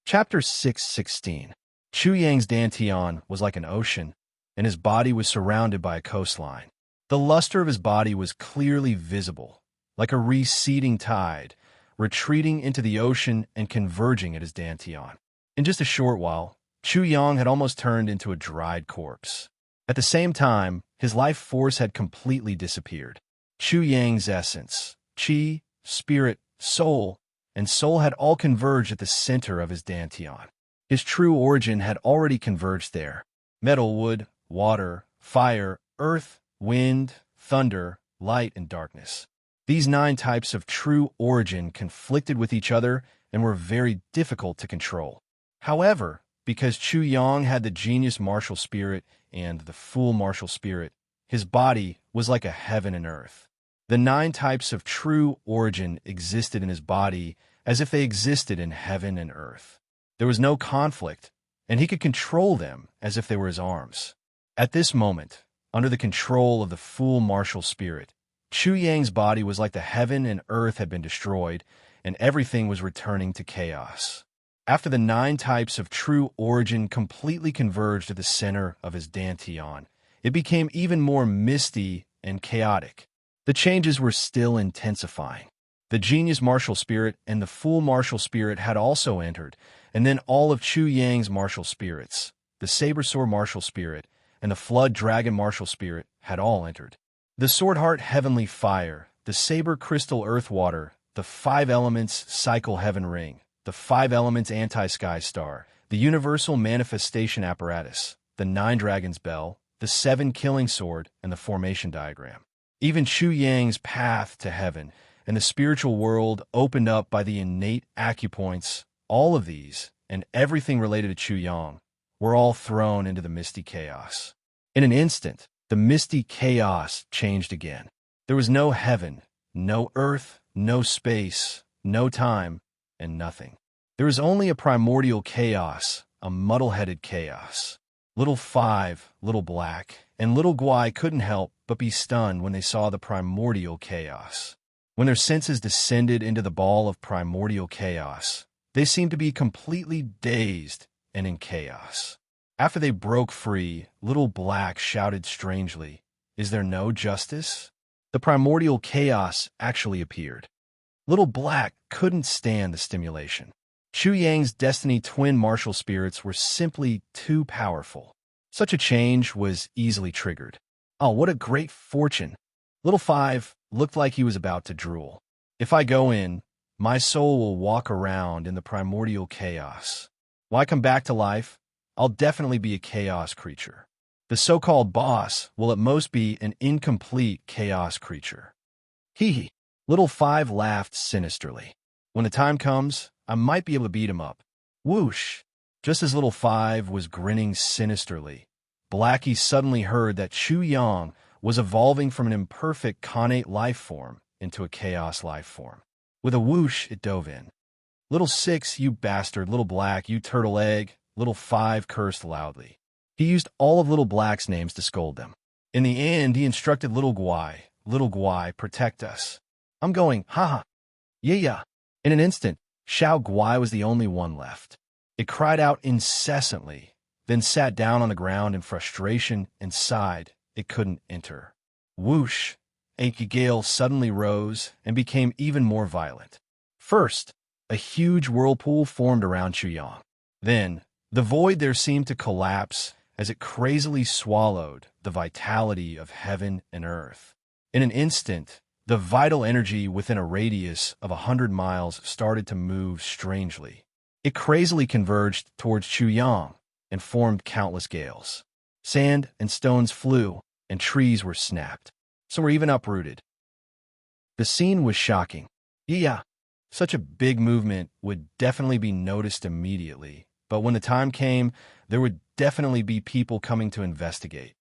Chapter 6:16. Chu Yang's dantian was like an ocean, and his body was surrounded by a coastline. The luster of his body was clearly visible, like a receding tide, retreating into the ocean and converging at his dantian. In just a short while, Chu Yang had almost turned into a dried corpse. At the same time, his life force had completely disappeared. Chu Yang's essence, qi, spirit, soul, and soul had all converged at the center of his dantian. His true origin had already converged there. Metal, wood, water, fire, earth, wind, thunder, light, and darkness. These 9 types of true origin conflicted with each other and were very difficult to control. However, because Chu Yang had the genius martial spirit and the fool martial spirit, his body was like a heaven and earth. The 9 types of true origin existed in his body as if they existed in heaven and earth. There was no conflict, and he could control them as if they were his arms. At this moment, under the control of the fool martial spirit, Chu Yang's body was like the heaven and earth had been destroyed, and everything was returning to chaos. After the 9 types of true origin completely converged at the center of his dantian, it became even more misty and chaotic. The changes were still intensifying. The genius martial spirit and the fool martial spirit had also entered, and then all of Chu Yang's martial spirits, the saber sword martial spirit, and the flood dragon martial spirit had all entered. The sword heart heavenly fire, the saber crystal earth water, the 5 elements cycle heaven ring, the 5 elements anti-sky star, the universal manifestation apparatus, the 9 dragons bell, the 7 killing sword, and the formation diagram. Even Chu Yang's path to heaven and the spiritual world opened up by the innate acupoints, all of these, and everything related to Chu Yang, were all thrown into the misty chaos. In an instant, the misty chaos changed again. There was no heaven, no earth, no space, no time, and nothing. There was only a primordial chaos, a muddle-headed chaos. Little 5, Little Black, and Little Guai couldn't help but be stunned when they saw the primordial chaos. When their senses descended into the ball of primordial chaos, they seemed to be completely dazed and in chaos. After they broke free, Little Black shouted strangely, "Is there no justice?" The primordial chaos actually appeared. Little Black couldn't stand the stimulation. Chu Yang's destiny twin martial spirits were simply too powerful. Such a change was easily triggered. Oh, what a great fortune! Little 5 looked like he was about to drool. If I go in, my soul will walk around in the primordial chaos. When I come back to life, I'll definitely be a chaos creature. The so-called boss will at most be an incomplete chaos creature. Hee hee. Little 5 laughed sinisterly. When the time comes, I might be able to beat him up. Whoosh! Just as Little 5 was grinning sinisterly, Blackie suddenly heard that Chu Yang was evolving from an imperfect connate life form into a chaos life form. With a whoosh, it dove in. Little 6, you bastard, Little Black, you turtle egg, Little 5 cursed loudly. He used all of Little Black's names to scold them. In the end, he instructed Little Guai, protect us. I'm going, haha, yeah. In an instant, Xiao Guai was the only one left. It cried out incessantly, then sat down on the ground in frustration and sighed it couldn't enter. Whoosh! Anki Gale suddenly rose and became even more violent. First, a huge whirlpool formed around Chu Yang. Then, the void there seemed to collapse as it crazily swallowed the vitality of heaven and earth. In an instant, the vital energy within a radius of 100 miles started to move strangely. It crazily converged towards Chu Yang and formed countless gales. Sand and stones flew, and trees were snapped. Some were even uprooted. The scene was shocking. Yeah, such a big movement would definitely be noticed immediately, but when the time came, there would definitely be people coming to investigate.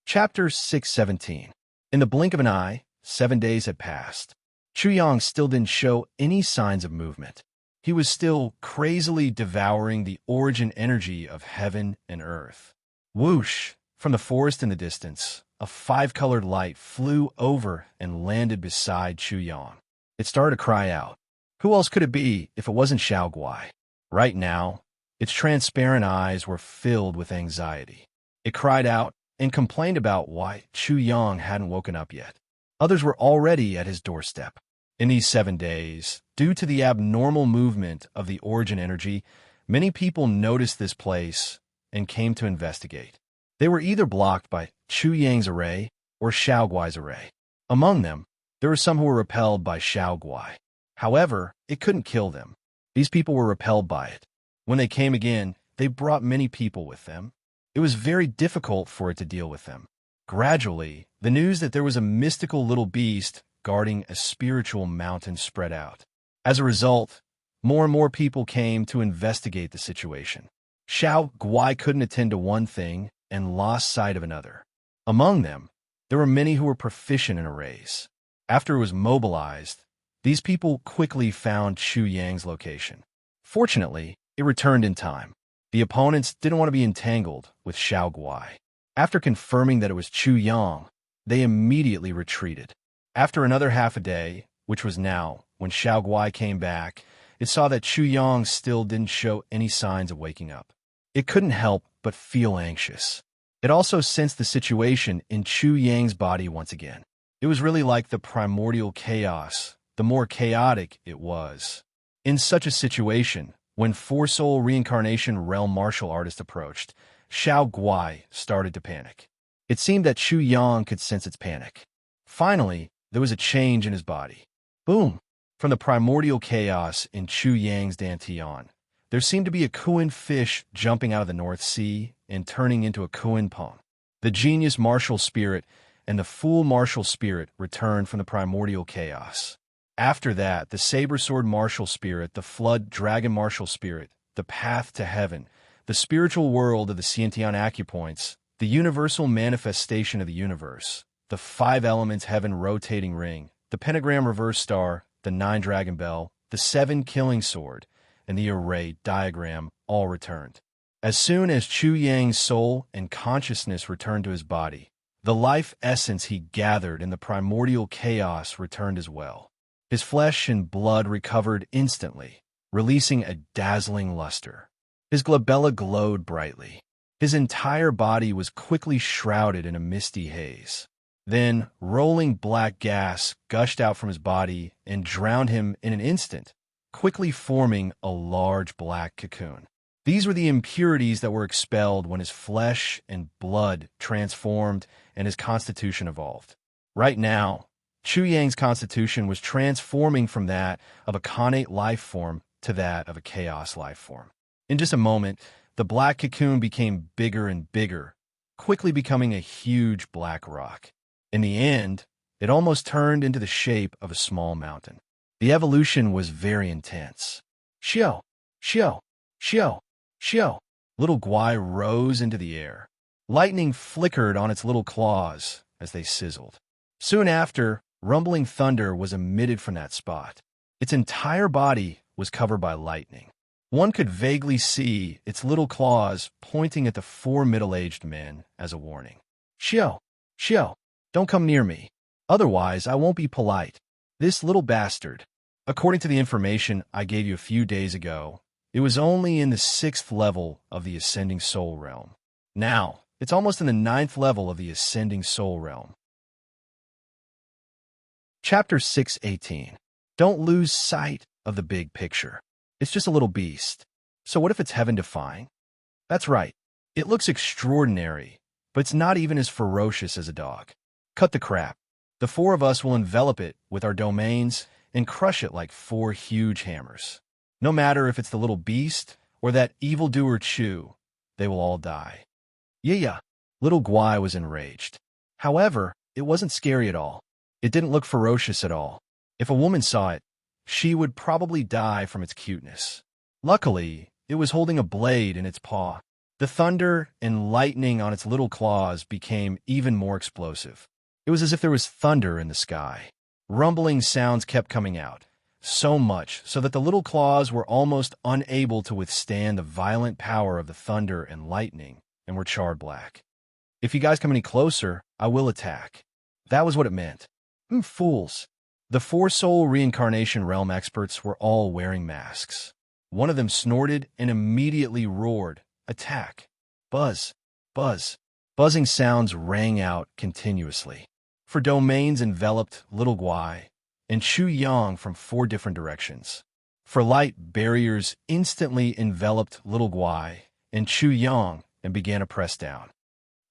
Chapter 6:17. In the blink of an eye, 7 days had passed. Chu Yang still didn't show any signs of movement. He was still crazily devouring the origin energy of heaven and earth. Whoosh! From the forest in the distance, a 5-colored light flew over and landed beside Chu Yang. It started to cry out. Who else could it be if it wasn't Xiao Guai? Right now, its transparent eyes were filled with anxiety. It cried out and complained about why Chu Yang hadn't woken up yet. Others were already at his doorstep. In these 7 days, due to the abnormal movement of the origin energy, many people noticed this place and came to investigate. They were either blocked by Chu Yang's array or Xiao Guai's array. Among them, there were some who were repelled by Xiao Guai. However, it couldn't kill them. These people were repelled by it. When they came again, they brought many people with them. It was very difficult for it to deal with them. Gradually, the news that there was a mystical little beast guarding a spiritual mountain spread out. As a result, more and more people came to investigate the situation. Xiao Guai couldn't attend to one thing and lost sight of another. Among them, there were many who were proficient in arrays. After it was mobilized, these people quickly found Chu Yang's location. Fortunately, it returned in time. The opponents didn't want to be entangled with Xiao Guai. After confirming that it was Chu Yang, they immediately retreated. After another half a day, which was now, when Xiao Guai came back, it saw that Chu Yang still didn't show any signs of waking up. It couldn't help but feel anxious. It also sensed the situation in Chu Yang's body once again. It was really like the primordial chaos. The more chaotic it was. In such a situation, when four-soul reincarnation realm martial artist approached, Xiao Guai started to panic. It seemed that Chu Yang could sense its panic. Finally, there was a change in his body. Boom! From the primordial chaos in Chu Yang's dantian, there seemed to be a Kuan fish jumping out of the North Sea and turning into a Kuan pong. The genius martial spirit and the fool martial spirit returned from the primordial chaos. After that, the saber sword martial spirit, the flood dragon martial spirit, the path to heaven, the spiritual world of the Xiantian acupoints, the universal manifestation of the universe, the 5 elements heaven rotating ring, the pentagram reverse star, the 9 dragon bell, the 7 killing sword, and the array diagram all returned. As soon as Chu Yang's soul and consciousness returned to his body, the life essence he gathered in the primordial chaos returned as well. His flesh and blood recovered instantly, releasing a dazzling luster. His glabella glowed brightly. His entire body was quickly shrouded in a misty haze. Then, rolling black gas gushed out from his body and drowned him in an instant, quickly forming a large black cocoon. These were the impurities that were expelled when his flesh and blood transformed and his constitution evolved. Right now, Chu Yang's constitution was transforming from that of a connate life form to that of a chaos life form. In just a moment, the black cocoon became bigger and bigger, quickly becoming a huge black rock. In the end, it almost turned into the shape of a small mountain. The evolution was very intense. Xiao, Xiao, Xiao, Xiao. Little Guai rose into the air. Lightning flickered on its little claws as they sizzled. Soon after, rumbling thunder was emitted from that spot. Its entire body was covered by lightning. One could vaguely see its little claws pointing at the 4 middle-aged men as a warning. Xiao, Xiao, don't come near me. Otherwise, I won't be polite. This little bastard. According to the information I gave you a few days ago, it was only in the 6th level of the Ascending Soul Realm. Now, it's almost in the 9th level of the Ascending Soul Realm. Chapter 6:18. Don't lose sight of the big picture. It's just a little beast. So what if it's heaven-defying? That's right. It looks extraordinary, but it's not even as ferocious as a dog. Cut the crap. The 4 of us will envelop it with our domains and crush it like 4 huge hammers. No matter if it's the little beast or that evildoer Chu, they will all die. Yeah. Little Guai was enraged. However, it wasn't scary at all. It didn't look ferocious at all. If a woman saw it, she would probably die from its cuteness. Luckily, it was holding a blade in its paw. The thunder and lightning on its little claws became even more explosive. It was as if there was thunder in the sky. Rumbling sounds kept coming out, so much so that the little claws were almost unable to withstand the violent power of the thunder and lightning and were charred black. If you guys come any closer, I will attack. That was what it meant. Fools. The four soul reincarnation realm experts were all wearing masks. One of them snorted and immediately roared, "Attack!" Buzz, buzz. Buzzing sounds rang out continuously. For domains enveloped Little Guai and Chu Yang from four different directions. For light, barriers instantly enveloped Little Guai and Chu Yang and began to press down.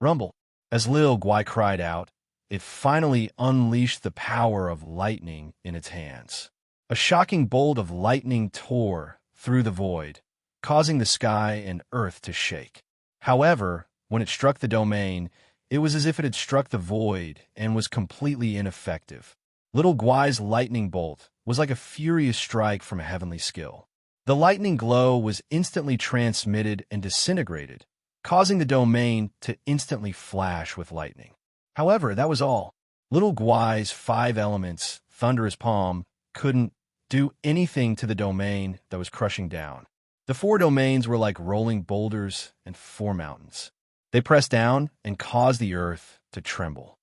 Rumble. As Little Guai cried out, it finally unleashed the power of lightning in its hands. A shocking bolt of lightning tore through the void, causing the sky and earth to shake. However, when it struck the domain, it was as if it had struck the void and was completely ineffective. Little Guai's lightning bolt was like a furious strike from a heavenly skill. The lightning glow was instantly transmitted and disintegrated, causing the domain to instantly flash with lightning. However, that was all. Little Guai's 5 elements, thunderous palm, couldn't do anything to the domain that was crushing down. The 4 domains were like rolling boulders and 4 mountains. They pressed down and caused the earth to tremble.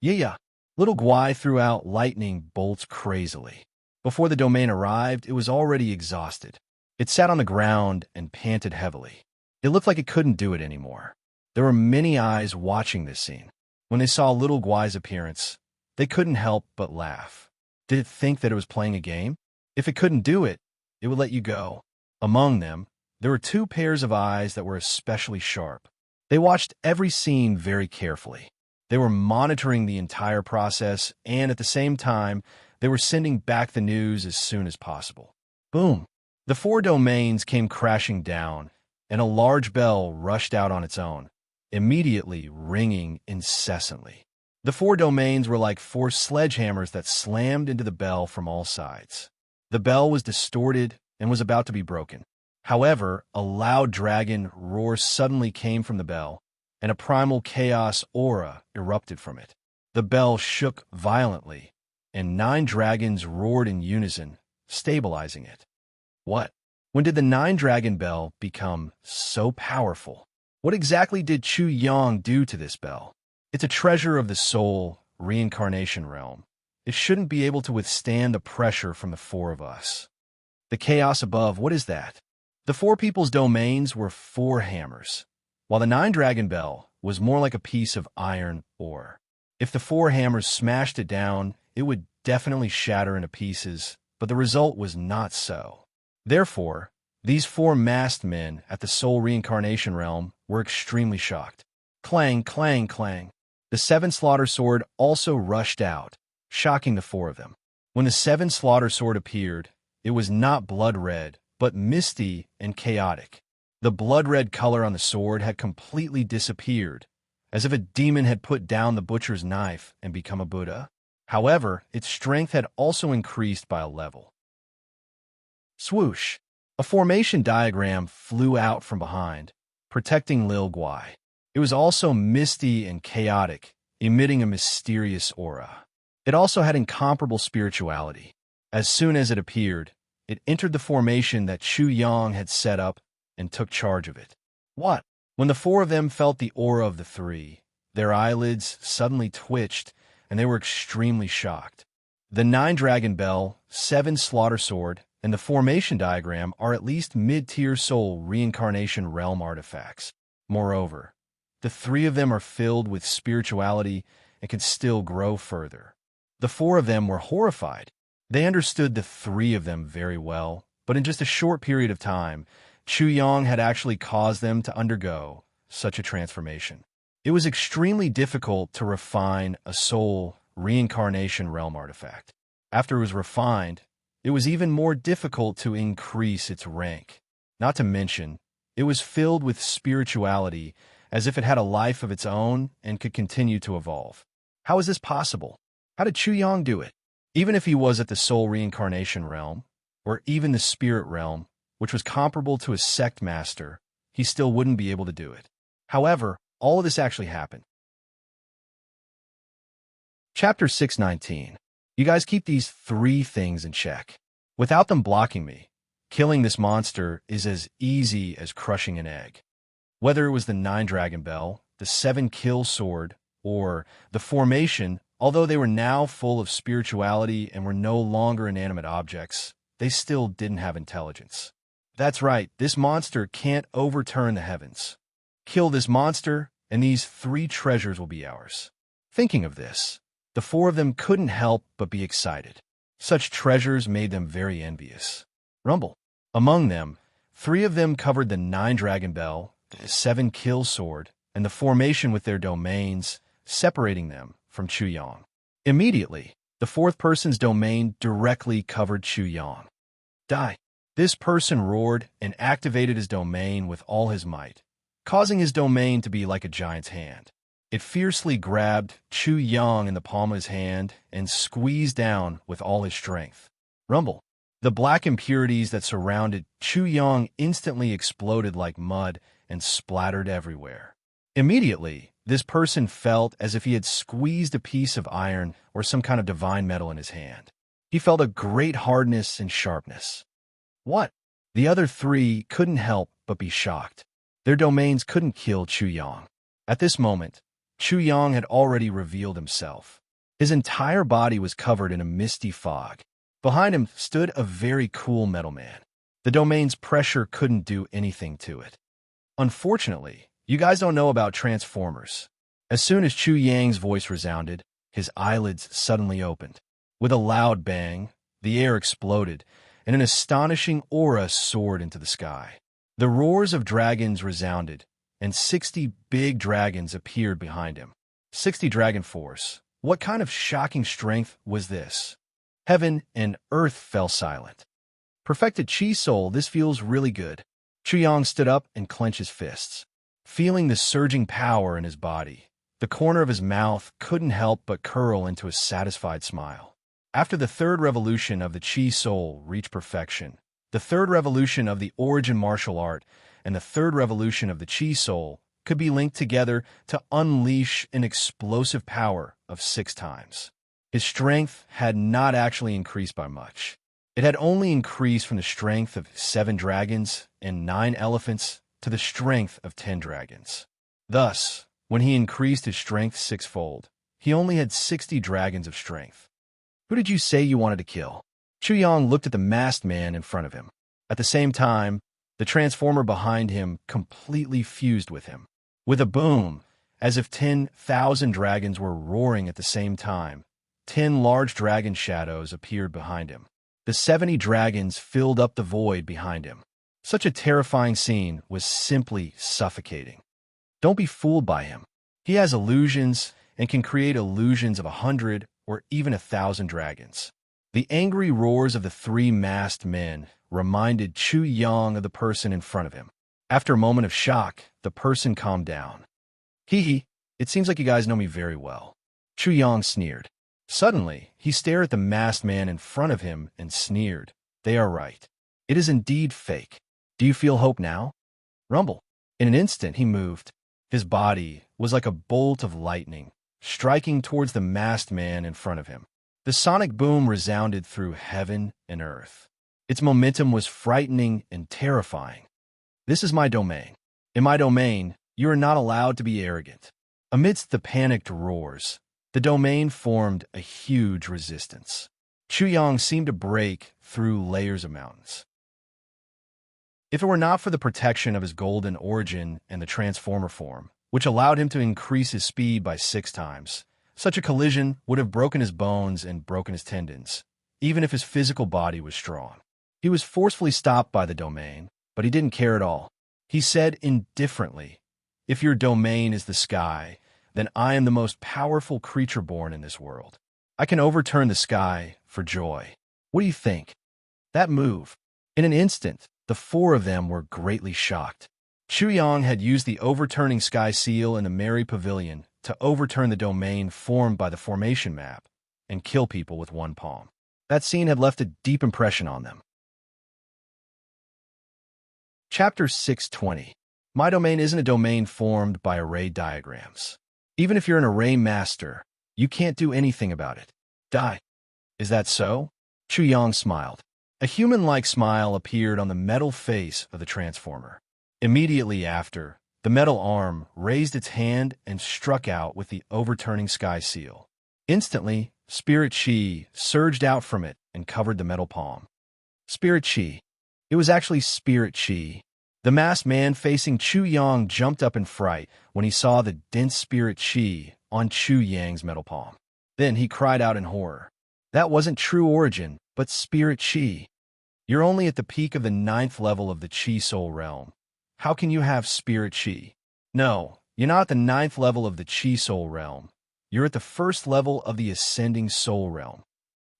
Yeah. Little Guai threw out lightning bolts crazily. Before the domain arrived, it was already exhausted. It sat on the ground and panted heavily. It looked like it couldn't do it anymore. There were many eyes watching this scene. When they saw Little Guai's appearance, they couldn't help but laugh. Did it think that it was playing a game? If it couldn't do it, it would let you go. Among them, there were 2 pairs of eyes that were especially sharp. They watched every scene very carefully. They were monitoring the entire process, and at the same time, they were sending back the news as soon as possible. Boom! The 4 domains came crashing down, and a large bell rushed out on its own, immediately ringing incessantly. The 4 domains were like 4 sledgehammers that slammed into the bell from all sides. The bell was distorted and was about to be broken. However, a loud dragon roar suddenly came from the bell, and a primal chaos aura erupted from it. The bell shook violently, and 9 dragons roared in unison, stabilizing it. What? When did the 9-dragon bell become so powerful? What exactly did Chu Yang do to this bell? It's a treasure of the soul reincarnation realm. It shouldn't be able to withstand the pressure from the 4 of us. The chaos above, what is that? The 4 people's domains were 4 hammers, while the 9-dragon bell was more like a piece of iron ore. If the 4 hammers smashed it down, it would definitely shatter into pieces, but the result was not so. Therefore, these 4 masked men at the soul reincarnation realm were extremely shocked. Clang, clang, clang. The 7 slaughter sword also rushed out, shocking the 4 of them. When the 7 slaughter sword appeared, it was not blood red, but misty and chaotic. The blood red color on the sword had completely disappeared, as if a demon had put down the butcher's knife and become a Buddha. However, its strength had also increased by a level. Swoosh! A formation diagram flew out from behind, protecting Lil Guai. It was also misty and chaotic, emitting a mysterious aura. It also had incomparable spirituality. As soon as it appeared, it entered the formation that Chu Yang had set up and took charge of it. What? When the 4 of them felt the aura of the 3, their eyelids suddenly twitched, and they were extremely shocked. The 9-dragon bell, 7 slaughter sword, and the formation diagram are at least mid-tier soul reincarnation realm artifacts. Moreover, the 3 of them are filled with spirituality and can still grow further. The 4 of them were horrified. They understood the 3 of them very well, but in just a short period of time, Chu Yang had actually caused them to undergo such a transformation. It was extremely difficult to refine a soul reincarnation realm artifact. After it was refined, it was even more difficult to increase its rank. Not to mention, it was filled with spirituality as if it had a life of its own and could continue to evolve. How is this possible? How did Chu Yang do it? Even if he was at the soul reincarnation realm, or even the spirit realm, which was comparable to a sect master, he still wouldn't be able to do it. However, all of this actually happened. Chapter 619. You guys keep these 3 things in check. Without them blocking me, killing this monster is as easy as crushing an egg. Whether it was the 9-dragon bell, the 7-kill sword, or the formation, Although they were now full of spirituality and were no longer inanimate objects, they still didn't have intelligence. That's right, this monster can't overturn the heavens. Kill this monster, and these 3 treasures will be ours. Thinking of this, the 4 of them couldn't help but be excited. Such treasures made them very envious. Rumble. Among them, 3 of them covered the 9 dragon bell, the 7 kill sword, and the formation with their domains, separating them from Chu Yang. Immediately, the 4th person's domain directly covered Chu Yang. Die. This person roared and activated his domain with all his might, causing his domain to be like a giant's hand. It fiercely grabbed Chu Yang in the palm of his hand and squeezed down with all his strength. Rumble. The black impurities that surrounded Chu Yang instantly exploded like mud and splattered everywhere. Immediately, this person felt as if he had squeezed a piece of iron or some kind of divine metal in his hand. He felt a great hardness and sharpness. What? The other 3 couldn't help but be shocked. Their domains couldn't kill Chu Yang. At this moment, Chu Yang had already revealed himself. His entire body was covered in a misty fog. Behind him stood a very cool metal man. The domain's pressure couldn't do anything to it. Unfortunately, you guys don't know about Transformers. As soon as Chu Yang's voice resounded, his eyelids suddenly opened. With a loud bang, the air exploded, and an astonishing aura soared into the sky. The roars of dragons resounded, and 60 big dragons appeared behind him. 60 dragon force. What kind of shocking strength was this? Heaven and earth fell silent. Perfected Chi Soul, this feels really good. Chu Yang stood up and clenched his fists. Feeling the surging power in his body, the corner of his mouth couldn't help but curl into a satisfied smile. After the 3rd revolution of the Chi Soul reached perfection, the 3rd revolution of the origin martial art, and the 3rd revolution of the Chi Soul could be linked together to unleash an explosive power of 6 times. His strength had not actually increased by much. It had only increased from the strength of 7 dragons and 9 elephants to the strength of 10 dragons. Thus, when he increased his strength 6-fold, he only had 60 dragons of strength. Who did you say you wanted to kill? Chu Yang looked at the masked man in front of him. At the same time, the transformer behind him completely fused with him. With a boom, as if 10,000 dragons were roaring at the same time, 10 large dragon shadows appeared behind him. The 70 dragons filled up the void behind him. Such a terrifying scene was simply suffocating. Don't be fooled by him. He has illusions and can create illusions of 100 or even 1,000 dragons. The angry roars of the 3 masked men reminded Chu Yang of the person in front of him. After a moment of shock, the person calmed down. Hee, it seems like you guys know me very well. Chu Yang sneered. Suddenly, he stared at the masked man in front of him and sneered. They are right. It is indeed fake. Do you feel hope now? Rumble. In an instant, he moved. His body was like a bolt of lightning, striking towards the masked man in front of him. The sonic boom resounded through heaven and earth. Its momentum was frightening and terrifying. This is my domain. In my domain, you are not allowed to be arrogant. Amidst the panicked roars, the domain formed a huge resistance. Chu Yang seemed to break through layers of mountains. If it were not for the protection of his golden origin and the transformer form, which allowed him to increase his speed by 6 times, such a collision would have broken his bones and broken his tendons, even if his physical body was strong. He was forcefully stopped by the domain, but he didn't care at all. He said indifferently, "If your domain is the sky, then I am the most powerful creature born in this world. I can overturn the sky for joy. What do you think?" That move. In an instant, the 4 of them were greatly shocked. Chu Yang had used the overturning sky seal in the Merry Pavilion to overturn the domain formed by the formation map and kill people with 1 palm. That scene had left a deep impression on them. Chapter 620. My domain isn't a domain formed by array diagrams. Even if you're an array master, you can't do anything about it. Die. Is that so? Chu Yang smiled. A human-like smile appeared on the metal face of the transformer. Immediately after, the metal arm raised its hand and struck out with the overturning sky seal. Instantly, spirit chi surged out from it and covered the metal palm. Spirit chi. It was actually spirit chi. The masked man facing Chu Yang jumped up in fright when he saw the dense spirit chi on Chu Yang's metal palm. Then he cried out in horror. That wasn't true origin, but spirit chi. You're only at the peak of the 9th level of the chi soul realm. How can you have spirit chi? No, you're not at the 9th level of the chi soul realm. You're at the 1st level of the ascending soul realm.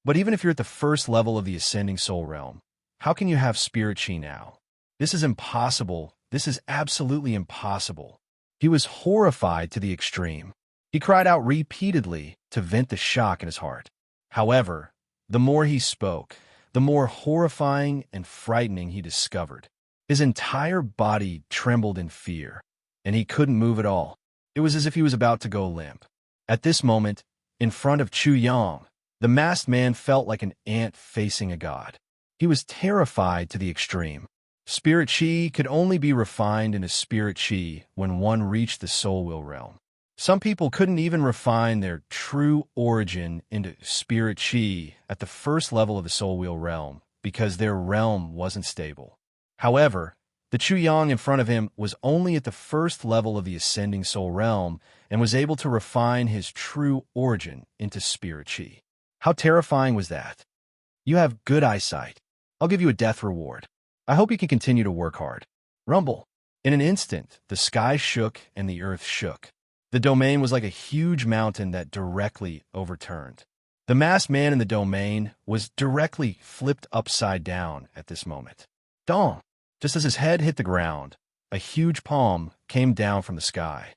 But even if you're at the 1st level of the ascending soul realm, how can you have spirit chi now? This is impossible. This is absolutely impossible. He was horrified to the extreme. He cried out repeatedly to vent the shock in his heart. However, the more he spoke, the more horrifying and frightening he discovered. His entire body trembled in fear, and he couldn't move at all. It was as if he was about to go limp. At this moment, in front of Chu Yang, the masked man felt like an ant facing a god. He was terrified to the extreme. Spirit chi could only be refined into spirit chi when one reached the soul will realm. Some people couldn't even refine their true origin into spirit chi at the 1st level of the soul wheel realm because their realm wasn't stable. However, the Chu Yang in front of him was only at the 1st level of the ascending soul realm and was able to refine his true origin into spirit chi. How terrifying was that? You have good eyesight. I'll give you a death reward. I hope you can continue to work hard. Rumble. In an instant, the sky shook and the earth shook. The domain was like a huge mountain that directly overturned. The masked man in the domain was directly flipped upside down at this moment. Dong! Just as his head hit the ground, a huge palm came down from the sky.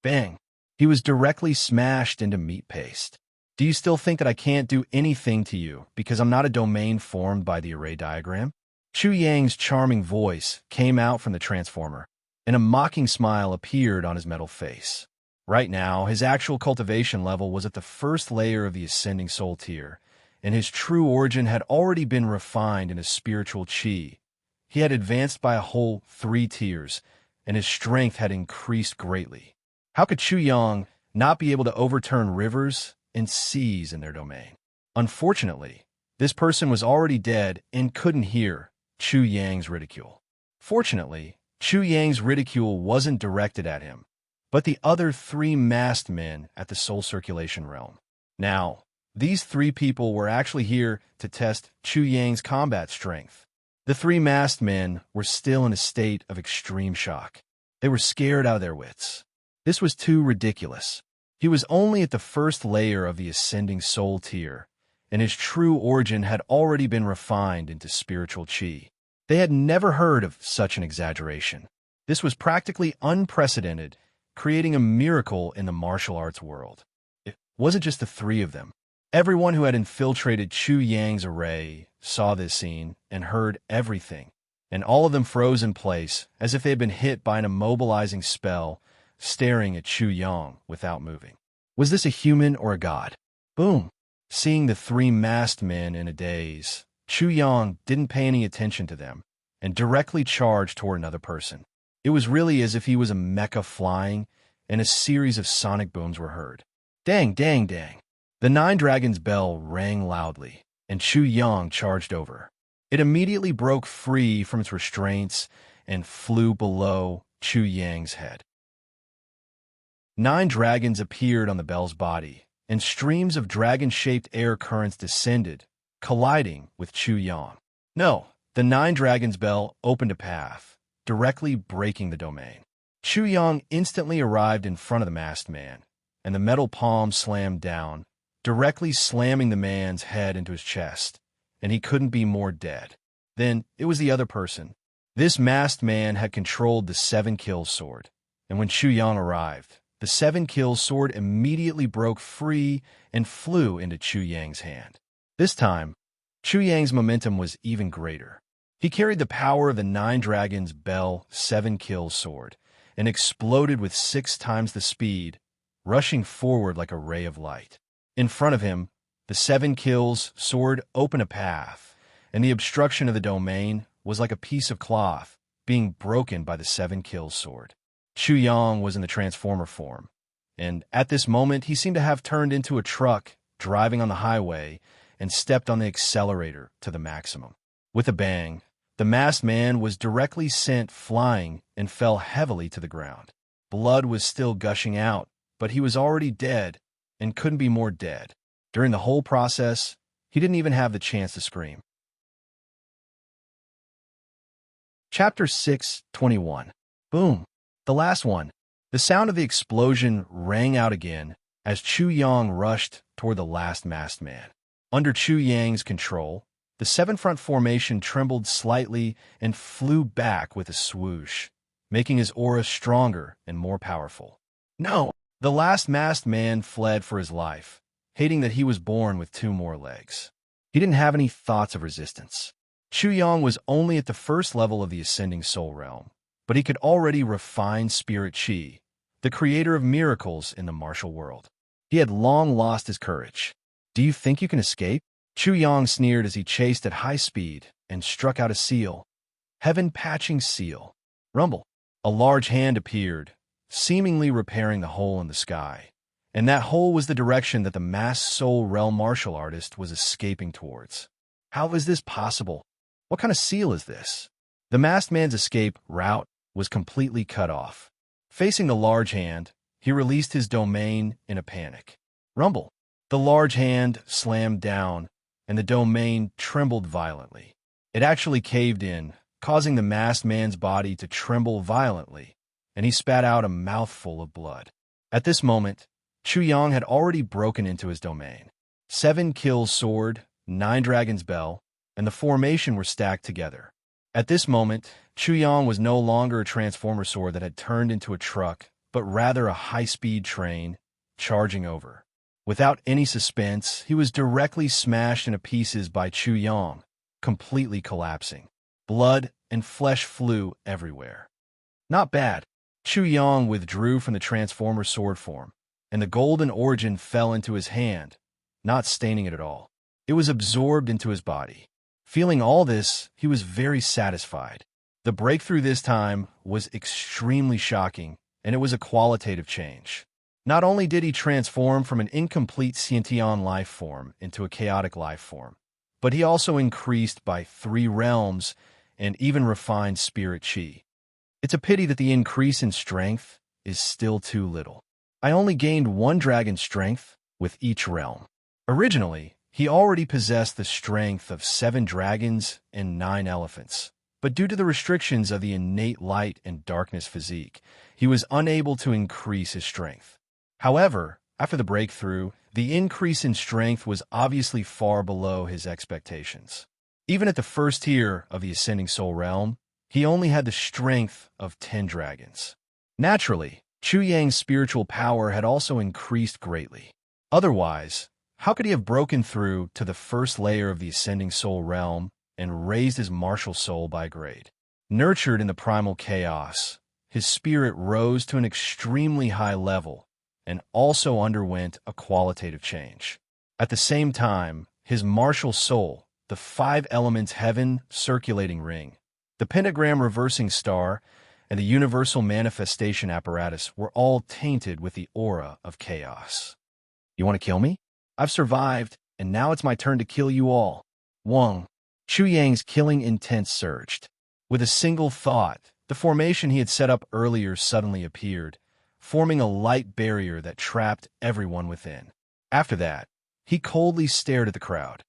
Bang! He was directly smashed into meat paste. Do you still think that I can't do anything to you because I'm not a domain formed by the array diagram? Chu Yang's charming voice came out from the transformer, and a mocking smile appeared on his metal face. Right now, his actual cultivation level was at the 1st layer of the ascending soul tier, and his true origin had already been refined into spiritual chi. He had advanced by a whole 3 tiers, and his strength had increased greatly. How could Chu Yang not be able to overturn rivers and seas in their domain? Unfortunately, this person was already dead and couldn't hear Chu Yang's ridicule. Fortunately, Chu Yang's ridicule wasn't directed at him, but the other 3 masked men at the soul circulation realm. Now, these 3 people were actually here to test Chu Yang's combat strength. The 3 masked men were still in a state of extreme shock. They were scared out of their wits. This was too ridiculous. He was only at the 1st layer of the ascending soul tier, and his true origin had already been refined into spiritual chi. They had never heard of such an exaggeration. This was practically unprecedented, creating a miracle in the martial arts world. It wasn't just the 3 of them. Everyone who had infiltrated Chu Yang's array saw this scene and heard everything, and all of them froze in place as if they had been hit by an immobilizing spell, staring at Chu Yang without moving. Was this a human or a god? Boom! Seeing the 3 masked men in a daze, Chu Yang didn't pay any attention to them and directly charged toward another person. It was really as if he was a mecha flying, and a series of sonic booms were heard. Dang, dang, dang. The 9 Dragons bell rang loudly, and Chu Yang charged over. It immediately broke free from its restraints and flew below Chu Yang's head. 9 dragons appeared on the bell's body, and streams of dragon-shaped air currents descended, colliding with Chu Yang. No, the 9 Dragons bell opened a path, directly breaking the domain. Chu Yang instantly arrived in front of the masked man, and the metal palm slammed down, directly slamming the man's head into his chest, and he couldn't be more dead. Then it was the other person. This masked man had controlled the 7 Kills sword, and when Chu Yang arrived, the 7 Kills sword immediately broke free and flew into Chu Yang's hand. This time, Chu Yang's momentum was even greater. He carried the power of the 9 Dragons bell 7 Kills sword and exploded with 6 times the speed, rushing forward like a ray of light. In front of him, the 7 Kills sword opened a path, and the obstruction of the domain was like a piece of cloth being broken by the 7 Kills sword. Chu Yang was in the transformer form, and at this moment he seemed to have turned into a truck driving on the highway and stepped on the accelerator to the maximum. With a bang, the masked man was directly sent flying and fell heavily to the ground. Blood was still gushing out, but he was already dead and couldn't be more dead. During the whole process, he didn't even have the chance to scream. Chapter 6:21. Boom. The last one. The sound of the explosion rang out again as Chu Yang rushed toward the last masked man. Under Chu Yang's control, the seven-front formation trembled slightly and flew back with a swoosh, making his aura stronger and more powerful. No! The last masked man fled for his life, hating that he was born with two more legs. He didn't have any thoughts of resistance. Chu Yang was only at the first level of the ascending soul realm, but he could already refine spirit qi, the creator of miracles in the martial world. He had long lost his courage. Do you think you can escape? Chu Yang sneered as he chased at high speed and struck out a seal. Heaven-patching seal. Rumble. A large hand appeared, seemingly repairing the hole in the sky, and that hole was the direction that the masked soul realm martial artist was escaping towards. How is this possible? What kind of seal is this? The masked man's escape route was completely cut off. Facing the large hand, he released his domain in a panic. Rumble. The large hand slammed down, and the domain trembled violently. It actually caved in, causing the masked man's body to tremble violently, and he spat out a mouthful of blood. At this moment, Chu Yang had already broken into his domain. 7 kills sword, 9 dragons bell, and the formation were stacked together. At this moment, Chu Yang was no longer a transformer sword that had turned into a truck, but rather a high-speed train, charging over. Without any suspense, he was directly smashed into pieces by Chu Yang, completely collapsing. Blood and flesh flew everywhere. Not bad. Chu Yang withdrew from the transformer sword form, and the golden origin fell into his hand, not staining it at all. It was absorbed into his body. Feeling all this, he was very satisfied. The breakthrough this time was extremely shocking, and it was a qualitative change. Not only did he transform from an incomplete sentient life form into a chaotic life form, but he also increased by 3 realms and even refined spirit qi. It's a pity that the increase in strength is still too little. I only gained 1 dragon strength with each realm. Originally, he already possessed the strength of 7 dragons and 9 elephants, but due to the restrictions of the innate light and darkness physique, he was unable to increase his strength. However, after the breakthrough, the increase in strength was obviously far below his expectations. Even at the first tier of the Ascending Soul Realm, he only had the strength of 10 dragons. Naturally, Chu Yang's spiritual power had also increased greatly. Otherwise, how could he have broken through to the first layer of the Ascending Soul Realm and raised his martial soul by grade? Nurtured in the primal chaos, his spirit rose to an extremely high level and also underwent a qualitative change. At the same time, his martial soul, the 5 elements heaven circulating ring, the pentagram reversing star, and the universal manifestation apparatus were all tainted with the aura of chaos. You want to kill me? I've survived, and now it's my turn to kill you all. Wang. Chu Yang's killing intent surged. With a single thought, the formation he had set up earlier suddenly appeared, forming a light barrier that trapped everyone within. After that, he coldly stared at the crowd.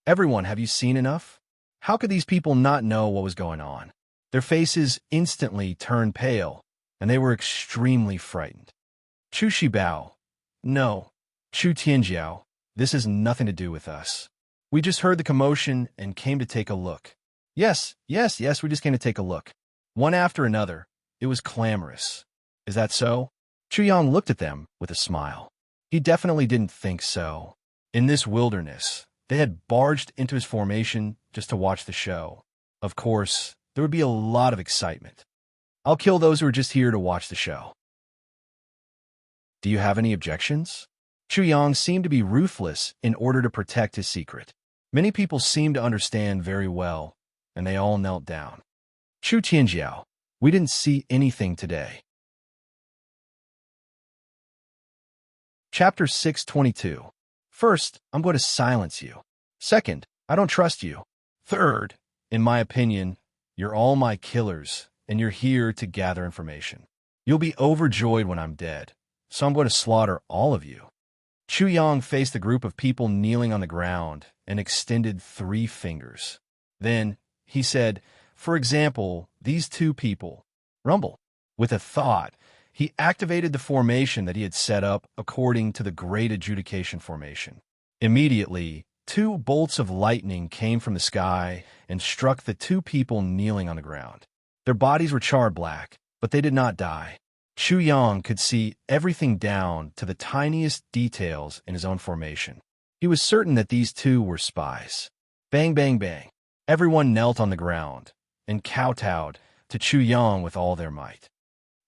Everyone, have you seen enough? How could these people not know what was going on? Their faces instantly turned pale, and they were extremely frightened. Chu Shibao. No. Chu Tianjiao. This has nothing to do with us. We just heard the commotion and came to take a look. Yes, we just came to take a look. One after another, it was clamorous. Is that so? Chu Yang looked at them with a smile. He definitely didn't think so. In this wilderness, they had barged into his formation just to watch the show. Of course, there would be a lot of excitement. I'll kill those who are just here to watch the show. Do you have any objections? Chu Yang seemed to be ruthless in order to protect his secret. Many people seemed to understand very well, and they all knelt down. Chu Tianjiao, we didn't see anything today. Chapter 622. First, I'm going to silence you. Second, I don't trust you. Third, in my opinion, you're all my killers, and you're here to gather information. You'll be overjoyed when I'm dead, so I'm going to slaughter all of you. Chu Yang faced a group of people kneeling on the ground and extended 3 fingers. Then, he said, for example, these 2 people. Rumble. With a thought, he activated the formation that he had set up according to the Great Adjudication formation. Immediately, 2 bolts of lightning came from the sky and struck the 2 people kneeling on the ground. Their bodies were charred black, but they did not die. Chu Yang could see everything down to the tiniest details in his own formation. He was certain that these 2 were spies. Bang, bang, bang. Everyone knelt on the ground and kowtowed to Chu Yang with all their might.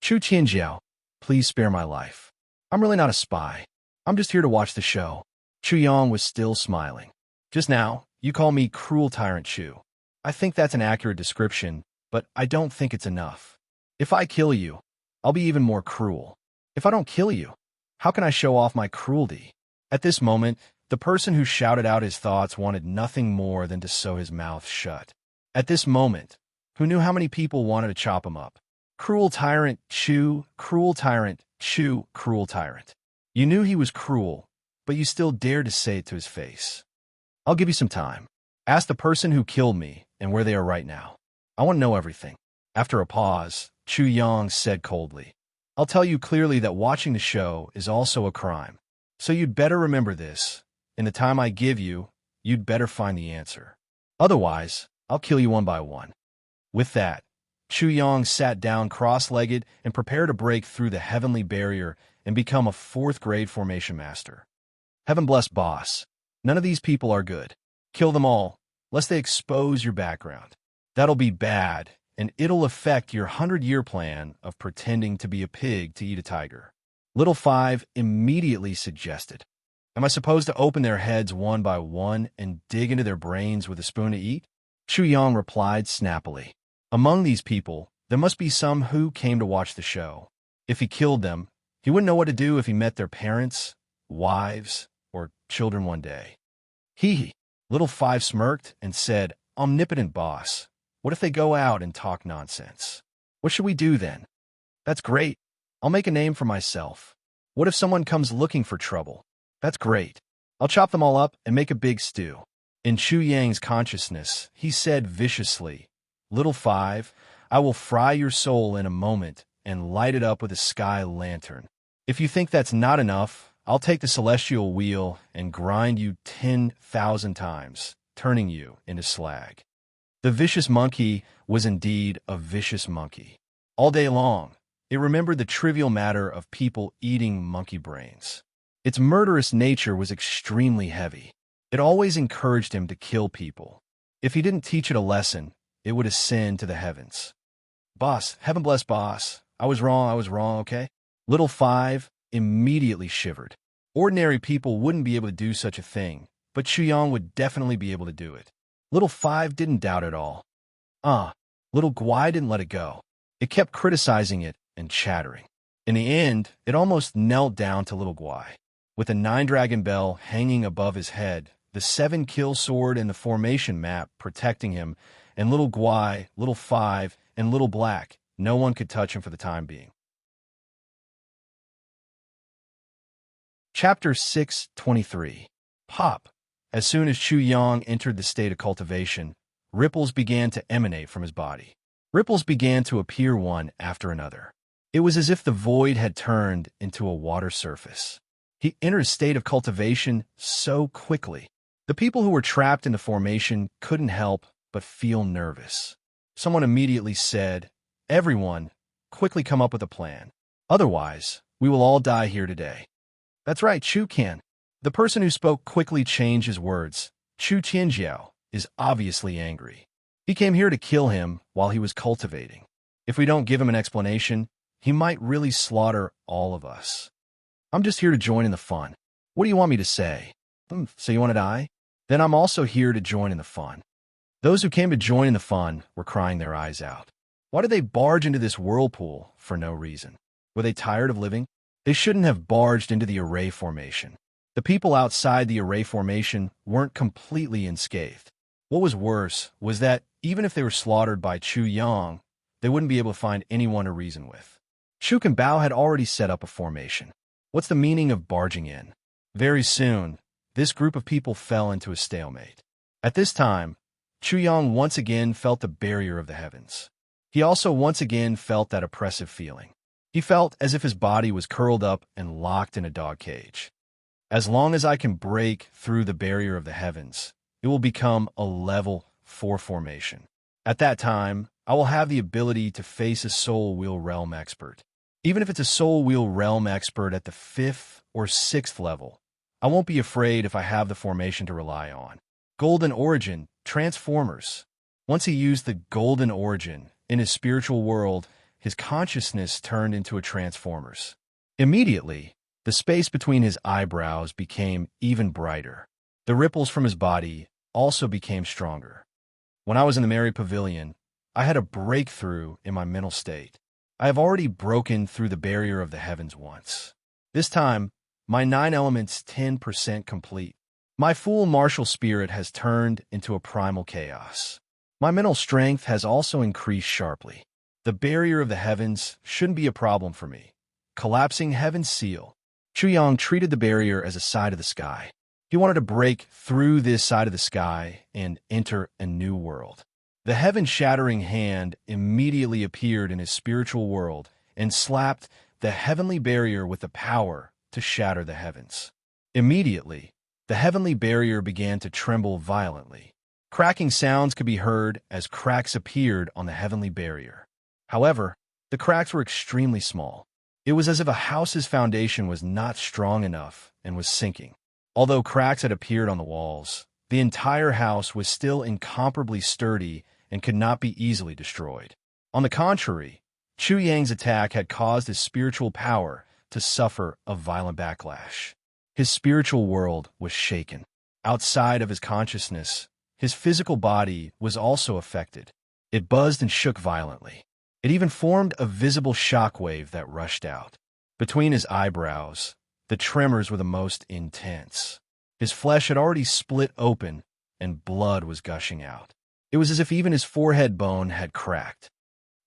Chu Tianjiao, please spare my life. I'm really not a spy. I'm just here to watch the show. Chu Yang was still smiling. Just now, you call me Cruel Tyrant Chu. I think that's an accurate description, but I don't think it's enough. If I kill you, I'll be even more cruel. If I don't kill you, how can I show off my cruelty? At this moment, the person who shouted out his thoughts wanted nothing more than to sew his mouth shut. At this moment, who knew how many people wanted to chop him up? Cruel Tyrant Chu, Cruel Tyrant Chu, Cruel Tyrant. You knew he was cruel, but you still dared to say it to his face. I'll give you some time. Ask the person who killed me and where they are right now. I want to know everything. After a pause, Chu Yang said coldly, I'll tell you clearly that watching the show is also a crime. So you'd better remember this. In the time I give you, you'd better find the answer. Otherwise, I'll kill you one by one. With that, Chu Yang sat down cross-legged and prepared to break through the heavenly barrier and become a 4th-grade formation master. Heaven bless boss. None of these people are good. Kill them all, lest they expose your background. That'll be bad, and it'll affect your 100-year plan of pretending to be a pig to eat a tiger. Little 5 immediately suggested, am I supposed to open their heads one by one and dig into their brains with a spoon to eat? Chu Yang replied snappily, among these people, there must be some who came to watch the show. If he killed them, he wouldn't know what to do if he met their parents, wives, or children one day. He, Little 5 smirked and said, omnipotent boss, what if they go out and talk nonsense? What should we do then? That's great. I'll make a name for myself. What if someone comes looking for trouble? That's great. I'll chop them all up and make a big stew. In Chu Yang's consciousness, he said viciously, Little 5, I will fry your soul in a moment and light it up with a sky lantern. If you think that's not enough, I'll take the celestial wheel and grind you 10,000 times, turning you into slag. The vicious monkey was indeed a vicious monkey. All day long, it remembered the trivial matter of people eating monkey brains. Its murderous nature was extremely heavy. It always encouraged him to kill people. If he didn't teach it a lesson, it would ascend to the heavens. Boss, heaven bless boss. I was wrong, okay? Little 5 immediately shivered. Ordinary people wouldn't be able to do such a thing, but Chu Yang would definitely be able to do it. Little 5 didn't doubt at all. Little Guai didn't let it go. It kept criticizing it and chattering. In the end, it almost knelt down to Little Guai. With a 9-dragon bell hanging above his head, the 7-kill sword and the formation map protecting him, and Little Guai, Little 5, and Little Black, no one could touch him for the time being. Chapter 623. Pop. As soon as Chu Yang entered the state of cultivation, ripples began to emanate from his body. Ripples began to appear one after another. It was as if the void had turned into a water surface. He entered a state of cultivation so quickly. The people who were trapped in the formation couldn't help but feel nervous. Someone immediately said, everyone, quickly come up with a plan. Otherwise, we will all die here today. That's right, Chu can. The person who spoke quickly changed his words. Chu Tianjiao is obviously angry. He came here to kill him while he was cultivating. If we don't give him an explanation, he might really slaughter all of us. I'm just here to join in the fun. What do you want me to say? So you want to die? Then I'm also here to join in the fun. Those who came to join in the fun were crying their eyes out. Why did they barge into this whirlpool for no reason? Were they tired of living? They shouldn't have barged into the array formation. The people outside the array formation weren't completely unscathed. What was worse was that even if they were slaughtered by Chu Yang, they wouldn't be able to find anyone to reason with. Chu and Bao had already set up a formation. What's the meaning of barging in? Very soon, this group of people fell into a stalemate. At this time, Chu Yang once again felt the barrier of the heavens. He also once again felt that oppressive feeling. He felt as if his body was curled up and locked in a dog cage. As long as I can break through the barrier of the heavens, it will become a level 4 formation. At that time, I will have the ability to face a soul wheel realm expert. Even if it's a soul wheel realm expert at the 5th or 6th level, I won't be afraid if I have the formation to rely on. Golden Origin, Transformers. Once he used the Golden Origin in his spiritual world, his consciousness turned into a Transformers. Immediately, the space between his eyebrows became even brighter. The ripples from his body also became stronger. When I was in the Merry Pavilion, I had a breakthrough in my mental state. I have already broken through the barrier of the heavens once. This time, my 9 elements 10% complete. My full martial spirit has turned into a primal chaos. My mental strength has also increased sharply. The barrier of the heavens shouldn't be a problem for me. Collapsing heaven's seal. Chu Yang treated the barrier as a side of the sky. He wanted to break through this side of the sky and enter a new world. The heaven-shattering hand immediately appeared in his spiritual world and slapped the heavenly barrier with the power to shatter the heavens. Immediately, the heavenly barrier began to tremble violently. Cracking sounds could be heard as cracks appeared on the heavenly barrier. However, the cracks were extremely small. It was as if a house's foundation was not strong enough and was sinking. Although cracks had appeared on the walls, the entire house was still incomparably sturdy and could not be easily destroyed. On the contrary, Chu Yang's attack had caused his spiritual power to suffer a violent backlash. His spiritual world was shaken. Outside of his consciousness, his physical body was also affected. It buzzed and shook violently. It even formed a visible shockwave that rushed out. Between his eyebrows, the tremors were the most intense. His flesh had already split open, and blood was gushing out. It was as if even his forehead bone had cracked.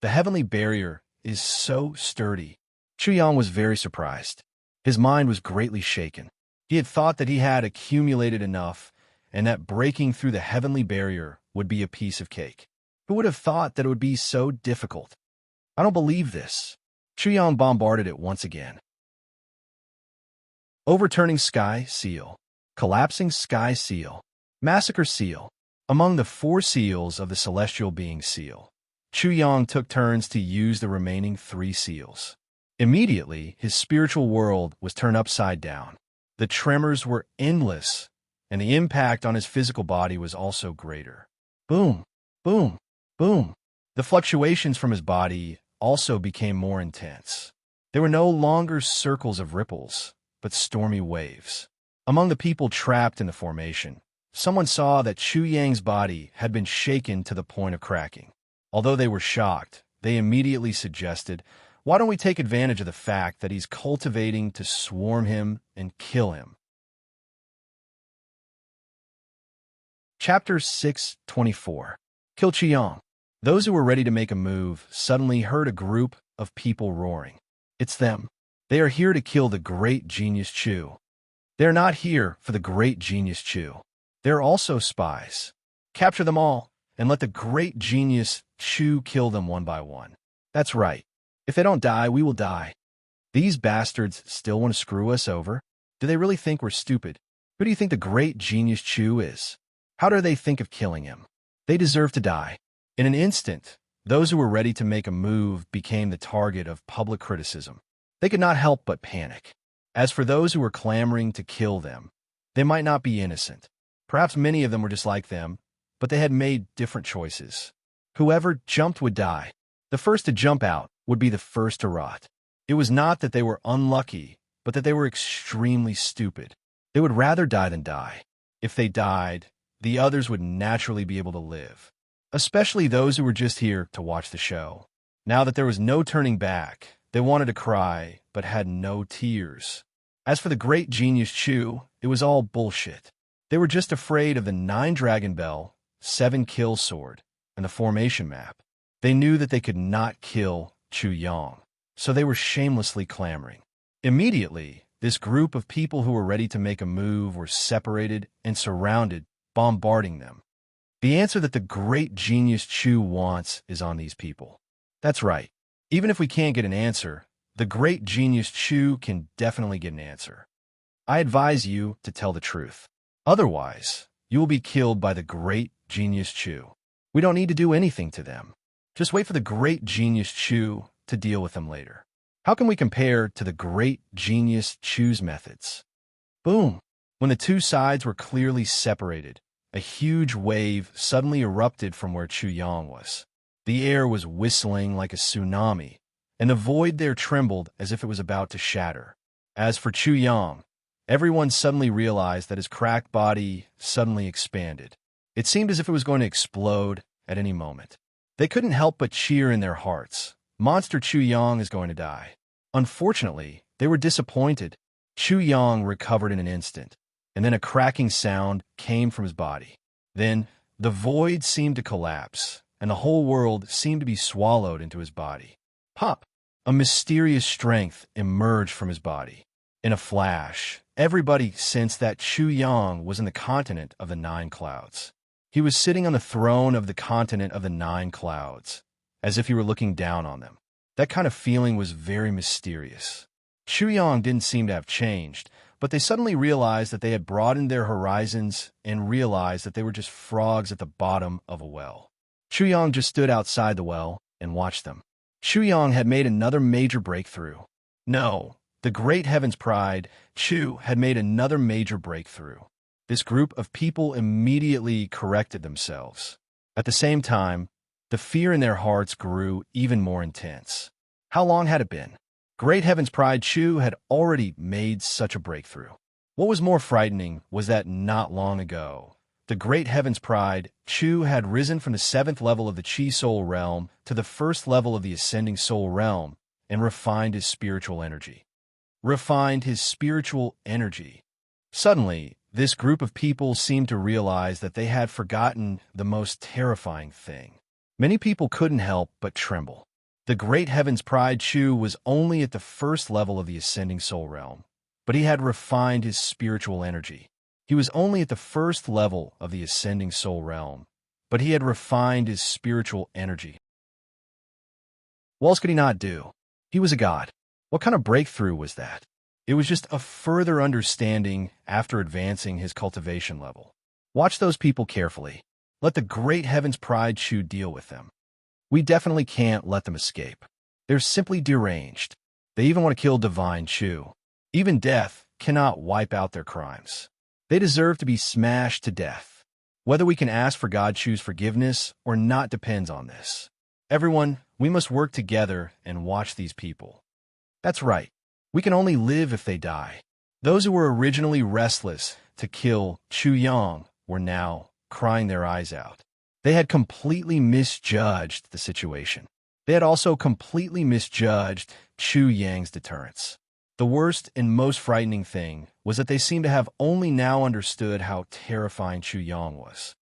The heavenly barrier is so sturdy. Chu Yang was very surprised. His mind was greatly shaken. He had thought that he had accumulated enough, and that breaking through the heavenly barrier would be a piece of cake. Who would have thought that it would be so difficult? I don't believe this. Chu Yang bombarded it once again. Overturning Sky Seal. Collapsing Sky Seal. Massacre Seal. Among the 4 seals of the Celestial Being Seal, Chu Yang took turns to use the remaining 3 seals. Immediately, his spiritual world was turned upside down. The tremors were endless, and the impact on his physical body was also greater. Boom, boom, boom. The fluctuations from his body also became more intense. There were no longer circles of ripples, but stormy waves. Among the people trapped in the formation, someone saw that Chu Yang's body had been shaken to the point of cracking. Although they were shocked, they immediately suggested, why don't we take advantage of the fact that he's cultivating to swarm him and kill him? Chapter 6:24. Kill Chu Yang. Those who were ready to make a move suddenly heard a group of people roaring. It's them. They are here to kill the great genius Chu. They're not here for the great genius Chu. They're also spies. Capture them all, and let the great genius Chu kill them one by one. That's right. If they don't die, we will die. These bastards still want to screw us over? Do they really think we're stupid? Who do you think the great genius Chu is? How do they think of killing him? They deserve to die. In an instant, those who were ready to make a move became the target of public criticism. They could not help but panic. As for those who were clamoring to kill them, they might not be innocent. Perhaps many of them were just like them, but they had made different choices. Whoever jumped would die. The first to jump out would be the first to rot. It was not that they were unlucky, but that they were extremely stupid. They would rather die than die. If they died, the others would naturally be able to live. Especially those who were just here to watch the show. Now that there was no turning back, They wanted to cry, but had no tears. As for the great genius Chu, it was all bullshit. They were just afraid of the 9 dragon bell, 7 kill sword, and the formation map. They knew that they could not kill Chu Yang, so they were shamelessly clamoring. Immediately, this group of people who were ready to make a move were separated and surrounded, bombarding them. The answer that the great genius Chu wants is on these people. That's right. Even if we can't get an answer, the great genius Chu can definitely get an answer. I advise you to tell the truth. Otherwise, you will be killed by the great genius Chu. We don't need to do anything to them. Just wait for the great genius Chu to deal with them later. How can we compare to the great genius Chu's methods? Boom! When the two sides were clearly separated, a huge wave suddenly erupted from where Chu Yang was. The air was whistling like a tsunami, and the void there trembled as if it was about to shatter. As for Chu Yang, everyone suddenly realized that his cracked body suddenly expanded. It seemed as if it was going to explode at any moment. They couldn't help but cheer in their hearts. Monster Chu Yang is going to die. Unfortunately, they were disappointed. Chu Yang recovered in an instant, and then a cracking sound came from his body. Then, the void seemed to collapse, and the whole world seemed to be swallowed into his body. Pop! A mysterious strength emerged from his body. In a flash, everybody sensed that Chu Yang was in the continent of the 9 clouds. He was sitting on the throne of the continent of the 9 clouds, as if he were looking down on them. That kind of feeling was very mysterious. Chu Yang didn't seem to have changed, but they suddenly realized that they had broadened their horizons and realized that they were just frogs at the bottom of a well. Chu Yang just stood outside the well and watched them. Chu Yang had made another major breakthrough. No, the great heaven's pride, Chu, had made another major breakthrough. This group of people immediately corrected themselves. At the same time, the fear in their hearts grew even more intense. How long had it been? Great Heaven's Pride Chu had already made such a breakthrough. What was more frightening was that not long ago, the Great Heaven's Pride Chu had risen from the 7th level of the Chi Soul Realm to the 1st level of the Ascending Soul Realm and refined his spiritual energy. Suddenly, this group of people seemed to realize that they had forgotten the most terrifying thing. Many people couldn't help but tremble. The Great Heaven's Pride Chu was only at the 1st level of the Ascending Soul Realm, but he had refined his spiritual energy. He was only at the 1st level of the Ascending Soul Realm, but he had refined his spiritual energy. What else could he not do? He was a god. What kind of breakthrough was that? It was just a further understanding after advancing his cultivation level. Watch those people carefully. Let the Great Heaven's Pride Chu deal with them. We definitely can't let them escape. They're simply deranged. They even want to kill Divine Chu. Even death cannot wipe out their crimes. They deserve to be smashed to death. Whether we can ask for God Chu's forgiveness or not depends on this. Everyone, we must work together and watch these people. That's right. We can only live if they die. Those who were originally restless to kill Chu Yang were now crying their eyes out. They had completely misjudged the situation. They had also completely misjudged Chu Yang's deterrence. The worst and most frightening thing was that they seemed to have only now understood how terrifying Chu Yang was.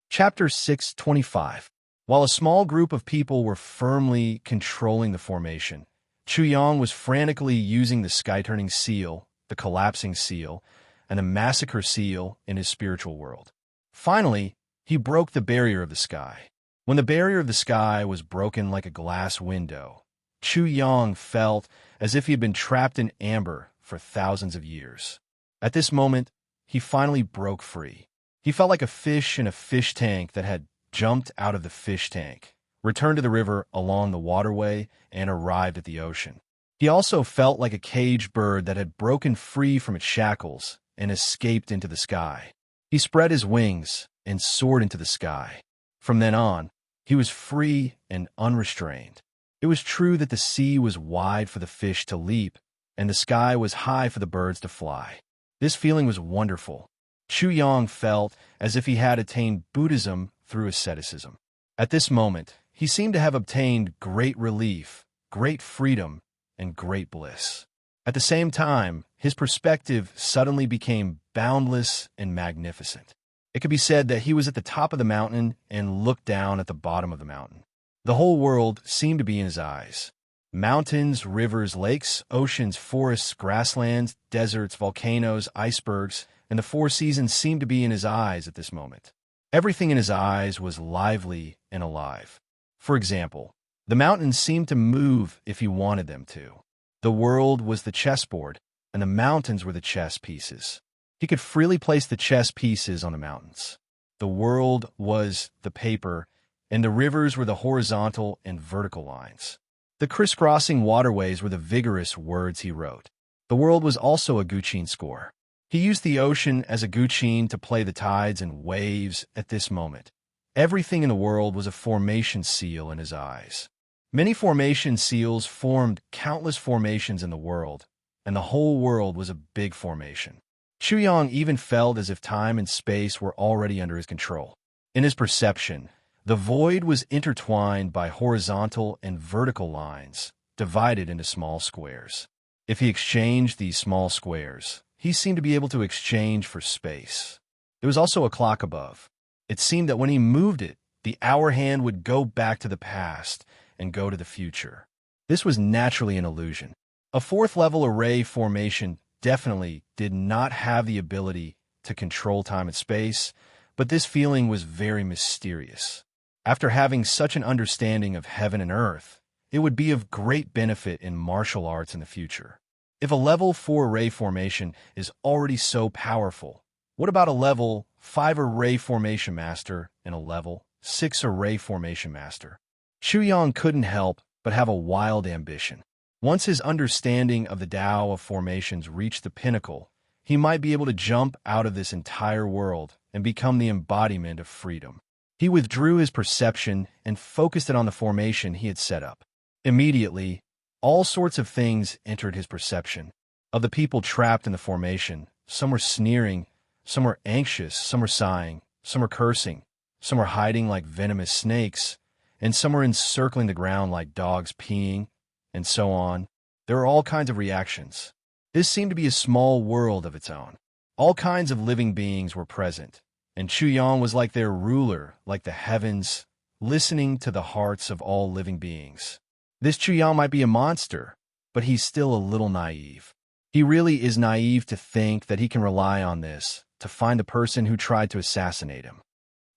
Chapter 625. While a small group of people were firmly controlling the formation, Chu Yang was frantically using the sky-turning seal, the collapsing seal, and the massacre seal in his spiritual world. Finally, he broke the barrier of the sky. When the barrier of the sky was broken like a glass window, Chu Yang felt as if he had been trapped in amber for thousands of years. At this moment, he finally broke free. He felt like a fish in a fish tank that had jumped out of the fish tank, returned to the river along the waterway, and arrived at the ocean. He also felt like a caged bird that had broken free from its shackles and escaped into the sky. He spread his wings and soared into the sky. From then on, he was free and unrestrained. It was true that the sea was wide for the fish to leap, and the sky was high for the birds to fly. This feeling was wonderful. Chu Yang felt as if he had attained Buddhism through asceticism. At this moment, he seemed to have obtained great relief, great freedom, and great bliss. At the same time, his perspective suddenly became boundless and magnificent. It could be said that he was at the top of the mountain and looked down at the bottom of the mountain. The whole world seemed to be in his eyes. Mountains, rivers, lakes, oceans, forests, grasslands, deserts, volcanoes, icebergs, and the four seasons seemed to be in his eyes at this moment. Everything in his eyes was lively and alive. For example, the mountains seemed to move if he wanted them to. The world was the chessboard, and the mountains were the chess pieces. He could freely place the chess pieces on the mountains. The world was the paper, and the rivers were the horizontal and vertical lines. The crisscrossing waterways were the vigorous words he wrote. The world was also a Guqin score. He used the ocean as a Guqin to play the tides and waves at this moment. Everything in the world was a formation seal in his eyes. Many formation seals formed countless formations in the world, and the whole world was a big formation. Chuyang even felt as if time and space were already under his control. In his perception, the void was intertwined by horizontal and vertical lines, divided into small squares. If he exchanged these small squares, he seemed to be able to exchange for space. There was also a clock above. It seemed that when he moved it, the hour hand would go back to the past and go to the future. This was naturally an illusion. A fourth-level array formation definitely did not have the ability to control time and space, but this feeling was very mysterious. After having such an understanding of heaven and earth, it would be of great benefit in martial arts in the future. If a level 4 array formation is already so powerful, what about a level 5 array formation master and a level 6 array formation master? Chuyang couldn't help but have a wild ambition. Once his understanding of the Tao of formations reached the pinnacle, he might be able to jump out of this entire world and become the embodiment of freedom. He withdrew his perception and focused it on the formation he had set up. Immediately, all sorts of things entered his perception. Of the people trapped in the formation, some were sneering, some were anxious, some were sighing, some were cursing, some were hiding like venomous snakes, and some were encircling the ground like dogs peeing, and so on. There were all kinds of reactions. This seemed to be a small world of its own. All kinds of living beings were present, and Chuyang was like their ruler, like the heavens, listening to the hearts of all living beings. This Chuyang might be a monster, but he's still a little naive. He really is naive to think that he can rely on this to find the person who tried to assassinate him.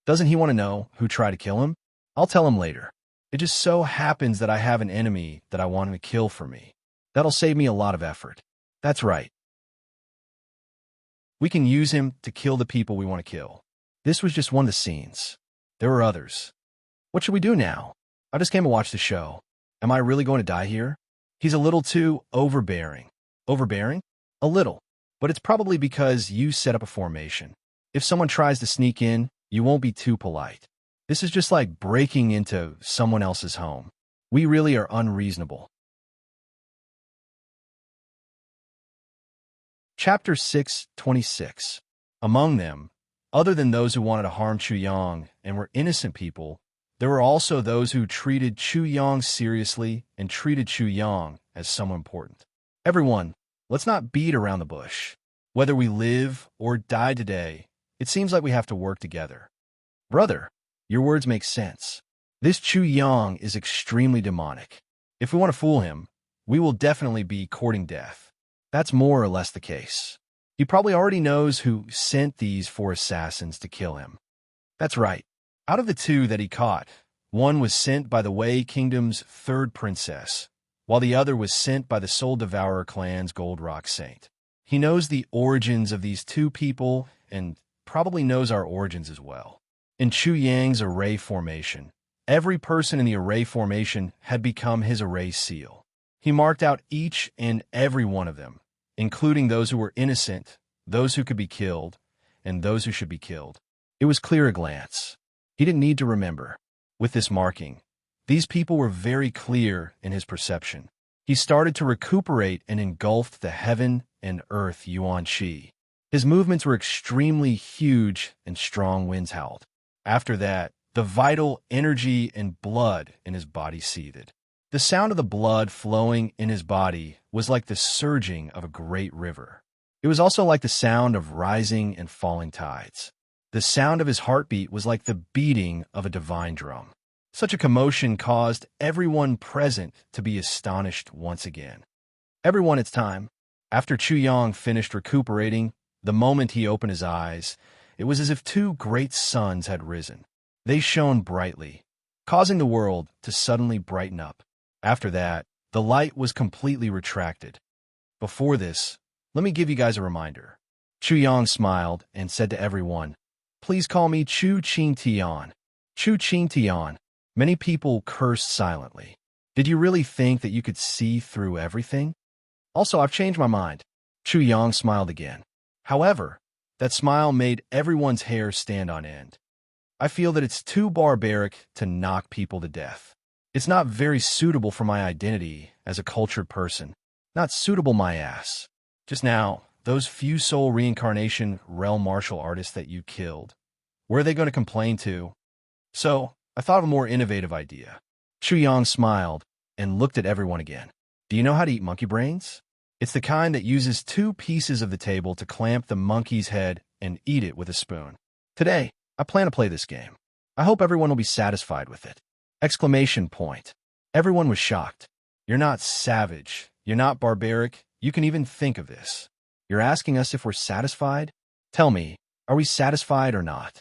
Doesn't he want to know who tried to kill him? I'll tell him later. It just so happens that I have an enemy that I want him to kill for me. That'll save me a lot of effort. That's right. We can use him to kill the people we want to kill. This was just one of the scenes. There were others. What should we do now? I just came to watch the show. Am I really going to die here? He's a little too overbearing. Overbearing? A little. But it's probably because you set up a formation. If someone tries to sneak in, you won't be too polite. This is just like breaking into someone else's home. We really are unreasonable. Chapter 6:26. Among them, other than those who wanted to harm Chuyang and were innocent people, there were also those who treated Chuyang seriously and treated Chuyang as someone important. Everyone, let's not beat around the bush. Whether we live or die today, it seems like we have to work together. Brother, your words make sense. This Chuyang is extremely demonic. If we want to fool him, we will definitely be courting death. That's more or less the case. He probably already knows who sent these 4 assassins to kill him. That's right. Out of the 2 that he caught, one was sent by the Wei Kingdom's 3rd princess, while the other was sent by the Soul Devourer clan's Gold Rock Saint. He knows the origins of these 2 people and probably knows our origins as well. In Chuyang's array formation, every person in the array formation had become his array seal. He marked out each and every one of them, including those who were innocent, those who could be killed, and those who should be killed. It was clear at a glance. He didn't need to remember. With this marking, these people were very clear in his perception. He started to recuperate and engulfed the heaven and earth Yuan Qi. His movements were extremely huge and strong winds howled. After that, The vital energy and blood in his body seethed. The sound of the blood flowing in his body was like the surging of a great river. It was also like the sound of rising and falling tides. The sound of his heartbeat was like the beating of a divine drum. Such a commotion caused everyone present to be astonished once again. Everyone, it's time. After Chu Yang finished recuperating, the moment he opened his eyes, it was as if two great suns had risen. They shone brightly, causing the world to suddenly brighten up. After that, the light was completely retracted. Before this, let me give you guys a reminder. Chu Yang smiled and said to everyone, "Please call me Chu Qing Tian." Chu Qing Tian. Many people cursed silently. Did you really think that you could see through everything? Also, I've changed my mind. Chu Yang smiled again. However, that smile made everyone's hair stand on end. I feel that it's too barbaric to knock people to death. It's not very suitable for my identity as a cultured person. Not suitable my ass. Just now, those few soul reincarnation realm martial artists that you killed, where are they going to complain to? So, I thought of a more innovative idea. Chu Yang smiled and looked at everyone again. Do you know how to eat monkey brains? It's the kind that uses two pieces of the table to clamp the monkey's head and eat it with a spoon. Today, I plan to play this game. I hope everyone will be satisfied with it. Exclamation point. Everyone was shocked. You're not savage. You're not barbaric. You can even think of this. You're asking us if we're satisfied? Tell me, are we satisfied or not?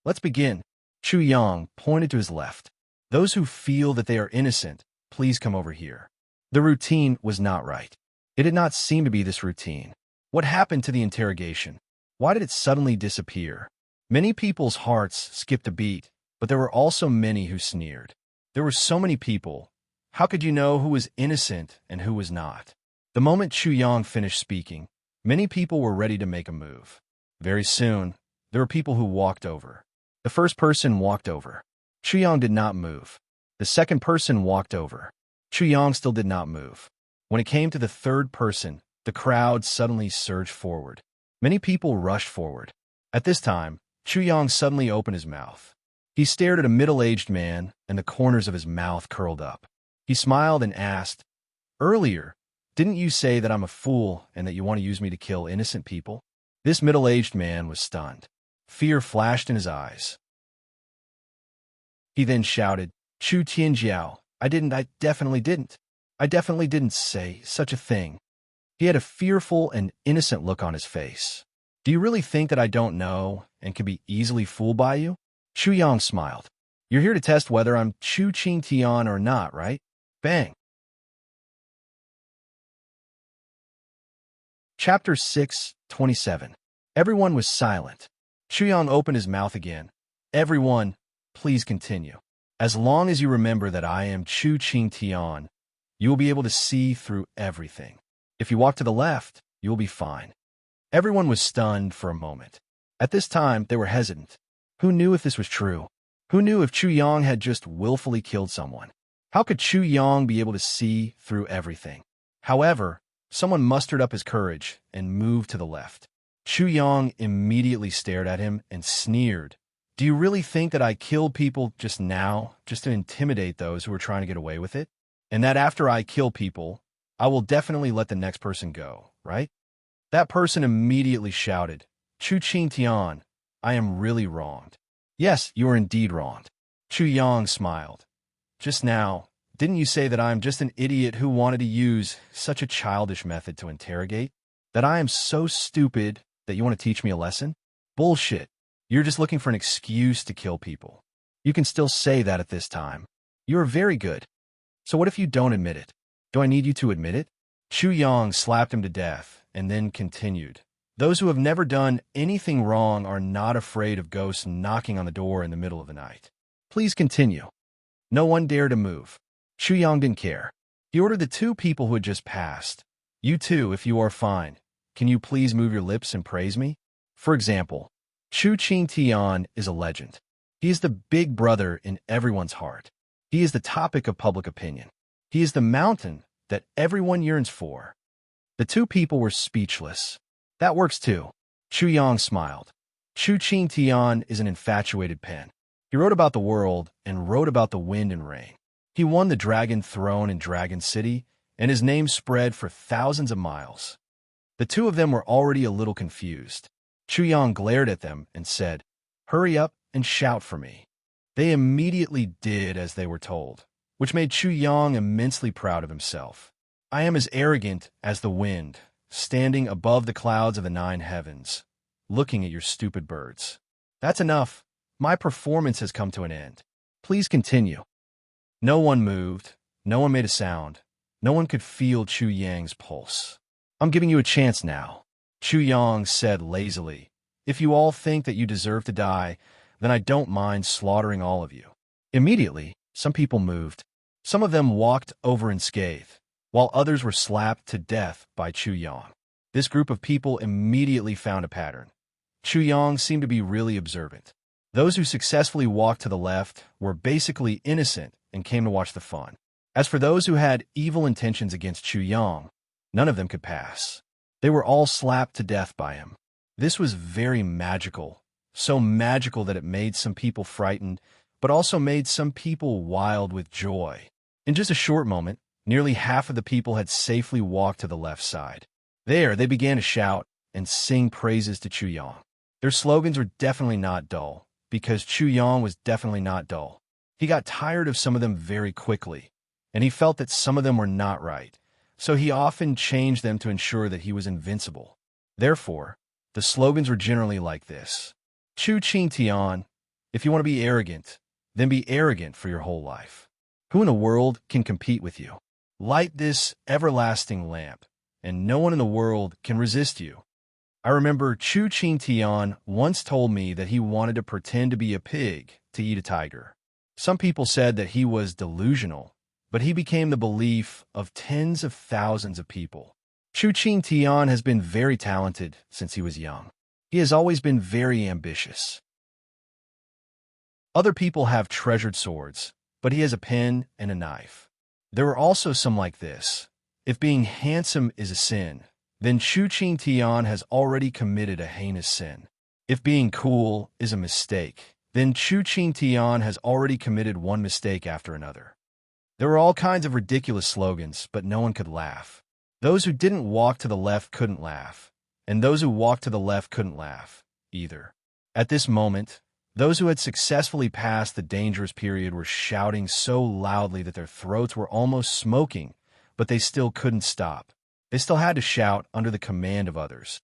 Let's begin. Chu Yang pointed to his left. Those who feel that they are innocent, please come over here. The routine was not right. It did not seem to be this routine. What happened to the interrogation? Why did it suddenly disappear? Many people's hearts skipped a beat, but there were also many who sneered. There were so many people. How could you know who was innocent and who was not? The moment Chu Yang finished speaking, many people were ready to make a move. Very soon, there were people who walked over. The first person walked over. Chu Yang did not move. The second person walked over. Chu Yang still did not move. When it came to the third person, the crowd suddenly surged forward. Many people rushed forward. At this time, Chu Yang suddenly opened his mouth. He stared at a middle-aged man, and the corners of his mouth curled up. He smiled and asked, "Earlier, didn't you say that I'm a fool and that you want to use me to kill innocent people?" This middle-aged man was stunned. Fear flashed in his eyes. He then shouted, "Chu Tianjiao, I definitely didn't. I definitely didn't say such a thing." He had a fearful and innocent look on his face. "Do you really think that I don't know and can be easily fooled by you?" Chu Yang smiled. "You're here to test whether I'm Chu Qing Tian or not, right?" Bang. Chapter 6:27. Everyone was silent. Chu Yang opened his mouth again. "Everyone, please continue. As long as you remember that I am Chu Qing Tian, you will be able to see through everything. If you walk to the left, you will be fine." Everyone was stunned for a moment. At this time, they were hesitant. Who knew if this was true? Who knew if Chu Yang had just willfully killed someone? How could Chu Yang be able to see through everything? However, someone mustered up his courage and moved to the left. Chu Yang immediately stared at him and sneered. "Do you really think that I killed people just now, just to intimidate those who are trying to get away with it? And that after I kill people, I will definitely let the next person go, right?" That person immediately shouted, "Chu Qing Tian, I am really wronged." "Yes, you are indeed wronged." Chu Yang smiled. "Just now, didn't you say that I am just an idiot who wanted to use such a childish method to interrogate? That I am so stupid that you want to teach me a lesson? Bullshit. You're just looking for an excuse to kill people. You can still say that at this time. You are very good. So what if you don't admit it? Do I need you to admit it?" Chu Yang slapped him to death and then continued. "Those who have never done anything wrong are not afraid of ghosts knocking on the door in the middle of the night. Please continue." No one dared to move. Chu Yang didn't care. He ordered the two people who had just passed. "You two, if you are fine, can you please move your lips and praise me?" For example, Chu Qing Tian is a legend. He is the big brother in everyone's heart. He is the topic of public opinion. He is the mountain that everyone yearns for. The two people were speechless. "That works too." Chu Yang smiled. "Chu Qing Tian is an infatuated pen. He wrote about the world and wrote about the wind and rain. He won the dragon throne in Dragon City, and his name spread for thousands of miles. The two of them were already a little confused. Chu Yang glared at them and said, "Hurry up and shout for me." They immediately did as they were told, which made Chu Yang immensely proud of himself. "I am as arrogant as the wind, standing above the clouds of the 9 heavens, looking at your stupid birds. That's enough. My performance has come to an end. Please continue." No one moved. No one made a sound. No one could feel Chu Yang's pulse. "I'm giving you a chance now," Chu Yang said lazily. "If you all think that you deserve to die, then I don't mind slaughtering all of you." Immediately, some people moved. Some of them walked over unscathed, while others were slapped to death by Chu Yang. This group of people immediately found a pattern. Chu Yang seemed to be really observant. Those who successfully walked to the left were basically innocent and came to watch the fun. As for those who had evil intentions against Chu Yang, none of them could pass. They were all slapped to death by him. This was very magical, so magical that it made some people frightened, but also made some people wild with joy. In just a short moment, nearly half of the people had safely walked to the left side. There, they began to shout and sing praises to Chu Yang. Their slogans were definitely not dull, because Chu Yang was definitely not dull. He got tired of some of them very quickly, and he felt that some of them were not right, so he often changed them to ensure that he was invincible. Therefore, the slogans were generally like this: Chu Qing Tian, if you want to be arrogant, then be arrogant for your whole life. Who in the world can compete with you? Light this everlasting lamp, and no one in the world can resist you. I remember Chu Qing Tian once told me that he wanted to pretend to be a pig to eat a tiger. Some people said that he was delusional, but he became the belief of tens of thousands of people. Chu Qing Tian has been very talented since he was young. He has always been very ambitious. Other people have treasured swords, but he has a pen and a knife. There are also some like this. If being handsome is a sin, then Chu Qing Tian has already committed a heinous sin. If being cool is a mistake, then Chu Qing Tian has already committed one mistake after another. There were all kinds of ridiculous slogans, but no one could laugh. Those who didn't walk to the left couldn't laugh, and those who walked to the left couldn't laugh either. At this moment, those who had successfully passed the dangerous period were shouting so loudly that their throats were almost smoking, but they still couldn't stop. They still had to shout under the command of others.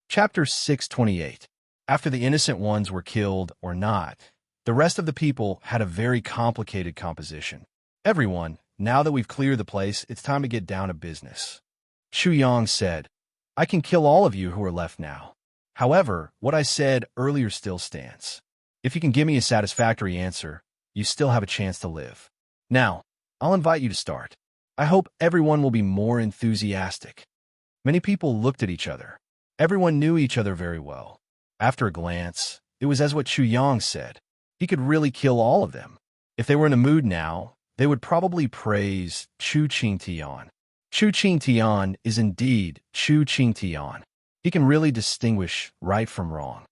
Chapter 628. After the innocent ones were killed or not, the rest of the people had a very complicated composition. "Everyone, now that we've cleared the place, it's time to get down to business." Chu Yang said, "I can kill all of you who are left now. However, what I said earlier still stands. If you can give me a satisfactory answer, you still have a chance to live. Now, I'll invite you to start. I hope everyone will be more enthusiastic." Many people looked at each other. Everyone knew each other very well. After a glance, it was as what Chu Yang said. He could really kill all of them. If they were in the mood now, they would probably praise Chu Qing Tian. Chu Qing Tian is indeed Chu Qing Tian. He can really distinguish right from wrong.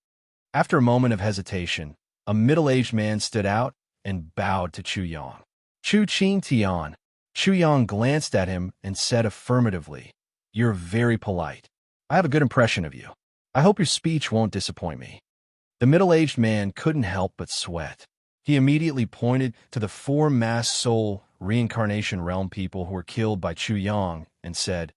After a moment of hesitation, a middle-aged man stood out and bowed to Chu Yang. "Chu Qing Tian." Chu Yang glanced at him and said affirmatively, "You're very polite. I have a good impression of you. I hope your speech won't disappoint me." The middle-aged man couldn't help but sweat. He immediately pointed to the 4 mass soul reincarnation realm people who were killed by Chu Yang and said,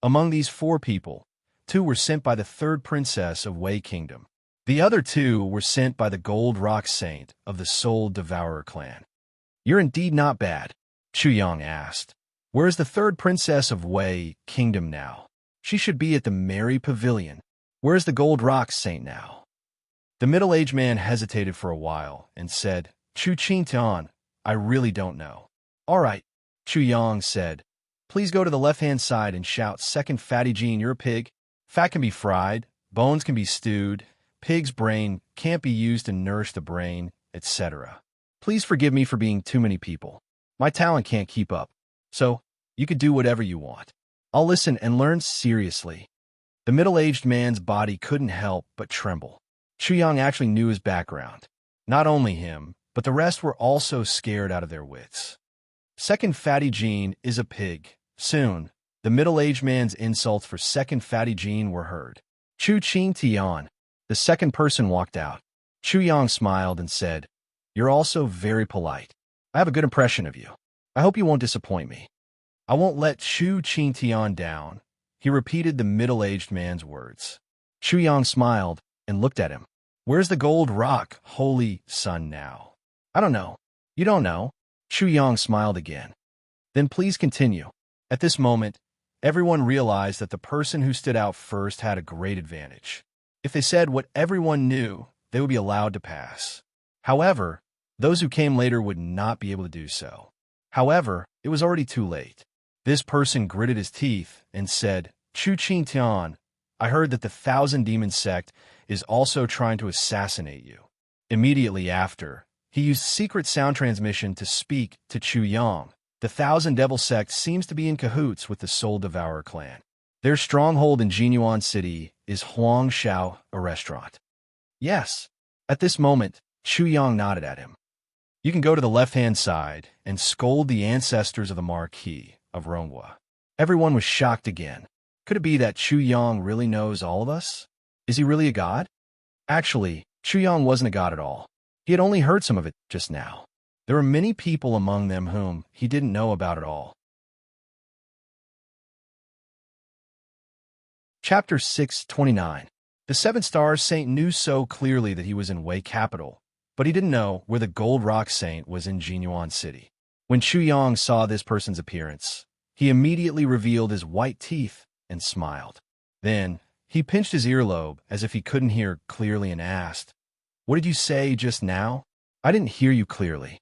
"Among these 4 people, 2 were sent by the 3rd princess of Wei Kingdom. The other 2 were sent by the Gold Rock Saint of the Soul Devourer clan." "You're indeed not bad," Chu Yang asked. "Where is the 3rd princess of Wei Kingdom now? She should be at the Merry Pavilion. Where is the Gold Rock Saint now?" The middle-aged man hesitated for a while and said, "Chu Qing Tian, I really don't know." "All right," Chu Yang said. "Please go to the left-hand side and shout, 'Second Fatty Gene, you're a pig. Fat can be fried, bones can be stewed, pig's brain can't be used to nourish the brain, etc.' Please forgive me for being too many people. My talent can't keep up. So, you could do whatever you want. I'll listen and learn seriously." The middle-aged man's body couldn't help but tremble. Chu Yang actually knew his background. Not only him, but the rest were also scared out of their wits. Second Fatty Jean is a pig. Soon, the middle-aged man's insults for Second Fatty Jean were heard. Chu Qing Tian. The second person walked out. Chu Yang smiled and said, "You're also very polite. I have a good impression of you. I hope you won't disappoint me." "I won't let Chu Qing Tian down." He repeated the middle-aged man's words. Chu Yang smiled and looked at him. "Where's the gold rock, holy sun now?" "I don't know." "You don't know?" Chu Yang smiled again. "Then please continue." At this moment, everyone realized that the person who stood out first had a great advantage. If they said what everyone knew, they would be allowed to pass. However, those who came later would not be able to do so. However, it was already too late. This person gritted his teeth and said, "Chu Qing Tian, I heard that the Thousand Demon Sect is also trying to assassinate you." Immediately after, he used secret sound transmission to speak to Chu Yang. The Thousand Devil Sect seems to be in cahoots with the Soul Devourer clan. Their stronghold in Jinyuan City is Huangshao, a restaurant. Yes. At this moment, Chu Yang nodded at him. "You can go to the left-hand side and scold the ancestors of the Marquis of Ronghua." Everyone was shocked again. Could it be that Chu Yang really knows all of us? Is he really a god? Actually, Chu Yang wasn't a god at all. He had only heard some of it just now. There were many people among them whom he didn't know about at all. Chapter 629. The Seven-Star Saint knew so clearly that he was in Wei capital, but he didn't know where the Gold Rock Saint was in Jinyuan City. When Chu Yang saw this person's appearance, he immediately revealed his white teeth and smiled. Then, he pinched his earlobe as if he couldn't hear clearly and asked, "What did you say just now? I didn't hear you clearly."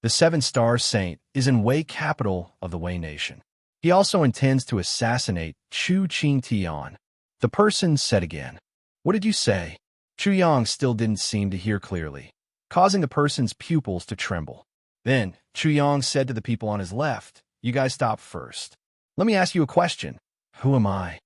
The Seven-Star Saint is in Wei capital of the Wei Nation. He also intends to assassinate Chu Qing Tian. The person said again, "What did you say?" Chu Yang still didn't seem to hear clearly, causing the person's pupils to tremble. Then, Chu Yang said to the people on his left, "You guys stop first. Let me ask you a question. Who am I?"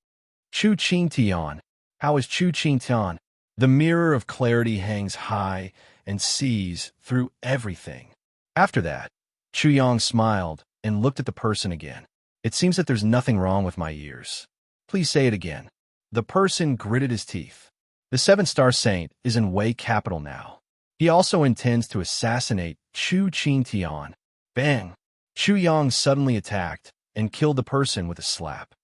Chu Qing Tian. How is Chu Qing Tian? The mirror of clarity hangs high and sees through everything. After that, Chu Yang smiled and looked at the person again. "It seems that there's nothing wrong with my ears. Please say it again." The person gritted his teeth. The Seven-Star Saint is in Wei capital now. He also intends to assassinate Chu Qing Tian. Bang! Chu Yang suddenly attacked and killed the person with a slap.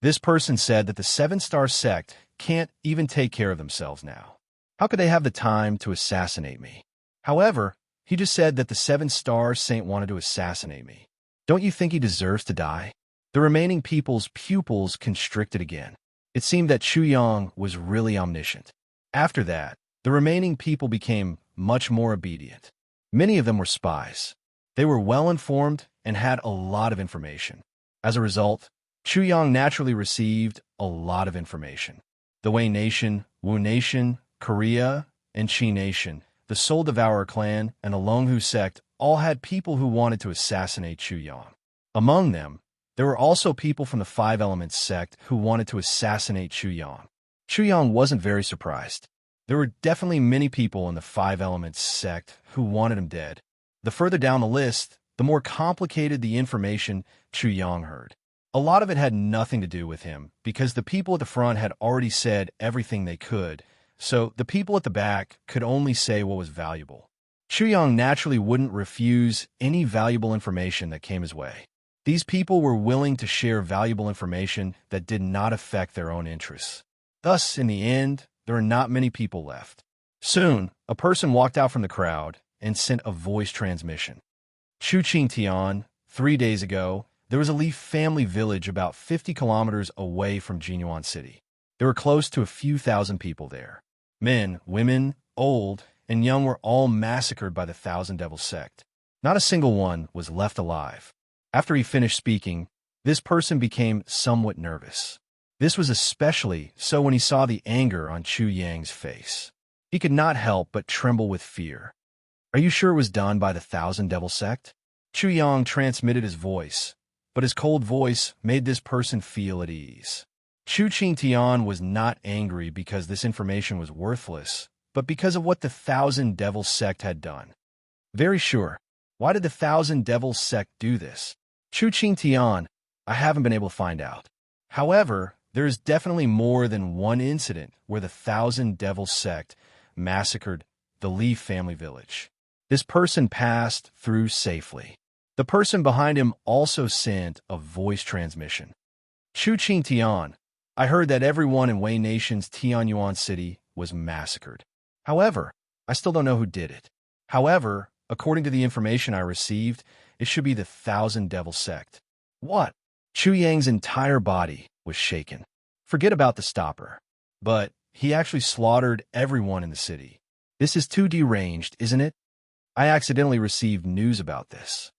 This person said that the Seven-Star Sect can't even take care of themselves now. How could they have the time to assassinate me? However, he just said that the Seven-Star Saint wanted to assassinate me. Don't you think he deserves to die? The remaining people's pupils constricted again. It seemed that Chu Yang was really omniscient. After that, the remaining people became much more obedient. Many of them were spies. They were well-informed and had a lot of information. As a result, Chu Yang naturally received a lot of information. The Wei Nation, Wu Nation, Korea, and Qi Nation, the Soul Devourer clan, and the Longhu sect all had people who wanted to assassinate Chu Yang. Among them, there were also people from the Five Elements sect who wanted to assassinate Chu Yang. Chu Yang wasn't very surprised. There were definitely many people in the Five Elements sect who wanted him dead. The further down the list, the more complicated the information Chu Yang heard. A lot of it had nothing to do with him, because the people at the front had already said everything they could, so the people at the back could only say what was valuable. Chu Yang naturally wouldn't refuse any valuable information that came his way. These people were willing to share valuable information that did not affect their own interests. Thus, in the end, there are not many people left. Soon, a person walked out from the crowd and sent a voice transmission. Chu Qing Tian, 3 days ago, there was a Leaf family village about 50 kilometers away from Jinyuan City. There were close to a few thousand people there. Men, women, old, and young were all massacred by the Thousand Devil sect. Not a single one was left alive. After he finished speaking, this person became somewhat nervous. This was especially so when he saw the anger on Chu Yang's face. He could not help but tremble with fear. "Are you sure it was done by the Thousand Devil sect?" Chu Yang transmitted his voice, but his cold voice made this person feel at ease. Chu Qingtian was not angry because this information was worthless, but because of what the Thousand Devils sect had done. Very sure. Why did the Thousand Devils sect do this? Chu Qingtian, I haven't been able to find out. However, there is definitely more than one incident where the Thousand Devils sect massacred the Li family village. This person passed through safely. The person behind him also sent a voice transmission. Chu Qingtian, I heard that everyone in Wei Nation's Tianyuan city was massacred. However, I still don't know who did it. However, according to the information I received, it should be the Thousand Devils sect. What? Chu Yang's entire body was shaken. Forget about the stopper. But he actually slaughtered everyone in the city. This is too deranged, isn't it? I accidentally received news about this.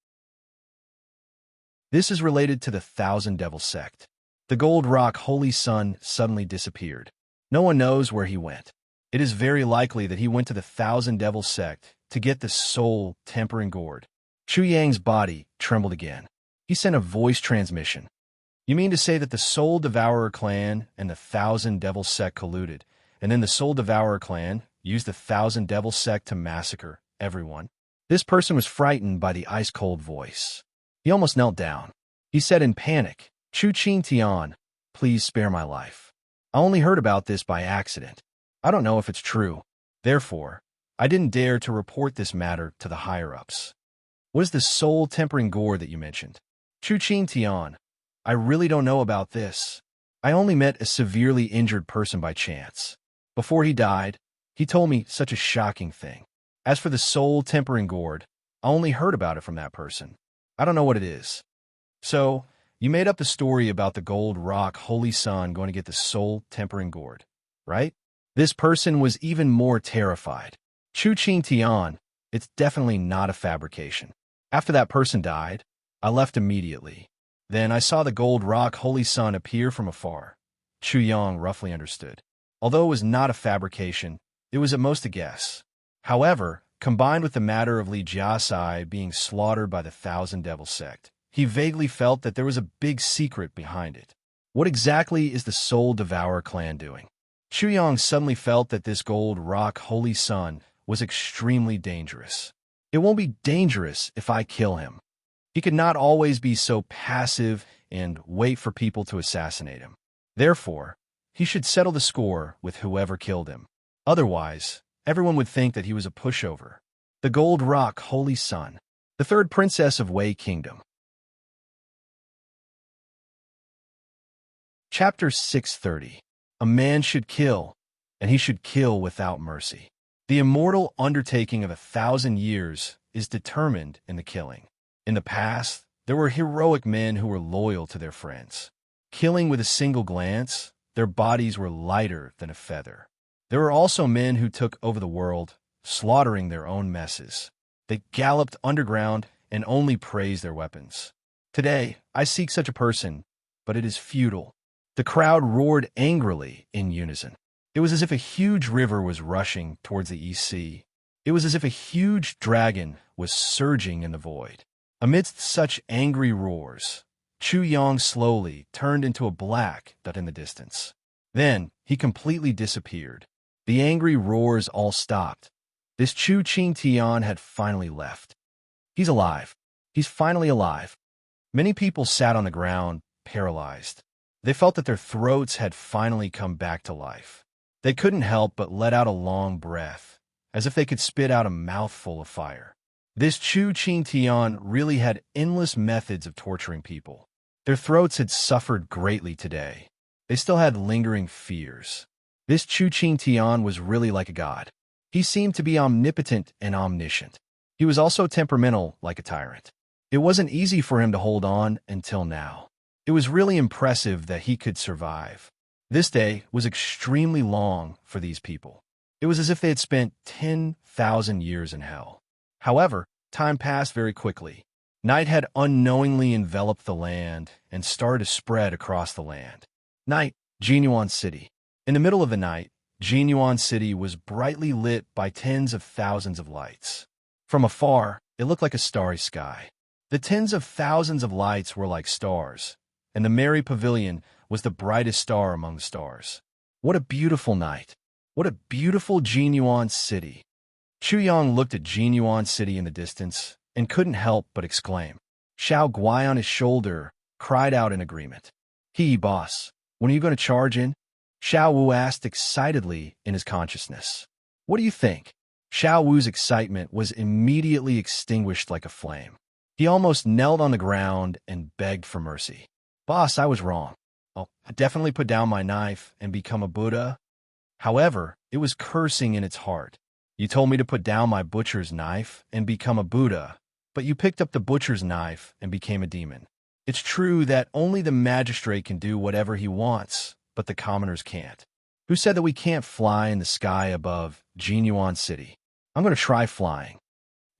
This is related to the Thousand Devils sect. The Gold Rock Holy Sun suddenly disappeared. No one knows where he went. It is very likely that he went to the Thousand Devils sect to get the soul tempering gourd. Chu Yang's body trembled again. He sent a voice transmission. You mean to say that the Soul Devourer clan and the Thousand Devils sect colluded, and then the Soul Devourer clan used the Thousand Devils sect to massacre everyone? This person was frightened by the ice-cold voice. He almost knelt down. He said in panic, Chu Qingtian, please spare my life. I only heard about this by accident. I don't know if it's true. Therefore, I didn't dare to report this matter to the higher-ups. What is the soul-tempering gourd that you mentioned? Chu Qingtian, I really don't know about this. I only met a severely injured person by chance. Before he died, he told me such a shocking thing. As for the soul-tempering gourd, I only heard about it from that person. I don't know what it is. So, you made up the story about the Gold Rock Holy Sun going to get the soul-tempering gourd, right? This person was even more terrified. Chu Qingtian, it's definitely not a fabrication. After that person died, I left immediately. Then I saw the Gold Rock Holy Sun appear from afar. Chu Yang roughly understood. Although it was not a fabrication, it was at most a guess. However, combined with the matter of Li Jiasai being slaughtered by the Thousand Devils sect, he vaguely felt that there was a big secret behind it. What exactly is the Soul Devourer clan doing? Chu Yang suddenly felt that this Gold Rock Holy Sun was extremely dangerous. It won't be dangerous if I kill him. He could not always be so passive and wait for people to assassinate him. Therefore, he should settle the score with whoever killed him. Otherwise, everyone would think that he was a pushover. The Gold Rock Holy Sun, the third princess of Wei Kingdom. Chapter 630. A man should kill, and he should kill without mercy. The immortal undertaking of 1,000 years is determined in the killing. In the past, there were heroic men who were loyal to their friends. Killing with a single glance, their bodies were lighter than a feather. There were also men who took over the world, slaughtering their own messes. They galloped underground and only praised their weapons. Today, I seek such a person, but it is futile. The crowd roared angrily in unison. It was as if a huge river was rushing towards the East Sea. It was as if a huge dragon was surging in the void. Amidst such angry roars, Chu Yang slowly turned into a black dot in the distance. Then he completely disappeared. The angry roars all stopped. This Chu Qingtian had finally left. He's alive. He's finally alive. Many people sat on the ground, paralyzed. They felt that their throats had finally come back to life. They couldn't help but let out a long breath, as if they could spit out a mouthful of fire. This Chu Qingtian really had endless methods of torturing people. Their throats had suffered greatly today. They still had lingering fears. This Chu Qingtian was really like a god. He seemed to be omnipotent and omniscient. He was also temperamental like a tyrant. It wasn't easy for him to hold on until now. It was really impressive that he could survive. This day was extremely long for these people. It was as if they had spent 10,000 years in hell. However, time passed very quickly. Night had unknowingly enveloped the land and started to spread across the land. Night, Jinyuan City. In the middle of the night, Jinyuan City was brightly lit by tens of thousands of lights. From afar, it looked like a starry sky. The tens of thousands of lights were like stars, and the merry pavilion was the brightest star among the stars. What a beautiful night. What a beautiful Jinyuan city. Chuyang looked at Jinyuan city in the distance and couldn't help but exclaim. Xiao Guai on his shoulder cried out in agreement. Boss, when are you going to charge in? Xiao Wu asked excitedly in his consciousness. What do you think? Xiao Wu's excitement was immediately extinguished like a flame. He almost knelt on the ground and begged for mercy. Boss, I was wrong. I'll definitely put down my knife and become a Buddha. However, it was cursing in its heart. You told me to put down my butcher's knife and become a Buddha, but you picked up the butcher's knife and became a demon. It's true that only the magistrate can do whatever he wants, but the commoners can't. Who said that we can't fly in the sky above Jinyuan City? I'm going to try flying.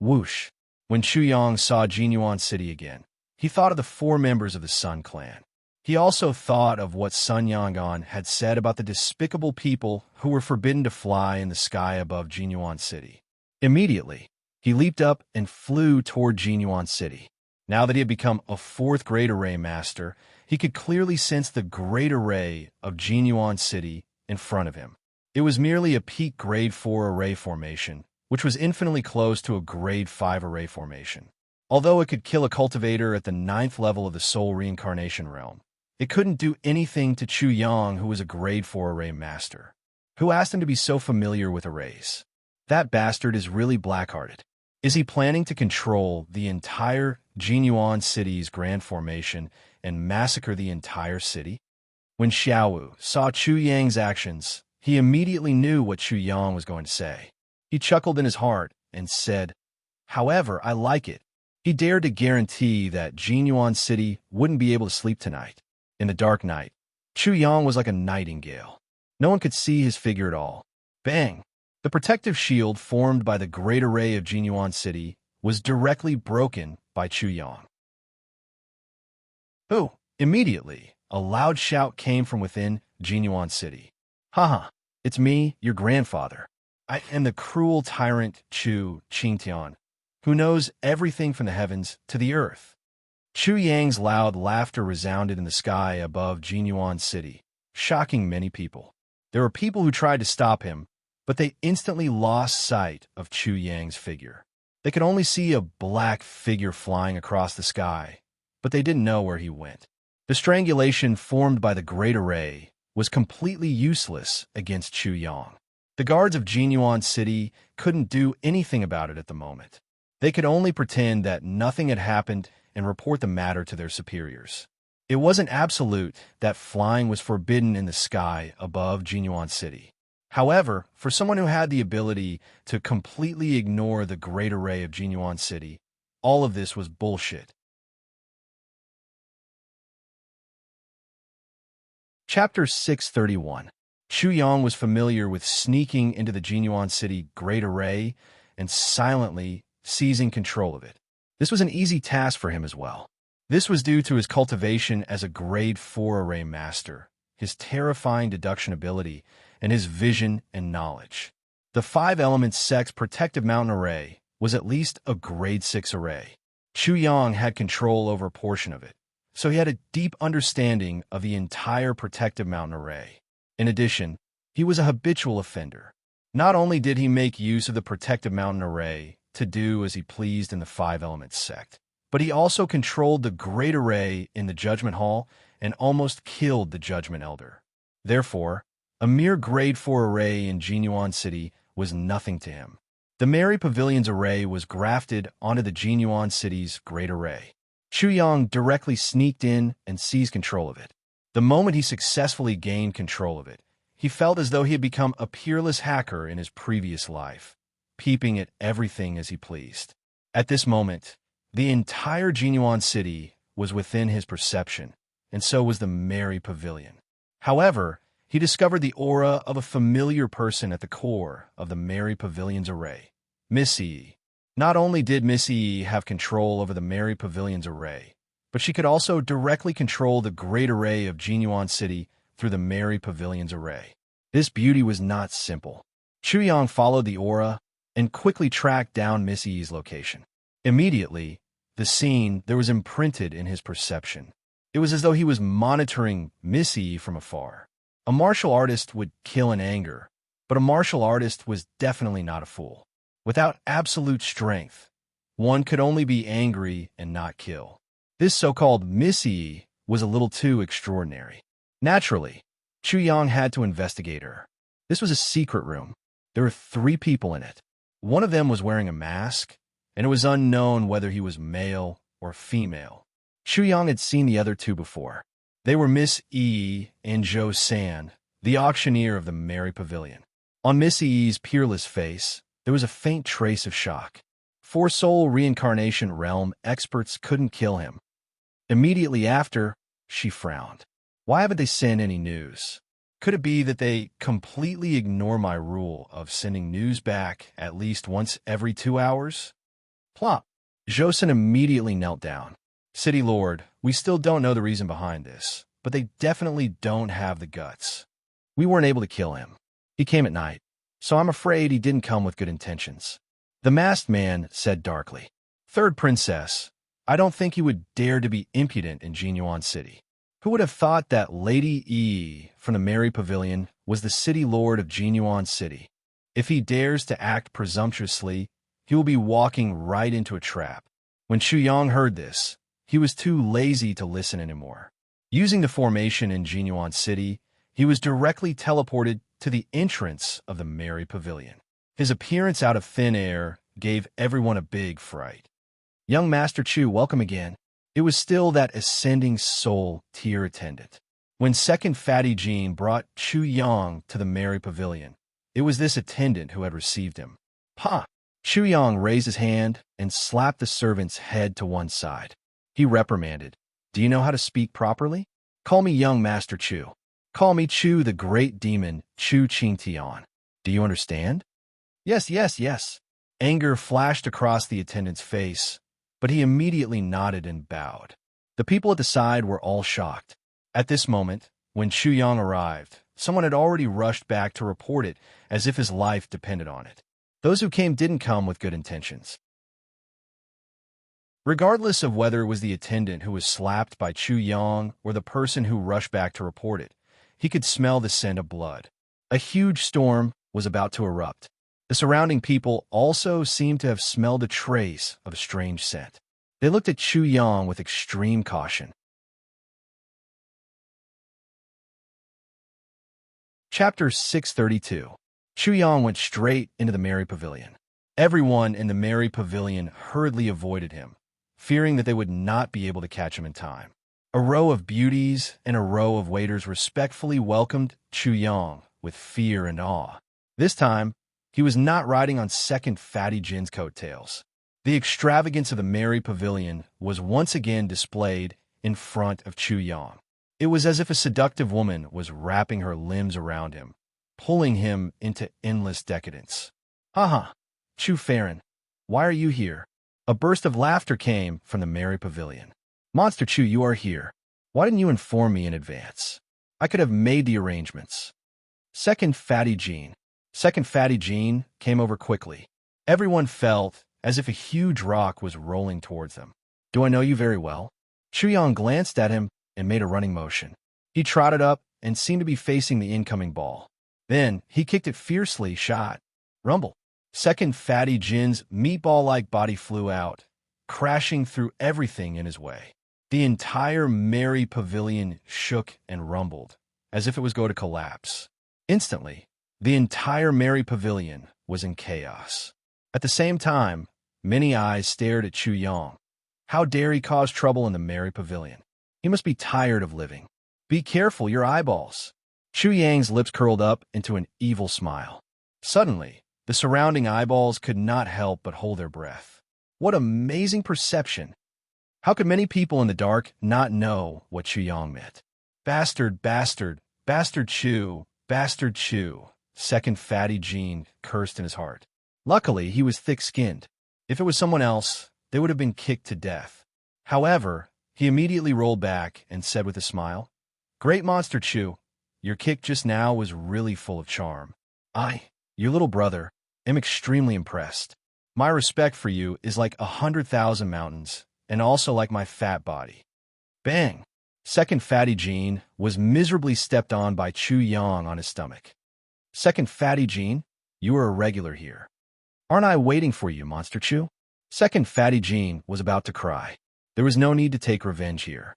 Whoosh. When Chuyang saw Jinyuan City again, he thought of the 4 members of the Sun Clan. He also thought of what Sun Yangon had said about the despicable people who were forbidden to fly in the sky above Jinyuan City. Immediately, he leaped up and flew toward Jinyuan City. Now that he had become a 4th grade array master, he could clearly sense the great array of Jinyuan City in front of him. It was merely a peak grade 4 array formation, which was infinitely close to a grade 5 array formation. Although it could kill a cultivator at the 9th level of the soul reincarnation realm, it couldn't do anything to Chuyang, who was a grade 4 array master. Who asked him to be so familiar with arrays? That bastard is really black-hearted. Is he planning to control the entire Jinyuan City's grand formation and massacre the entire city? When Xiaowu saw Chuyang's actions, he immediately knew what Chuyang was going to say. He chuckled in his heart and said, However, I like it. He dared to guarantee that Jinyuan City wouldn't be able to sleep tonight. In the dark night, Chuyang was like a nightingale. No one could see his figure at all. Bang! The protective shield formed by the great array of Jinyuan City was directly broken by Chuyang. Ooh! Immediately, a loud shout came from within Jinyuan City. Haha, it's me, your grandfather. I am the cruel tyrant Chu Qingtian, who knows everything from the heavens to the earth. Chuyang's loud laughter resounded in the sky above Jinyuan City, shocking many people. There were people who tried to stop him, but they instantly lost sight of Chuyang's figure. They could only see a black figure flying across the sky, but they didn't know where he went. The strangulation formed by the great array was completely useless against Chuyang. The guards of Jinyuan City couldn't do anything about it at the moment. They could only pretend that nothing had happened and report the matter to their superiors. It wasn't absolute that flying was forbidden in the sky above Jinyuan City. However, for someone who had the ability to completely ignore the great array of Jinyuan City, all of this was bullshit. Chapter 631. Chuyang was familiar with sneaking into the Jinyuan City Great Array and silently seizing control of it. This was an easy task for him as well. This was due to his cultivation as a Grade 4 Array Master, his terrifying deduction ability, and his vision and knowledge. The 5-element Sex Protective Mountain Array was at least a Grade 6 array. Chuyang had control over a portion of it, so he had a deep understanding of the entire Protective Mountain Array. In addition, he was a habitual offender. Not only did he make use of the Protective Mountain Array to do as he pleased in the 5-element sect, but he also controlled the Great Array in the Judgment Hall and almost killed the Judgment Elder. Therefore, a mere Grade 4 array in Jinyuan City was nothing to him. The Merry Pavilion's array was grafted onto the Jinyuan City's Great Array. Chuyang directly sneaked in and seized control of it. The moment he successfully gained control of it, he felt as though he had become a peerless hacker in his previous life, peeping at everything as he pleased. At this moment, the entire Jinyuan City was within his perception, and so was the Merry Pavilion. However, he discovered the aura of a familiar person at the core of the Merry Pavilion's array, Misty. Not only did Misty have control over the Merry Pavilion's array, but she could also directly control the great array of Jinyuan City through the Merry Pavilion's array. This beauty was not simple. Chuyang followed the aura and quickly tracked down Misty's location. Immediately, the scene there was imprinted in his perception. It was as though he was monitoring Missy from afar. A martial artist would kill in anger, but a martial artist was definitely not a fool. Without absolute strength, one could only be angry and not kill. This so-called Missy was a little too extraordinary. Naturally, Chu Yang had to investigate her. This was a secret room. There were 3 people in it. One of them was wearing a mask, and it was unknown whether he was male or female. Chu Yang had seen the other 2 before. They were Miss Yi and Zhou San, the auctioneer of the Merry Pavilion. On Miss Yi's peerless face, there was a faint trace of shock. For soul reincarnation realm, experts couldn't kill him. Immediately after, she frowned. Why haven't they sent any news? Could it be that they completely ignore my rule of sending news back at least once every 2 hours? Plop. Joseon immediately knelt down. City Lord, we still don't know the reason behind this, but they definitely don't have the guts. We weren't able to kill him. He came at night, so I'm afraid he didn't come with good intentions. The masked man said darkly. Third Princess, I don't think he would dare to be impudent in Jinyuan City. Who would have thought that Lady Yi from the Merry Pavilion was the city lord of Jinyuan City? If he dares to act presumptuously, he will be walking right into a trap. When Chu Yang heard this, he was too lazy to listen anymore. Using the formation in Jinyuan City, he was directly teleported to the entrance of the Merry Pavilion. His appearance out of thin air gave everyone a big fright. Young Master Chu, welcome again. It was still that ascending soul tier attendant. When second Fatty Jean brought Chu Yang to the Merry Pavilion, it was this attendant who had received him. Pa! Chu Yang raised his hand and slapped the servant's head to one side. He reprimanded, Do you know how to speak properly? Call me young Master Chu. Call me Chu the great demon, Chu Qingtian. Do you understand? Yes, yes, yes. Anger flashed across the attendant's face, but he immediately nodded and bowed. The people at the side were all shocked. At this moment, when Chu Yang arrived, someone had already rushed back to report it as if his life depended on it. Those who came didn't come with good intentions. Regardless of whether it was the attendant who was slapped by Chu Yang or the person who rushed back to report it, he could smell the scent of blood. A huge storm was about to erupt. The surrounding people also seemed to have smelled a trace of a strange scent. They looked at Chu Yang with extreme caution. Chapter 632. Chu Yang went straight into the Merry Pavilion. Everyone in the Merry Pavilion hurriedly avoided him, fearing that they would not be able to catch him in time. A row of beauties and a row of waiters respectfully welcomed Chu Yang with fear and awe. This time, he was not riding on second Fatty Jin's coattails. The extravagance of the Merry Pavilion was once again displayed in front of Chu Yang. It was as if a seductive woman was wrapping her limbs around him, pulling him into endless decadence. Haha, Chu Farron, why are you here? A burst of laughter came from the Merry Pavilion. Monster Chu, you are here. Why didn't you inform me in advance? I could have made the arrangements. Second Fatty Jean came over quickly. Everyone felt as if a huge rock was rolling towards them. Do I know you very well? Chu Yang glanced at him and made a running motion. He trotted up and seemed to be facing the incoming ball. Then he kicked it fiercely, shot. Rumble. Second Fatty Jin's meatball-like body flew out, crashing through everything in his way. The entire Merry Pavilion shook and rumbled, as if it was going to collapse. Instantly, the entire Merry Pavilion was in chaos. At the same time, many eyes stared at Chu Yang. How dare he cause trouble in the Merry Pavilion? He must be tired of living. Be careful, your eyeballs. Chu Yang's lips curled up into an evil smile. Suddenly, the surrounding eyeballs could not help but hold their breath. What amazing perception! How could many people in the dark not know what Chu Yang meant? Bastard, bastard, bastard Chu, bastard Chu. Second Fatty Jean cursed in his heart. Luckily, he was thick-skinned. If it was someone else, they would have been kicked to death. However, he immediately rolled back and said with a smile, Great Monster Chu, your kick just now was really full of charm. I, your little brother, am extremely impressed. My respect for you is like 100,000 mountains, and also like my fat body. Bang! Second Fatty Jean was miserably stepped on by Chu Yang on his stomach. Second Fatty Jean, you are a regular here. Aren't I waiting for you, Monster Chu? Second Fatty Jean was about to cry. There was no need to take revenge here.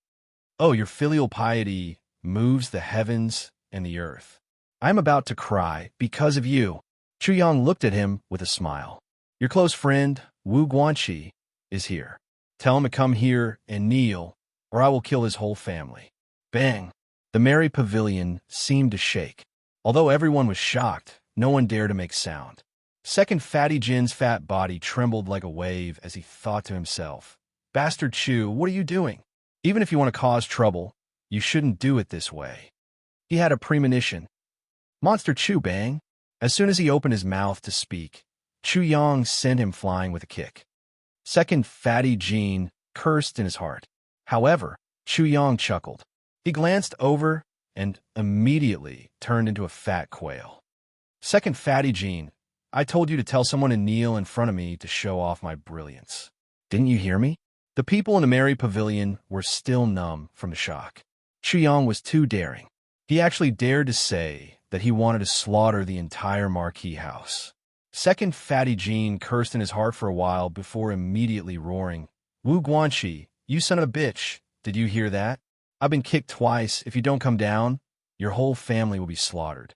Oh, your filial piety moves the heavens and the earth. I am about to cry because of you. Chu Yang looked at him with a smile. Your close friend, Wu Guanxi, is here. Tell him to come here and kneel, or I will kill his whole family. Bang! The merry pavilion seemed to shake. Although everyone was shocked, no one dared to make sound. Second Fatty Jin's fat body trembled like a wave as he thought to himself, Bastard Chu, what are you doing? Even if you want to cause trouble, you shouldn't do it this way. He had a premonition. Monster Chu, bang! As soon as he opened his mouth to speak, Chu Yang sent him flying with a kick. Second Fatty Jean cursed in his heart. However, Chu Yang chuckled. He glanced over and immediately turned into a fat quail. Second Fatty Jean, I told you to tell someone to kneel in front of me to show off my brilliance. Didn't you hear me? The people in the merry pavilion were still numb from the shock. Chu Yang was too daring. He actually dared to say that he wanted to slaughter the entire marquee house. Second Fatty Jean cursed in his heart for a while before immediately roaring, Wu Guanxi, you son of a bitch, did you hear that? I've been kicked twice. If you don't come down, your whole family will be slaughtered.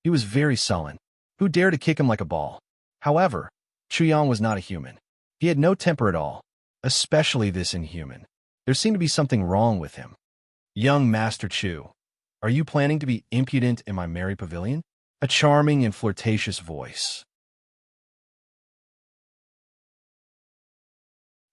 He was very sullen. Who dared to kick him like a ball? However, Chu Yang was not a human. He had no temper at all, especially this inhuman. There seemed to be something wrong with him. Young Master Chu, are you planning to be impudent in my merry pavilion? A charming and flirtatious voice.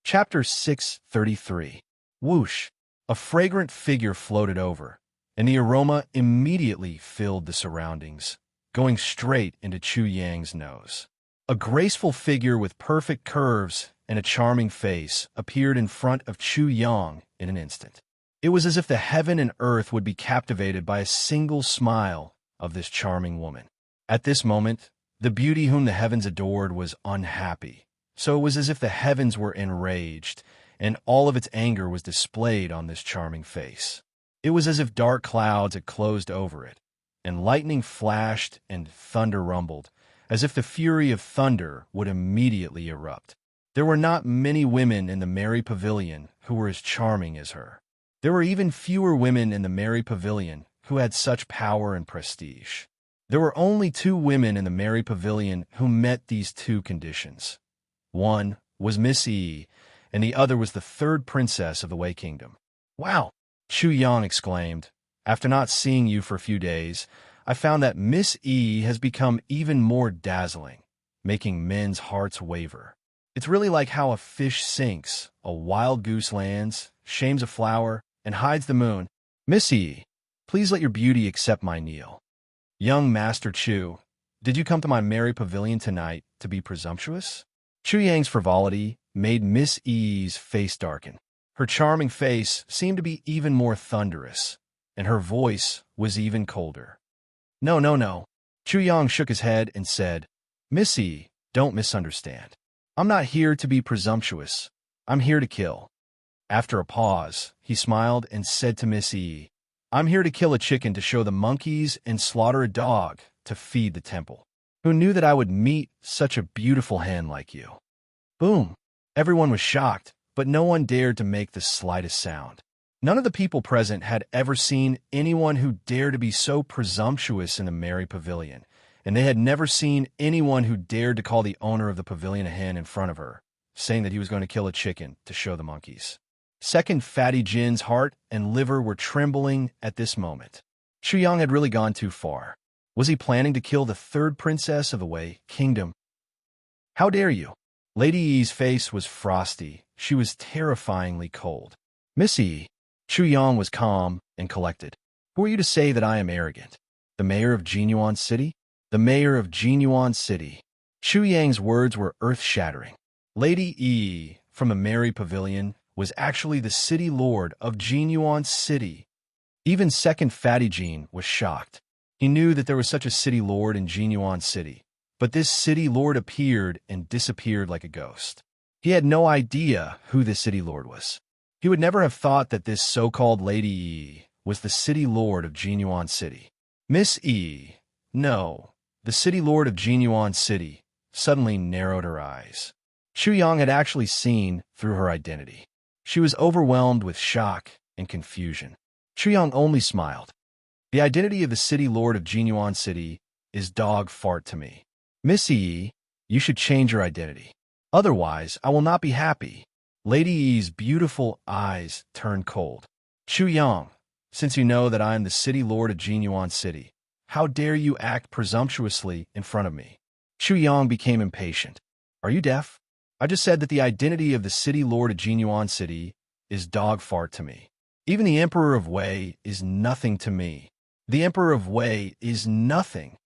Chapter 633. Whoosh! A fragrant figure floated over, and the aroma immediately filled the surroundings, going straight into Chu Yang's nose. A graceful figure with perfect curves and a charming face appeared in front of Chu Yang in an instant. It was as if the heaven and earth would be captivated by a single smile of this charming woman. At this moment, the beauty whom the heavens adored was unhappy, so it was as if the heavens were enraged, and all of its anger was displayed on this charming face. It was as if dark clouds had closed over it, and lightning flashed and thunder rumbled, as if the fury of thunder would immediately erupt. There were not many women in the merry pavilion who were as charming as her. There were even fewer women in the merry pavilion who had such power and prestige. There were only 2 women in the merry pavilion who met these 2 conditions. One was Misty, and the other was the 3rd princess of the Wei Kingdom. Wow! Chu Yang exclaimed. After not seeing you for a few days, I found that Miss E has become even more dazzling, making men's hearts waver. It's really like how a fish sinks, a wild goose lands, shames a flower, and hides the moon. Miss E, please let your beauty accept my kneel. Young Master Chu, did you come to my merry pavilion tonight to be presumptuous? Chu Yang's frivolity made Miss E's face darken. Her charming face seemed to be even more thunderous, and her voice was even colder. No, no, no. Chu Yang shook his head and said, Miss E, don't misunderstand. I'm not here to be presumptuous. I'm here to kill. After a pause, he smiled and said to Miss E, I'm here to kill a chicken to show the monkeys and slaughter a dog to feed the temple. Who knew that I would meet such a beautiful hen like you? Boom! Everyone was shocked, but no one dared to make the slightest sound. None of the people present had ever seen anyone who dared to be so presumptuous in the merry pavilion, and they had never seen anyone who dared to call the owner of the pavilion a hen in front of her, saying that he was going to kill a chicken to show the monkeys. Second Fatty Jin's heart and liver were trembling at this moment. Chu Yang had really gone too far. Was he planning to kill the 3rd princess of the Wei Kingdom? How dare you? Lady Yi's face was frosty. She was terrifyingly cold. Miss Yi, Chu Yang was calm and collected. Who are you to say that I am arrogant? The mayor of Jinyuan City? The mayor of Jinyuan City. Chu Yang's words were earth-shattering. Lady Yi, from the merry pavilion, was actually the city lord of Jinyuan City. Even Second Fatty Jean was shocked. He knew that there was such a city lord in Jinyuan City, but this city lord appeared and disappeared like a ghost. He had no idea who this city lord was. He would never have thought that this so-called Lady E was the city lord of Genuine City. Miss E, no, the city lord of Genuine City, suddenly narrowed her eyes. Chu Yang had actually seen through her identity. She was overwhelmed with shock and confusion. Chu Yang only smiled. The identity of the city lord of Genuine City is dog fart to me. Miss E, you should change your identity. Otherwise, I will not be happy. Lady E's beautiful eyes turned cold. Chu Yang, since you know that I am the city lord of Genuine City, how dare you act presumptuously in front of me? Chu Yang became impatient. Are you deaf? I just said that the identity of the city lord of Genuine City is dog fart to me. Even the Emperor of Wei is nothing to me. The Emperor of Wei is nothing.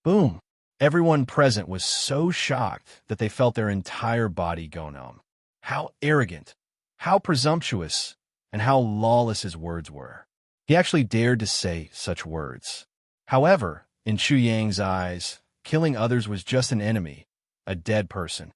Boom. Everyone present was so shocked that they felt their entire body go numb. How arrogant, how presumptuous, and how lawless his words were. He actually dared to say such words. However, in Chu Yang's eyes, killing others was just an enemy, a dead person.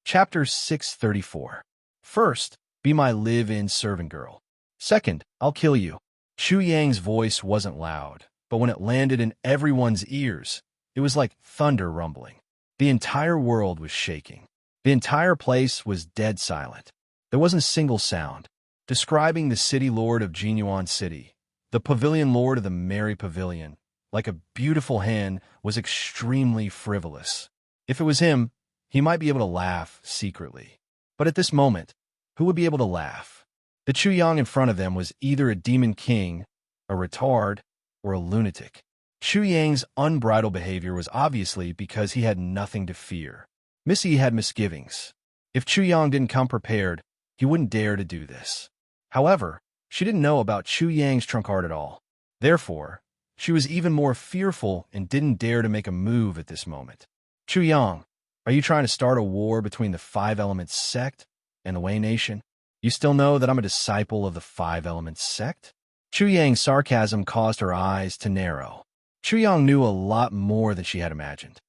Chapter 634. First, be my live-in servant girl. Second, I'll kill you. Chu Yang's voice wasn't loud, but when it landed in everyone's ears, it was like thunder rumbling. The entire world was shaking. The entire place was dead silent. There wasn't a single sound. Describing the city lord of Genuine City, the pavilion lord of the merry pavilion, like a beautiful hen, was extremely frivolous. If it was him, he might be able to laugh secretly. But at this moment, who would be able to laugh? The Chu Yang in front of them was either a demon king, a retard, or a lunatic. Chu Yang's unbridled behavior was obviously because he had nothing to fear. Missy had misgivings. If Chu Yang didn't come prepared, he wouldn't dare to do this. However, she didn't know about Chu Yang's trunk heart at all. Therefore, she was even more fearful and didn't dare to make a move at this moment. Chu Yang, are you trying to start a war between the Five Elements sect and the Wei Nation? You still know that I'm a disciple of the Five Elements sect? Chu Yang's sarcasm caused her eyes to narrow. Chu Yang knew a lot more than she had imagined.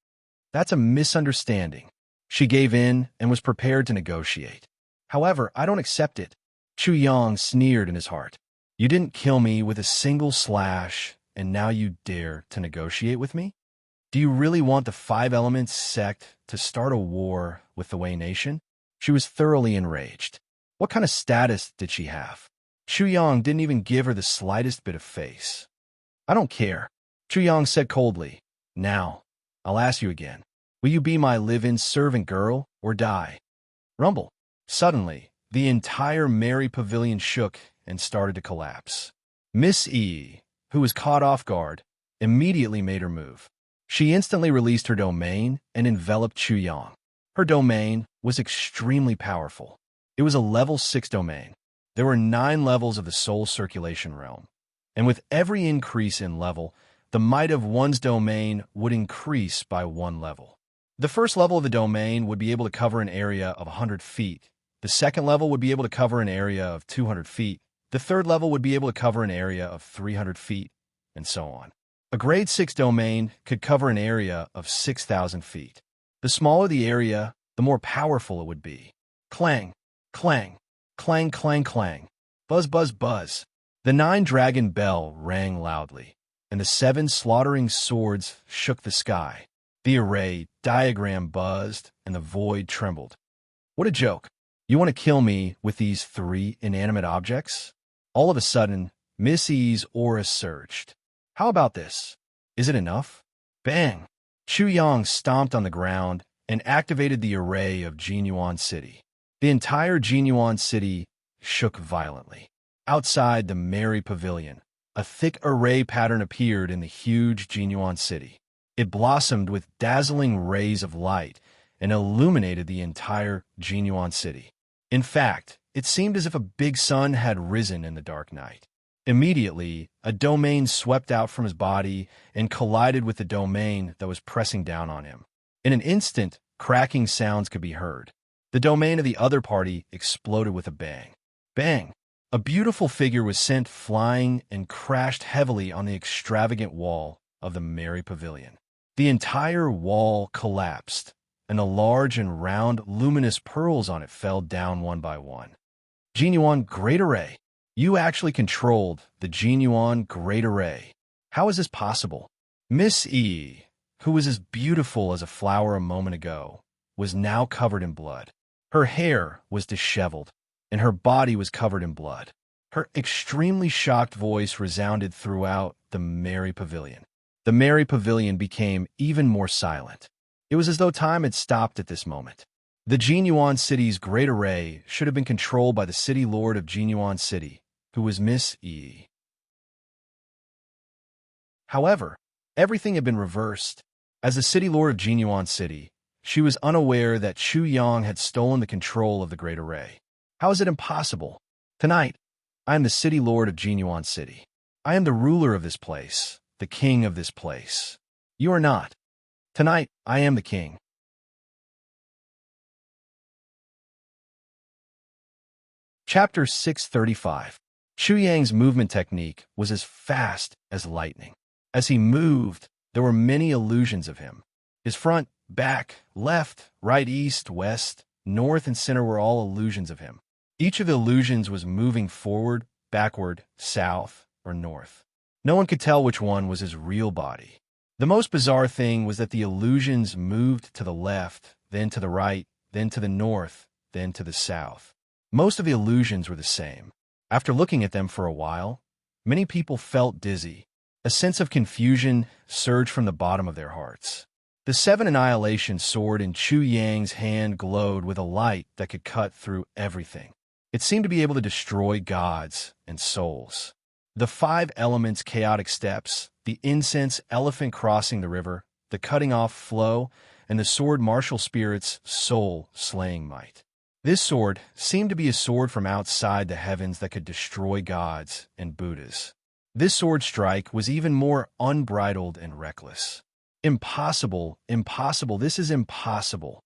That's a misunderstanding. She gave in and was prepared to negotiate. However, I don't accept it. Chu Yang sneered in his heart. You didn't kill me with a single slash, and now you dare to negotiate with me? Do you really want the Five Elements sect to start a war with the Wei Nation? She was thoroughly enraged. What kind of status did she have? Chu Yang didn't even give her the slightest bit of face. I don't care. Chu Yang said coldly. Now, I'll ask you again. Will you be my live-in servant girl or die? Rumble. Suddenly, the entire merry pavilion shook and started to collapse. Miss E, who was caught off guard, immediately made her move. She instantly released her domain and enveloped Chu Yang. Her domain was extremely powerful. It was a level 6 domain. There were 9 levels of the soul circulation realm, and with every increase in level, the might of one's domain would increase by 1 level. The first level of the domain would be able to cover an area of 100 feet. The second level would be able to cover an area of 200 feet. The third level would be able to cover an area of 300 feet, and so on. A grade 6 domain could cover an area of 6,000 feet. The smaller the area, the more powerful it would be. Clang, clang, clang, clang, clang. Buzz, buzz, buzz. The 9-dragon bell rang loudly, and the 7 slaughtering swords shook the sky. The array diagram buzzed, and the void trembled. What a joke. You want to kill me with these 3 inanimate objects? All of a sudden, Miss E's aura surged. How about this? Is it enough? Bang! Chu Yang stomped on the ground and activated the array of Genuine City. The entire Genuine City shook violently. Outside the merry pavilion, a thick array pattern appeared in the huge Genuine City. It blossomed with dazzling rays of light and illuminated the entire Genuine City. In fact, it seemed as if a big sun had risen in the dark night. Immediately, a domain swept out from his body and collided with the domain that was pressing down on him. In an instant, cracking sounds could be heard. The domain of the other party exploded with a bang. Bang! A beautiful figure was sent flying and crashed heavily on the extravagant wall of the merry pavilion. The entire wall collapsed, and the large and round, luminous pearls on it fell down one by one. Genuine Great Array. You actually controlled the Genuine Great Array. How is this possible? Miss E, who was as beautiful as a flower a moment ago, was now covered in blood. Her hair was disheveled, and her body was covered in blood. Her extremely shocked voice resounded throughout the merry pavilion. The merry pavilion became even more silent. It was as though time had stopped at this moment. The Genuine City's Great Array should have been controlled by the City Lord of Genuine City, who was Miss E. However, everything had been reversed. As the City Lord of Genuine City, she was unaware that Chu Yang had stolen the control of the Great Array. How is it impossible? Tonight, I am the City Lord of Genuine City. I am the ruler of this place, the king of this place. You are not. Tonight, I am the king. Chapter 635. Chu Yang's movement technique was as fast as lightning. As he moved, there were many illusions of him. His front, back, left, right, east, west, north, and center were all illusions of him. Each of the illusions was moving forward, backward, south, or north. No one could tell which one was his real body. The most bizarre thing was that the illusions moved to the left, then to the right, then to the north, then to the south. Most of the illusions were the same. After looking at them for a while, many people felt dizzy. A sense of confusion surged from the bottom of their hearts. The seven annihilation sword in Chu Yang's hand glowed with a light that could cut through everything. It seemed to be able to destroy gods and souls. The five elements' chaotic steps, the incense elephant crossing the river, the cutting off flow, and the sword martial spirit's soul-slaying might. This sword seemed to be a sword from outside the heavens that could destroy gods and Buddhas. This sword strike was even more unbridled and reckless. Impossible, impossible, this is impossible.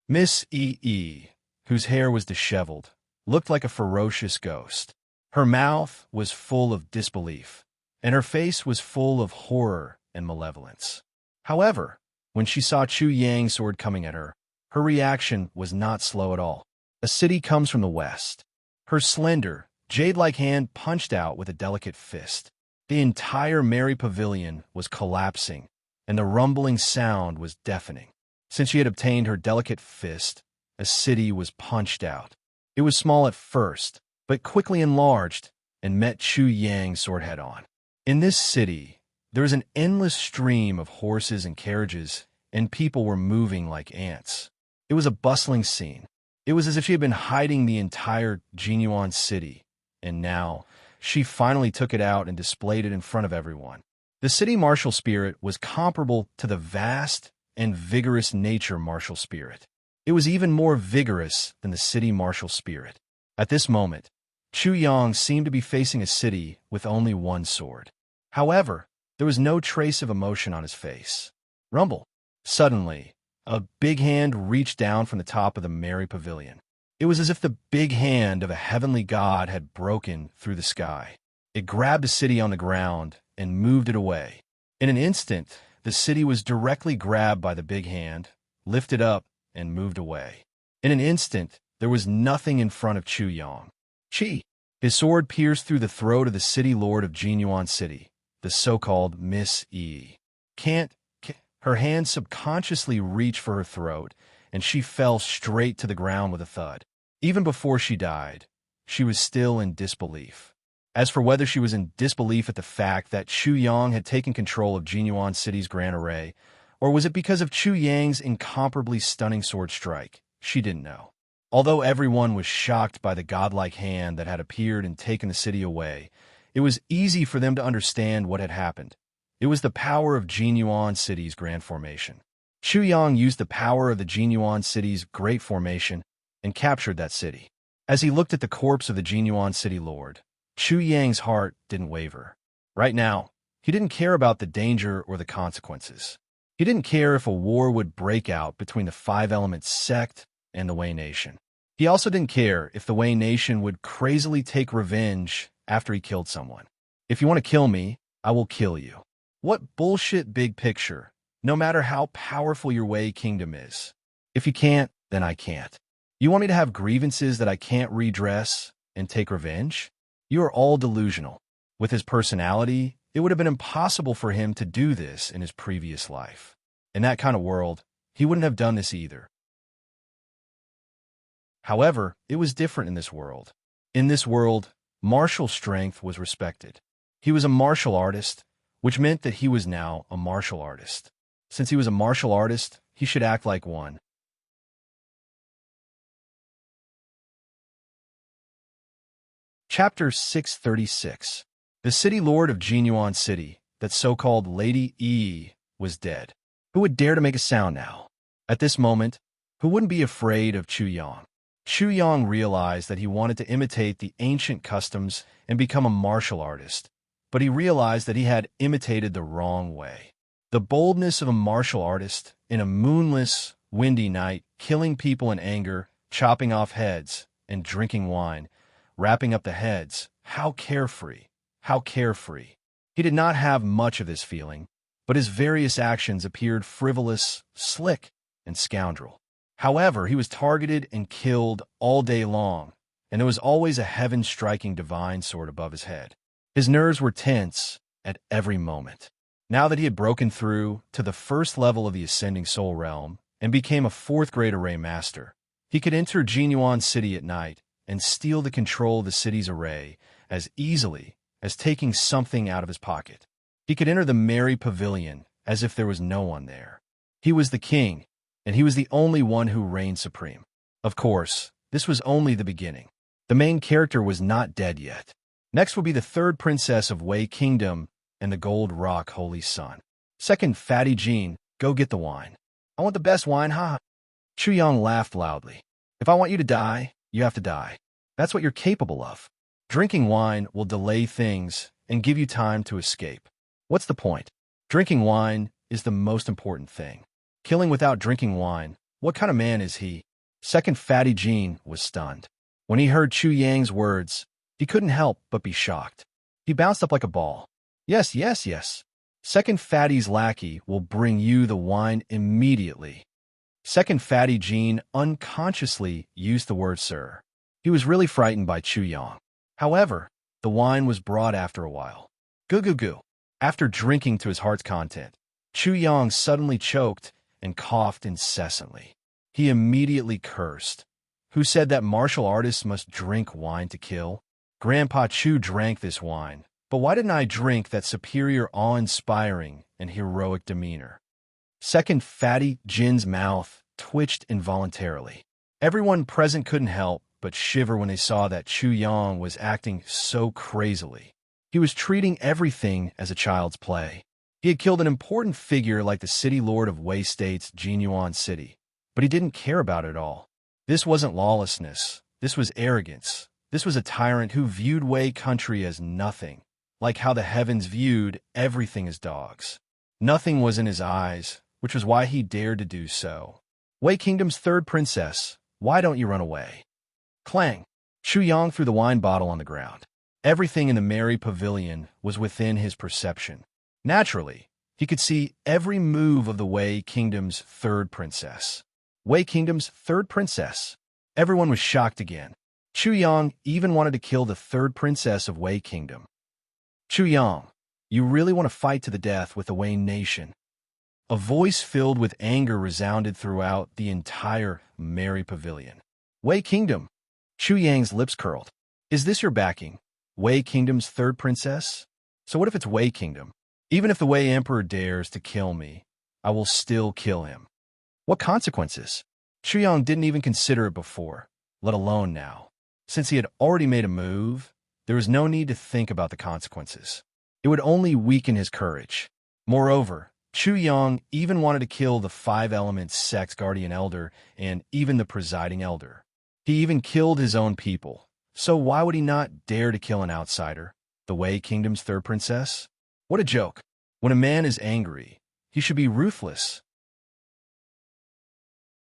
Miss E, whose hair was disheveled, looked like a ferocious ghost. Her mouth was full of disbelief, and her face was full of horror and malevolence. However, when she saw Chu Yang's sword coming at her, her reaction was not slow at all. A city comes from the west. Her slender, jade-like hand punched out with a delicate fist. The entire merry pavilion was collapsing, and the rumbling sound was deafening. Since she had obtained her delicate fist, a city was punched out. It was small at first, but quickly enlarged and met Chu Yang's sword head-on. In this city, there was an endless stream of horses and carriages, and people were moving like ants. It was a bustling scene. It was as if she had been hiding the entire Genuine City, and now she finally took it out and displayed it in front of everyone. The city martial spirit was comparable to the vast and vigorous nature martial spirit. It was even more vigorous than the city martial spirit. At this moment, Chu Yang seemed to be facing a city with only one sword. However, there was no trace of emotion on his face. Rumble. Suddenly, a big hand reached down from the top of the merry pavilion. It was as if the big hand of a heavenly god had broken through the sky. It grabbed the city on the ground and moved it away. In an instant, the city was directly grabbed by the big hand, lifted up, and moved away. In an instant, there was nothing in front of Chu Yang. Chi! His sword pierced through the throat of the city lord of Genuine City, the so-called Miss E. Her hand subconsciously reached for her throat, and she fell straight to the ground with a thud. Even before she died, she was still in disbelief. As for whether she was in disbelief at the fact that Chu Yang had taken control of Genuine City's Grand Array, or was it because of Chu Yang's incomparably stunning sword strike, she didn't know. Although everyone was shocked by the godlike hand that had appeared and taken the city away, it was easy for them to understand what had happened. It was the power of Genuine City's Grand Formation. Chu Yang used the power of the Genuine City's Great Formation and captured that city. As he looked at the corpse of the Genuine City Lord, Chu Yang's heart didn't waver. Right now, he didn't care about the danger or the consequences. He didn't care if a war would break out between the Five Elements sect and the Wei Nation. He also didn't care if the Wei Nation would crazily take revenge after he killed someone. If you want to kill me, I will kill you. What bullshit big picture, no matter how powerful your Wei kingdom is. If you can't, then I can't. You want me to have grievances that I can't redress and take revenge? You are all delusional. With his personality, it would have been impossible for him to do this in his previous life. In that kind of world, he wouldn't have done this either. However, it was different in this world. In this world, martial strength was respected. He was a martial artist, which meant that he was now a martial artist. Since he was a martial artist, he should act like one. Chapter 636. The city lord of Jinyuan City, that so-called Lady Yi, was dead. Who would dare to make a sound now? At this moment, who wouldn't be afraid of Chu Yang? Chu Yang realized that he wanted to imitate the ancient customs and become a martial artist, but he realized that he had imitated the wrong way. The boldness of a martial artist in a moonless, windy night, killing people in anger, chopping off heads, and drinking wine, wrapping up the heads. How carefree, how carefree. He did not have much of this feeling, but his various actions appeared frivolous, slick, and scoundrel. However, he was targeted and killed all day long, and there was always a heaven-striking divine sword above his head. His nerves were tense at every moment. Now that he had broken through to the first level of the Ascending Soul Realm and became a fourth-grade array master, he could enter Jinyuan City at night and steal the control of the city's array as easily as taking something out of his pocket. He could enter the merry pavilion as if there was no one there. He was the king, and he was the only one who reigned supreme. Of course, this was only the beginning. The main character was not dead yet. Next would be the third princess of Wei Kingdom and the Gold Rock Holy Sun. Second, Fatty Jean, go get the wine. I want the best wine, ha! Chu Yang laughed loudly. If I want you to die, you have to die. That's what you're capable of. Drinking wine will delay things and give you time to escape. What's the point? Drinking wine is the most important thing. Killing without drinking wine, what kind of man is he? Second, Fatty Jean was stunned. When he heard Chu Yang's words, he couldn't help but be shocked. He bounced up like a ball. Yes, yes, yes. Second, Fatty's lackey will bring you the wine immediately. Second, Fatty Jean unconsciously used the word sir. He was really frightened by Chu Yang. However, the wine was brought after a while. Goo goo goo. After drinking to his heart's content, Chu Yang suddenly choked and coughed incessantly. He immediately cursed. Who said that martial artists must drink wine to kill? Grandpa Chu drank this wine, but why didn't I drink that superior awe-inspiring and heroic demeanor? Second, Fatty Jin's mouth twitched involuntarily. Everyone present couldn't help but shiver when they saw that Chu Yang was acting so crazily. He was treating everything as a child's play. He had killed an important figure like the city lord of Wei State's Jinyuan City, but he didn't care about it all. This wasn't lawlessness. This was arrogance. This was a tyrant who viewed Wei country as nothing, like how the heavens viewed everything as dogs. Nothing was in his eyes, which was why he dared to do so. Wei Kingdom's third princess, why don't you run away? Clang! Chu Yang threw the wine bottle on the ground. Everything in the merry pavilion was within his perception. Naturally, he could see every move of the Wei Kingdom's third princess. Wei Kingdom's third princess. Everyone was shocked again. Chu Yang even wanted to kill the third princess of Wei Kingdom. Chu Yang, you really want to fight to the death with the Wei nation? A voice filled with anger resounded throughout the entire merry pavilion. Wei Kingdom. Chu Yang's lips curled. Is this your backing? Wei Kingdom's third princess? So what if it's Wei Kingdom? Even if the Wei Emperor dares to kill me, I will still kill him. What consequences? Chu Yang didn't even consider it before, let alone now. Since he had already made a move, there was no need to think about the consequences. It would only weaken his courage. Moreover, Chu Yang even wanted to kill the Five Elements Sect's guardian elder and even the presiding elder. He even killed his own people. So why would he not dare to kill an outsider, the Wei Kingdom's third princess? What a joke. When a man is angry, he should be ruthless.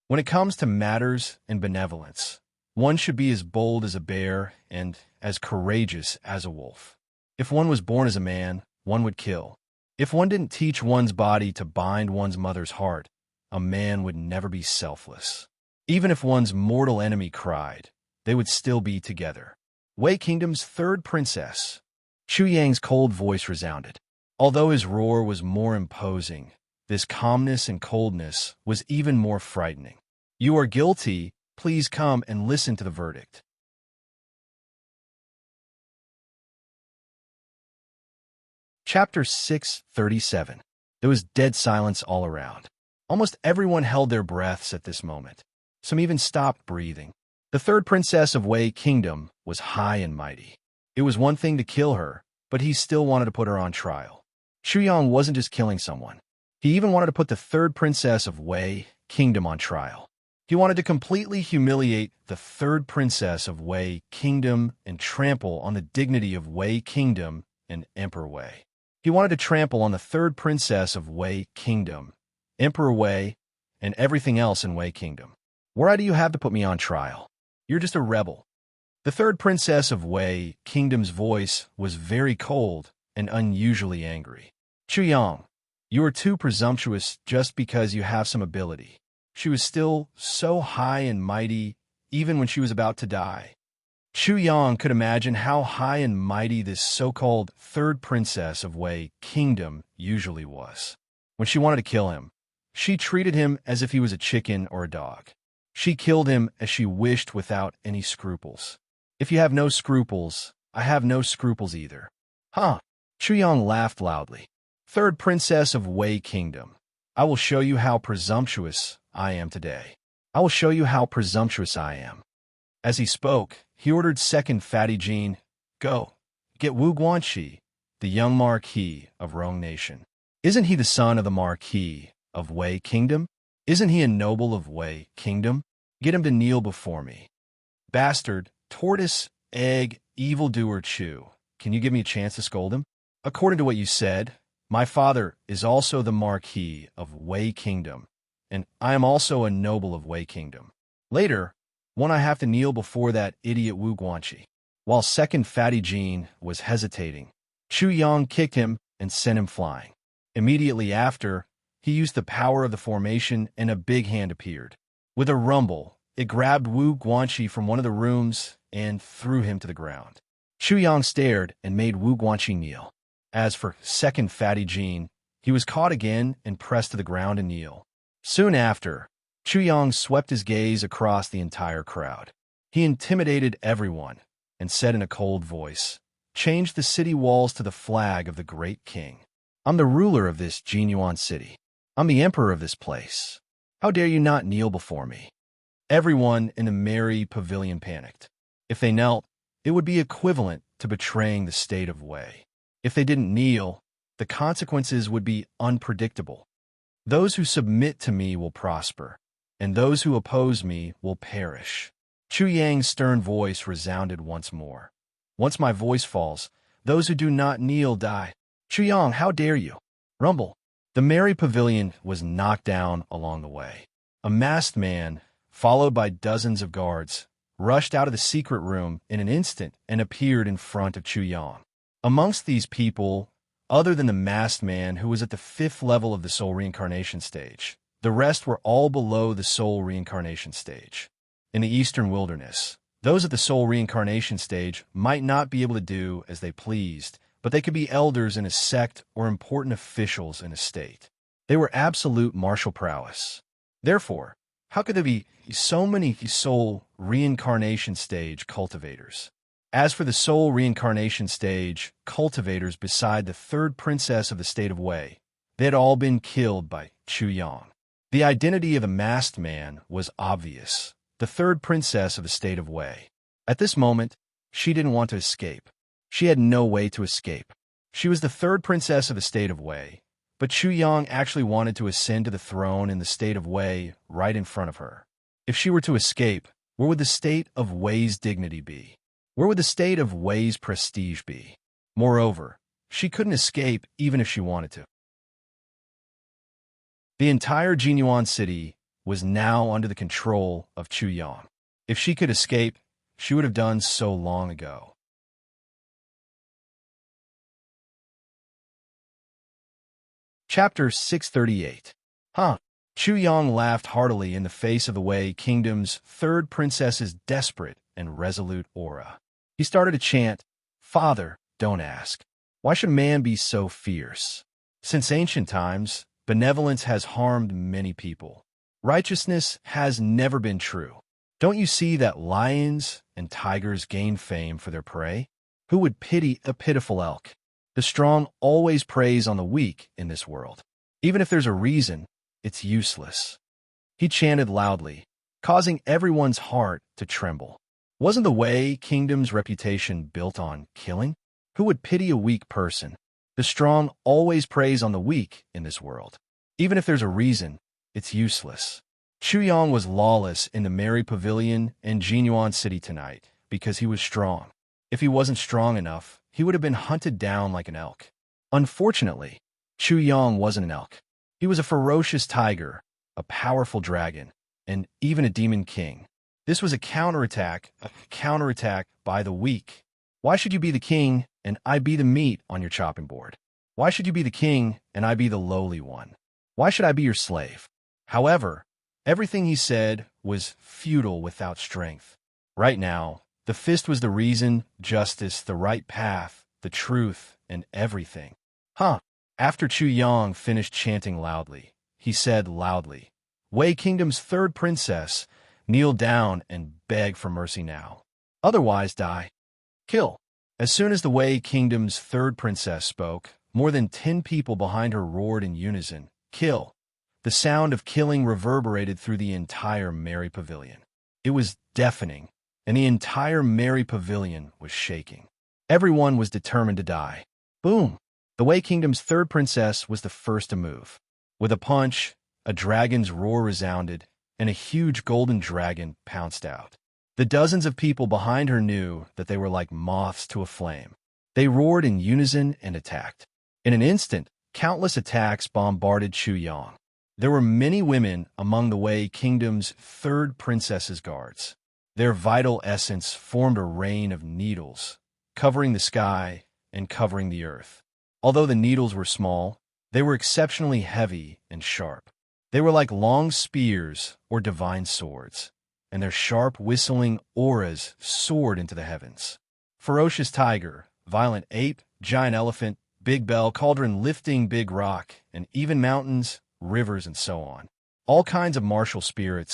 When it comes to matters and benevolence, one should be as bold as a bear and as courageous as a wolf. If one was born as a man, one would kill. If one didn't teach one's body to bind one's mother's heart, a man would never be selfless. Even if one's mortal enemy cried, they would still be together. Wei Kingdom's third princess. Chu Yang's cold voice resounded. Although his roar was more imposing, this calmness and coldness was even more frightening. You are guilty. Please come and listen to the verdict. Chapter 637. There was dead silence all around. Almost everyone held their breaths at this moment. Some even stopped breathing. The third princess of Wei Kingdom was high and mighty. It was one thing to kill her, but he still wanted to put her on trial. Chu Yang wasn't just killing someone. He even wanted to put the third princess of Wei Kingdom on trial. He wanted to completely humiliate the third princess of Wei Kingdom and trample on the dignity of Wei Kingdom and Emperor Wei. He wanted to trample on the third princess of Wei Kingdom, Emperor Wei, and everything else in Wei Kingdom. Why do you have to put me on trial? You're just a rebel. The third princess of Wei Kingdom's voice was very cold and unusually angry. Chu Yang, you are too presumptuous just because you have some ability. She was still so high and mighty even when she was about to die. Chu Yang could imagine how high and mighty this so-called third princess of Wei Kingdom usually was. When she wanted to kill him, she treated him as if he was a chicken or a dog. She killed him as she wished without any scruples. If you have no scruples, I have no scruples either. Huh? Chu Yang laughed loudly. Third princess of Wei Kingdom, I will show you how presumptuous I am today. I will show you how presumptuous I am. As he spoke, he ordered second Fatty Jean, go, get Wu Guanxi, the young Marquis of Rong Nation. Isn't he the son of the Marquis of Wei Kingdom? Isn't he a noble of Wei Kingdom? Get him to kneel before me. Bastard, tortoise, egg, evildoer Chu, can you give me a chance to scold him? According to what you said, my father is also the Marquis of Wei Kingdom, and I am also a noble of Wei Kingdom. Later, won't I have to kneel before that idiot Wu Guanxi? While second Fatty Jean was hesitating, Chu Yang kicked him and sent him flying. Immediately after, he used the power of the formation and a big hand appeared. With a rumble, it grabbed Wu Guanxi from one of the rooms and threw him to the ground. Chu Yang stared and made Wu Guanxi kneel. As for second Fatty Jean, he was caught again and pressed to the ground and kneel. Soon after, Chu Yang swept his gaze across the entire crowd. He intimidated everyone and said in a cold voice, change the city walls to the flag of the great king. I'm the ruler of this Jinyuan city. I'm the emperor of this place. How dare you not kneel before me? Everyone in the merry pavilion panicked. If they knelt, it would be equivalent to betraying the state of Wei. If they didn't kneel, the consequences would be unpredictable. Those who submit to me will prosper, and those who oppose me will perish. Chu Yang's stern voice resounded once more. Once my voice falls, those who do not kneel die. Chu Yang, how dare you? Rumble. The merry pavilion was knocked down along the way. A masked man, followed by dozens of guards, rushed out of the secret room in an instant and appeared in front of Chu Yang. Amongst these people, other than the masked man who was at the 5th level of the soul reincarnation stage, the rest were all below the soul reincarnation stage. In the eastern wilderness, those at the soul reincarnation stage might not be able to do as they pleased, but they could be elders in a sect or important officials in a state. They were absolute martial prowess. Therefore, how could there be so many soul reincarnation stage cultivators? As for the soul reincarnation stage cultivators beside the third princess of the state of Wei, they had all been killed by Chu Yang. The identity of the masked man was obvious, the third princess of the state of Wei. At this moment, she didn't want to escape. She had no way to escape. She was the third princess of the state of Wei, but Chu Yang actually wanted to ascend to the throne in the state of Wei right in front of her. If she were to escape, where would the state of Wei's dignity be? Where would the state of Wei's prestige be? Moreover, she couldn't escape even if she wanted to. The entire Jinyuan city was now under the control of Chu Yang. If she could escape, she would have done so long ago. Chapter 638. Huh? Chu Yang laughed heartily in the face of the Wei Kingdom's third princess's desperate and resolute aura. He started to chant, "Father, don't ask. Why should man be so fierce? Since ancient times, benevolence has harmed many people. Righteousness has never been true. Don't you see that lions and tigers gain fame for their prey? Who would pity a pitiful elk? The strong always preys on the weak in this world. Even if there's a reason, it's useless." He chanted loudly, causing everyone's heart to tremble. Wasn't the Wei Kingdom's reputation built on killing? Who would pity a weak person? The strong always preys on the weak in this world. Even if there's a reason, it's useless. Chu Yang was lawless in the merry pavilion in Jinyuan City tonight because he was strong. If he wasn't strong enough, he would have been hunted down like an elk. Unfortunately, Chu Yang wasn't an elk. He was a ferocious tiger, a powerful dragon, and even a demon king. This was a counterattack by the weak. Why should you be the king and I be the meat on your chopping board? Why should you be the king and I be the lowly one? Why should I be your slave? However, everything he said was futile without strength. Right now, the fist was the reason, justice, the right path, the truth, and everything. After Chu Yang finished chanting loudly, he said loudly, "Wei Kingdom's third princess, kneel down and beg for mercy now. Otherwise die. Kill." As soon as the Wei Kingdom's third princess spoke, more than 10 people behind her roared in unison, "Kill." The sound of killing reverberated through the entire merry pavilion. It was deafening, and the entire merry pavilion was shaking. Everyone was determined to die. Boom! The Wei Kingdom's third princess was the first to move. With a punch, a dragon's roar resounded, and a huge golden dragon pounced out. The dozens of people behind her knew that they were like moths to a flame. They roared in unison and attacked. In an instant, countless attacks bombarded Chu Yang. There were many women among the Wei Kingdom's third princess's guards. Their vital essence formed a rain of needles, covering the sky and covering the earth. Although the needles were small, they were exceptionally heavy and sharp. They were like long spears or divine swords, and their sharp whistling auras soared into the heavens. Ferocious tiger, violent ape, giant elephant, big bell, cauldron lifting big rock, and even mountains, rivers, and so on. All kinds of martial spirit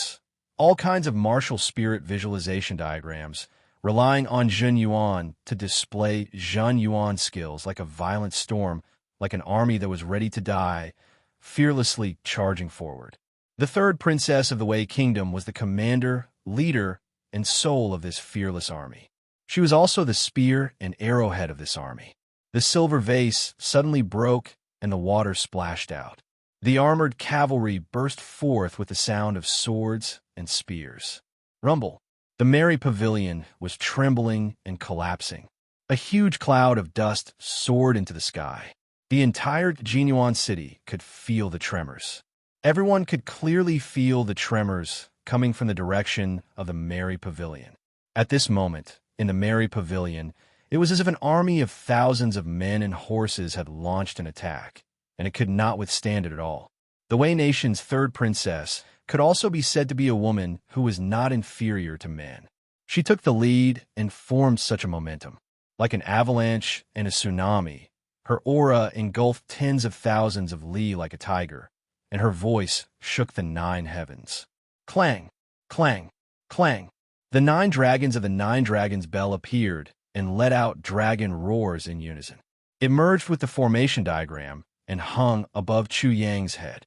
visualization diagrams, relying on Zhen Yuan to display Zhen Yuan skills like a violent storm, like an army that was ready to die, fearlessly charging forward. The third princess of the Wei Kingdom was the commander, leader, and soul of this fearless army. She was also the spear and arrowhead of this army. The silver vase suddenly broke and the water splashed out. The armored cavalry burst forth with the sound of swords and spears. Rumble. The merry pavilion was trembling and collapsing. A huge cloud of dust soared into the sky. The entire Jinyuan city could feel the tremors. Everyone could clearly feel the tremors coming from the direction of the merry pavilion. At this moment, in the merry pavilion, it was as if an army of thousands of men and horses had launched an attack, and it could not withstand it at all. The Wei nation's third princess could also be said to be a woman who was not inferior to men. She took the lead and formed such a momentum. Like an avalanche and a tsunami, her aura engulfed tens of thousands of li like a tiger, and her voice shook the 9 heavens. Clang, clang, clang. The 9 dragons of the 9 dragons bell appeared and let out dragon roars in unison. It merged with the formation diagram and hung above Chu Yang's head.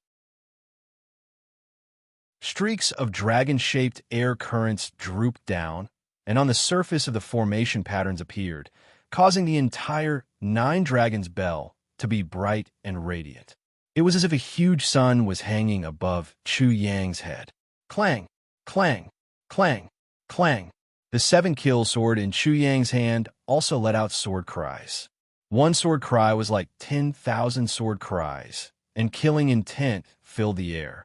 Streaks of dragon-shaped air currents drooped down, and on the surface of the formation patterns appeared, causing the entire 9 dragons bell to be bright and radiant. It was as if a huge sun was hanging above Chu Yang's head. Clang, clang, clang, clang. The 7-kill sword in Chu Yang's hand also let out sword cries. One sword cry was like 10,000 sword cries, and killing intent filled the air.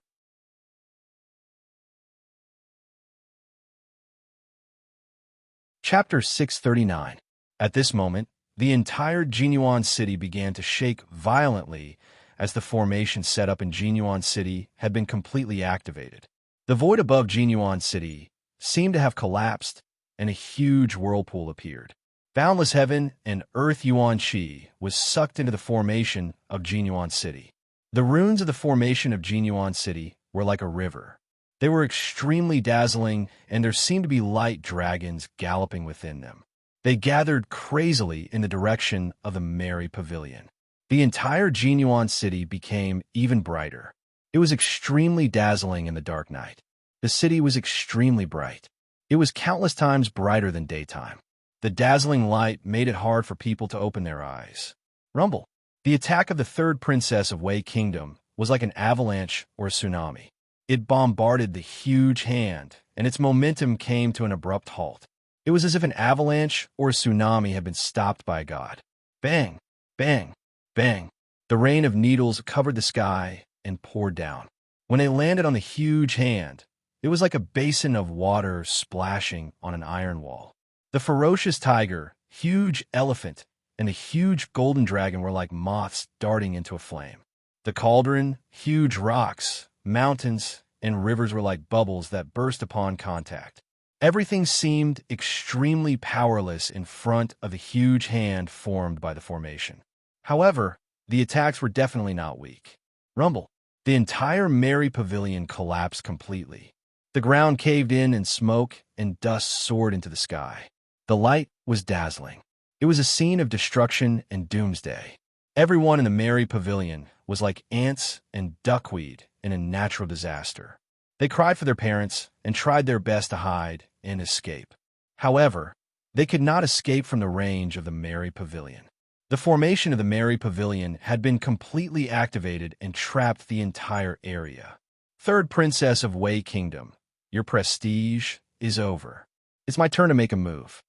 Chapter 639. At this moment, the entire Jinyuan city began to shake violently as the formation set up in Jinyuan City had been completely activated. The void above Jinyuan City seemed to have collapsed, and a huge whirlpool appeared. Boundless heaven and earth Yuan Qi was sucked into the formation of Jinyuan City. The runes of the formation of Jinyuan City were like a river. They were extremely dazzling, and there seemed to be light dragons galloping within them. They gathered crazily in the direction of the merry pavilion. The entire Jinyuan City became even brighter. It was extremely dazzling in the dark night. The city was extremely bright. It was countless times brighter than daytime. The dazzling light made it hard for people to open their eyes. Rumble. The attack of the third princess of Wei Kingdom was like an avalanche or a tsunami. It bombarded the huge hand, and its momentum came to an abrupt halt. It was as if an avalanche or a tsunami had been stopped by a god. Bang! Bang! Bang! The rain of needles covered the sky and poured down. When they landed on the huge hand, it was like a basin of water splashing on an iron wall. The ferocious tiger, huge elephant, and the huge golden dragon were like moths darting into a flame. The cauldron, huge rocks, mountains, and rivers were like bubbles that burst upon contact. Everything seemed extremely powerless in front of the huge hand formed by the formation. However, the attacks were definitely not weak. Rumble. The entire merry pavilion collapsed completely. The ground caved in and smoke and dust soared into the sky. The light was dazzling. It was a scene of destruction and doomsday. Everyone in the merry pavilion was like ants and duckweed in a natural disaster. They cried for their parents and tried their best to hide and escape. However, they could not escape from the range of the merry pavilion. The formation of the merry pavilion had been completely activated and trapped the entire area. Third princess of Wei Kingdom, your prestige is over. It's my turn to make a move.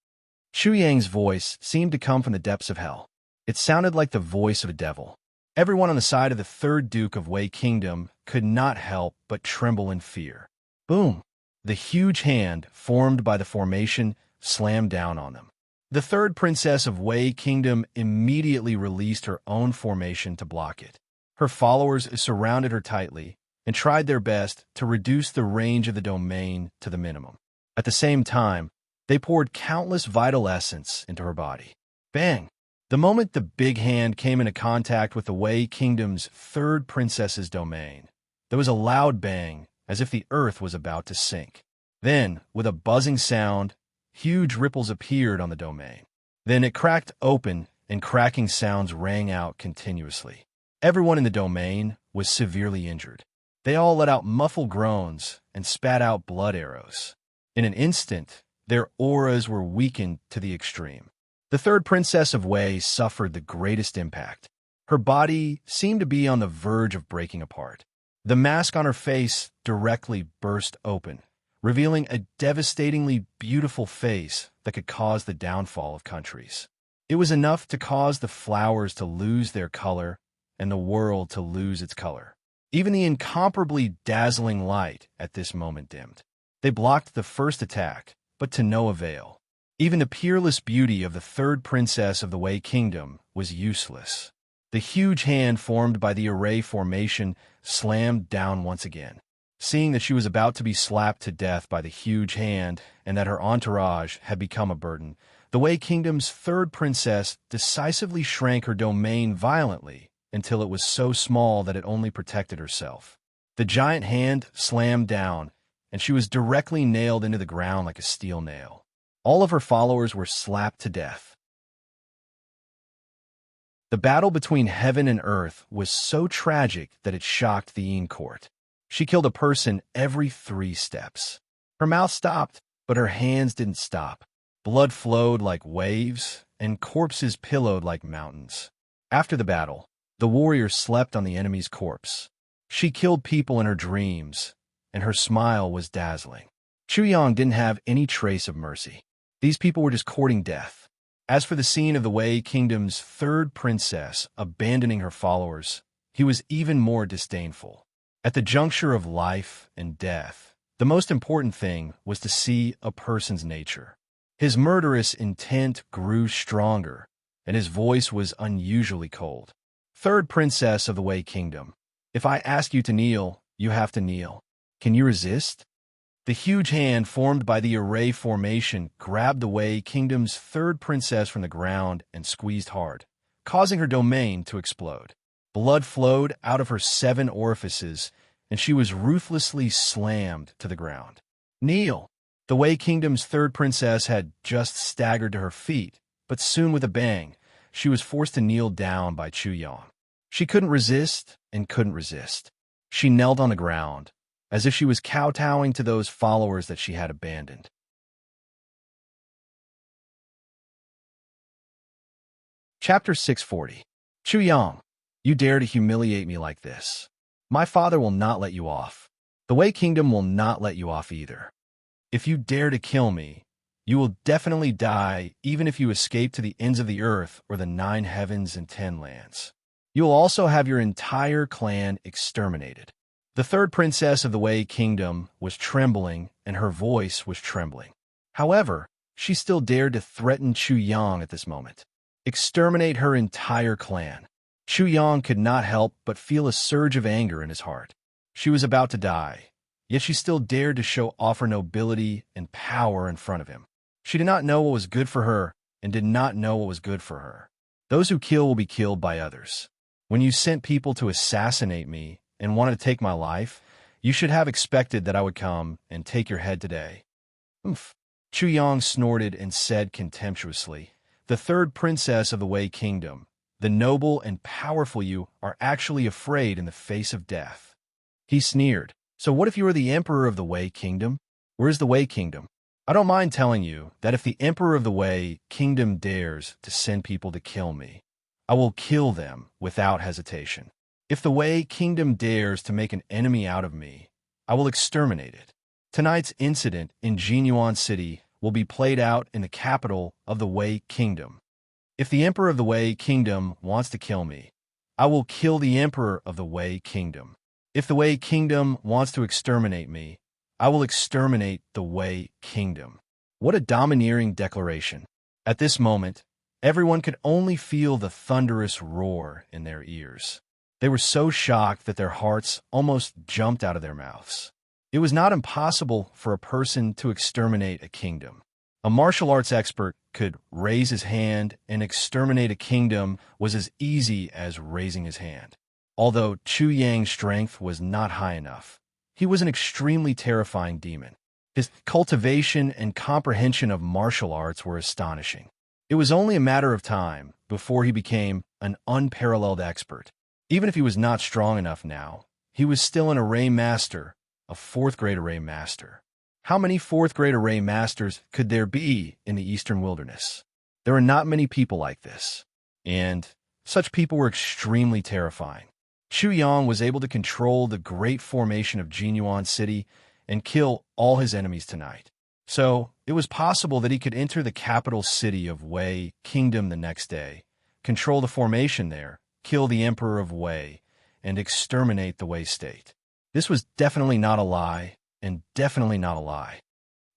Xu Yang's voice seemed to come from the depths of hell. It sounded like the voice of a devil. Everyone on the side of the third Duke of Wei Kingdom could not help but tremble in fear. Boom! The huge hand formed by the formation slammed down on them. The third princess of Wei Kingdom immediately released her own formation to block it. Her followers surrounded her tightly and tried their best to reduce the range of the domain to the minimum. At the same time, they poured countless vital essence into her body. Bang! The moment the big hand came into contact with the Wei Kingdom's third princess's domain, there was a loud bang as if the earth was about to sink. Then, with a buzzing sound, huge ripples appeared on the domain. Then it cracked open and cracking sounds rang out continuously. Everyone in the domain was severely injured. They all let out muffled groans and spat out blood arrows. In an instant, their auras were weakened to the extreme. The third princess of Wei suffered the greatest impact. Her body seemed to be on the verge of breaking apart. The mask on her face directly burst open, revealing a devastatingly beautiful face that could cause the downfall of countries. It was enough to cause the flowers to lose their color and the world to lose its color. Even the incomparably dazzling light at this moment dimmed. They blocked the first attack, but to no avail. Even the peerless beauty of the third princess of the Wei Kingdom was useless. The huge hand formed by the array formation slammed down once again. Seeing that she was about to be slapped to death by the huge hand and that her entourage had become a burden, the Wei Kingdom's third princess decisively shrank her domain violently until it was so small that it only protected herself. The giant hand slammed down, and she was directly nailed into the ground like a steel nail. All of her followers were slapped to death. The battle between heaven and earth was so tragic that it shocked the Yin court. She killed a person every 3 steps. Her mouth stopped, but her hands didn't stop. Blood flowed like waves, and corpses pillowed like mountains. After the battle, the warrior slept on the enemy's corpse. She killed people in her dreams, and her smile was dazzling. Chu Yang didn't have any trace of mercy. These people were just courting death. As for the scene of the Wei Kingdom's third princess abandoning her followers, he was even more disdainful. At the juncture of life and death, the most important thing was to see a person's nature. His murderous intent grew stronger, and his voice was unusually cold. Third princess of the Wei Kingdom. If I ask you to kneel, you have to kneel. Can you resist? The huge hand formed by the array formation grabbed the Wei Kingdom's third princess from the ground and squeezed hard, causing her domain to explode. Blood flowed out of her 7 orifices, and she was ruthlessly slammed to the ground. Kneel! The Wei Kingdom's third princess had just staggered to her feet, but soon with a bang, she was forced to kneel down by Chu Yang. She couldn't resist and couldn't resist. She knelt on the ground, as if she was kowtowing to those followers that she had abandoned. Chapter 640. Chu Yang, you dare to humiliate me like this. My father will not let you off. The Wei Kingdom will not let you off either. If you dare to kill me, you will definitely die even if you escape to the ends of the earth or the 9 heavens and 10 lands. You will also have your entire clan exterminated. The third princess of the Wei Kingdom was trembling, and her voice was trembling. However, she still dared to threaten Chu Yang at this moment. Exterminate her entire clan. Chu Yang could not help but feel a surge of anger in his heart. She was about to die, yet she still dared to show off her nobility and power in front of him. She did not know what was good for her and did not know what was good for her. Those who kill will be killed by others. When you sent people to assassinate me and wanted to take my life, you should have expected that I would come and take your head today. Oomph. Chu Yang snorted and said contemptuously, the third princess of the Wei Kingdom, the noble and powerful you are actually afraid in the face of death. He sneered. So what if you are the emperor of the Wei Kingdom? Where is the Wei Kingdom? I don't mind telling you that if the emperor of the Wei Kingdom dares to send people to kill me, I will kill them without hesitation. If the Wei Kingdom dares to make an enemy out of me, I will exterminate it. Tonight's incident in Jinyuan City will be played out in the capital of the Wei Kingdom. If the emperor of the Wei Kingdom wants to kill me, I will kill the emperor of the Wei Kingdom. If the Wei Kingdom wants to exterminate me, I will exterminate the Wei Kingdom. What a domineering declaration. At this moment, everyone could only feel the thunderous roar in their ears. They were so shocked that their hearts almost jumped out of their mouths. It was not impossible for a person to exterminate a kingdom. A martial arts expert could raise his hand, and exterminate a kingdom was as easy as raising his hand. Although Chu Yang's strength was not high enough, he was an extremely terrifying demon. His cultivation and comprehension of martial arts were astonishing. It was only a matter of time before he became an unparalleled expert. Even if he was not strong enough now, he was still an array master, a 4th-grade array master. How many 4th-grade array masters could there be in the Eastern Wilderness? There are not many people like this, and such people were extremely terrifying. Chu Yang was able to control the great formation of Jinyuan City and kill all his enemies tonight. So, it was possible that he could enter the capital city of Wei Kingdom the next day, control the formation there, kill the Emperor of Wei, and exterminate the Wei state. This was definitely not a lie, and definitely not a lie.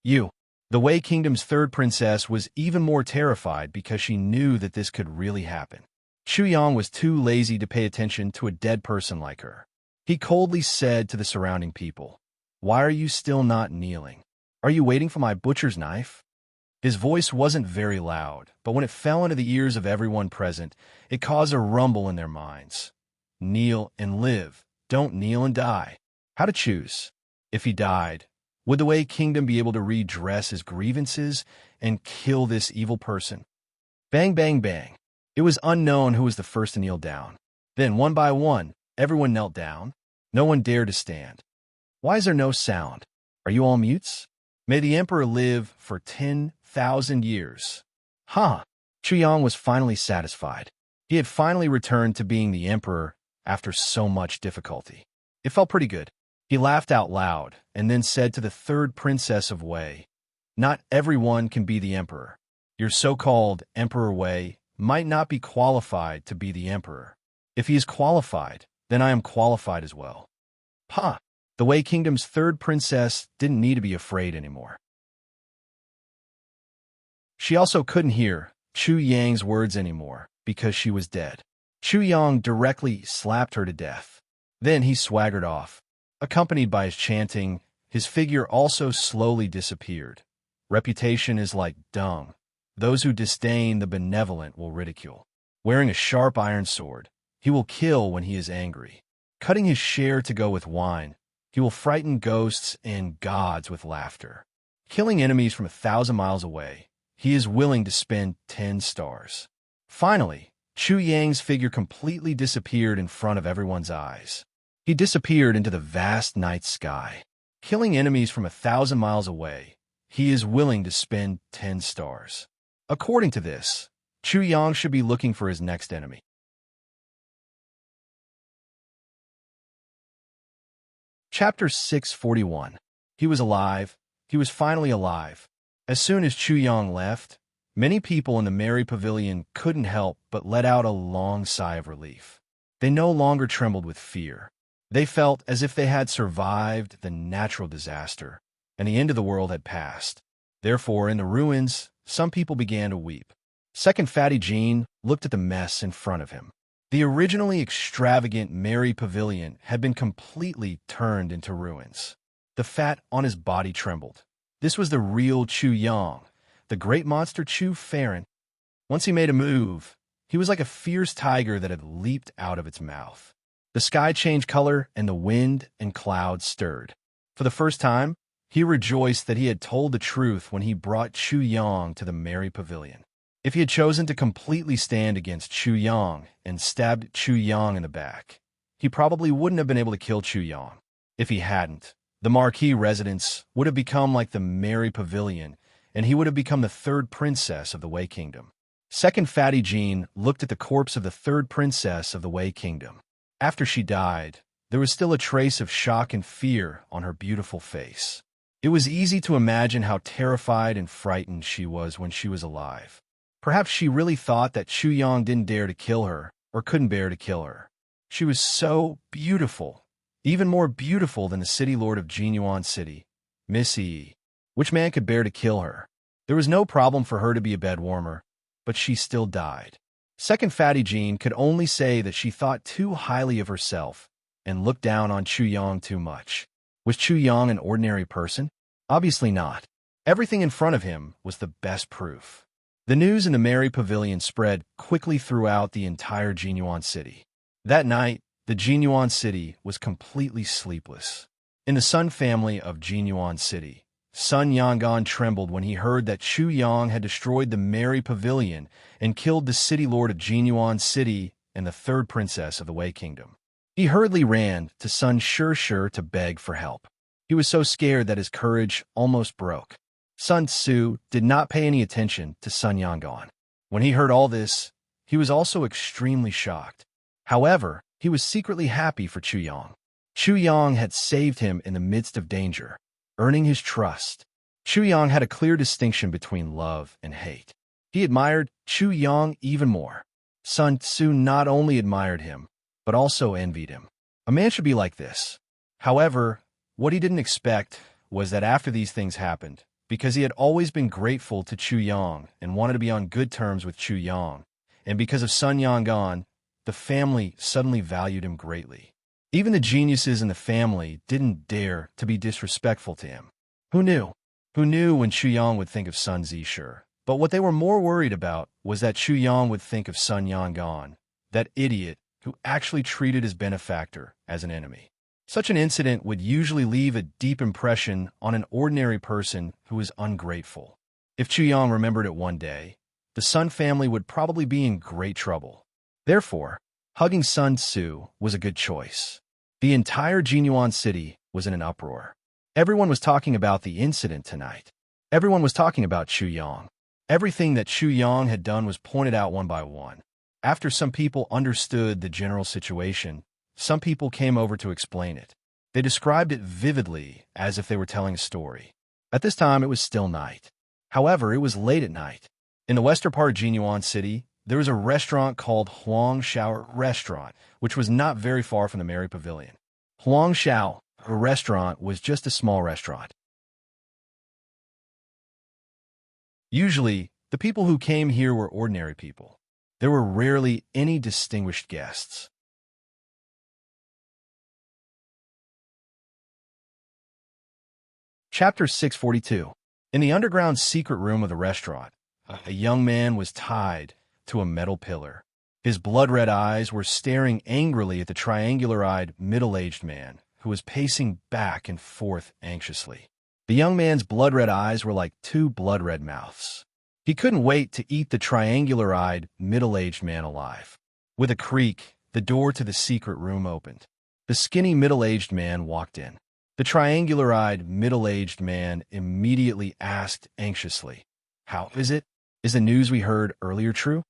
The Wei Kingdom's third princess was even more terrified because she knew that this could really happen. Chu Yang was too lazy to pay attention to a dead person like her. He coldly said to the surrounding people, "Why are you still not kneeling? Are you waiting for my butcher's knife?" His voice wasn't very loud, but when it fell into the ears of everyone present, it caused a rumble in their minds. Kneel and live. Don't kneel and die. How to choose? If he died, would the Wei Kingdom be able to redress his grievances and kill this evil person? Bang, bang, bang. It was unknown who was the first to kneel down. Then, one by one, everyone knelt down. No one dared to stand. Why is there no sound? Are you all mutes? May the Emperor live for 10,000 years. Chu Yang was finally satisfied. He had finally returned to being the Emperor after so much difficulty. It felt pretty good. He laughed out loud and then said to the third princess of Wei, "Not everyone can be the Emperor. Your so-called Emperor Wei might not be qualified to be the Emperor. If he is qualified, then I am qualified as well." The Wei Kingdom's third princess didn't need to be afraid anymore. She also couldn't hear Chu Yang's words anymore because she was dead. Chu Yang directly slapped her to death. Then he swaggered off. Accompanied by his chanting, his figure also slowly disappeared. Reputation is like dung. Those who disdain the benevolent will ridicule. Wearing a sharp iron sword, he will kill when he is angry. Cutting his share to go with wine, he will frighten ghosts and gods with laughter. Killing enemies from 1,000 miles away, he is willing to spend 10 stars. Finally, Chu Yang's figure completely disappeared in front of everyone's eyes. He disappeared into the vast night sky. Killing enemies from 1,000 miles away, he is willing to spend 10 stars. According to this, Chu Yang should be looking for his next enemy. Chapter 641. He was alive. He was finally alive. As soon as Chu Yang left, many people in the merry pavilion couldn't help but let out a long sigh of relief. They no longer trembled with fear. They felt as if they had survived the natural disaster, and the end of the world had passed. Therefore, in the ruins, some people began to weep. Second Fatty Jean looked at the mess in front of him. The originally extravagant merry pavilion had been completely turned into ruins. The fat on his body trembled. This was the real Chu Yang, the great monster Chu Farron. Once he made a move, he was like a fierce tiger that had leaped out of its mouth. The sky changed color and the wind and clouds stirred. For the first time, he rejoiced that he had told the truth when he brought Chu Yang to the merry pavilion. If he had chosen to completely stand against Chu Yang and stabbed Chu Yang in the back, he probably wouldn't have been able to kill Chu Yang. If he hadn't, the marquee residence would have become like the merry pavilion, and he would have become the third princess of the Wei Kingdom. Second Fatty Jean looked at the corpse of the third princess of the Wei Kingdom. After she died, there was still a trace of shock and fear on her beautiful face. It was easy to imagine how terrified and frightened she was when she was alive. Perhaps she really thought that Chu Yang didn't dare to kill her or couldn't bear to kill her. She was so beautiful, even more beautiful than the city lord of Jinyuan City, Misty. Which man could bear to kill her? There was no problem for her to be a bed warmer, but she still died. Second Fatty Jean could only say that she thought too highly of herself and looked down on Chu Yang too much. Was Chu Yang an ordinary person? Obviously not. Everything in front of him was the best proof. The news in the merry pavilion spread quickly throughout the entire Jinyuan City. That night, the Jinyuan City was completely sleepless. In the Sun family of Jinyuan City, Sun Yangon trembled when he heard that Chu Yang had destroyed the merry pavilion and killed the city lord of Jinyuan City and the third princess of the Wei Kingdom. He hurriedly ran to Sun Shir to beg for help. He was so scared that his courage almost broke. Sun Tzu did not pay any attention to Sun Yangon. When he heard all this, he was also extremely shocked. However, he was secretly happy for Chu Yang. Chu Yang had saved him in the midst of danger, earning his trust. Chu Yang had a clear distinction between love and hate. He admired Chu Yang even more. Sun Tzu not only admired him, but also envied him. A man should be like this. However, what he didn't expect was that after these things happened, because he had always been grateful to Chu Yang and wanted to be on good terms with Chu Yang, and because of Sun Yangon, the family suddenly valued him greatly. Even the geniuses in the family didn't dare to be disrespectful to him. Who knew? Who knew when Chu Yang would think of Sun Zishur? But what they were more worried about was that Chu Yang would think of Sun Yangon, that idiot who actually treated his benefactor as an enemy. Such an incident would usually leave a deep impression on an ordinary person who is ungrateful. If Chu Yang remembered it one day, the Sun family would probably be in great trouble. Therefore, hugging Sun Tzu was a good choice. The entire Jinyuan City was in an uproar. Everyone was talking about the incident tonight. Everyone was talking about Chu Yang. Everything that Chu Yang had done was pointed out one by one. After some people understood the general situation, some people came over to explain it. They described it vividly as if they were telling a story. At this time, it was still night. However, it was late at night. In the western part of Jinyuan City, there was a restaurant called Huang Shao Restaurant, which was not very far from the Merry Pavilion. Huang Shao, a restaurant, was just a small restaurant. Usually, the people who came here were ordinary people. There were rarely any distinguished guests. Chapter 642. In the underground secret room of the restaurant, a young man was tied to a metal pillar. His blood-red eyes were staring angrily at the triangular-eyed, middle-aged man who was pacing back and forth anxiously. The young man's blood-red eyes were like two blood-red mouths. He couldn't wait to eat the triangular-eyed, middle-aged man alive. With a creak, the door to the secret room opened. The skinny middle-aged man walked in. The triangular-eyed, middle-aged man immediately asked anxiously, "How is it? Is the news we heard earlier true?"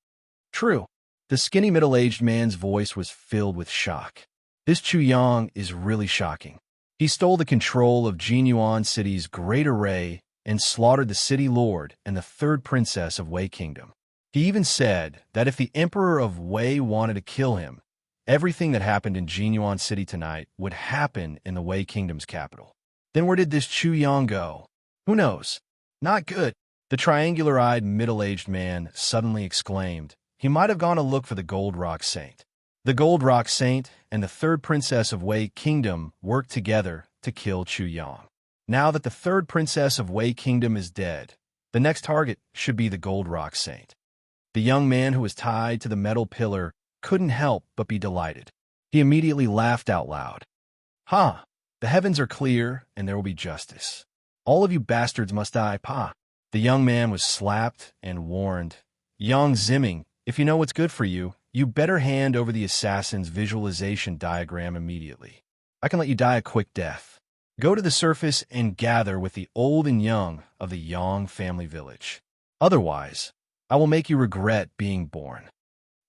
"True." The skinny middle-aged man's voice was filled with shock. "This Chu Yang is really shocking. He stole the control of Jinyuan City's great array and slaughtered the city lord and the third princess of Wei Kingdom. He even said that if the emperor of Wei wanted to kill him, everything that happened in Jinyuan City tonight would happen in the Wei Kingdom's capital." Then where did this Chu Yang go? Who knows? Not good. The triangular-eyed, middle-aged man suddenly exclaimed. He might have gone to look for the Gold Rock Saint. The Gold Rock Saint and the third princess of Wei Kingdom worked together to kill Chu Yang. Now that the third princess of Wei Kingdom is dead, the next target should be the Gold Rock Saint. The young man who was tied to the metal pillar couldn't help but be delighted. He immediately laughed out loud. "Ha! The heavens are clear, and there will be justice. All of you bastards must die, pa." The young man was slapped and warned. "Yang Zimming, if you know what's good for you, you better hand over the assassin's visualization diagram immediately. I can let you die a quick death. Go to the surface and gather with the old and young of the Yang family village. Otherwise, I will make you regret being born.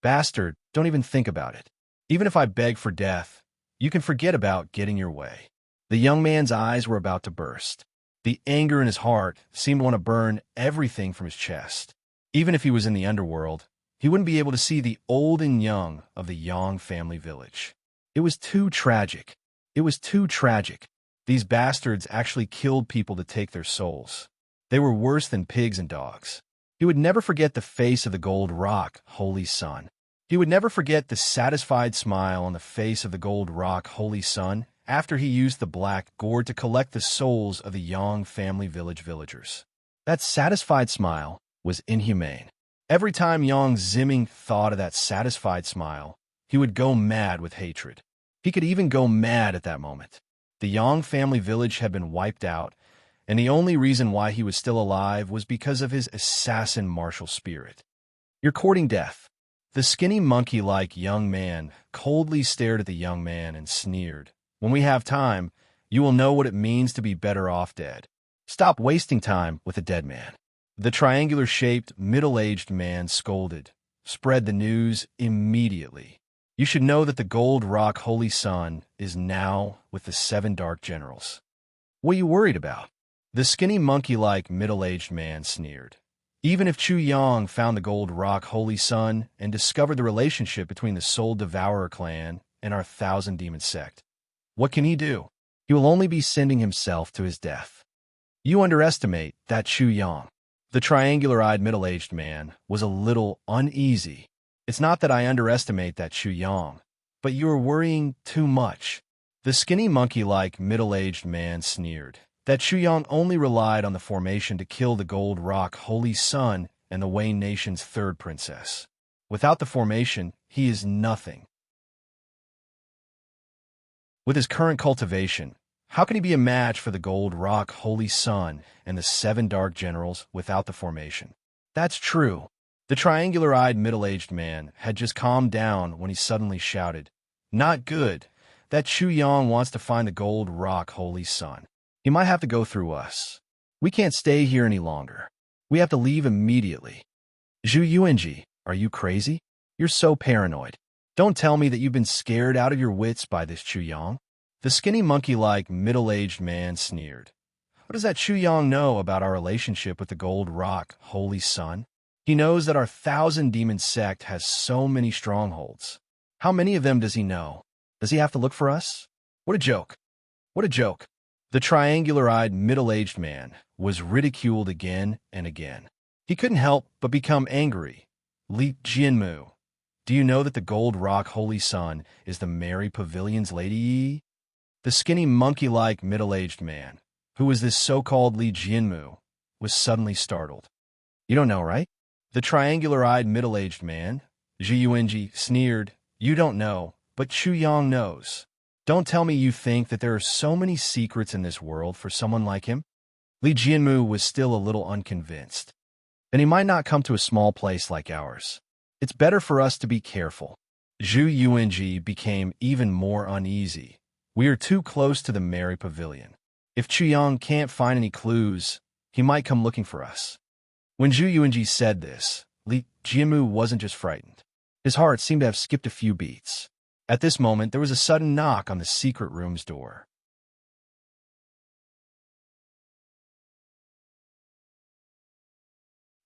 Bastard, don't even think about it. Even if I beg for death, you can forget about getting your way." The young man's eyes were about to burst. The anger in his heart seemed to want to burn everything from his chest. Even if he was in the underworld, he wouldn't be able to see the old and young of the Yang family village. It was too tragic. It was too tragic. These bastards actually killed people to take their souls. They were worse than pigs and dogs. He would never forget the face of the Gold Rock Holy Sun. He would never forget the satisfied smile on the face of the Gold Rock Holy Sun after he used the black gourd to collect the souls of the Yang family village villagers. That satisfied smile was inhumane. Every time Yang Zimming thought of that satisfied smile, he would go mad with hatred. He could even go mad at that moment. The Yang family village had been wiped out, and the only reason why he was still alive was because of his assassin martial spirit. "You're courting death." The skinny monkey-like young man coldly stared at the young man and sneered. "When we have time, you will know what it means to be better off dead. Stop wasting time with a dead man." The triangular-shaped, middle-aged man scolded. "Spread the news immediately. You should know that the Gold Rock Holy Sun is now with the 7 Dark Generals." "What are you worried about?" The skinny monkey-like middle-aged man sneered. "Even if Chu Yang found the Gold Rock Holy Sun and discovered the relationship between the Soul Devourer clan and our Thousand Demon sect, what can he do? He will only be sending himself to his death. You underestimate that Chu Yang." The triangular-eyed middle-aged man was a little uneasy. "It's not that I underestimate that Chu Yang, but you are worrying too much." The skinny monkey-like middle-aged man sneered. That Chu Yang only relied on the formation to kill the Gold Rock Holy Sun and the Wei Nation's third princess. Without the formation, he is nothing. With his current cultivation, how can he be a match for the Gold Rock Holy Sun and the 7 Dark Generals without the formation? That's true. The triangular-eyed middle-aged man had just calmed down when he suddenly shouted, "Not good. That Chu Yang wants to find the Gold Rock Holy Sun. He might have to go through us. We can't stay here any longer. We have to leave immediately." "Zhu Yuanji, are you crazy? You're so paranoid. Don't tell me that you've been scared out of your wits by this Chu Yang." The skinny monkey-like middle-aged man sneered. "What does that Chu Yang know about our relationship with the Gold Rock Holy Sun? He knows that our Thousand Demon sect has so many strongholds. How many of them does he know? Does he have to look for us? What a joke. What a joke." The triangular-eyed middle-aged man was ridiculed again and again. He couldn't help but become angry. Li Jianmu, do you know that the Gold Rock Holy Sun is the Merry Pavilion's lady? The skinny monkey-like middle-aged man, who was this so-called Li Jianmu, was suddenly startled. You don't know, right? The triangular-eyed middle-aged man, Zhu Yuanji, sneered. You don't know, but Chu Yang knows. Don't tell me you think that there are so many secrets in this world for someone like him? Li Jianmu was still a little unconvinced. Then he might not come to a small place like ours. It's better for us to be careful. Zhu Yuanji became even more uneasy. We are too close to the Merry Pavilion. If Chu Yang can't find any clues, he might come looking for us. When Zhu Yuanji said this, Li Jianmu wasn't just frightened. His heart seemed to have skipped a few beats. At this moment, there was a sudden knock on the secret room's door.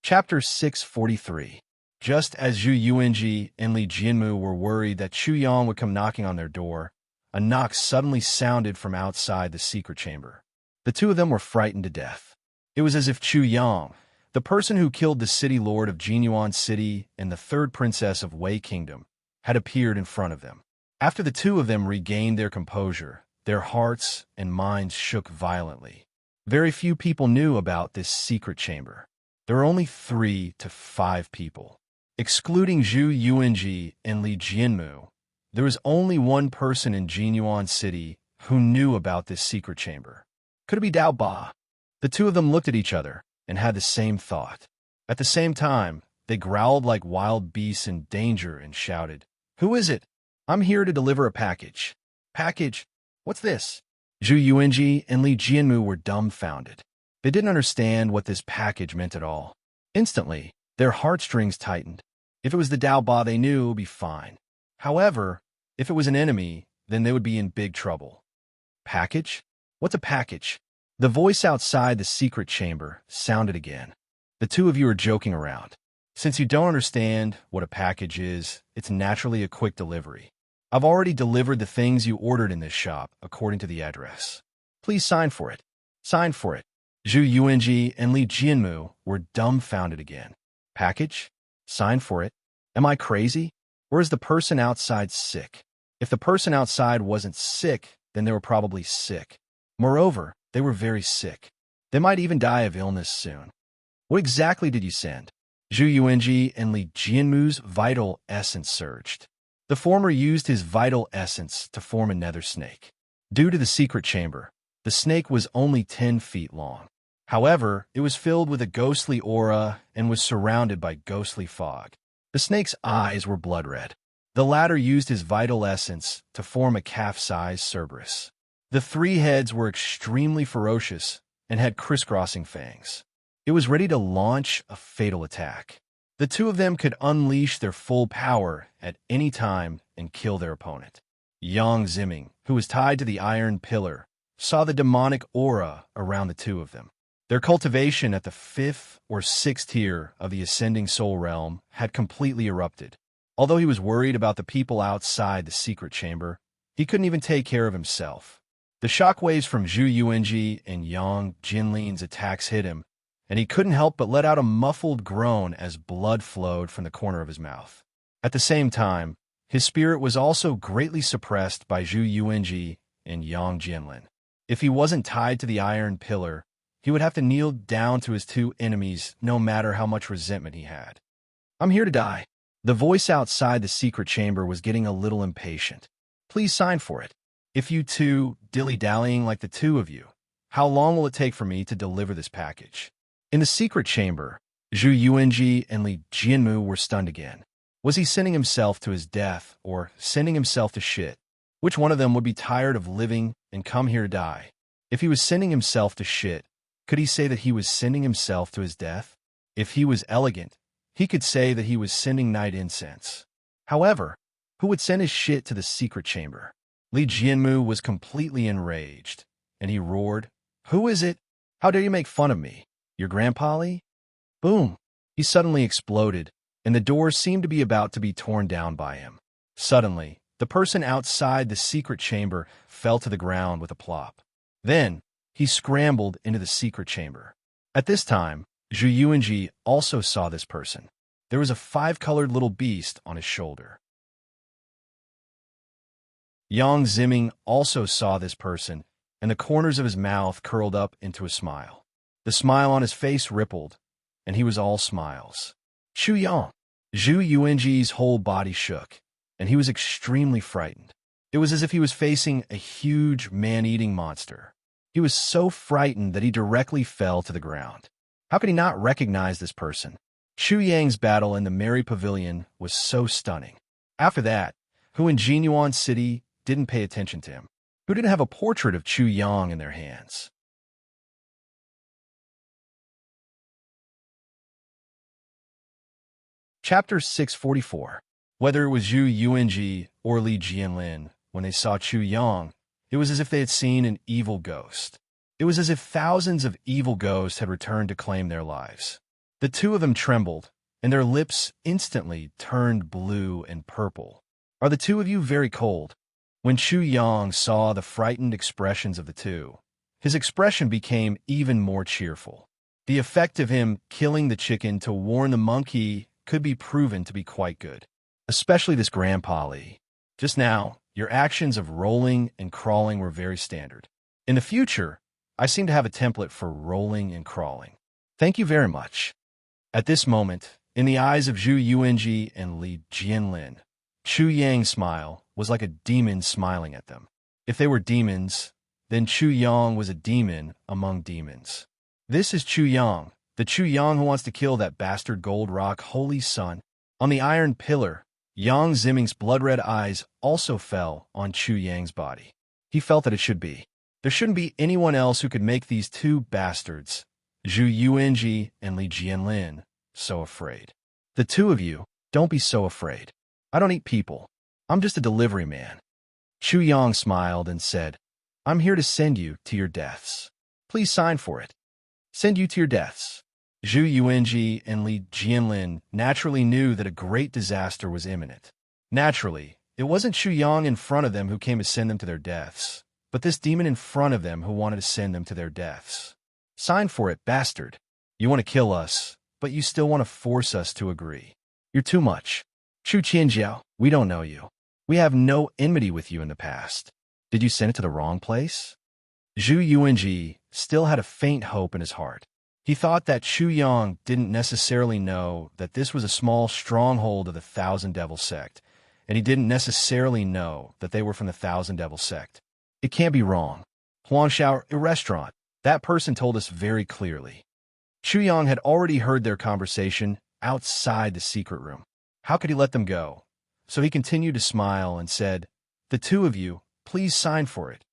Chapter 643. Just as Zhu Yuanji and Li Jianmu were worried that Chu Yang would come knocking on their door, a knock suddenly sounded from outside the secret chamber. The two of them were frightened to death. It was as if Chu Yang, the person who killed the city lord of Jinyuan City and the third princess of Wei Kingdom, had appeared in front of them. After the two of them regained their composure, their hearts and minds shook violently. Very few people knew about this secret chamber. There were only 3 to 5 people. Excluding Zhu Yuanji and Li Jianmu, there was only one person in Jinyuan City who knew about this secret chamber. Could it be Dao Ba? The two of them looked at each other and had the same thought. At the same time, they growled like wild beasts in danger and shouted, "Who is it? I'm here to deliver a package." Package? What's this? Zhu Yuanji and Li Jianmu were dumbfounded. They didn't understand what this package meant at all. Instantly, their heartstrings tightened. If it was the Dao Ba they knew, it would be fine. However, if it was an enemy, then they would be in big trouble. Package? What's a package? The voice outside the secret chamber sounded again. The two of you are joking around. Since you don't understand what a package is, it's naturally a quick delivery. I've already delivered the things you ordered in this shop, according to the address. Please sign for it. Sign for it. Zhu Yuanji and Li Jianmu were dumbfounded again. Package? Sign for it? Am I crazy? Or is the person outside sick? If the person outside wasn't sick, then they were probably sick. Moreover, they were very sick. They might even die of illness soon. What exactly did you send? Zhu Yuanji and Li Jianmu's vital essence surged. The former used his vital essence to form a nether snake. Due to the secret chamber, the snake was only 10 feet long. However, it was filled with a ghostly aura and was surrounded by ghostly fog. The snake's eyes were blood red. The latter used his vital essence to form a calf-sized Cerberus. The 3 heads were extremely ferocious and had crisscrossing fangs. It was ready to launch a fatal attack. The two of them could unleash their full power at any time and kill their opponent. Yang Ziming, who was tied to the iron pillar, saw the demonic aura around the two of them. Their cultivation at the 5th or 6th tier of the ascending soul realm had completely erupted. Although he was worried about the people outside the secret chamber, he couldn't even take care of himself. The shockwaves from Zhu Yuanji and Yang Jinlin's attacks hit him, and he couldn't help but let out a muffled groan as blood flowed from the corner of his mouth. At the same time, his spirit was also greatly suppressed by Zhu Yuanji and Yang Jinlin. If he wasn't tied to the iron pillar, he would have to kneel down to his 2 enemies no matter how much resentment he had. "I'm here to die." The voice outside the secret chamber was getting a little impatient. "Please sign for it. If you two dilly-dallying like the two of you, how long will it take for me to deliver this package?" In the secret chamber, Zhu Yuanji and Li Jianmu were stunned again. Was he sending himself to his death or sending himself to shit? Which one of them would be tired of living and come here to die? If he was sending himself to shit, could he say that he was sending himself to his death? If he was elegant, he could say that he was sending night incense. However, who would send his shit to the secret chamber? Li Jianmu was completely enraged, and he roared, "Who is it? How dare you make fun of me? Your grandpa Li?" Boom! He suddenly exploded, and the door seemed to be about to be torn down by him. Suddenly, the person outside the secret chamber fell to the ground with a plop. Then, he scrambled into the secret chamber. At this time, Zhu Yuanji also saw this person. there was a five-colored little beast on his shoulder. Yang Ziming also saw this person, and the corners of his mouth curled up into a smile. The smile on his face rippled, and he was all smiles. Chu Yang. Zhu Yuanji's whole body shook, and he was extremely frightened. It was as if he was facing a huge man-eating monster. He was so frightened that he directly fell to the ground. How could he not recognize this person? Chu Yang's battle in the Merry Pavilion was so stunning. After that, who in Jinyuan City didn't pay attention to him? Who didn't have a portrait of Chu Yang in their hands? Chapter 644. Whether it was Zhu Yuanji or Li Jianlin, when they saw Chu Yang, it was as if they had seen an evil ghost. It was as if thousands of evil ghosts had returned to claim their lives. The two of them trembled, and their lips instantly turned blue and purple. Are the two of you very cold? When Chu Yang saw the frightened expressions of the two, his expression became even more cheerful. The effect of him killing the chicken to warn the monkey could be proven to be quite good. Especially this Grandpa Li. Just now, your actions of rolling and crawling were very standard. In the future, I seem to have a template for rolling and crawling. Thank you very much. At this moment, in the eyes of Zhu Yuanji and Li Jianlin, Chu Yang's smile was like a demon smiling at them. If they were demons, then Chu Yang was a demon among demons. This is Chu Yang, the Chu Yang who wants to kill that bastard Gold Rock Holy Sun. On the iron pillar, Yang Ziming's blood-red eyes also fell on Chu Yang's body. He felt that it should be. There shouldn't be anyone else who could make these two bastards, Zhu Yuanji and Li Jianlin, so afraid. The two of you, don't be so afraid. I don't eat people. I'm just a delivery man. Chu Yang smiled and said, I'm here to send you to your deaths. Please sign for it. Send you to your deaths. Zhu Yuanji and Li Jianlin naturally knew that a great disaster was imminent. Naturally, it wasn't Chu Yang in front of them who came to send them to their deaths, but this demon in front of them who wanted to send them to their deaths. Sign for it, bastard. You want to kill us, but you still want to force us to agree. You're too much. Chu Qianjiao, we don't know you. We have no enmity with you in the past. Did you send it to the wrong place? Zhu Yuanji still had a faint hope in his heart. He thought that Chu Yang didn't necessarily know that this was a small stronghold of the Thousand Devil sect, and he didn't necessarily know that they were from the Thousand Devil sect. It can't be wrong. Huanshao, a restaurant. That person told us very clearly. Chu Yang had already heard their conversation outside the secret room. How could he let them go? So he continued to smile and said, The two of you, please sign for it.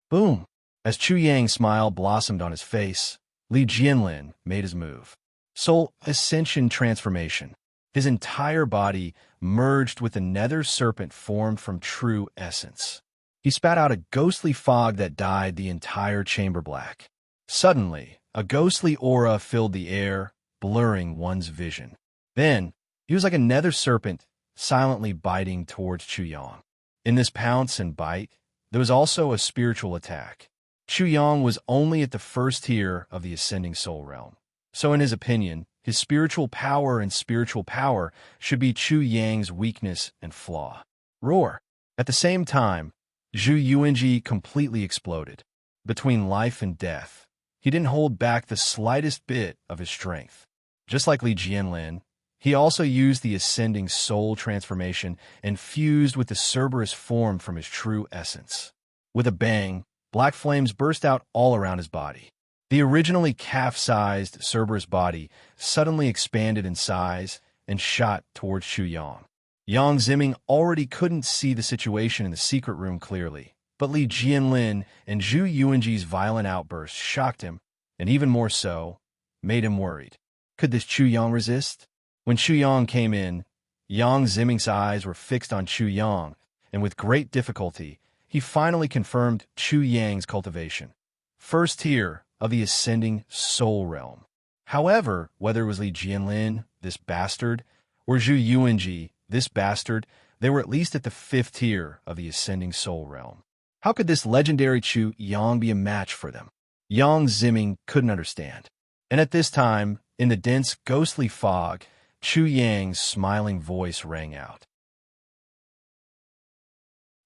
Boom! As Chu Yang's smile blossomed on his face, Li Jianlin made his move. Soul Ascension Transformation. His entire body merged with the nether serpent formed from true essence. He spat out a ghostly fog that dyed the entire chamber black. Suddenly, a ghostly aura filled the air, blurring one's vision. Then, he was like a nether serpent, silently biting towards Chu Yang. In this pounce and bite, there was also a spiritual attack. Chu Yang was only at the first tier of the ascending soul realm. So in his opinion, his spiritual power should be Chu Yang's weakness and flaw. Roar! At the same time, Zhu Yuanji completely exploded. Between life and death, he didn't hold back the slightest bit of his strength. Just like Li Jianlin, he also used the ascending soul transformation and fused with the Cerberus form from his true essence. With a bang, black flames burst out all around his body. The originally calf-sized Cerberus body suddenly expanded in size and shot towards Chu Yang. Yang Ziming already couldn't see the situation in the secret room clearly, but Li Jianlin and Zhu Yuanji's violent outbursts shocked him, and even more so, made him worried. Could this Chu Yang resist? When Chu Yang came in, Yang Ziming's eyes were fixed on Chu Yang, and with great difficulty, he finally confirmed Chu Yang's cultivation. First tier of the ascending soul realm. However, whether it was Li Jianlin, this bastard, or Zhu Yuanji, this bastard, they were at least at the fifth tier of the ascending soul realm. How could this legendary Chu Yang be a match for them? Yang Ziming couldn't understand. And at this time, in the dense, ghostly fog, Chu Yang's smiling voice rang out.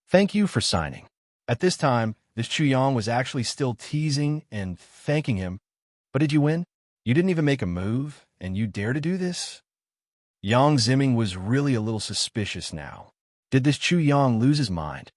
Thank you for signing. At this time, this Chu Yang was actually still teasing and thanking him. But did you win? You didn't even make a move, and you dare to do this? Yang Zimming was really a little suspicious now. Did this Chu Yang lose his mind?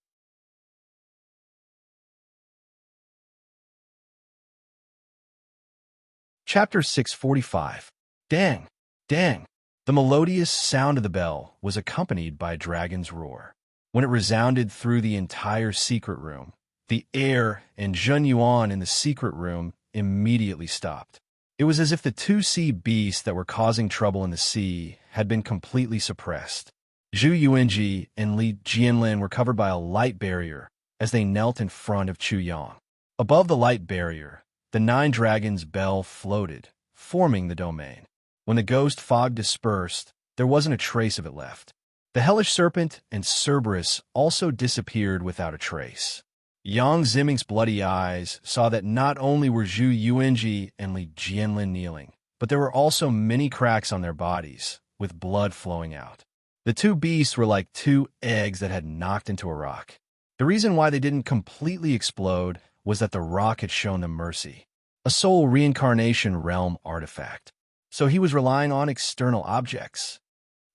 Chapter 645. Dang! Dang! The melodious sound of the bell was accompanied by a dragon's roar. When it resounded through the entire secret room, the air and Zhen Yuan in the secret room immediately stopped. It was as if the two sea beasts that were causing trouble in the sea had been completely suppressed. Zhu Yuanji and Li Jianlin were covered by a light barrier as they knelt in front of Chu Yang. Above the light barrier, the nine dragons' bell floated, forming the domain. When the ghost fog dispersed, there wasn't a trace of it left. The hellish serpent and Cerberus also disappeared without a trace. Yang Zimming's bloody eyes saw that not only were Zhu Yuanji and Li Jianlin kneeling, but there were also many cracks on their bodies, with blood flowing out. The two beasts were like two eggs that had knocked into a rock. The reason why they didn't completely explode was that the rock had shown them mercy, a soul reincarnation realm artifact. So he was relying on external objects.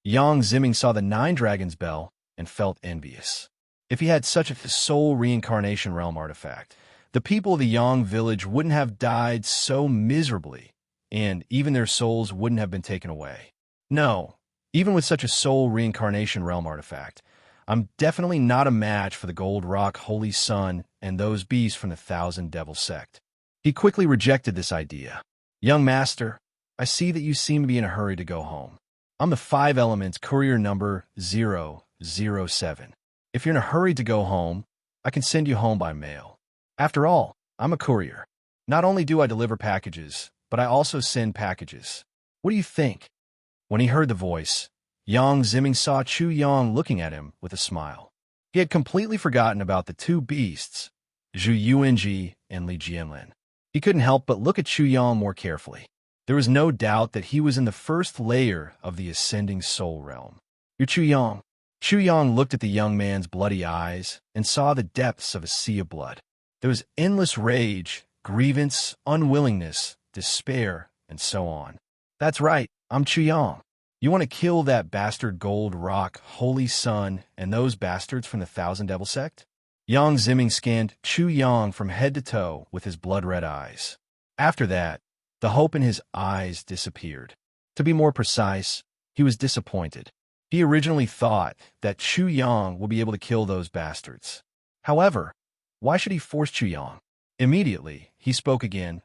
Yang Zimming saw the nine dragons' bell and felt envious. If he had such a soul reincarnation realm artifact, the people of the Yang village wouldn't have died so miserably, and even their souls wouldn't have been taken away. No, even with such a soul reincarnation realm artifact, I'm definitely not a match for the Gold Rock Holy Sun and those beasts from the Thousand Devil sect. He quickly rejected this idea. Young master, I see that you seem to be in a hurry to go home. I'm the Five Elements courier number 007. If you're in a hurry to go home, I can send you home by mail. After all, I'm a courier. Not only do I deliver packages, but I also send packages. What do you think? When he heard the voice, Yang Zimming saw Chu Yang looking at him with a smile. He had completely forgotten about the two beasts, Zhu Yuanji and Li Jianlin. He couldn't help but look at Chu Yang more carefully. There was no doubt that he was in the first layer of the ascending soul realm. You're Chu Yang. Chu Yang looked at the young man's bloody eyes and saw the depths of a sea of blood. There was endless rage, grievance, unwillingness, despair, and so on. That's right, I'm Chu Yang. You want to kill that bastard Gold Rock, Holy Sun, and those bastards from the Thousand Devil sect? Yang Zimming scanned Chu Yang from head to toe with his blood-red eyes. After that, the hope in his eyes disappeared. To be more precise, he was disappointed. He originally thought that Chu Yang would be able to kill those bastards. However, why should he force Chu Yang? Immediately, he spoke again.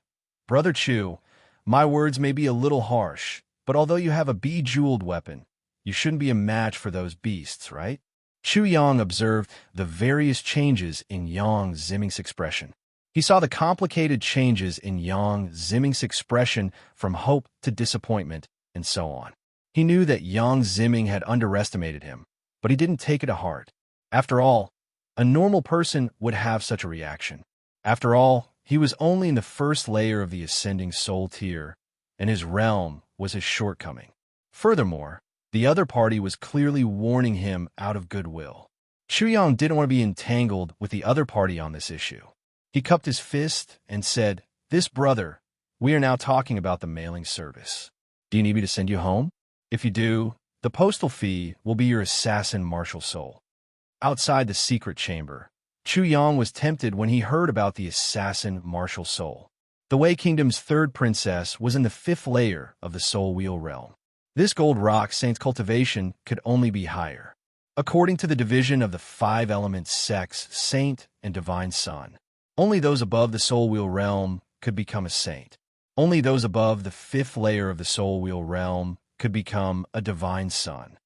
Brother Chu, my words may be a little harsh, but although you have a bejeweled weapon, you shouldn't be a match for those beasts, right? Chu Yang observed the various changes in Yang Zimming's expression. He saw the complicated changes in Yang Zimming's expression from hope to disappointment, and so on. He knew that Yang Zimming had underestimated him, but he didn't take it to heart. After all, a normal person would have such a reaction. After all, he was only in the first layer of the ascending soul tier, and his realm was his shortcoming. Furthermore, the other party was clearly warning him out of goodwill. Chu Yang didn't want to be entangled with the other party on this issue. He cupped his fist and said, This brother, we are now talking about the mailing service. Do you need me to send you home? If you do, the postal fee will be your assassin martial soul. Outside the secret chamber, Chu Yang was tempted when he heard about the assassin martial soul. The Wei Kingdom's third princess was in the fifth layer of the soul wheel realm. This Gold Rock Saint's cultivation could only be higher. According to the division of the five elements sex, saint, and divine son, only those above the soul wheel realm could become a saint. Only those above the fifth layer of the soul wheel realm could become a divine son.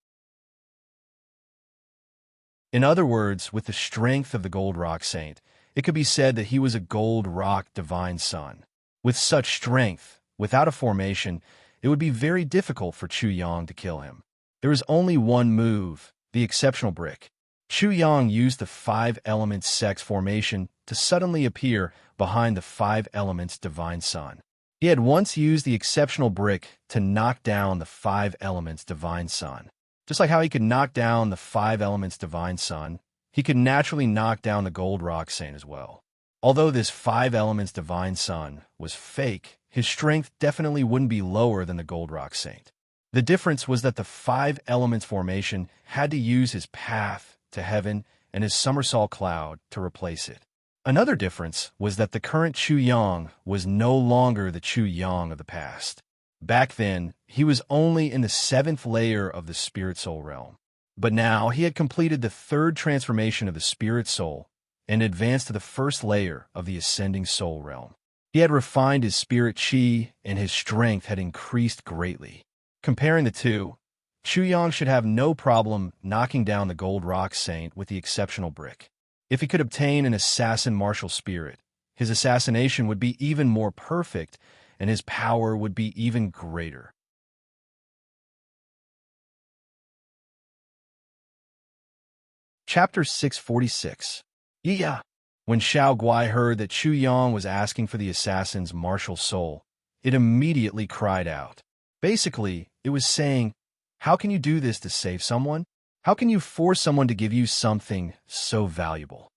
In other words, with the strength of the Gold Rock Saint, it could be said that he was a Gold Rock divine son. With such strength, without a formation, it would be very difficult for Chu Yang to kill him. There is only one move, the exceptional brick. Chu Yang used the five elements sex formation to suddenly appear behind the five elements divine sun. He had once used the exceptional brick to knock down the five elements divine sun. Just like how he could knock down the five elements divine sun, he could naturally knock down the gold rock saint as well. Although this five elements divine sun was fake, his strength definitely wouldn't be lower than the gold rock saint. The difference was that the five elements formation had to use his path to heaven and his somersault cloud to replace it. Another difference was that the current Chu Yang was no longer the Chu Yang of the past. Back then, he was only in the seventh layer of the spirit soul realm. But now he had completed the third transformation of the spirit soul and advanced to the first layer of the ascending soul realm. He had refined his spirit chi, and his strength had increased greatly. Comparing the two, Chu Yang should have no problem knocking down the gold rock saint with the exceptional brick. If he could obtain an assassin martial spirit, his assassination would be even more perfect, and his power would be even greater. Chapter 646. Yeah. When Xiao Guai heard that Chu Yang was asking for the assassin's martial soul, it immediately cried out. Basically, it was saying, how can you do this to save someone? How can you force someone to give you something so valuable?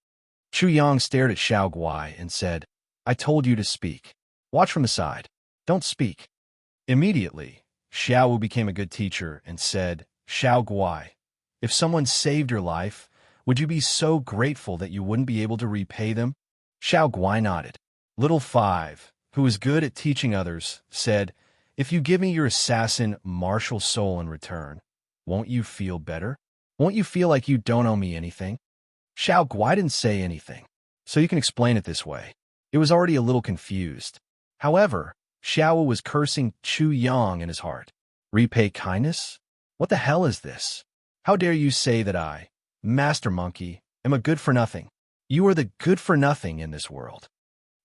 Chu Yang stared at Xiao Guai and said, I told you to speak. Watch from the side. Don't speak. Immediately, Xiao Wu became a good teacher and said, Xiao Guai, if someone saved your life, would you be so grateful that you wouldn't be able to repay them? Xiao Guai nodded. Little Five, who was good at teaching others, said, if you give me your assassin martial soul in return, won't you feel better? Won't you feel like you don't owe me anything? Xiao Guai didn't say anything, so you can explain it this way. It was already a little confused. However, Xiao Wu was cursing Chu Yang in his heart. Repay kindness? What the hell is this? How dare you say that I, Master Monkey, am a good-for-nothing? You are the good-for-nothing in this world.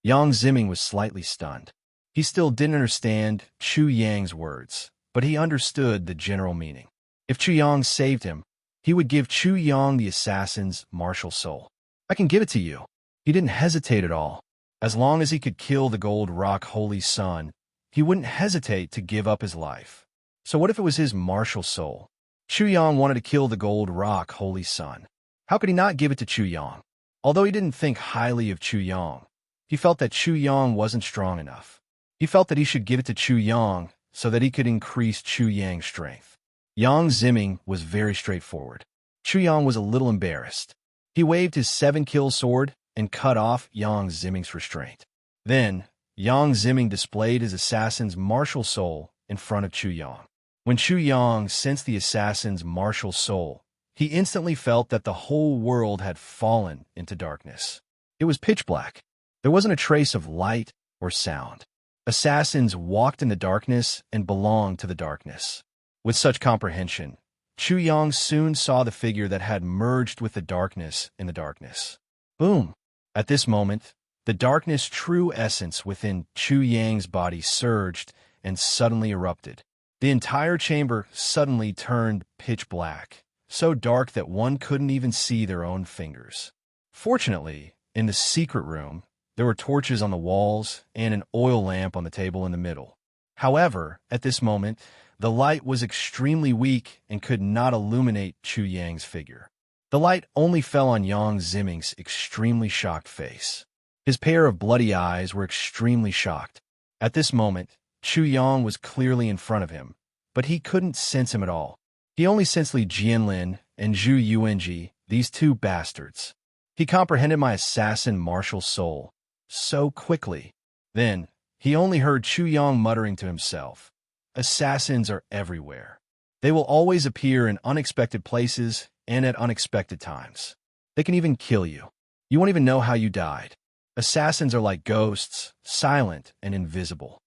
Yang Ziming was slightly stunned. He still didn't understand Chu Yang's words, but he understood the general meaning. If Chu Yang saved him, he would give Chu Yang the assassin's martial soul. I can give it to you. He didn't hesitate at all. As long as he could kill the gold rock holy sun, he wouldn't hesitate to give up his life. So what if it was his martial soul? Chu Yang wanted to kill the gold rock holy sun. How could he not give it to Chu Yang? Although he didn't think highly of Chu Yang, he felt that Chu Yang wasn't strong enough. He felt that he should give it to Chu Yang so that he could increase Chu Yang's strength. Yang Ziming was very straightforward. Chu Yang was a little embarrassed. He waved his 7-kill sword and cut off Yang Ziming's restraint. Then, Yang Ziming displayed his assassin's martial soul in front of Chu Yang. When Chu Yang sensed the assassin's martial soul, he instantly felt that the whole world had fallen into darkness. It was pitch black. There wasn't a trace of light or sound. Assassins walked in the darkness and belonged to the darkness. With such comprehension, Chu Yang soon saw the figure that had merged with the darkness in the darkness. Boom! At this moment, the darkness' true essence within Chu Yang's body surged and suddenly erupted. The entire chamber suddenly turned pitch black, so dark that one couldn't even see their own fingers. Fortunately, in the secret room, there were torches on the walls and an oil lamp on the table in the middle. However, at this moment, the light was extremely weak and could not illuminate Chu Yang's figure. The light only fell on Yang Ziming's extremely shocked face. His pair of bloody eyes were extremely shocked. At this moment, Chu Yang was clearly in front of him, but he couldn't sense him at all. He only sensed Li Jianlin and Zhu Yuanji, these two bastards. He comprehended my assassin martial soul so quickly. Then, he only heard Chu Yang muttering to himself, assassins are everywhere. They will always appear in unexpected places and at unexpected times. They can even kill you. You won't even know how you died. Assassins are like ghosts, silent and invisible.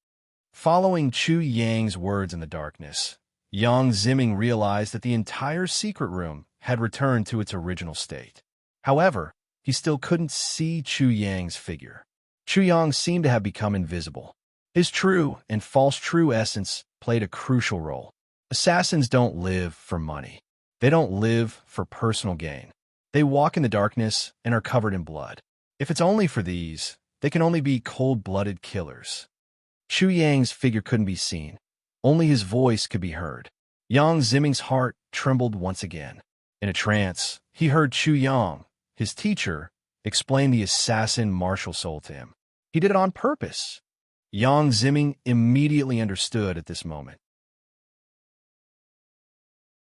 Following Chu Yang's words in the darkness, Yang Ziming realized that the entire secret room had returned to its original state. However, he still couldn't see Chu Yang's figure. Chu Yang seemed to have become invisible. His true and false true essence played a crucial role. Assassins don't live for money. They don't live for personal gain. They walk in the darkness and are covered in blood. If it's only for these, they can only be cold-blooded killers. Chu Yang's figure couldn't be seen. Only his voice could be heard. Yang Ziming's heart trembled once again. In a trance, he heard Chu Yang, his teacher, explain the assassin martial soul to him. He did it on purpose. Yang Ziming immediately understood at this moment.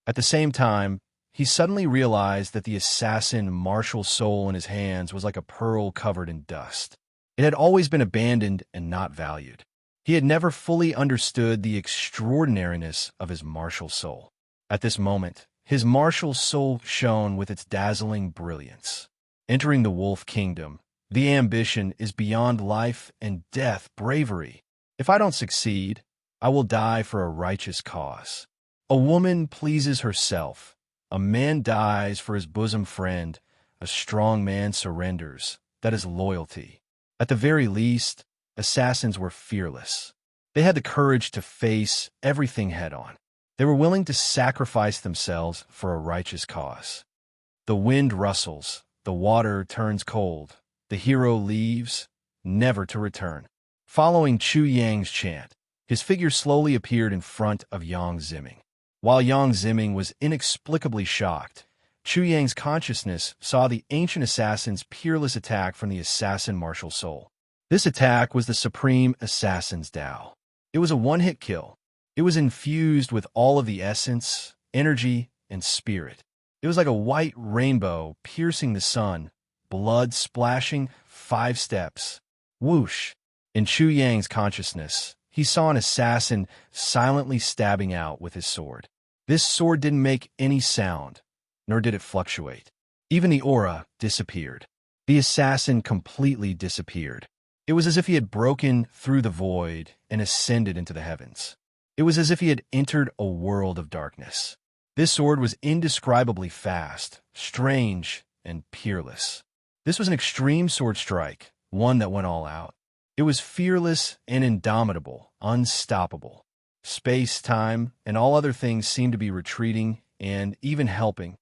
At the same time, he suddenly realized that the assassin martial soul in his hands was like a pearl covered in dust. It had always been abandoned and not valued. He had never fully understood the extraordinariness of his martial soul. At this moment, his martial soul shone with its dazzling brilliance. Entering the wolf kingdom, the ambition is beyond life and death bravery. If I don't succeed, I will die for a righteous cause. A woman pleases herself. A man dies for his bosom friend. A strong man surrenders. That is loyalty. At the very least, assassins were fearless. They had the courage to face everything head-on. They were willing to sacrifice themselves for a righteous cause. The wind rustles. The water turns cold. The hero leaves, never to return. Following Chu Yang's chant, his figure slowly appeared in front of Yang Ziming. While Yang Ziming was inexplicably shocked, Chu Yang's consciousness saw the ancient assassin's peerless attack from the assassin martial soul. This attack was the supreme assassin's Tao. It was a one-hit kill. It was infused with all of the essence, energy, and spirit. It was like a white rainbow piercing the sun, blood splashing 5 steps. Whoosh! In Chu Yang's consciousness, he saw an assassin silently stabbing out with his sword. This sword didn't make any sound, nor did it fluctuate. Even the aura disappeared. The assassin completely disappeared. It was as if he had broken through the void and ascended into the heavens. It was as if he had entered a world of darkness. This sword was indescribably fast, strange, and peerless. This was an extreme sword strike, one that went all out. It was fearless and indomitable, unstoppable. Space, time, and all other things seemed to be retreating and even helping.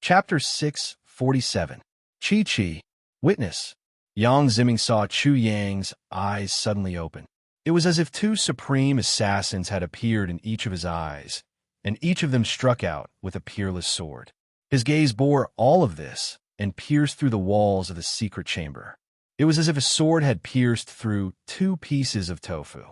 Chapter 647. Chi-Chi. Witness. Yang Ziming saw Chu Yang's eyes suddenly open. It was as if 2 supreme assassins had appeared in each of his eyes, and each of them struck out with a peerless sword. His gaze bore all of this and pierced through the walls of the secret chamber. It was as if a sword had pierced through 2 pieces of tofu.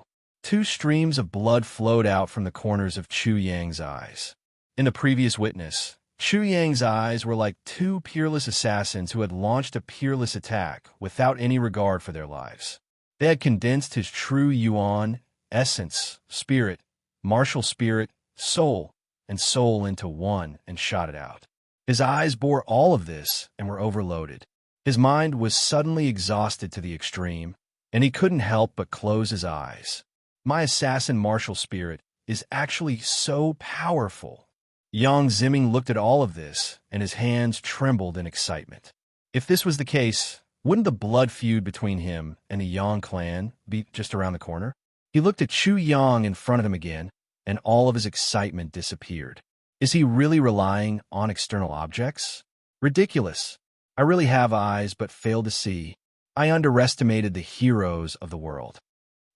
2 streams of blood flowed out from the corners of Chu Yang's eyes. In the previous witness, Chu Yang's eyes were like 2 peerless assassins who had launched a peerless attack without any regard for their lives. They had condensed his true yuan, essence, spirit, martial spirit, soul, and soul into one and shot it out. His eyes bore all of this and were overloaded. His mind was suddenly exhausted to the extreme, and he couldn't help but close his eyes. My assassin martial spirit is actually so powerful. Yang Ziming looked at all of this, and his hands trembled in excitement. If this was the case, wouldn't the blood feud between him and the Yang clan be just around the corner? He looked at Chu Yang in front of him again, and all of his excitement disappeared. Is he really relying on external objects? Ridiculous. I really have eyes but fail to see. I underestimated the heroes of the world.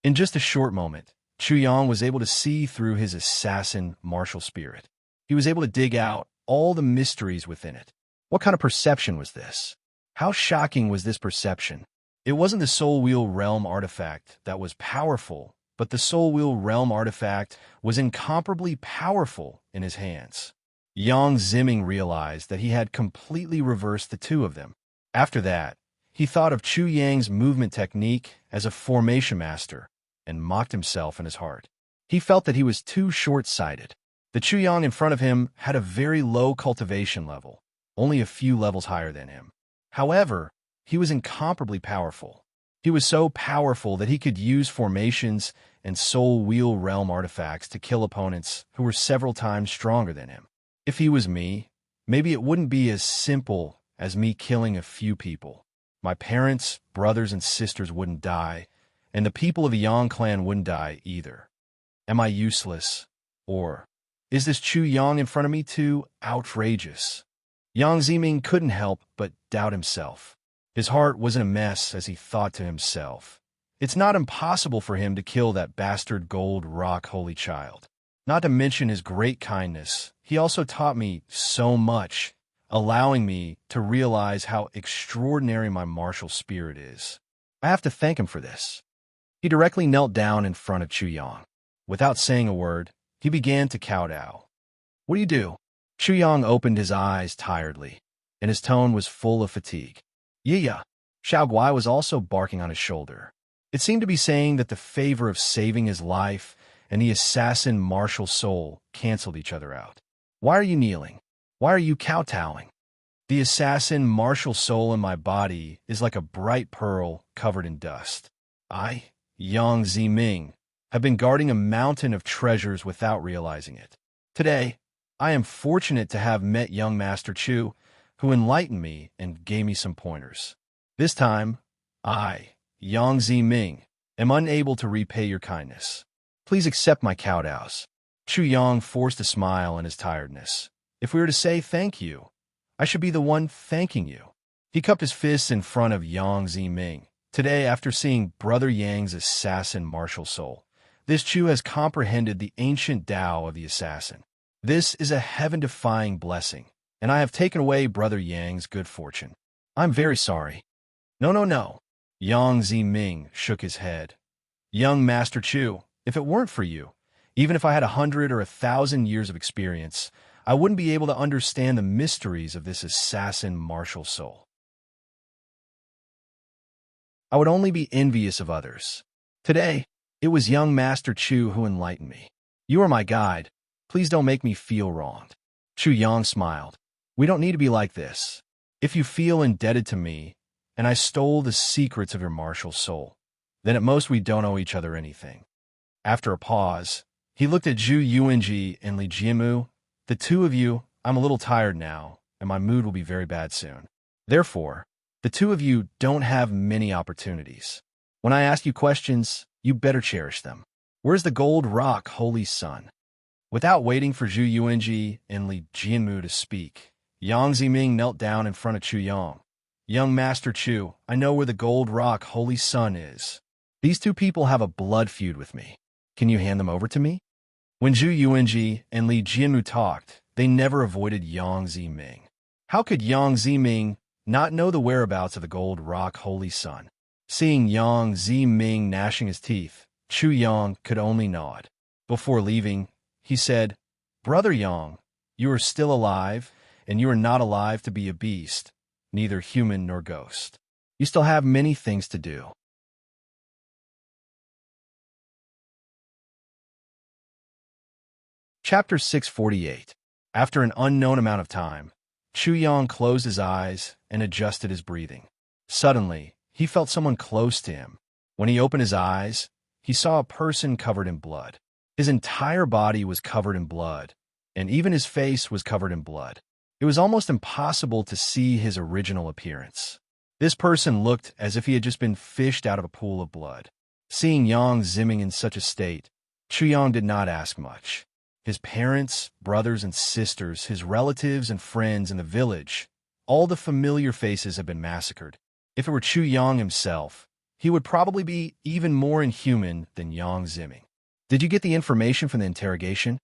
In just a short moment, Chu Yang was able to see through his assassin martial spirit. He was able to dig out all the mysteries within it. What kind of perception was this? How shocking was this perception? It wasn't the Soul Wheel Realm artifact that was powerful, but the Soul Wheel Realm artifact was incomparably powerful in his hands. Yang Ziming realized that he had completely reversed the 2 of them. After that, he thought of Chu Yang's movement technique as a formation master and mocked himself in his heart. He felt that he was too short-sighted. The Chu Yang in front of him had a very low cultivation level, only a few levels higher than him. However, he was incomparably powerful. He was so powerful that he could use formations and Soul Wheel Realm artifacts to kill opponents who were several times stronger than him. If he was me, maybe it wouldn't be as simple as me killing a few people. My parents, brothers, and sisters wouldn't die, and the people of the Yang clan wouldn't die either. Am I useless? Or is this Chu Yang in front of me too outrageous? Yang Ziming couldn't help but doubt himself. His heart was in a mess as he thought to himself, "It's not impossible for him to kill that bastard gold rock holy child. Not to mention his great kindness, he also taught me so much, allowing me to realize how extraordinary my martial spirit is. I have to thank him for this." He directly knelt down in front of Chu Yang. Without saying a word, he began to kowtow. "What do you do?" Chu Yang opened his eyes tiredly, and his tone was full of fatigue. "Yeah." Xiao Guai was also barking on his shoulder. It seemed to be saying that the favor of saving his life and the assassin martial soul canceled each other out. "Why are you kneeling? Why are you kowtowing? The assassin martial soul in my body is like a bright pearl covered in dust. I, Yang Ziming, have been guarding a mountain of treasures without realizing it. Today, I am fortunate to have met young Master Chu, who enlightened me and gave me some pointers. This time, I, Yang Ziming, am unable to repay your kindness. Please accept my kowtows." Chu Yang forced a smile in his tiredness. "If we were to say thank you, I should be the one thanking you." He cupped his fists in front of Yang Ziming. "Today, after seeing Brother Yang's assassin martial soul, this Chu has comprehended the ancient Tao of the assassin. This is a heaven-defying blessing, and I have taken away Brother Yang's good fortune. I'm very sorry." No. Yang Ziming shook his head. "Young Master Chu, if it weren't for you, even if I had 100 or 1,000 years of experience, I wouldn't be able to understand the mysteries of this assassin martial soul. I would only be envious of others. Today, it was young Master Chu who enlightened me. You are my guide. Please don't make me feel wronged." Chu Yang smiled. "We don't need to be like this. If you feel indebted to me, and I stole the secrets of your martial soul, then at most we don't owe each other anything." After a pause, he looked at Zhu Yuanji and Li Jianmu. "The two of you, I'm a little tired now, and my mood will be very bad soon. Therefore, the two of you don't have many opportunities. When I ask you questions, you better cherish them. Where's the gold rock, holy sun?" Without waiting for Zhu Yuanji and Li Jianmu to speak, Yang Ziming knelt down in front of Chu Yang. "Young Master Chu, I know where the gold rock, holy sun is. These two people have a blood feud with me. Can you hand them over to me?" When Zhu Yuanji and Li Jianmu talked, they never avoided Yang Ziming. How could Yang Ziming not know the whereabouts of the gold rock, holy sun? Seeing Yang Ziming gnashing his teeth, Chu Yang could only nod. Before leaving, he said, "Brother Yang, you are still alive, and you are not alive to be a beast, neither human nor ghost. You still have many things to do." Chapter 648. After an unknown amount of time, Chu Yang closed his eyes and adjusted his breathing. Suddenly, he felt someone close to him. When he opened his eyes, he saw a person covered in blood. His entire body was covered in blood, and even his face was covered in blood. It was almost impossible to see his original appearance. This person looked as if he had just been fished out of a pool of blood. Seeing Yang Ziming in such a state, Chu Yang did not ask much. His parents, brothers and sisters, his relatives and friends in the village, all the familiar faces had been massacred. If it were Chu Yang himself, he would probably be even more inhuman than Yang Ziming. "Did you get the information from the interrogation?"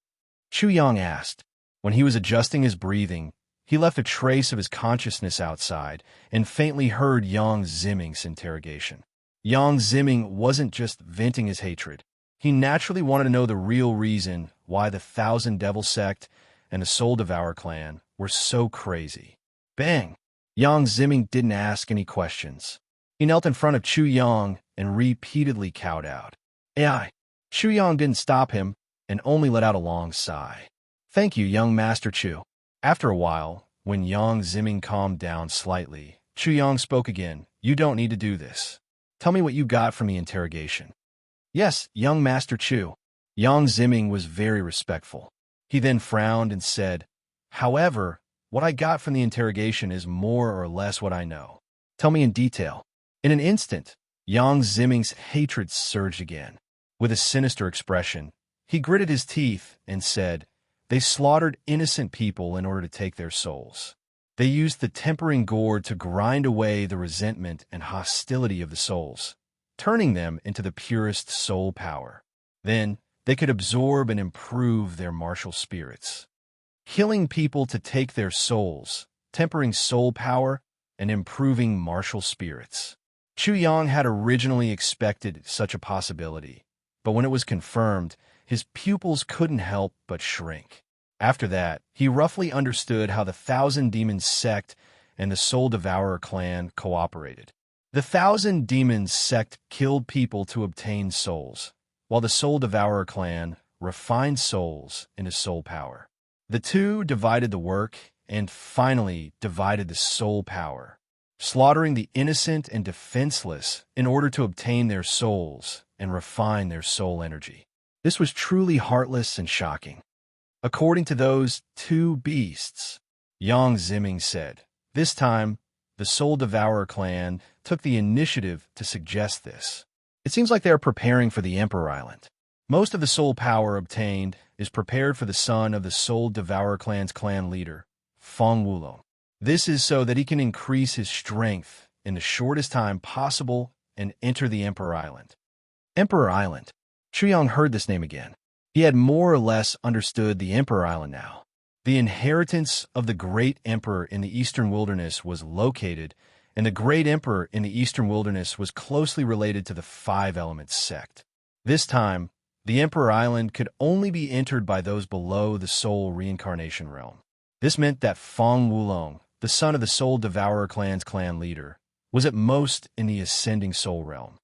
Chu Yang asked. When he was adjusting his breathing, he left a trace of his consciousness outside and faintly heard Yang Ziming's interrogation. Yang Ziming wasn't just venting his hatred. He naturally wanted to know the real reason why the Thousand Devil Sect and the Soul Devourer clan were so crazy. Bang! Yang Ziming didn't ask any questions. He knelt in front of Chu Yang and repeatedly kowtowed. AI. Chu Yang didn't stop him and only let out a long sigh. "Thank you, young Master Chu." After a while, when Yang Ziming calmed down slightly, Chu Yang spoke again. "You don't need to do this. Tell me what you got from the interrogation." "Yes, young Master Chu." Yang Ziming was very respectful. He then frowned and said, "However, what I got from the interrogation is more or less what I know. Tell me in detail." In an instant, Yang Ziming's hatred surged again. With a sinister expression, he gritted his teeth and said, "They slaughtered innocent people in order to take their souls. They used the tempering gourd to grind away the resentment and hostility of the souls, turning them into the purest soul power. Then, they could absorb and improve their martial spirits. Killing people to take their souls, tempering soul power, and improving martial spirits. Chu Yang had originally expected such a possibility, but when it was confirmed, his pupils couldn't help but shrink. After that, he roughly understood how the Thousand Demons sect and the Soul Devourer clan cooperated. The Thousand Demons sect killed people to obtain souls, while the Soul Devourer clan refined souls into soul power. The two divided the work and finally divided the soul power, slaughtering the innocent and defenseless in order to obtain their souls and refine their soul energy. This was truly heartless and shocking. According to those two beasts, Yang Ziming said, this time, the Soul Devourer clan took the initiative to suggest this. It seems like they are preparing for the Emperor Island. Most of the soul power obtained is prepared for the son of the Soul Devourer clan's clan leader, Feng Wulong. This is so that he can increase his strength in the shortest time possible and enter the Emperor Island. Emperor Island. Chu Yang heard this name again. He had more or less understood the Emperor Island now. The inheritance of the Great Emperor in the Eastern Wilderness was located, and the Great Emperor in the Eastern Wilderness was closely related to the Five Elements sect. This time, the Emperor Island could only be entered by those below the Soul Reincarnation realm. This meant that Feng Wulong, the son of the Soul Devourer clan's clan leader, was at most in the Ascending Soul realm.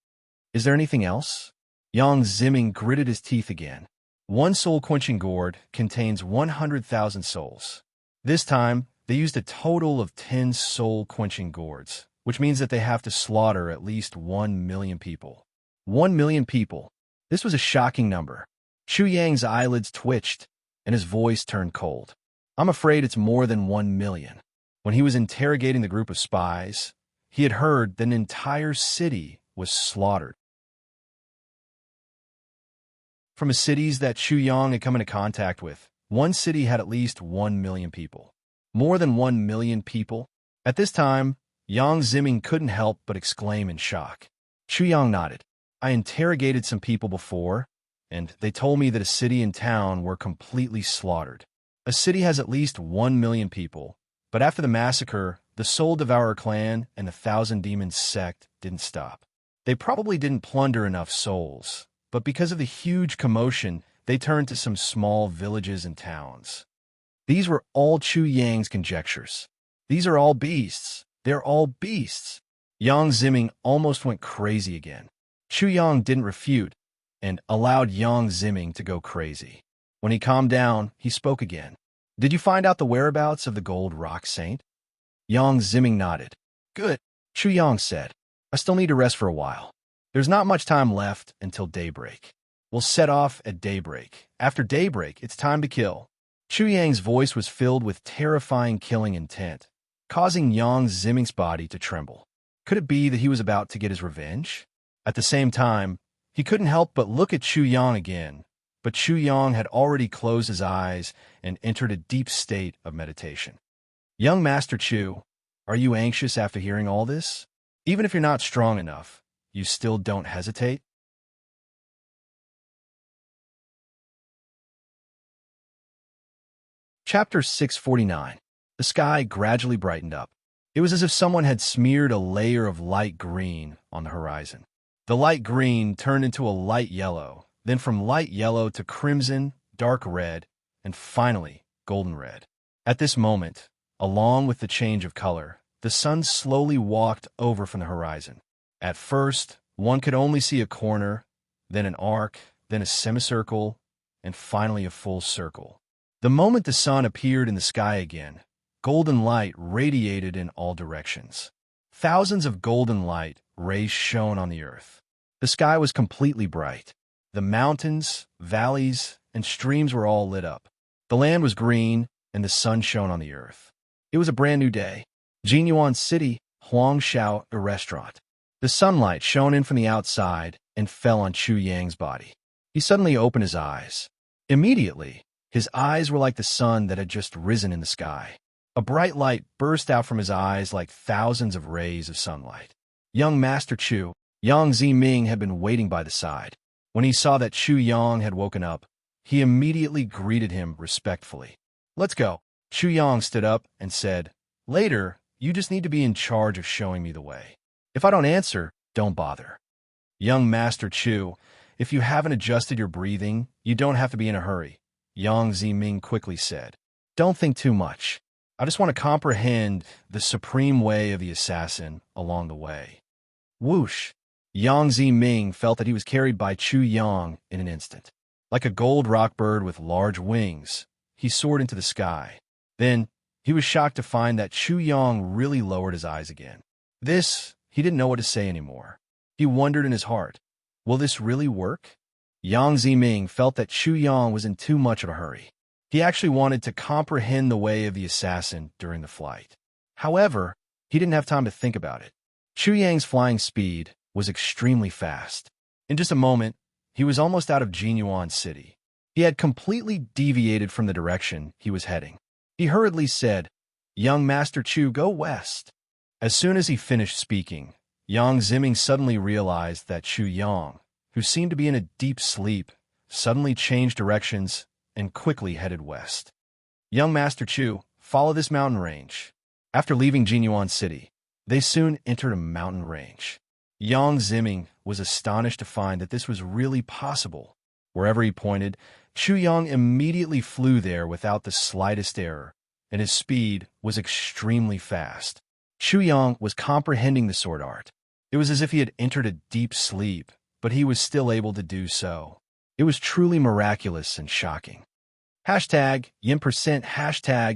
Is there anything else? Yang Ziming gritted his teeth again. One soul-quenching gourd contains 100,000 souls. This time, they used a total of 10 soul-quenching gourds, which means that they have to slaughter at least 1 million people. 1 million people. This was a shocking number. Chu Yang's eyelids twitched, and his voice turned cold. I'm afraid it's more than 1 million. When he was interrogating the group of spies, he had heard that an entire city was slaughtered. From the cities that Chu Yang had come into contact with, one city had at least 1 million people. More than 1 million people? At this time, Yang Ziming couldn't help but exclaim in shock. Chu Yang nodded. I interrogated some people before, and they told me that a city and town were completely slaughtered. A city has at least 1 million people, but after the massacre, the Soul Devourer clan and the Thousand Demons sect didn't stop. They probably didn't plunder enough souls, but because of the huge commotion, they turned to some small villages and towns. These were all Chu Yang's conjectures. These are all beasts. They're all beasts. Yang Ziming almost went crazy again. Chu Yang didn't refute and allowed Yang Ziming to go crazy. When he calmed down, he spoke again. Did you find out the whereabouts of the Gold Rock Saint? Yang Ziming nodded. Good, Chu Yang said. I still need to rest for a while. There's not much time left until daybreak. We'll set off at daybreak. After daybreak, it's time to kill. Chu Yang's voice was filled with terrifying killing intent, causing Yang Ziming's body to tremble. Could it be that he was about to get his revenge? At the same time, he couldn't help but look at Chu Yang again, but Chu Yang had already closed his eyes and entered a deep state of meditation. Young Master Chu, are you anxious after hearing all this? Even if you're not strong enough, you still don't hesitate? Chapter 649. The sky gradually brightened up. It was as if someone had smeared a layer of light green on the horizon. The light green turned into a light yellow, then from light yellow to crimson, dark red, and finally golden red. At this moment, along with the change of color, the sun slowly walked over from the horizon. At first, one could only see a corner, then an arc, then a semicircle, and finally a full circle. The moment the sun appeared in the sky again, golden light radiated in all directions. Thousands of golden light rays shone on the earth. The sky was completely bright. The mountains, valleys, and streams were all lit up. The land was green, and the sun shone on the earth. It was a brand new day. Jinyuan City, Huangshao, a restaurant. The sunlight shone in from the outside and fell on Chu Yang's body. He suddenly opened his eyes. Immediately, his eyes were like the sun that had just risen in the sky. A bright light burst out from his eyes like thousands of rays of sunlight. Young Master Chu, Yang Ziming, had been waiting by the side. When he saw that Chu Yang had woken up, he immediately greeted him respectfully. "Let's go." Chu Yang stood up and said, "Later, you just need to be in charge of showing me the way. If I don't answer, don't bother." "Young Master Chu, if you haven't adjusted your breathing, you don't have to be in a hurry," Yang Ziming quickly said. "Don't think too much. I just want to comprehend the supreme way of the assassin along the way." Whoosh! Yang Ziming felt that he was carried by Chu Yang in an instant. Like a gold rock bird with large wings, he soared into the sky. Then, he was shocked to find that Chu Yang really lowered his eyes again. He didn't know what to say anymore. He wondered in his heart, will this really work? Yang Ziming felt that Chu Yang was in too much of a hurry. He actually wanted to comprehend the way of the assassin during the flight. However, he didn't have time to think about it. Chu Yang's flying speed was extremely fast. In just a moment, he was almost out of Jinyuan City. He had completely deviated from the direction he was heading. He hurriedly said, "Young Master Chu, go west." As soon as he finished speaking, Yang Ziming suddenly realized that Chu Yang, who seemed to be in a deep sleep, suddenly changed directions and quickly headed west. "Young Master Chu, follow this mountain range." After leaving Jinyuan City, they soon entered a mountain range. Yang Ziming was astonished to find that this was really possible. Wherever he pointed, Chu Yang immediately flew there without the slightest error, and his speed was extremely fast. Chu Yang was comprehending the sword art. It was as if he had entered a deep sleep, but he was still able to do so. It was truly miraculous and shocking. #yen%,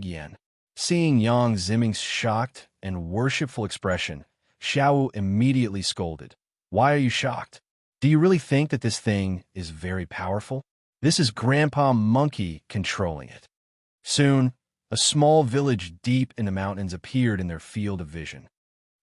#yen. Seeing Yang Ziming's shocked and worshipful expression, Xiao immediately scolded. "Why are you shocked? Do you really think that this thing is very powerful? This is Grandpa Monkey controlling it." Soon, a small village deep in the mountains appeared in their field of vision.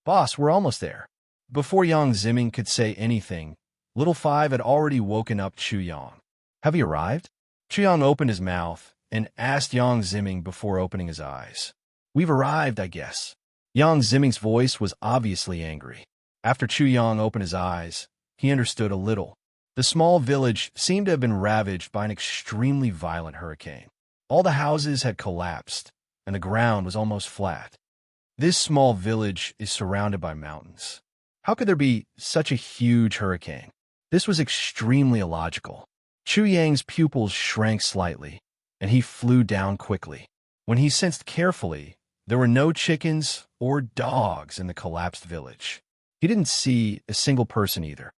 "Boss, we're almost there." Before Yang Ziming could say anything, Little Five had already woken up Chu Yang. "Have you arrived?" Chu Yang opened his mouth and asked Yang Ziming before opening his eyes. "We've arrived, I guess." Yang Ziming's voice was obviously angry. After Chu Yang opened his eyes, he understood a little. The small village seemed to have been ravaged by an extremely violent hurricane. All the houses had collapsed, and the ground was almost flat. This small village is surrounded by mountains. How could there be such a huge hurricane? This was extremely illogical. Chu Yang's pupils shrank slightly, and he flew down quickly. When he sensed carefully, there were no chickens or dogs in the collapsed village. He didn't see a single person either.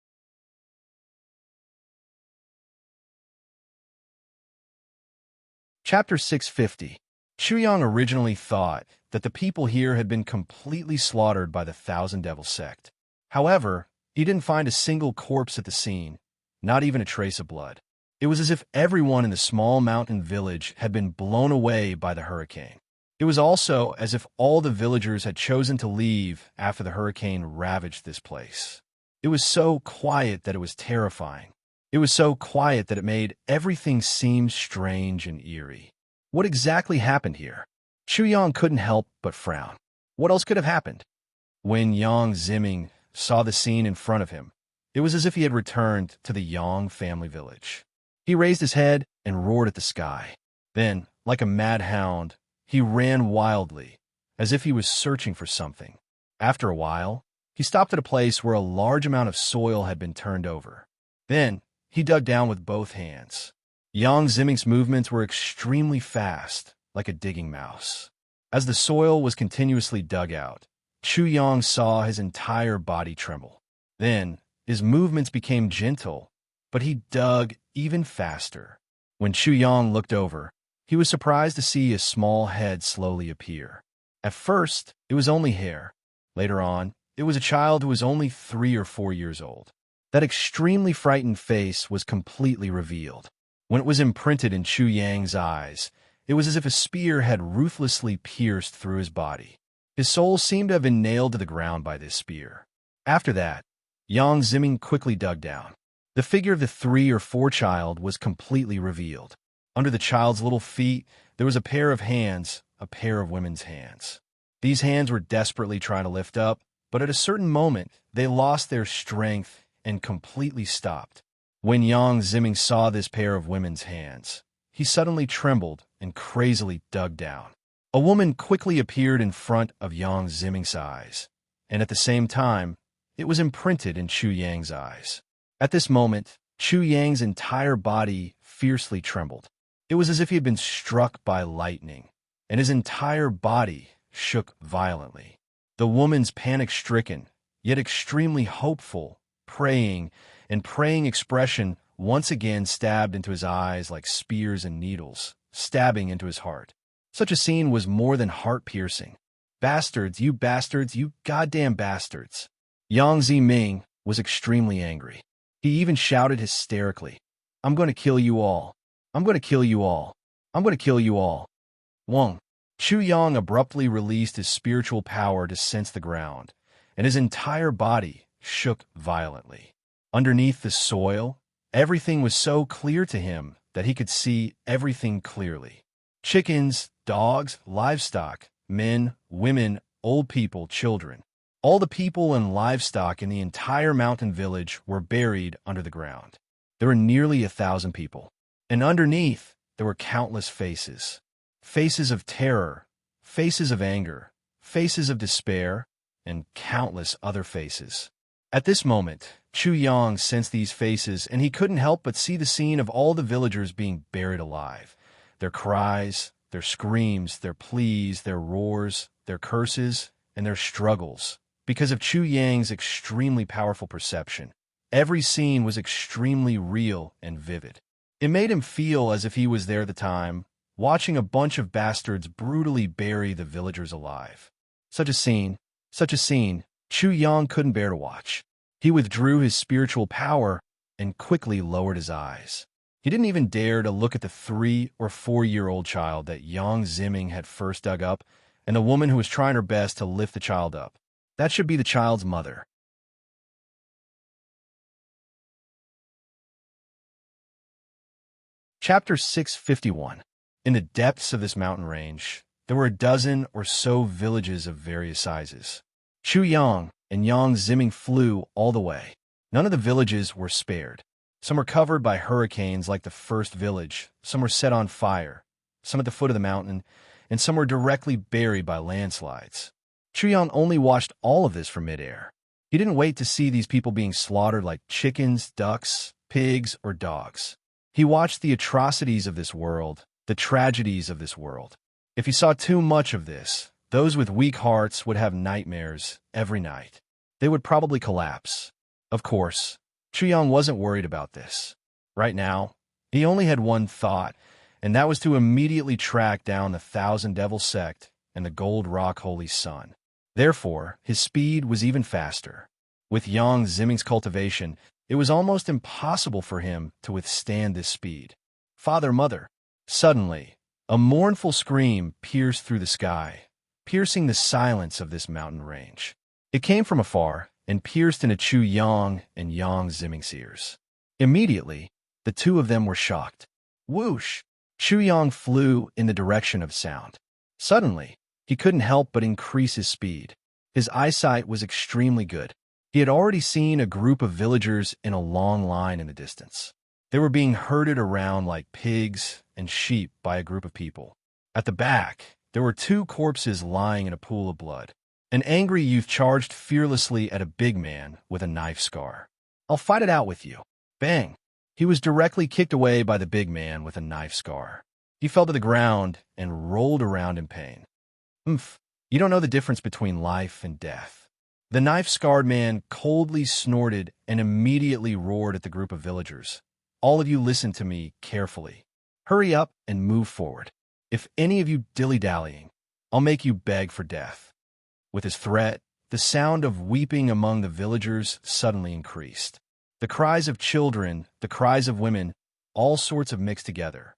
Chapter 650. Chu Yang originally thought that the people here had been completely slaughtered by the Thousand Devils sect. However, he didn't find a single corpse at the scene, not even a trace of blood. It was as if everyone in the small mountain village had been blown away by the hurricane. It was also as if all the villagers had chosen to leave after the hurricane ravaged this place. It was so quiet that it was terrifying. It was so quiet that it made everything seem strange and eerie. What exactly happened here? Chu Yang couldn't help but frown. What else could have happened? When Yang Ziming saw the scene in front of him, it was as if he had returned to the Yang family village. He raised his head and roared at the sky. Then, like a mad hound, he ran wildly, as if he was searching for something. After a while, he stopped at a place where a large amount of soil had been turned over. Then, he dug down with both hands. Yang Ziming's movements were extremely fast, like a digging mouse. As the soil was continuously dug out, Chu Yang saw his entire body tremble. Then, his movements became gentle, but he dug even faster. When Chu Yang looked over, he was surprised to see a small head slowly appear. At first, it was only hair. Later on, it was a child who was only 3 or 4 years old. That extremely frightened face was completely revealed. When it was imprinted in Chu Yang's eyes, it was as if a spear had ruthlessly pierced through his body. His soul seemed to have been nailed to the ground by this spear. After that, Yang Ziming quickly dug down. The figure of the 3 or 4 child was completely revealed. Under the child's little feet, there was a pair of hands, a pair of women's hands. These hands were desperately trying to lift up, but at a certain moment, they lost their strength and completely stopped. When Yang Ziming saw this pair of women's hands, he suddenly trembled and crazily dug down. A woman quickly appeared in front of Yang Ziming's eyes, and at the same time, it was imprinted in Chu Yang's eyes. At this moment, Chu Yang's entire body fiercely trembled. It was as if he had been struck by lightning, and his entire body shook violently. The woman's panic-stricken, yet extremely hopeful, praying expression once again stabbed into his eyes like spears and needles, stabbing into his heart. Such a scene was more than heart-piercing. Bastards, you goddamn bastards. Yang Ziming was extremely angry. He even shouted hysterically, "I'm going to kill you all. I'm going to kill you all. I'm going to kill you all." Wong. Chu Yang abruptly released his spiritual power to sense the ground, and his entire body shook violently. Underneath the soil, everything was so clear to him that he could see everything clearly. Chickens, dogs, livestock, men, women, old people, children. All the people and livestock in the entire mountain village were buried under the ground. There were nearly 1,000 people. And underneath, there were countless faces. Faces of terror, faces of anger, faces of despair, and countless other faces. At this moment, Chu Yang sensed these faces, and he couldn't help but see the scene of all the villagers being buried alive. Their cries, their screams, their pleas, their roars, their curses, and their struggles. Because of Chu Yang's extremely powerful perception, every scene was extremely real and vivid. It made him feel as if he was there at the time, watching a bunch of bastards brutally bury the villagers alive. Such a scene, Chu Yang couldn't bear to watch. He withdrew his spiritual power and quickly lowered his eyes. He didn't even dare to look at the 3- or 4-year-old child that Yang Ziming had first dug up, and the woman who was trying her best to lift the child up. That should be the child's mother. Chapter 651. In the depths of this mountain range, there were a dozen or so villages of various sizes. Chu Yang and Yang Ziming flew all the way. None of the villages were spared. Some were covered by hurricanes like the first village, some were set on fire, some at the foot of the mountain, and some were directly buried by landslides. Chu Yang only watched all of this from midair. He didn't wait to see these people being slaughtered like chickens, ducks, pigs, or dogs. He watched the atrocities of this world, the tragedies of this world. If he saw too much of this, those with weak hearts would have nightmares every night. They would probably collapse. Of course, Chu Yang wasn't worried about this. Right now, he only had one thought, and that was to immediately track down the Thousand Devil Sect and the Gold Rock Holy Sun. Therefore, his speed was even faster. With Yang Ziming's cultivation, it was almost impossible for him to withstand this speed. Father, mother. Suddenly, a mournful scream pierced through the sky, piercing the silence of this mountain range. It came from afar and pierced into Chu Yang and Yang Ziming's ears. Immediately, the two of them were shocked. Whoosh! Chu Yang flew in the direction of sound. Suddenly, he couldn't help but increase his speed. His eyesight was extremely good. He had already seen a group of villagers in a long line in the distance. They were being herded around like pigs and sheep by a group of people. At the back, there were 2 corpses lying in a pool of blood. An angry youth charged fearlessly at a big man with a knife scar. "I'll fight it out with you." Bang! He was directly kicked away by the big man with a knife scar. He fell to the ground and rolled around in pain. "Oomph, you don't know the difference between life and death." The knife-scarred man coldly snorted and immediately roared at the group of villagers. "All of you listen to me carefully. Hurry up and move forward. If any of you dilly-dallying, I'll make you beg for death." With his threat, the sound of weeping among the villagers suddenly increased. The cries of children, the cries of women, all sorts of mixed together.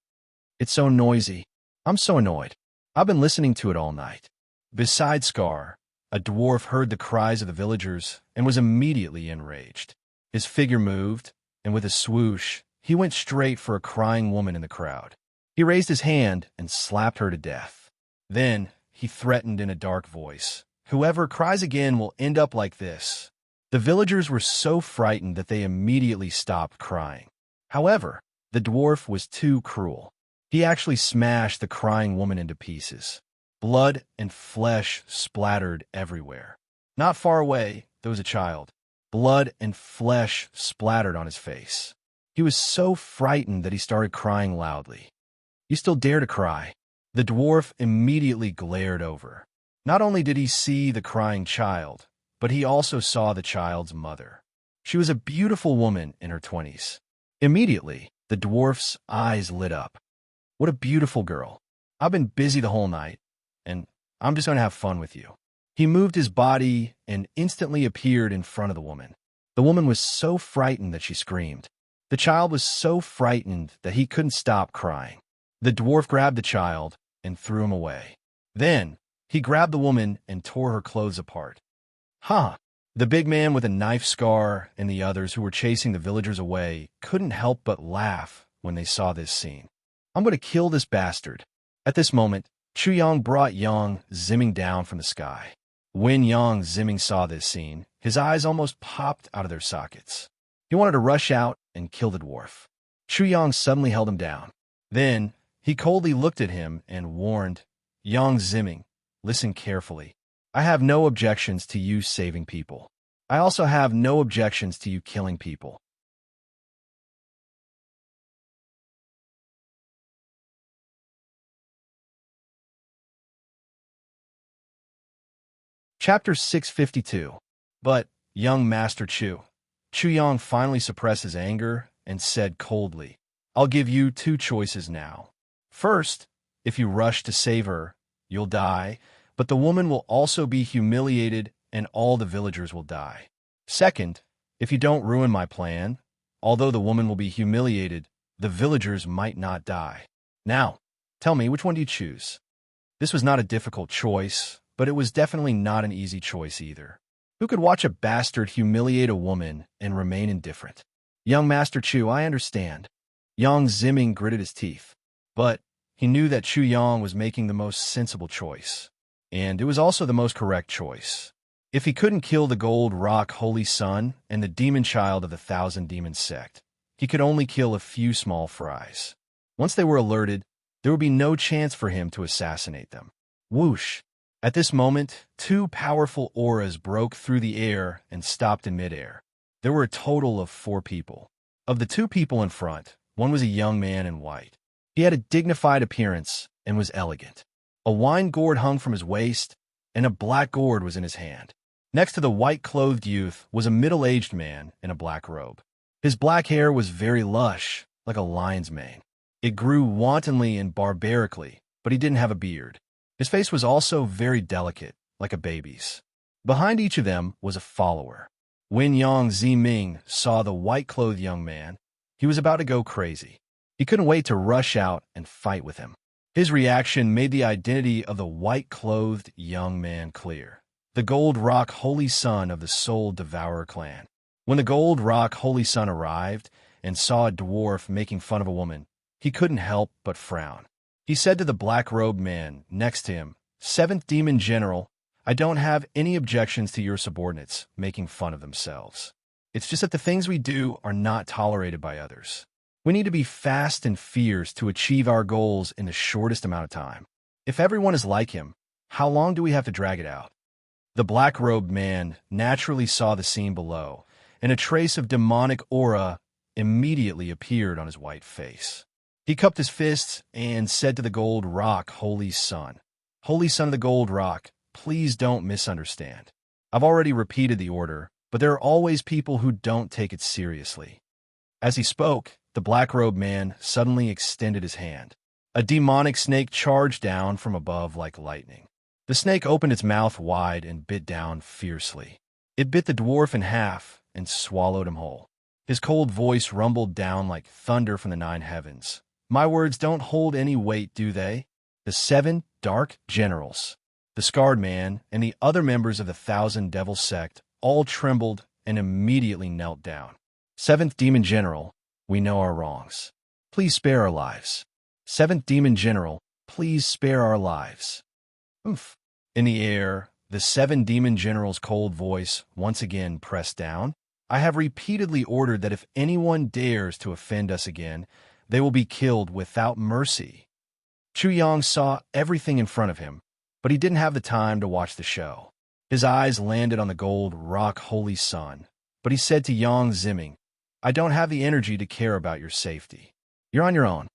"It's so noisy. I'm so annoyed. I've been listening to it all night." Beside Scar, a dwarf heard the cries of the villagers and was immediately enraged. His figure moved, and with a swoosh, he went straight for a crying woman in the crowd. He raised his hand and slapped her to death. Then he threatened in a dark voice, "Whoever cries again will end up like this." The villagers were so frightened that they immediately stopped crying. However, the dwarf was too cruel. He actually smashed the crying woman into pieces. Blood and flesh splattered everywhere. Not far away, there was a child. Blood and flesh splattered on his face. He was so frightened that he started crying loudly. "You still dare to cry?" The dwarf immediately glared over. Not only did he see the crying child, but he also saw the child's mother. She was a beautiful woman in her 20s. Immediately, the dwarf's eyes lit up. "What a beautiful girl. I've been busy the whole night, and I'm just going to have fun with you." He moved his body and instantly appeared in front of the woman. The woman was so frightened that she screamed. The child was so frightened that he couldn't stop crying. The dwarf grabbed the child and threw him away. Then, he grabbed the woman and tore her clothes apart. "Huh!" The big man with a knife scar and the others who were chasing the villagers away couldn't help but laugh when they saw this scene. "I'm going to kill this bastard." At this moment, Chuyang brought Yang zimming down from the sky. When Yang zimming saw this scene, his eyes almost popped out of their sockets. He wanted to rush out and kill the dwarf. Chuyang suddenly held him down. Then, he coldly looked at him and warned, "Yang zimming, listen carefully. I have no objections to you saving people. I also have no objections to you killing people. Chapter 652. But, young Master Chuyang finally suppressed his anger and said coldly, "I'll give you two choices now. First, if you rush to save her, you'll die, but the woman will also be humiliated and all the villagers will die. Second, if you don't ruin my plan, although the woman will be humiliated, the villagers might not die. Now, tell me, which one do you choose?" This was not a difficult choice, but it was definitely not an easy choice either. Who could watch a bastard humiliate a woman and remain indifferent? "Young Master Chu, I understand." Yang Zimming gritted his teeth, but he knew that Chu Yang was making the most sensible choice, and it was also the most correct choice. If he couldn't kill the Gold Rock Holy Sun and the demon child of the Thousand Demons sect, he could only kill a few small fries. Once they were alerted, there would be no chance for him to assassinate them. Whoosh! At this moment, two powerful auras broke through the air and stopped in midair. There were a total of 4 people. Of the 2 people in front, one was a young man in white. He had a dignified appearance and was elegant. A wine gourd hung from his waist, and a black gourd was in his hand. Next to the white-clothed youth was a middle-aged man in a black robe. His black hair was very lush, like a lion's mane. It grew wantonly and barbarically, but he didn't have a beard. His face was also very delicate, like a baby's. Behind each of them was a follower. When Yang Ziming saw the white-clothed young man, he was about to go crazy. He couldn't wait to rush out and fight with him. His reaction made the identity of the white-clothed young man clear. The Gold Rock Holy Son of the Soul Devourer clan. When the Gold Rock Holy Son arrived and saw a dwarf making fun of a woman, he couldn't help but frown. He said to the black-robed man next to him, "Seventh Demon General, I don't have any objections to your subordinates making fun of themselves. It's just that the things we do are not tolerated by others. We need to be fast and fierce to achieve our goals in the shortest amount of time. If everyone is like him, how long do we have to drag it out?" The black-robed man naturally saw the scene below, and a trace of demonic aura immediately appeared on his white face. He cupped his fists and said to the Gold Rock Holy Son, "Holy Son of the Gold Rock, please don't misunderstand. I've already repeated the order, but there are always people who don't take it seriously." As he spoke, the black-robed man suddenly extended his hand. A demonic snake charged down from above like lightning. The snake opened its mouth wide and bit down fiercely. It bit the dwarf in half and swallowed him whole. His cold voice rumbled down like thunder from the 9 heavens. "My words don't hold any weight, do they? The 7 dark generals, the scarred man, and the other members of the Thousand Devil sect all trembled and immediately knelt down. 7th Demon General, we know our wrongs. Please spare our lives." Seventh Demon General, please spare our lives. Oomph. In the air, the seven demon general's cold voice once again pressed down. I have repeatedly ordered that if anyone dares to offend us again, they will be killed without mercy. Chu Yang saw everything in front of him, but he didn't have the time to watch the show. His eyes landed on the gold rock holy sun, but he said to Yang Ziming, I don't have the energy to care about your safety. You're on your own.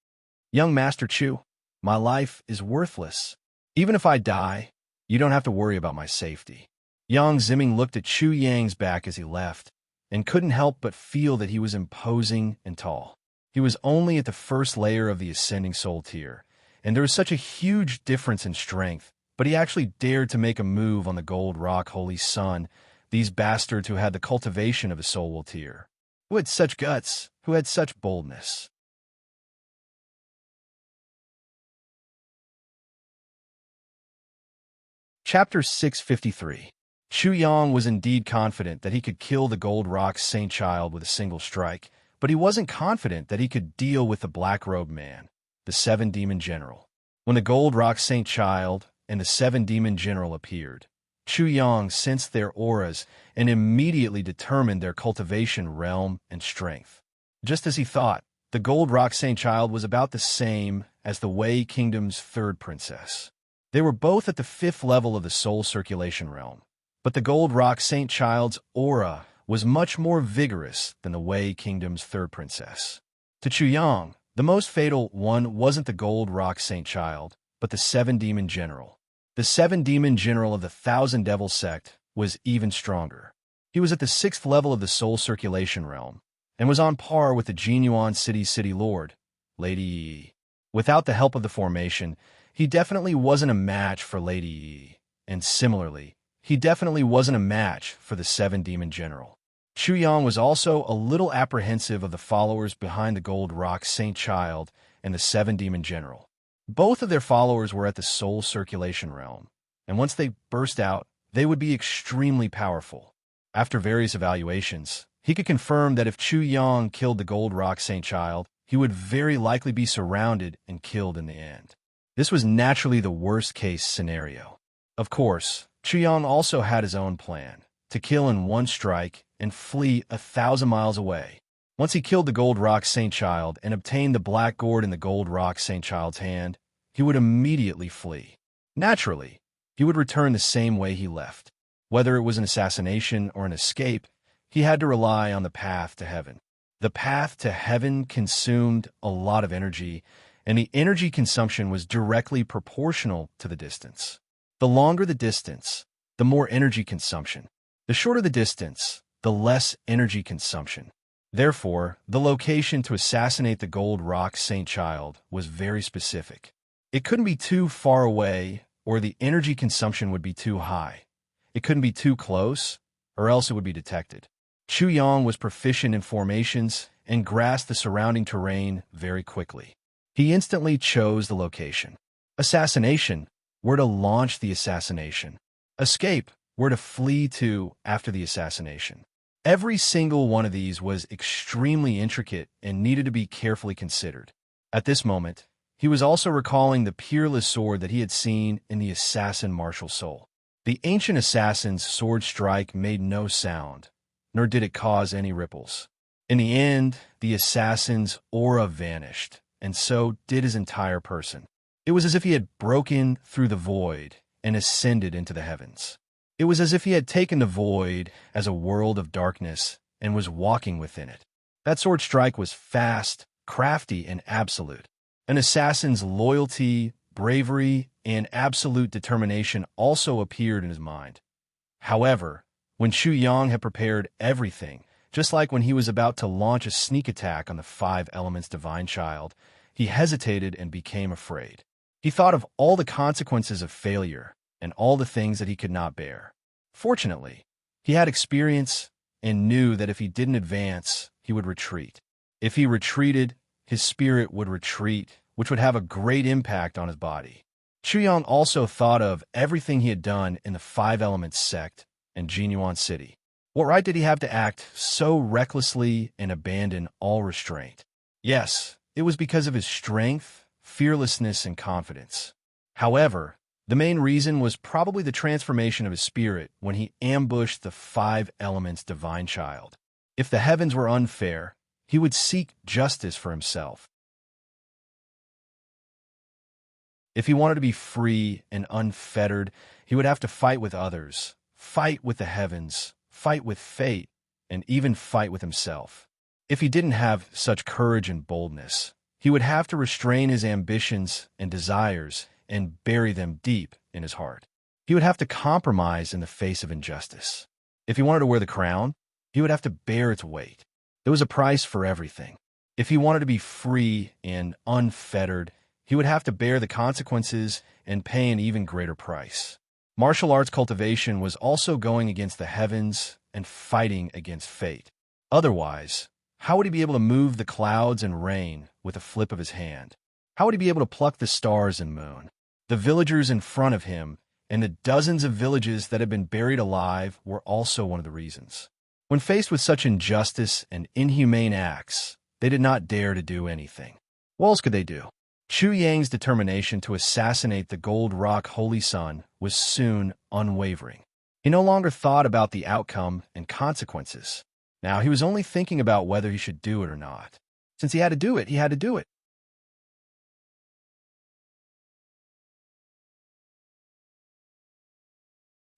Young Master Chu, my life is worthless. Even if I die, you don't have to worry about my safety. Yang Ziming looked at Chu Yang's back as he left, and couldn't help but feel that he was imposing and tall. He was only at the first layer of the ascending soul tier, and there was such a huge difference in strength, but he actually dared to make a move on the gold rock holy sun, these bastards who had the cultivation of a soul will tier, who had such guts, who had such boldness. Chapter 653. Chu Yang was indeed confident that he could kill the Gold Rock Saint Child with a single strike, but he wasn't confident that he could deal with the Black-Robed Man, the Seven Demon General. When the Gold Rock Saint Child and the Seven Demon General appeared, Chu Yang sensed their auras and immediately determined their cultivation realm and strength. Just as he thought, the Gold Rock Saint Child was about the same as the Wei Kingdom's third princess. They were both at the 5th level of the soul circulation realm, but the Gold Rock Saint Child's aura was much more vigorous than the Wei Kingdom's third princess. To Chu Yang, the most fatal one wasn't the Gold Rock Saint Child, but the Seven Demon General. The Seven Demon General of the Thousand Devil sect was even stronger. He was at the 6th level of the soul circulation realm, and was on par with the Jinyuan City Lord, Lady Yi. Without the help of the formation, he definitely wasn't a match for Lady Yi, and similarly, he definitely wasn't a match for the Seven Demon General. Chu Yang was also a little apprehensive of the followers behind the Gold Rock Saint Child and the Seven Demon General. Both of their followers were at the soul circulation realm, and once they burst out, they would be extremely powerful. After various evaluations, he could confirm that if Chu Yang killed the Gold Rock Saint Child, he would very likely be surrounded and killed in the end. This was naturally the worst-case scenario. Of course, Chu Yang also had his own plan, to kill in one strike and flee 1,000 miles away. Once he killed the Gold Rock Saint Child and obtained the black gourd in the Gold Rock Saint Child's hand, he would immediately flee. Naturally, he would return the same way he left. Whether it was an assassination or an escape, he had to rely on the path to heaven. The path to heaven consumed a lot of energy, and the energy consumption was directly proportional to the distance. The longer the distance, the more energy consumption. The shorter the distance, the less energy consumption. Therefore, the location to assassinate the Gold Rock Saint Child was very specific. It couldn't be too far away, or the energy consumption would be too high. It couldn't be too close, or else it would be detected. Chu Yang was proficient in formations and grasped the surrounding terrain very quickly. He instantly chose the location. Assassination, where to launch the assassination. Escape, where to flee to after the assassination. Every single one of these was extremely intricate and needed to be carefully considered. At this moment, he was also recalling the peerless sword that he had seen in the assassin martial soul. The ancient assassin's sword strike made no sound, nor did it cause any ripples. In the end, the assassin's aura vanished, and so did his entire person. It was as if he had broken through the void and ascended into the heavens. It was as if he had taken the void as a world of darkness and was walking within it. That sword strike was fast, crafty, and absolute. An assassin's loyalty, bravery, and absolute determination also appeared in his mind. However, when Chu Yang had prepared everything, just like when he was about to launch a sneak attack on the 5 Elements Divine Child, he hesitated and became afraid. He thought of all the consequences of failure and all the things that he could not bear. Fortunately, he had experience and knew that if he didn't advance, he would retreat. If he retreated, his spirit would retreat, which would have a great impact on his body. Chu Yang also thought of everything he had done in the 5 Elements sect and Jinyuan City. What right did he have to act so recklessly and abandon all restraint? Yes, it was because of his strength, fearlessness, and confidence. However, the main reason was probably the transformation of his spirit when he ambushed the five elements divine child. If the heavens were unfair, he would seek justice for himself. If he wanted to be free and unfettered, he would have to fight with others, fight with the heavens, fight with fate, and even fight with himself. If he didn't have such courage and boldness, he would have to restrain his ambitions and desires and bury them deep in his heart. He would have to compromise in the face of injustice. If he wanted to wear the crown, he would have to bear its weight. There was a price for everything. If he wanted to be free and unfettered, he would have to bear the consequences and pay an even greater price. Martial arts cultivation was also going against the heavens and fighting against fate. Otherwise, how would he be able to move the clouds and rain with a flip of his hand? How would he be able to pluck the stars and moon? The villagers in front of him and the dozens of villages that had been buried alive were also one of the reasons. When faced with such injustice and inhumane acts, they did not dare to do anything. What else could they do? Chu Yang's determination to assassinate the Gold Rock Holy Sun was soon unwavering. He no longer thought about the outcome and consequences. Now he was only thinking about whether he should do it or not. Since he had to do it, he had to do it.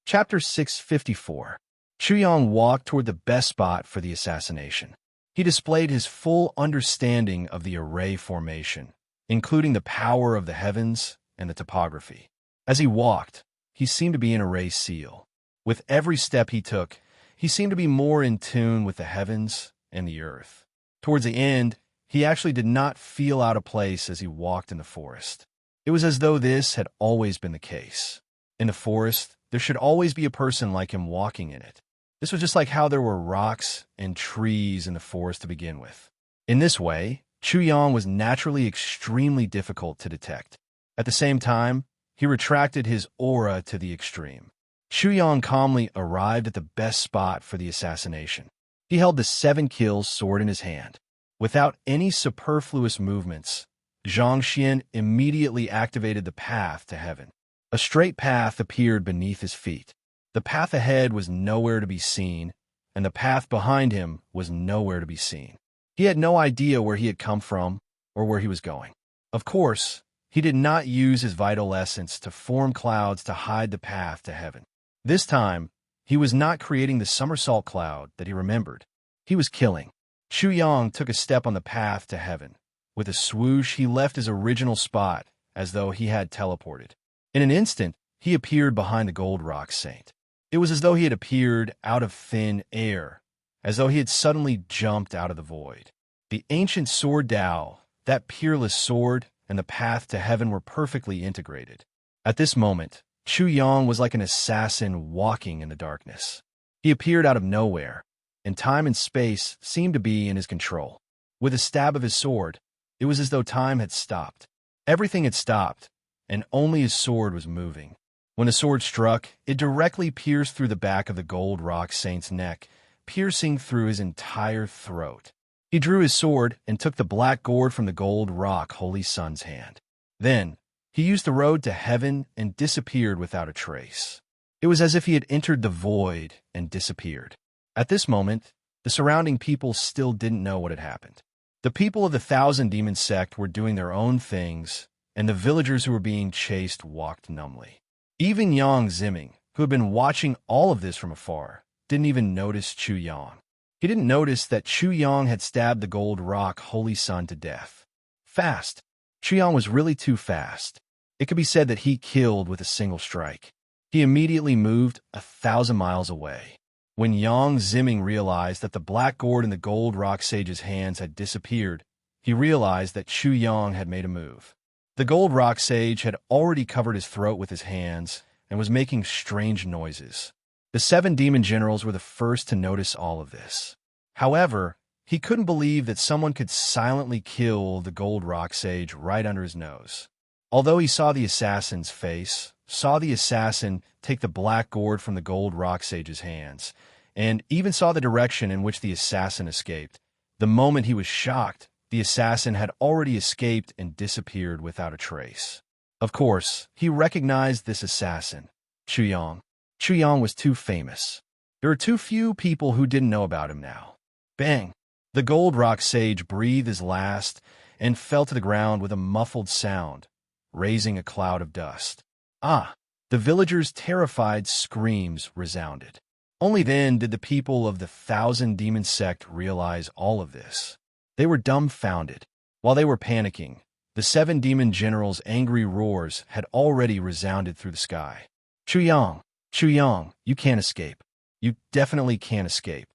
Chapter 654. Chu Yang walked toward the best spot for the assassination. He displayed his full understanding of the array formation, including the power of the heavens and the topography. As he walked, he seemed to be an array seal. With every step he took, he seemed to be more in tune with the heavens and the earth. Towards the end, he actually did not feel out of place as he walked in the forest. It was as though this had always been the case. In the forest, there should always be a person like him walking in it. This was just like how there were rocks and trees in the forest to begin with. In this way, Chu Yang was naturally extremely difficult to detect. At the same time, he retracted his aura to the extreme. Chu Yang calmly arrived at the best spot for the assassination. He held the 7 kills sword in his hand. Without any superfluous movements, Zhang Xian immediately activated the path to heaven. A straight path appeared beneath his feet. The path ahead was nowhere to be seen, and the path behind him was nowhere to be seen. He had no idea where he had come from or where he was going. Of course, he did not use his vital essence to form clouds to hide the path to heaven. This time, he was not creating the somersault cloud that he remembered. He was killing. Chu Yang took a step on the path to heaven. With a swoosh, he left his original spot as though he had teleported. In an instant, he appeared behind the Gold Rock Saint. It was as though he had appeared out of thin air, as though he had suddenly jumped out of the void. The ancient sword Tao, that peerless sword, and the path to heaven were perfectly integrated. At this moment, Chu Yang was like an assassin walking in the darkness. He appeared out of nowhere, and time and space seemed to be in his control. With a stab of his sword, it was as though time had stopped. Everything had stopped, and only his sword was moving. When the sword struck, it directly pierced through the back of the Gold Rock Saint's neck, piercing through his entire throat. He drew his sword and took the black gourd from the Gold Rock Holy Sun's hand. Then, he used the road to heaven and disappeared without a trace. It was as if he had entered the void and disappeared. At this moment, the surrounding people still didn't know what had happened. The people of the Thousand Demon sect were doing their own things, and the villagers who were being chased walked numbly. Even Yang Ziming, who had been watching all of this from afar, didn't even notice Chu Yang. He didn't notice that Chu Yang had stabbed the Gold Rock Holy Sun to death. Fast. Chu Yang was really too fast. It could be said that he killed with a single strike. He immediately moved 1,000 miles away. When Yang Ziming realized that the black gourd in the Gold Rock Sage's hands had disappeared, he realized that Chu Yang had made a move. The Gold Rock Sage had already covered his throat with his hands and was making strange noises. The 7 demon generals were the first to notice all of this. However, he couldn't believe that someone could silently kill the Gold Rock Sage right under his nose. Although he saw the assassin's face, saw the assassin take the black gourd from the Gold Rock Sage's hands, and even saw the direction in which the assassin escaped, the moment he was shocked, the assassin had already escaped and disappeared without a trace. Of course, he recognized this assassin, Chu Yang. Chu Yang was too famous. There were too few people who didn't know about him now. Bang! The gold rock sage breathed his last and fell to the ground with a muffled sound, raising a cloud of dust. Ah! The villagers' terrified screams resounded. Only then did the people of the Thousand Demon sect realize all of this. They were dumbfounded. While they were panicking, the 7 demon generals' angry roars had already resounded through the sky. Chu Yang, you can't escape. You definitely can't escape.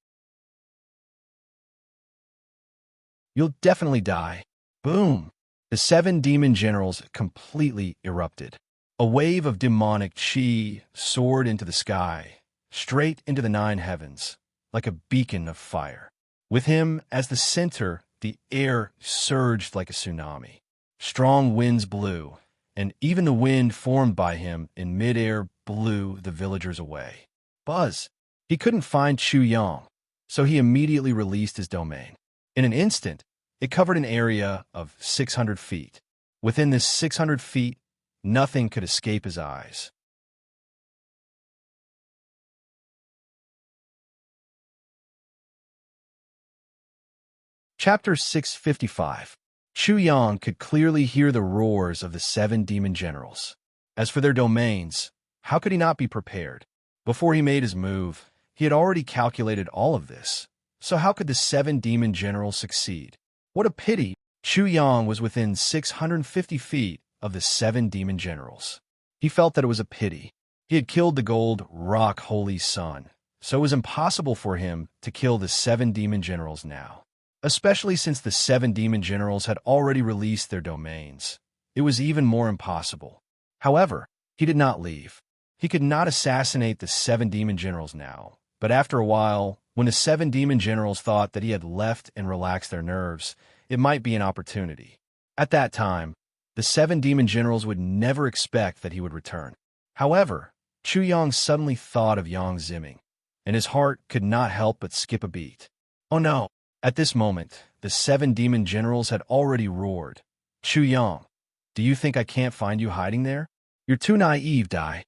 You'll definitely die. Boom! The 7 demon generals completely erupted. A wave of demonic chi soared into the sky, straight into the 9 heavens, like a beacon of fire. With him as the center, the air surged like a tsunami. Strong winds blew, and even the wind formed by him in midair blew the villagers away. Buzz! He couldn't find Chu Yang, so he immediately released his domain. In an instant, it covered an area of 600 feet. Within this 600 feet, nothing could escape his eyes. Chapter 655. Chu Yang could clearly hear the roars of the 7 demon generals. As for their domains, how could he not be prepared? Before he made his move, he had already calculated all of this. So how could the 7 demon generals succeed? What a pity! Chu Yang was within 650 feet of the 7 demon generals. He felt that it was a pity. He had killed the gold rock holy sun, so it was impossible for him to kill the 7 demon generals now. Especially since the 7 demon generals had already released their domains. It was even more impossible. However, he did not leave. He could not assassinate the 7 demon generals now, but after a while, when the 7 demon generals thought that he had left and relaxed their nerves, it might be an opportunity. At that time, the 7 demon generals would never expect that he would return. However, Chu Yang suddenly thought of Yang Ziming, and his heart could not help but skip a beat. Oh no! At this moment, the 7 demon generals had already roared. Chu Yang, do you think I can't find you hiding there? You're too naive, Dai.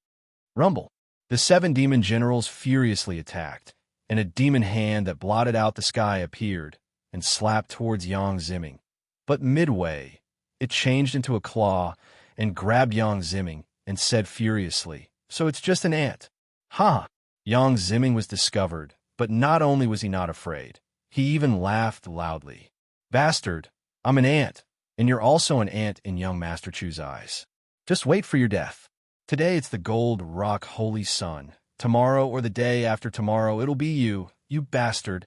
Rumble. The 7 demon generals furiously attacked, and a demon hand that blotted out the sky appeared and slapped towards Yang Ziming. But midway, it changed into a claw and grabbed Yang Ziming and said furiously, "So it's just an ant." Ha! Yang Ziming was discovered, but not only was he not afraid, he even laughed loudly. Bastard, I'm an ant, and you're also an ant in young Master Chu's eyes. Just wait for your death. Today it's the gold rock holy sun. Tomorrow or the day after tomorrow it'll be you, you bastard.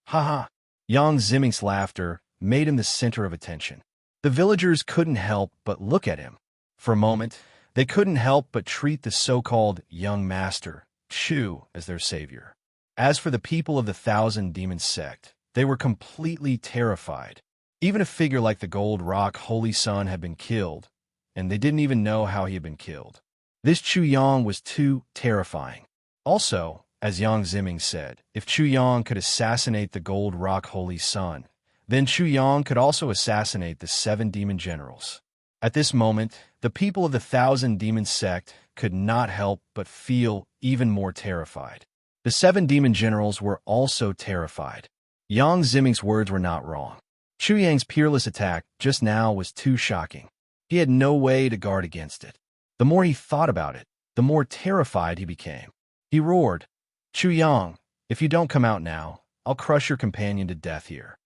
Ha ha. Yang Ziming's laughter made him the center of attention. The villagers couldn't help but look at him. For a moment, they couldn't help but treat the so-called young master, Chu, as their savior. As for the people of the Thousand Demon sect, they were completely terrified. Even a figure like the gold rock holy sun had been killed, and they didn't even know how he had been killed. This Chu Yang was too terrifying. Also, as Yang Ziming said, if Chu Yang could assassinate the gold rock holy sun, then Chu Yang could also assassinate the 7 demon generals. At this moment, the people of the Thousand Demon sect could not help but feel even more terrified. The 7 demon generals were also terrified. Yang Ziming's words were not wrong. Chu Yang's peerless attack just now was too shocking. He had no way to guard against it. The more he thought about it, the more terrified he became. He roared, "Chu Yang, if you don't come out now, I'll crush your companion to death here."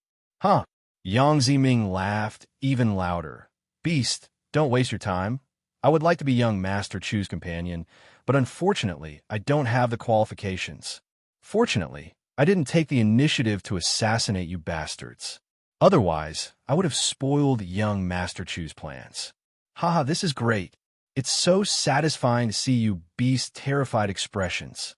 Huh? Yang Ziming laughed even louder. "Beast, don't waste your time. I would like to be young Master Chu's companion, but unfortunately, I don't have the qualifications. Fortunately, I didn't take the initiative to assassinate you bastards. Otherwise, I would have spoiled young Master Chu's plans. Haha, this is great. It's so satisfying to see you beast terrified expressions."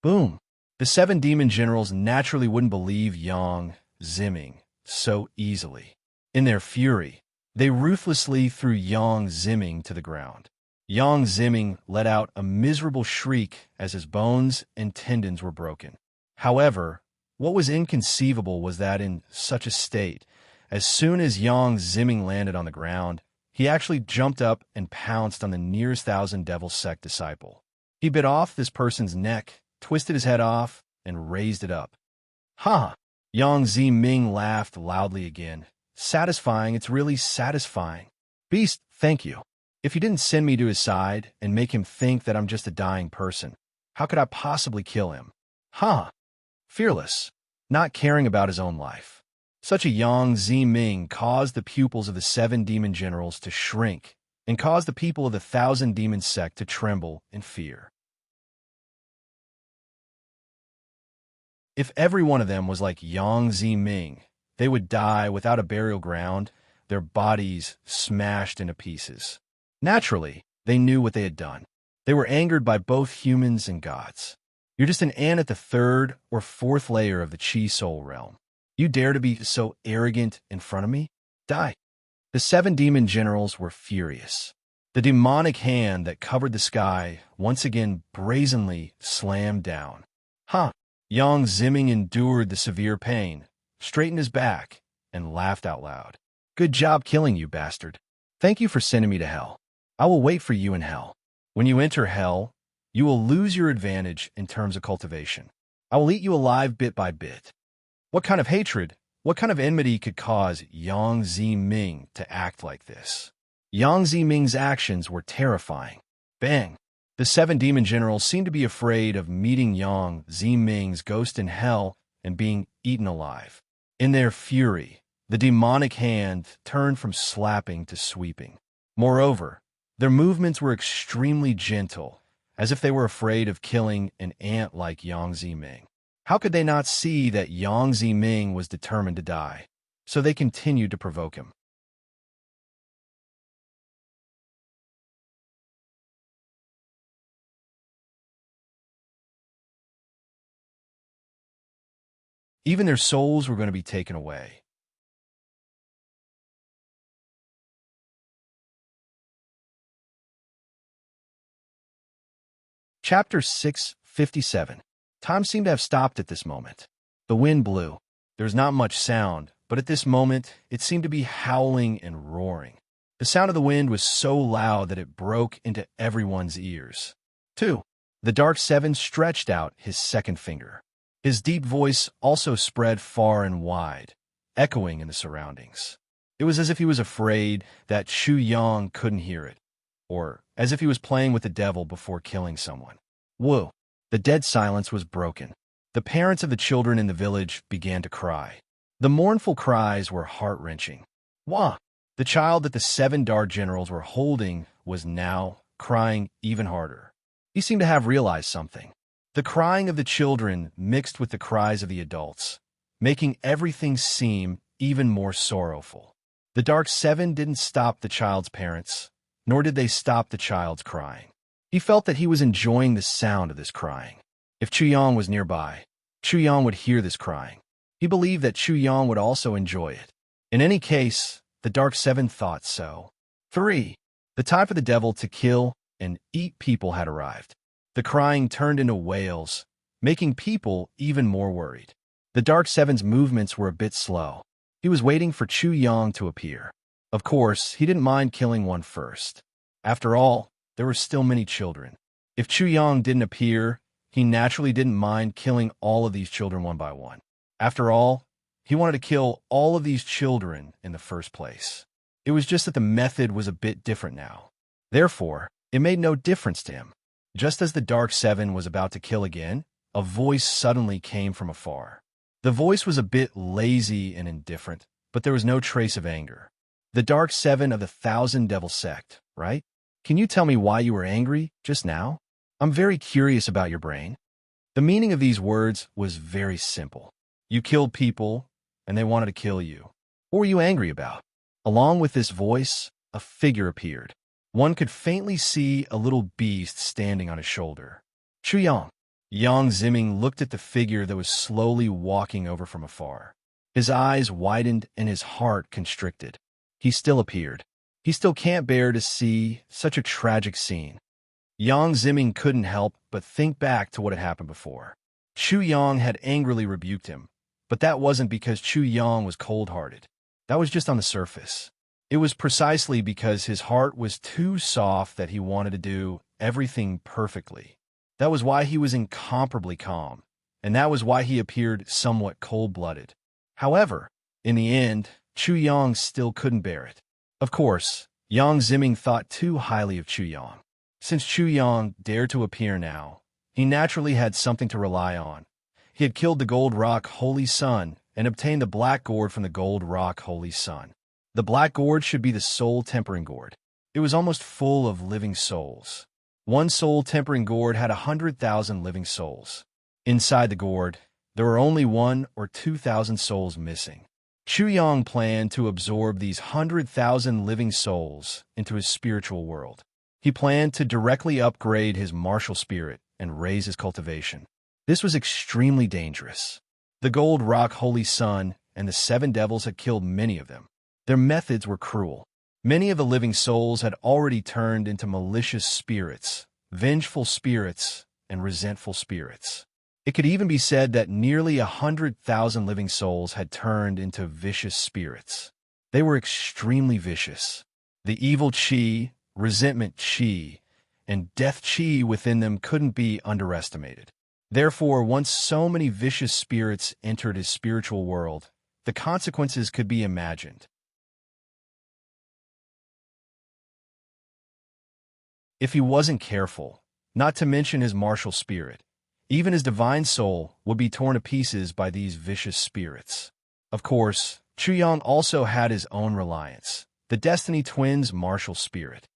Boom. The 7 demon generals naturally wouldn't believe Yang Ziming so easily. In their fury, they ruthlessly threw Yang Ziming to the ground. Yang Ziming let out a miserable shriek as his bones and tendons were broken. However, what was inconceivable was that in such a state, As soon as Yang Ziming landed on the ground, he actually jumped up and pounced on the nearest Thousand Devil Sect disciple. He bit off this person's neck, twisted his head off, and raised it up. Ha! Yang Ziming laughed loudly again. Satisfying, it's really satisfying. Beast, thank you. If you didn't send me to his side and make him think that I'm just a dying person, how could I possibly kill him? Huh? Fearless, not caring about his own life. Such a Yang Ziming caused the pupils of the 7 demon generals to shrink and caused the people of the 1,000 demon sect to tremble in fear. If every one of them was like Yang Ziming, they would die without a burial ground, their bodies smashed into pieces. Naturally, they knew what they had done. They were angered by both humans and gods. You're just an ant at the 3rd or 4th layer of the Chi Soul realm. You dare to be so arrogant in front of me? Die. The 7 demon generals were furious. The demonic hand that covered the sky once again brazenly slammed down. Huh. Yang Ziming endured the severe pain, straightened his back, and laughed out loud. Good job killing you, bastard. Thank you for sending me to hell. I will wait for you in hell. When you enter hell, you will lose your advantage in terms of cultivation. I will eat you alive bit by bit. What kind of hatred, what kind of enmity could cause Yang Ziming to act like this? Yang Ziming's actions were terrifying. Bang! The 7 demon generals seemed to be afraid of meeting Yang Ziming's ghost in hell and being eaten alive. In their fury, the demonic hand turned from slapping to sweeping. Moreover, their movements were extremely gentle, as if they were afraid of killing an ant like Yang Ziming. How could they not see that Yang Ziming was determined to die? So they continued to provoke him. Even their souls were going to be taken away. Chapter 657. Time seemed to have stopped at this moment. The wind blew. There was not much sound, but at this moment, it seemed to be howling and roaring. The sound of the wind was so loud that it broke into everyone's ears. 2. The Dark Seven stretched out his second finger. His deep voice also spread far and wide, echoing in the surroundings. It was as if he was afraid that Chu Yang couldn't hear it, or as if he was playing with the devil before killing someone. Whoa! The dead silence was broken. The parents of the children in the village began to cry. The mournful cries were heart-wrenching. Wah! The child that the 7 dark generals were holding was now crying even harder. He seemed to have realized something. The crying of the children mixed with the cries of the adults, making everything seem even more sorrowful. The Dark Seven didn't stop the child's parents, nor did they stop the child's crying. He felt that he was enjoying the sound of this crying. If Chu Yang was nearby, Chu Yang would hear this crying. He believed that Chu Yang would also enjoy it. In any case, the Dark Seven thought so. 3. The time for the devil to kill and eat people had arrived. The crying turned into wails, making people even more worried. The Dark Seven's movements were a bit slow. He was waiting for Chu Yang to appear. Of course, he didn't mind killing one first. After all, there were still many children. If Chu Yang didn't appear, he naturally didn't mind killing all of these children one by one. After all, he wanted to kill all of these children in the first place. It was just that the method was a bit different now. Therefore, it made no difference to him. Just as the Dark Seven was about to kill again, a voice suddenly came from afar. The voice was a bit lazy and indifferent, but there was no trace of anger. The Dark Seven of the 1,000 Devil Sect, right? Can you tell me why you were angry just now? I'm very curious about your brain. The meaning of these words was very simple. You killed people, and they wanted to kill you. What were you angry about? Along with this voice, a figure appeared. One could faintly see a little beast standing on his shoulder. Chu Yang. Yang Ziming looked at the figure that was slowly walking over from afar. His eyes widened and his heart constricted. He still appeared. He still can't bear to see such a tragic scene. Yang Ziming couldn't help but think back to what had happened before. Chu Yang had angrily rebuked him, but that wasn't because Chu Yang was cold-hearted. That was just on the surface. It was precisely because his heart was too soft that he wanted to do everything perfectly. That was why he was incomparably calm, and that was why he appeared somewhat cold-blooded. However, in the end, Chu Yang still couldn't bear it. Of course, Yang Ziming thought too highly of Chu Yang. Since Chu Yang dared to appear now, he naturally had something to rely on. He had killed the Gold Rock Holy Sun and obtained the Black Gourd from the Gold Rock Holy Sun. The Black Gourd should be the soul tempering gourd. It was almost full of living souls. One soul tempering gourd had 100,000 living souls. Inside the gourd, there were only 1,000 or 2,000 souls missing. Chu Yang planned to absorb these 100,000 living souls into his spiritual world. He planned to directly upgrade his martial spirit and raise his cultivation. This was extremely dangerous. The Gold Rock Holy Sun and the 7 devils had killed many of them. Their methods were cruel. Many of the living souls had already turned into malicious spirits, vengeful spirits, and resentful spirits. It could even be said that nearly 100,000 living souls had turned into vicious spirits. They were extremely vicious. The evil chi, resentment chi, and death chi within them couldn't be underestimated. Therefore, once so many vicious spirits entered his spiritual world, the consequences could be imagined. If he wasn't careful, not to mention his martial spirit, even his divine soul would be torn to pieces by these vicious spirits. Of course, Chu Yang also had his own reliance, the Destiny Twins' martial spirit.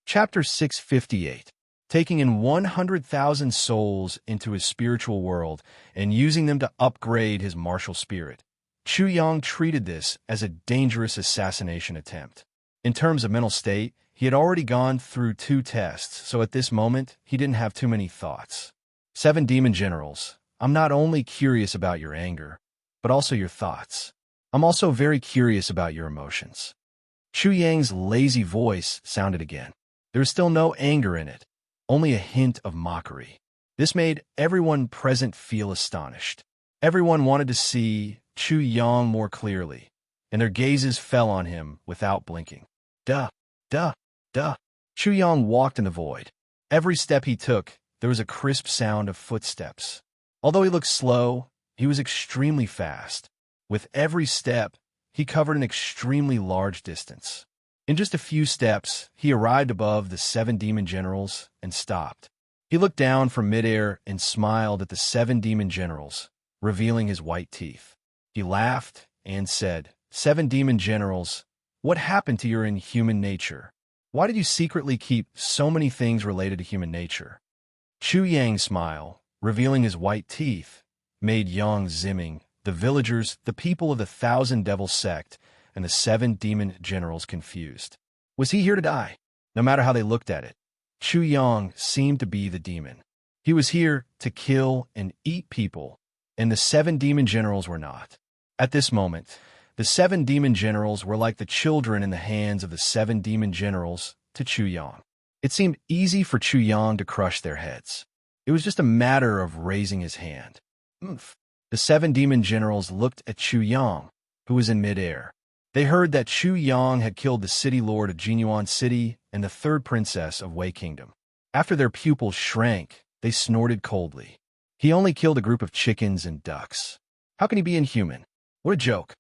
Chapter 658. Taking in 100,000 souls into his spiritual world and using them to upgrade his martial spirit. Chu Yang treated this as a dangerous assassination attempt. In terms of mental state, he had already gone through 2 tests, so at this moment, he didn't have too many thoughts. 7 demon generals, I'm not only curious about your anger, but also your thoughts. I'm also very curious about your emotions. Chu Yang's lazy voice sounded again. There was still no anger in it, only a hint of mockery. This made everyone present feel astonished. Everyone wanted to see Chu Yang more clearly, and their gazes fell on him without blinking. Duh, duh, duh. Chu Yang walked in the void. Every step he took, there was a crisp sound of footsteps. Although he looked slow, he was extremely fast. With every step, he covered an extremely large distance. In just a few steps, he arrived above the 7 demon generals and stopped. He looked down from midair and smiled at the 7 demon generals, revealing his white teeth. He laughed and said, 7 demon generals, what happened to your inhuman nature? Why did you secretly keep so many things related to human nature? Chu Yang's smile, revealing his white teeth, made Yang Ziming, the villagers, the people of the 1,000 Devil sect, and the 7 demon generals confused. Was he here to die? No matter how they looked at it, Chu Yang seemed to be the demon. He was here to kill and eat people, and the 7 demon generals were not. At this moment, the 7 demon generals were like the children in the hands of the 7 demon generals to Chu Yang. It seemed easy for Chu Yang to crush their heads. It was just a matter of raising his hand. Oomph. The 7 demon generals looked at Chu Yang, who was in midair. They heard that Chu Yang had killed the city lord of Jinyuan City and the 3rd princess of Wei Kingdom. After their pupils shrank, they snorted coldly. He only killed a group of chickens and ducks. How can he be inhuman? What a joke.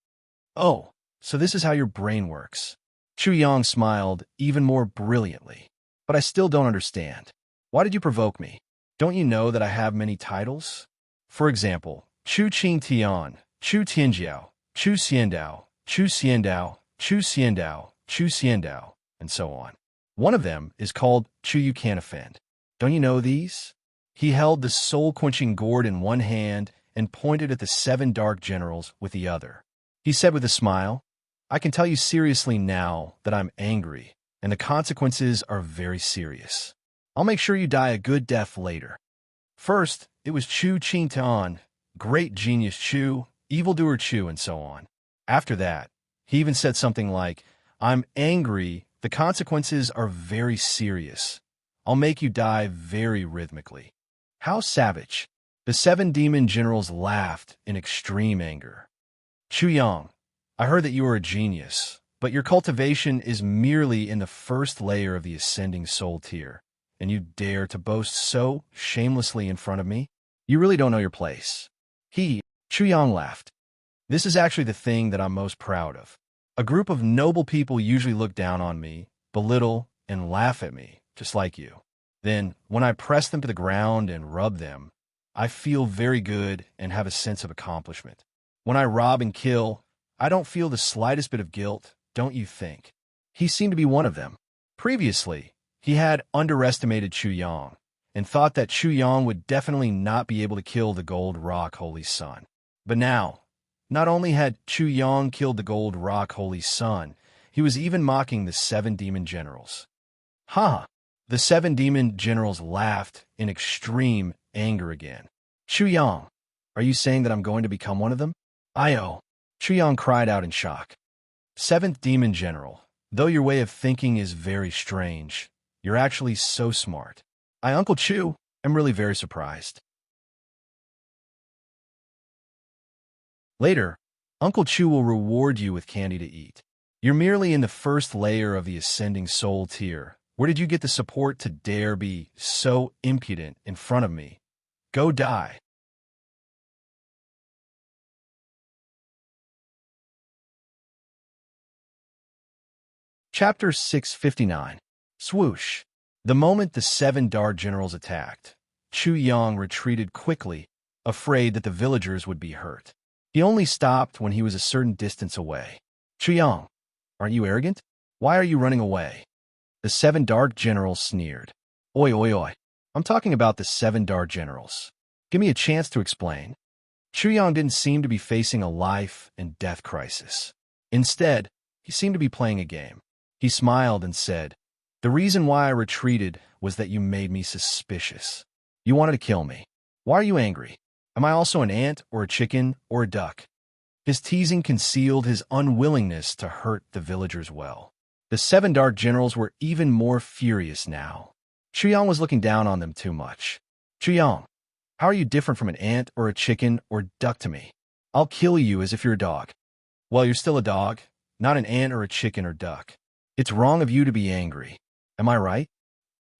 Oh, so this is how your brain works. Chu Yang smiled even more brilliantly. But I still don't understand. Why did you provoke me? Don't you know that I have many titles? For example, Chu Qing Tian, Chu Tianjiao, Chu Xiandao, Chu Xiandao, Chu Xiandao, Chu Xiandao, and so on. One of them is called Chu You Can't Offend. Don't you know these? He held the soul-quenching gourd in one hand and pointed at the 7 dark generals with the other. He said with a smile, I can tell you seriously now that I'm angry, and the consequences are very serious. I'll make sure you die a good death later. First, it was Chu Qingtan, great genius Chu, evildoer Chu, and so on. After that, he even said something like, I'm angry, the consequences are very serious. I'll make you die very rhythmically." How savage! The 7 demon generals laughed in extreme anger. "Chu Yang, I heard that you are a genius, but your cultivation is merely in the first layer of the ascending soul tier, and you dare to boast so shamelessly in front of me? You really don't know your place." Chu Yang laughed. "This is actually the thing that I'm most proud of. A group of noble people usually look down on me, belittle, and laugh at me, just like you. Then, when I press them to the ground and rub them, I feel very good and have a sense of accomplishment. When I rob and kill, I don't feel the slightest bit of guilt, don't you think?" He seemed to be one of them. Previously, he had underestimated Chu Yang and thought that Chu Yang would definitely not be able to kill the Gold Rock Holy Sun. But now, not only had Chu Yang killed the Gold Rock Holy Sun, he was even mocking the 7 demon generals. "Ha!" The 7 demon generals laughed in extreme anger again. "Chu Yang, are you saying that I'm going to become one of them?" "Io!" Chu Yang cried out in shock. "7th demon general, though your way of thinking is very strange, you're actually so smart. I, Uncle Chu, am really very surprised." Later, Uncle Chu will reward you with candy to eat. You're merely in the first layer of the ascending soul tier. Where did you get the support to dare be so impudent in front of me? Go die. Chapter 659. Swoosh. The moment the 7 dark generals attacked, Chu Yang retreated quickly, afraid that the villagers would be hurt. He only stopped when he was a certain distance away. "Chu Yang, aren't you arrogant? Why are you running away?" The 7 dark generals sneered. "Oi, oi, oi. I'm talking about the 7 dark generals. Give me a chance to explain." Chu Yang didn't seem to be facing a life and death crisis. Instead, he seemed to be playing a game. He smiled and said, "The reason why I retreated was that you made me suspicious. You wanted to kill me. Why are you angry? Am I also an ant or a chicken or a duck?" His teasing concealed his unwillingness to hurt the villagers well. The 7 dark generals were even more furious now. Chu Yang was looking down on them too much. "Chu Yang, how are you different from an ant or a chicken or duck to me? I'll kill you as if you're a dog." "Well, you're still a dog, not an ant or a chicken or duck. It's wrong of you to be angry. Am I right?"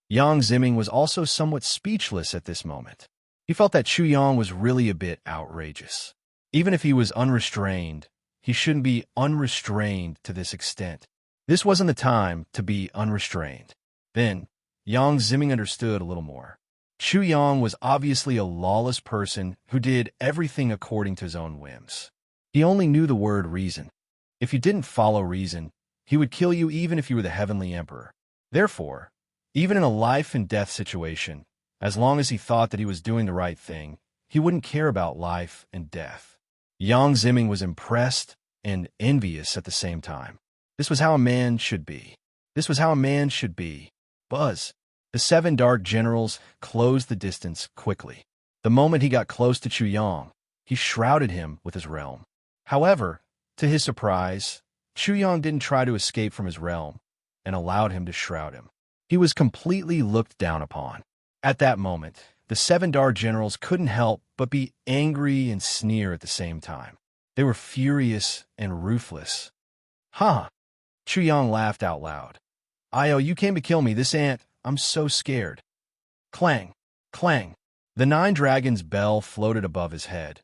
Yang Ziming was also somewhat speechless at this moment. He felt that Chu Yang was really a bit outrageous. Even if he was unrestrained, he shouldn't be unrestrained to this extent. This wasn't the time to be unrestrained. Then, Yang Ziming understood a little more. Chu Yang was obviously a lawless person who did everything according to his own whims. He only knew the word reason. If you didn't follow reason, he would kill you even if you were the heavenly emperor. Therefore, even in a life and death situation, as long as he thought that he was doing the right thing, he wouldn't care about life and death. Yang Ziming was impressed and envious at the same time. This was how a man should be. This was how a man should be. Buzz. The 7 dark generals closed the distance quickly. The moment he got close to Chu Yang, he shrouded him with his realm. However, to his surprise, Chu Yang didn't try to escape from his realm and allowed him to shroud him. He was completely looked down upon. At that moment, the 7 dark generals couldn't help but be angry and sneer at the same time. They were furious and ruthless. "Huh!" Chu Yang laughed out loud. "Io, you came to kill me, this ant. I'm so scared." Clang! Clang! The 9 dragons' bell floated above his head,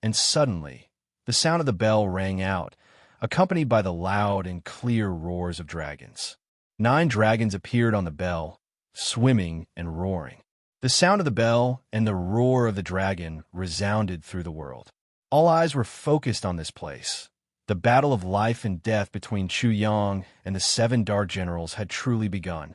and suddenly, the sound of the bell rang out, accompanied by the loud and clear roars of dragons. 9 dragons appeared on the bell, swimming and roaring. The sound of the bell and the roar of the dragon resounded through the world. All eyes were focused on this place. The battle of life and death between Chu Yang and the 7 dark generals had truly begun.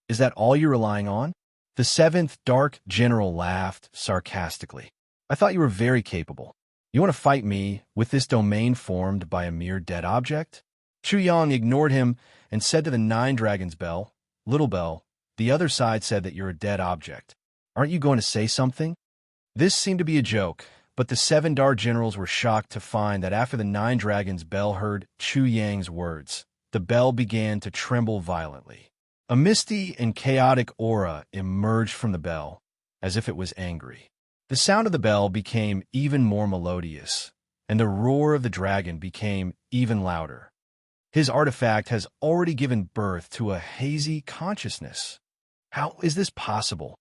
"Is that all you're relying on?" The 7th dark general laughed sarcastically. "I thought you were very capable. You want to fight me with this domain formed by a mere dead object?" Chu Yang ignored him and said to the 9 dragons' bell, "Little bell, the other side said that you're a dead object. Aren't you going to say something?" This seemed to be a joke, but the 7 dark generals were shocked to find that after the 9 dragons' bell heard Chu Yang's words, the bell began to tremble violently. A misty and chaotic aura emerged from the bell, as if it was angry. The sound of the bell became even more melodious, and the roar of the dragon became even louder. His artifact has already given birth to a hazy consciousness. How is this possible?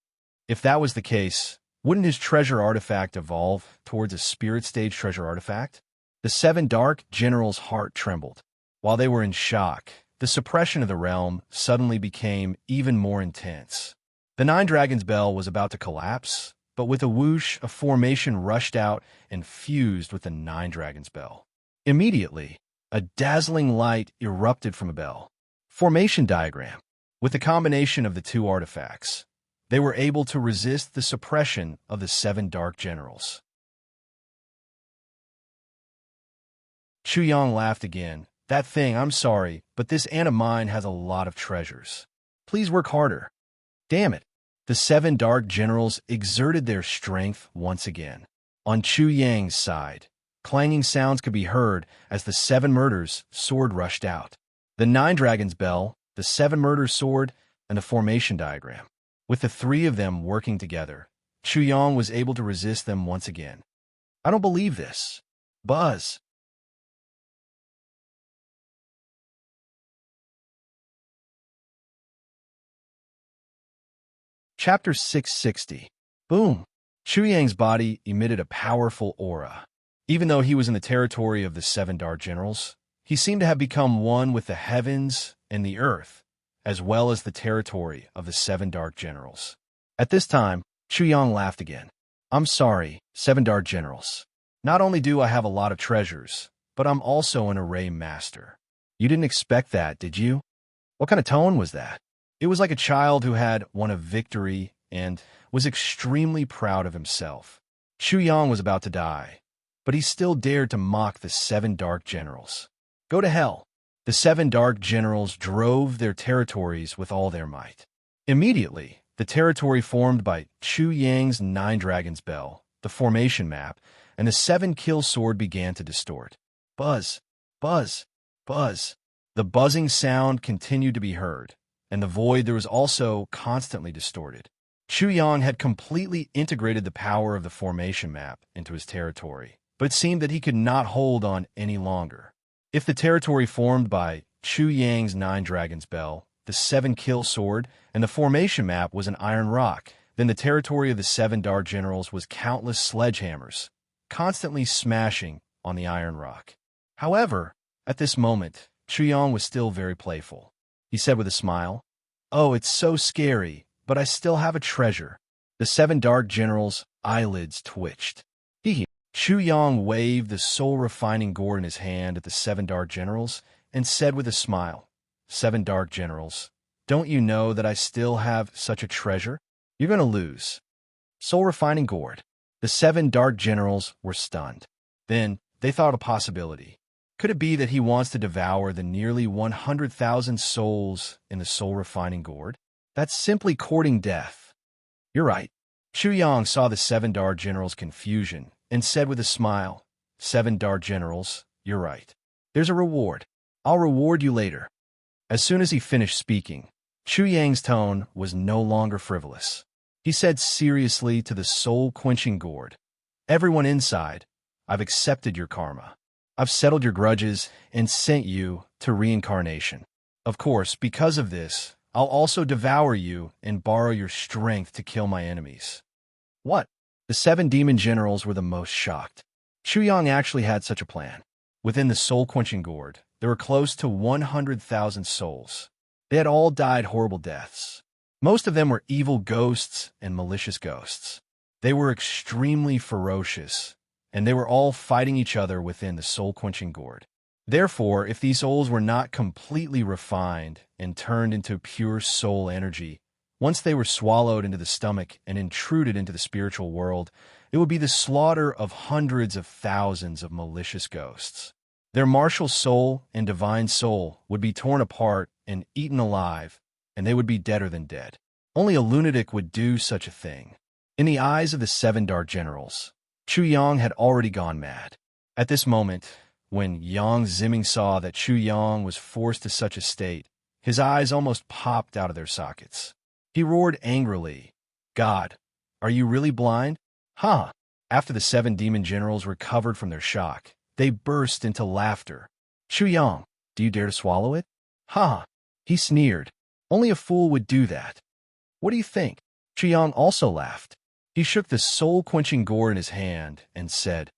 If that was the case, wouldn't his treasure artifact evolve towards a spirit stage treasure artifact? The seven dark generals' heart trembled. While they were in shock, the suppression of the realm suddenly became even more intense. The Nine Dragons bell was about to collapse, but with a whoosh, a formation rushed out and fused with the Nine Dragons bell. Immediately, a dazzling light erupted from a bell. Formation diagram. With the combination of the two artifacts, they were able to resist the suppression of the seven dark generals. Chuyang laughed again. That thing, I'm sorry, but this aunt of mine has a lot of treasures. Please work harder. Damn it. The seven dark generals exerted their strength once again. On Chuyang's side, clanging sounds could be heard as the seven murders sword rushed out. The Nine Dragons bell, the seven murders sword, and the formation diagram. With the three of them working together, Chuyang was able to resist them once again. I don't believe this. Buzz. Chapter 660. Boom! Chuyang's body emitted a powerful aura. Even though he was in the territory of the seven dark generals, he seemed to have become one with the heavens and the earth, as well as the territory of the seven dark generals. At this time, Chuyang laughed again. I'm sorry, seven dark generals. Not only do I have a lot of treasures, but I'm also an array master. You didn't expect that, did you? What kind of tone was that? It was like a child who had won a victory and was extremely proud of himself. Chuyang was about to die, but he still dared to mock the seven dark generals. Go to hell. The seven dark generals drove their territories with all their might. Immediately, the territory formed by Chuyang's Nine Dragons bell, the formation map, and the seven kill sword began to distort. Buzz, buzz, buzz. The buzzing sound continued to be heard, and the void there was also constantly distorted. Chuyang had completely integrated the power of the formation map into his territory, but it seemed that he could not hold on any longer. If the territory formed by Chuyang's Nine Dragons bell, the seven kill sword, and the formation map was an iron rock, then the territory of the seven dark generals was countless sledgehammers, constantly smashing on the iron rock. However, at this moment, Chuyang was still very playful. He said with a smile, "Oh, it's so scary, but I still have a treasure." The seven dark generals' eyelids twitched. Hee. Chuyang waved the soul-refining gourd in his hand at the seven dark generals and said with a smile, "Seven dark generals, don't you know that I still have such a treasure? You're going to lose." Soul-refining gourd. The seven dark generals were stunned. Then they thought of a possibility. Could it be that he wants to devour the nearly 100,000 souls in the soul-refining gourd? That's simply courting death. You're right. Chuyang saw the seven dark generals' confusion and said with a smile, "Seven dark generals, you're right. There's a reward. I'll reward you later." As soon as he finished speaking, Chuyang's tone was no longer frivolous. He said seriously to the soul-quenching gourd, "Everyone inside, I've accepted your karma. I've settled your grudges and sent you to reincarnation. Of course, because of this, I'll also devour you and borrow your strength to kill my enemies." What? The seven demon generals were the most shocked. Chuyang actually had such a plan. Within the soul-quenching gourd, there were close to 100,000 souls. They had all died horrible deaths. Most of them were evil ghosts and malicious ghosts. They were extremely ferocious, and they were all fighting each other within the soul-quenching gourd. Therefore, if these souls were not completely refined and turned into pure soul energy, once they were swallowed into the stomach and intruded into the spiritual world, it would be the slaughter of hundreds of thousands of malicious ghosts. Their martial soul and divine soul would be torn apart and eaten alive, and they would be deader than dead. Only a lunatic would do such a thing. In the eyes of the seven dark generals, Chuyang had already gone mad. At this moment, when Yang Ziming saw that Chuyang was forced to such a state, His eyes almost popped out of their sockets. He roared angrily, "God, are you really blind?" Huh! After the 7 demon generals recovered from their shock, they burst into laughter. "Chuyang, do you dare to swallow it?" "Ha!" He sneered. "Only a fool would do that." "What do you think?" Chuyang also laughed. He shook the soul-quenching gourd in his hand and said,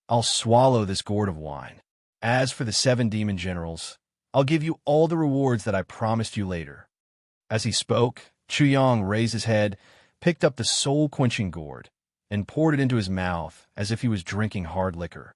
"I'll swallow this gourd of wine. As for the 7 demon generals, I'll give you all the rewards that I promised you later." As he spoke, Chuyang raised his head, picked up the soul-quenching gourd, and poured it into his mouth as if he was drinking hard liquor.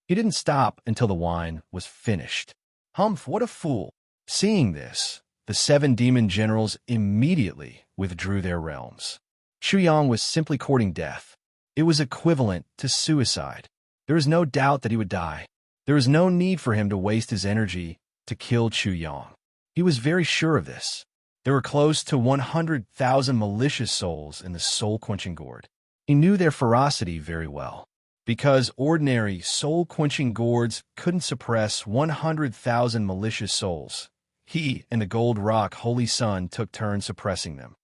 He didn't stop until the wine was finished. Humph, what a fool! Seeing this, the 7 demon generals immediately withdrew their realms. Chuyang was simply courting death. It was equivalent to suicide. There was no doubt that he would die. There was no need for him to waste his energy to kill Chuyang. He was very sure of this. There were close to 100,000 malicious souls in the soul-quenching gourd. He knew their ferocity very well. Because ordinary soul-quenching gourds couldn't suppress 100,000 malicious souls, he and the Gold Rock Holy Sun took turns suppressing them.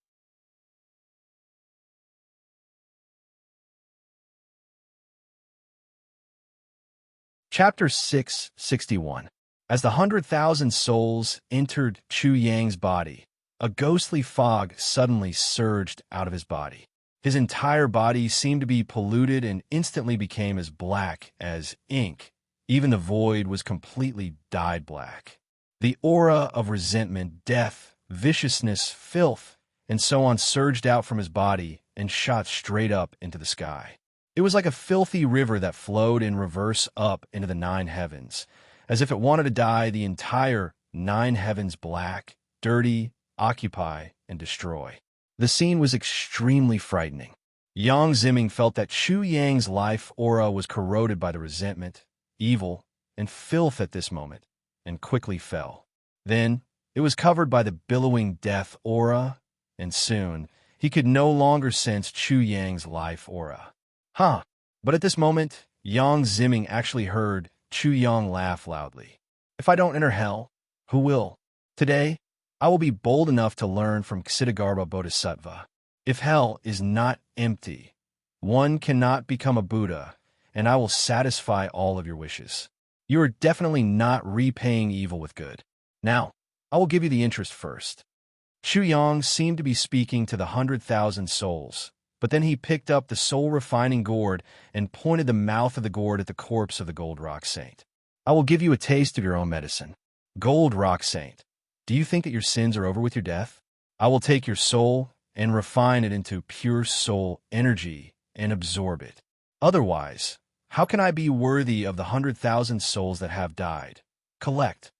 Chapter 661. As the 100,000 souls entered Chu Yang's body, a ghostly fog suddenly surged out of his body. His entire body seemed to be polluted and instantly became as black as ink. Even the void was completely dyed black. The aura of resentment, death, viciousness, filth, and so on surged out from his body and shot straight up into the sky. It was like a filthy river that flowed in reverse up into the 9 heavens, as if it wanted to dye the entire 9 heavens black, dirty, occupy, and destroy. The scene was extremely frightening. Yang Ziming felt that Chu Yang's life aura was corroded by the resentment, evil, and filth at this moment, and quickly fell. Then, it was covered by the billowing death aura, and soon, he could no longer sense Chu Yang's life aura. But at this moment, Yang Ziming actually heard Chu Yang laugh loudly. "If I don't enter hell, who will? Today, I will be bold enough to learn from Ksitigarbha Bodhisattva. If hell is not empty, one cannot become a Buddha, and I will satisfy all of your wishes. You are definitely not repaying evil with good. Now, I will give you the interest first." Chu Yang seemed to be speaking to the 100,000 souls, but then he picked up the soul-refining gourd and pointed the mouth of the gourd at the corpse of the Gold Rock Saint. "I will give you a taste of your own medicine. Gold Rock Saint, do you think that your sins are over with your death? I will take your soul and refine it into pure soul energy and absorb it. Otherwise, how can I be worthy of the 100,000 souls that have died? Collect."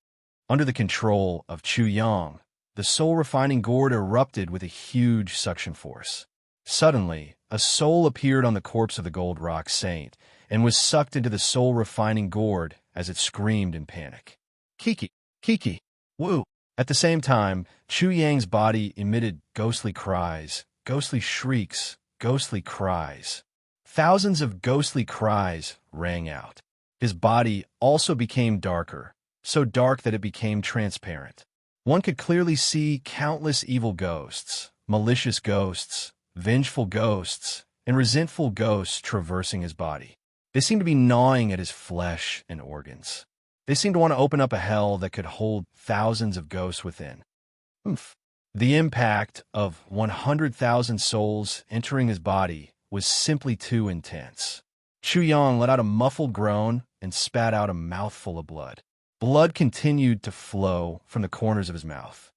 Under the control of Chu Yang, the soul-refining gourd erupted with a huge suction force. Suddenly, a soul appeared on the corpse of the Gold Rock Saint and was sucked into the soul-refining gourd as it screamed in panic. "Kiki! Kiki! Woo!" At the same time, Chu Yang's body emitted ghostly cries, ghostly shrieks, ghostly cries. Thousands of ghostly cries rang out. His body also became darker, so dark that it became transparent. One could clearly see countless evil ghosts, malicious ghosts, vengeful ghosts, and resentful ghosts traversing his body. They seemed to be gnawing at his flesh and organs. They seemed to want to open up a hell that could hold thousands of ghosts within. The impact of 100,000 souls entering his body was simply too intense. Chu Yang let out a muffled groan and spat out a mouthful of blood. Blood continued to flow from the corners of his mouth.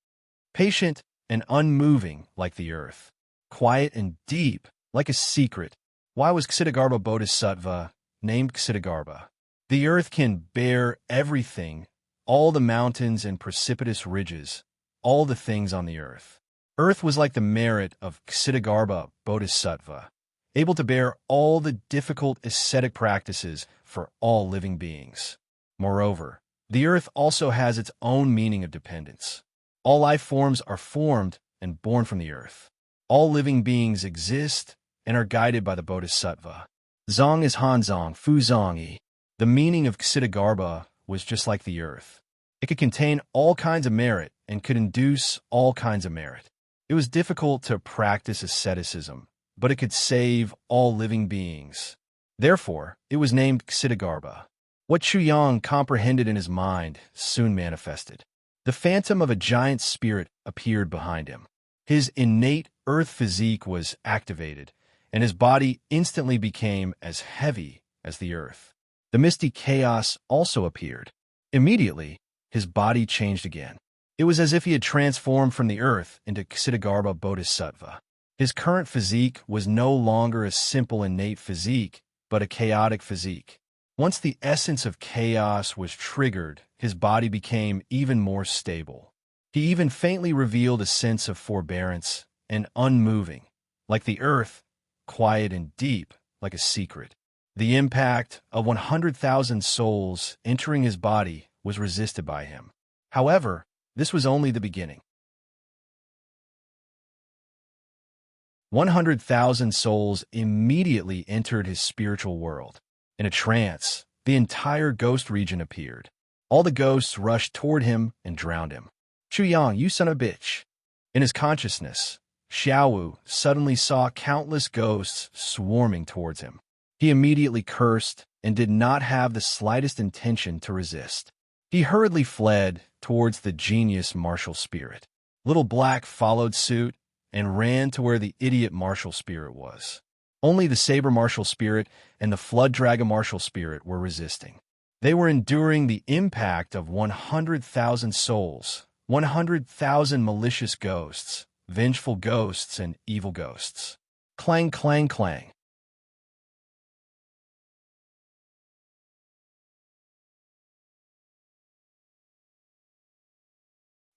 Patient and unmoving like the earth. Quiet and deep like a secret. Why was Ksitigarbha Bodhisattva named Ksitigarbha? The earth can bear everything, all the mountains and precipitous ridges, all the things on the earth. Earth was like the merit of Ksitigarbha Bodhisattva, able to bear all the difficult ascetic practices for all living beings. Moreover, the earth also has its own meaning of dependence. All life forms are formed and born from the earth. All living beings exist and are guided by the Bodhisattva. Zong is Han Zong, Fu Zong Yi. The meaning of Ksitigarbha was just like the earth. It could contain all kinds of merit and could induce all kinds of merit. It was difficult to practice asceticism, but it could save all living beings. Therefore, it was named Ksitigarbha. What Chuyang comprehended in his mind soon manifested. The phantom of a giant spirit appeared behind him. His innate earth physique was activated, and his body instantly became as heavy as the earth. The misty chaos also appeared. Immediately, his body changed again. It was as if he had transformed from the earth into Ksitigarbha Bodhisattva. His current physique was no longer a simple innate physique, but a chaotic physique. Once the essence of chaos was triggered, his body became even more stable. He even faintly revealed a sense of forbearance and unmoving, like the earth, quiet and deep, like a secret. The impact of 100,000 souls entering his body was resisted by him. However, this was only the beginning. 100,000 souls immediately entered his spiritual world. In a trance, the entire ghost region appeared. All the ghosts rushed toward him and drowned him. Chuyang, you son of a bitch! In his consciousness, Xiaowu suddenly saw countless ghosts swarming towards him. He immediately cursed and did not have the slightest intention to resist. He hurriedly fled towards the genius martial spirit. Little Black followed suit and ran to where the idiot martial spirit was. Only the saber martial spirit and the flood dragon martial spirit were resisting. They were enduring the impact of 100,000 souls, 100,000 malicious ghosts, vengeful ghosts, and evil ghosts. Clang, clang, clang.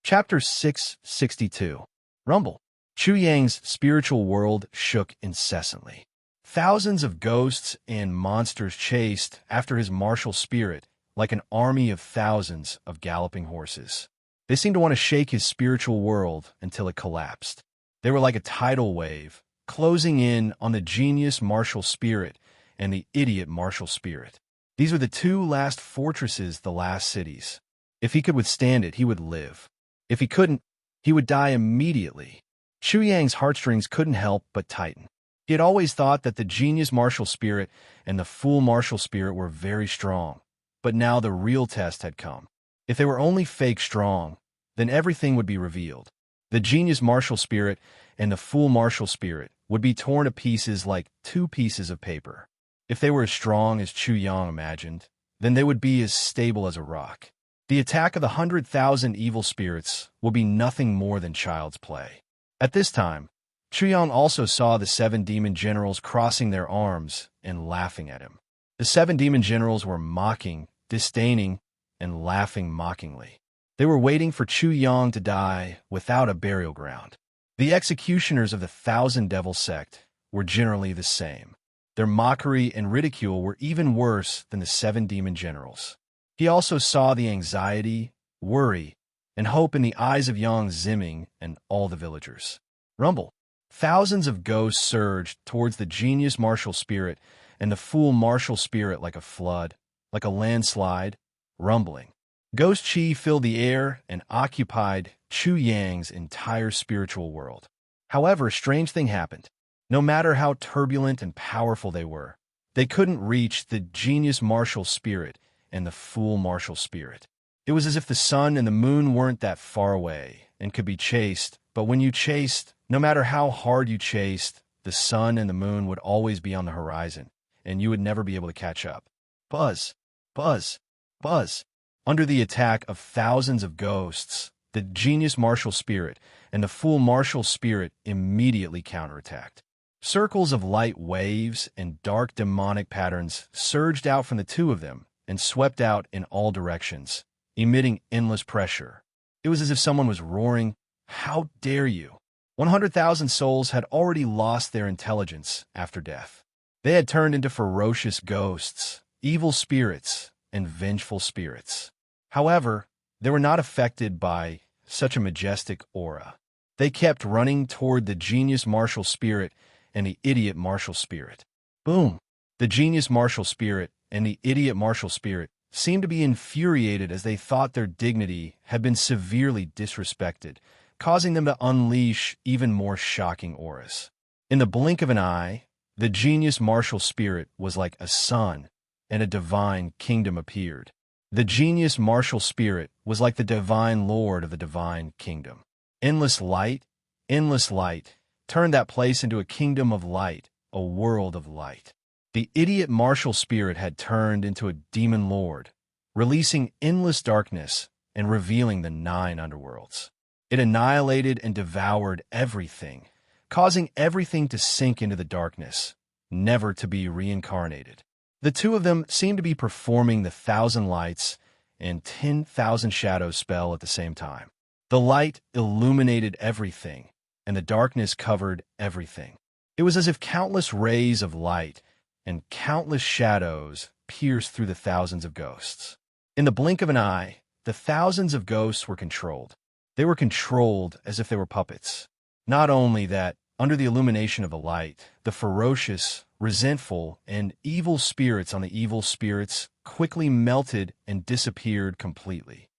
Chapter 662. Rumble. Chuyang's spiritual world shook incessantly. Thousands of ghosts and monsters chased after his martial spirit like an army of thousands of galloping horses. They seemed to want to shake his spiritual world until it collapsed. They were like a tidal wave, closing in on the genius martial spirit and the idiot martial spirit. These were the two last fortresses, the last cities. If he could withstand it, he would live. If he couldn't, he would die immediately. Chuyang's heartstrings couldn't help but tighten. He had always thought that the genius martial spirit and the fool martial spirit were very strong, but now the real test had come. If they were only fake strong, then everything would be revealed. The genius martial spirit and the fool martial spirit would be torn to pieces like two pieces of paper. If they were as strong as Chuyang imagined, then they would be as stable as a rock. The attack of the 100,000 evil spirits will be nothing more than child's play. At this time, Chuyang also saw the 7 demon generals crossing their arms and laughing at him. The 7 demon generals were mocking, disdaining, and laughing mockingly. They were waiting for Chuyang to die without a burial ground. The executioners of the 1,000 Devil sect were generally the same. Their mockery and ridicule were even worse than the 7 demon generals. He also saw the anxiety, worry, and hope in the eyes of Yang Ziming and all the villagers. Rumble. Thousands of ghosts surged towards the genius martial spirit and the fool martial spirit like a flood, like a landslide, rumbling. Ghost chi filled the air and occupied Chuyang's entire spiritual world. However, a strange thing happened. No matter how turbulent and powerful they couldn't reach the genius martial spirit and the fool martial spirit. It was as if the sun and the moon weren't that far away and could be chased, but when you chased, no matter how hard you chased, the sun and the moon would always be on the horizon, and you would never be able to catch up. Buzz, buzz, buzz. Under the attack of thousands of ghosts, the genius martial spirit and the fool martial spirit immediately counterattacked. Circles of light waves and dark demonic patterns surged out from the two of them and swept out in all directions, emitting endless pressure. It was as if someone was roaring, "How dare you!" 100,000 souls had already lost their intelligence after death. They had turned into ferocious ghosts, evil spirits, and vengeful spirits. However, they were not affected by such a majestic aura. They kept running toward the genius martial spirit and the idiot martial spirit. Boom! The genius martial spirit and the idiot martial spirit seemed to be infuriated as they thought their dignity had been severely disrespected, causing them to unleash even more shocking auras. In the blink of an eye, the genius martial spirit was like a sun, and a divine kingdom appeared. The genius martial spirit was like the divine lord of the divine kingdom. Endless light, turned that place into a kingdom of light, a world of light. The idiot martial spirit had turned into a demon lord, releasing endless darkness and revealing the 9 underworlds. It annihilated and devoured everything, causing everything to sink into the darkness, never to be reincarnated. The two of them seemed to be performing the 1,000 lights and 10,000 shadows spell at the same time. The light illuminated everything, and the darkness covered everything. It was as if countless rays of light and countless shadows pierced through the thousands of ghosts. In the blink of an eye, the thousands of ghosts were controlled. They were controlled as if they were puppets. Not only that, under the illumination of the light, the ferocious, resentful, and evil spirits on the evil spirits quickly melted and disappeared completely.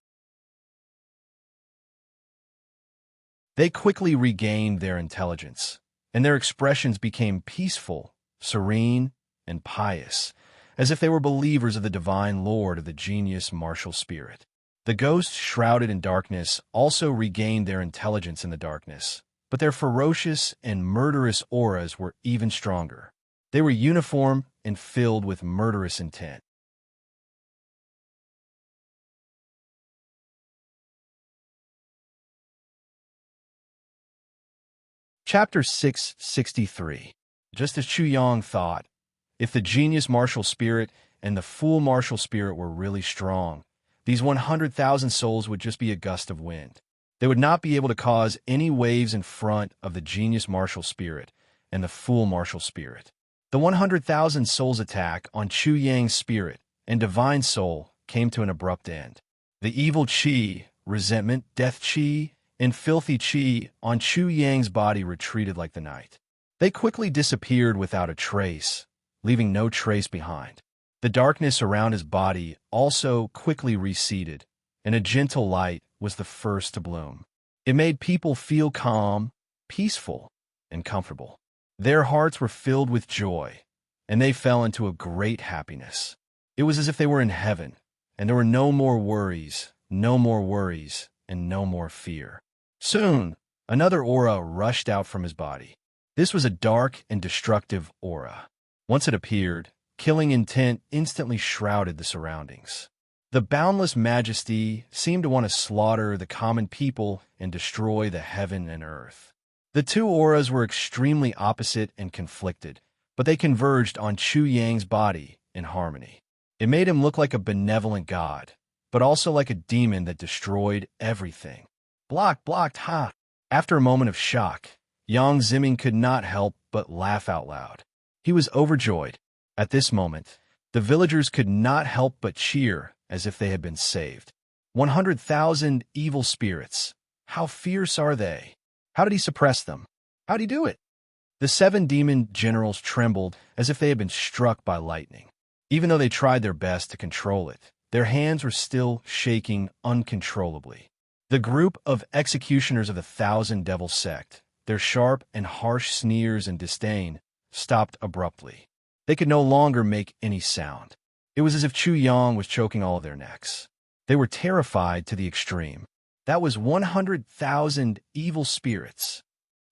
They quickly regained their intelligence, and their expressions became peaceful, serene, and pious, as if they were believers of the divine lord of the genius martial spirit. The ghosts shrouded in darkness also regained their intelligence in the darkness, but their ferocious and murderous auras were even stronger. They were uniform and filled with murderous intent. Chapter 663. Just as Chu Yang thought, if the genius martial spirit and the fool martial spirit were really strong, these 100,000 souls would just be a gust of wind. They would not be able to cause any waves in front of the genius martial spirit and the fool martial spirit. The 100,000 souls attack on Chu Yang's spirit and divine soul came to an abrupt end. The evil chi, resentment, death chi, and filthy chi on Chu Yang's body retreated like the night. They quickly disappeared without a trace, leaving no trace behind. The darkness around his body also quickly receded, and a gentle light was the first to bloom. It made people feel calm, peaceful, and comfortable. Their hearts were filled with joy, and they fell into a great happiness. It was as if they were in heaven, and there were no more worries, and no more fear. Soon, another aura rushed out from his body. This was a dark and destructive aura. Once it appeared, killing intent instantly shrouded the surroundings. The boundless majesty seemed to want to slaughter the common people and destroy the heaven and earth. The two auras were extremely opposite and conflicted, but they converged on Chu Yang's body in harmony. It made him look like a benevolent god, but also like a demon that destroyed everything. Blocked, ha! After a moment of shock, Yang Ziming could not help but laugh out loud. He was overjoyed. At this moment, the villagers could not help but cheer as if they had been saved. 100,000 evil spirits. How fierce are they? How did he suppress them? How did he do it? The 7 demon generals trembled as if they had been struck by lightning. Even though they tried their best to control it, their hands were still shaking uncontrollably. The group of executioners of the 1,000 Devil sect, their sharp and harsh sneers and disdain, stopped abruptly. They could no longer make any sound. It was as if Chu Yang was choking all of their necks. They were terrified to the extreme. That was 100,000 evil spirits.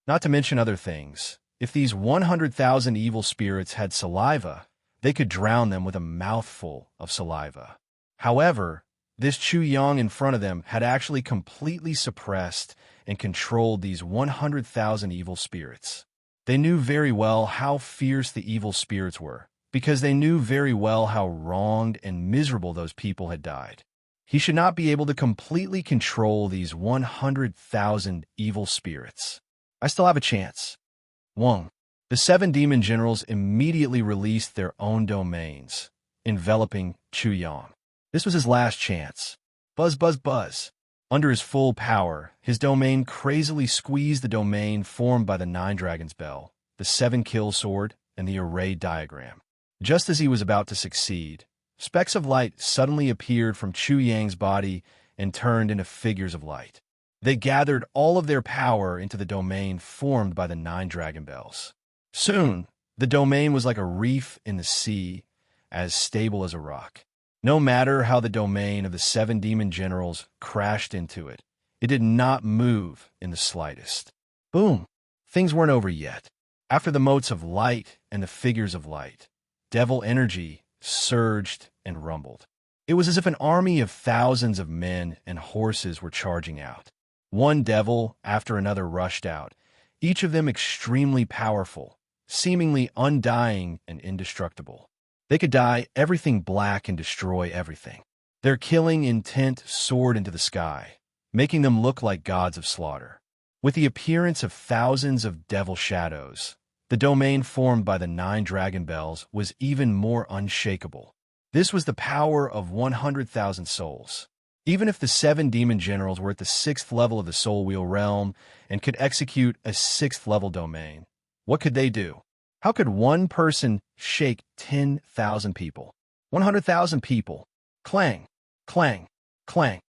Not to mention other things. If these 100,000 evil spirits had saliva, they could drown them with a mouthful of saliva. However, this Chu Yang in front of them had actually completely suppressed and controlled these 100,000 evil spirits. They knew very well how fierce the evil spirits were, because they knew very well how wronged and miserable those people had died. He should not be able to completely control these 100,000 evil spirits. I still have a chance. 1. The 7 demon generals immediately released their own domains, enveloping Chu Yang. This was his last chance. Buzz, buzz, buzz. Under his full power, his domain crazily squeezed the domain formed by the 9 dragons bell, the 7 kill sword, and the array diagram. Just as he was about to succeed, specks of light suddenly appeared from Chu Yang's body and turned into figures of light. They gathered all of their power into the domain formed by the 9 dragon bells. Soon, the domain was like a reef in the sea, as stable as a rock. No matter how the domain of the 7 demon generals crashed into it, it did not move in the slightest. Boom! Things weren't over yet. After the motes of light and the figures of light, devil energy surged and rumbled. It was as if an army of thousands of men and horses were charging out. One devil after another rushed out, each of them extremely powerful, seemingly undying and indestructible. They could dye everything black and destroy everything. Their killing intent soared into the sky, making them look like gods of slaughter. With the appearance of thousands of devil shadows, the domain formed by the 9 dragon bells was even more unshakable. This was the power of 100,000 souls. Even if the 7 demon generals were at the 6th level of the soul wheel realm and could execute a 6th level domain, what could they do? How could one person shake 10,000 people? 100,000 people. Clang, clang, clang.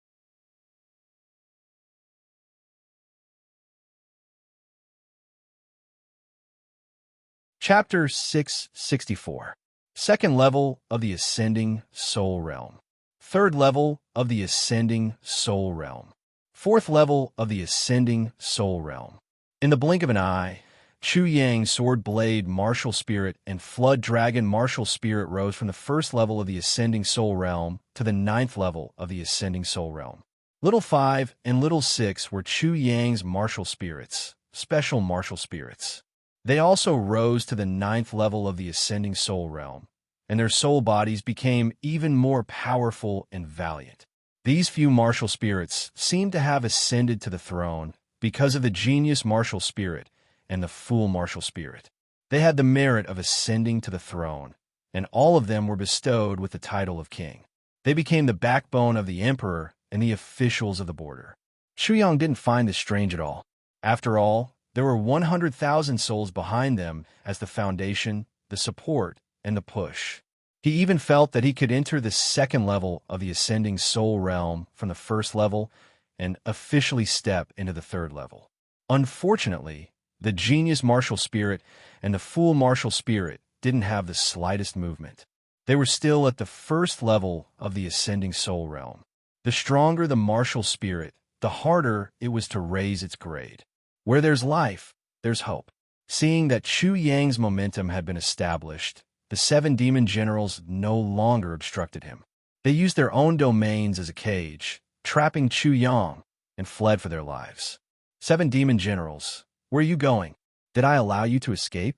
Chapter 664. Second level of the Ascending Soul Realm. Third level of the Ascending Soul Realm. Fourth level of the Ascending Soul Realm. In the blink of an eye, Chu Yang's Sword Blade Martial Spirit and Flood Dragon Martial Spirit rose from the first level of the Ascending Soul Realm to the 9th level of the Ascending Soul Realm. Little 5 and Little 6 were Chu Yang's Martial Spirits, Special Martial Spirits. They also rose to the 9th level of the Ascending Soul Realm, and their soul bodies became even more powerful and valiant. These few martial spirits seemed to have ascended to the throne because of the genius martial spirit and the fool martial spirit. They had the merit of ascending to the throne, and all of them were bestowed with the title of king. They became the backbone of the emperor and the officials of the border. Chu Yang didn't find this strange at all. After all, there were 100,000 souls behind them as the foundation, the support, and the push. He even felt that he could enter the 2nd level of the Ascending Soul Realm from the 1st level and officially step into the 3rd level. Unfortunately, the Genius Martial Spirit and the Fool Martial Spirit didn't have the slightest movement. They were still at the 1st level of the Ascending Soul Realm. The stronger the Martial Spirit, the harder it was to raise its grade. Where there's life, there's hope. Seeing that Chu Yang's momentum had been established, the 7 demon generals no longer obstructed him. They used their own domains as a cage, trapping Chu Yang, and fled for their lives. 7 demon generals, where are you going? Did I allow you to escape?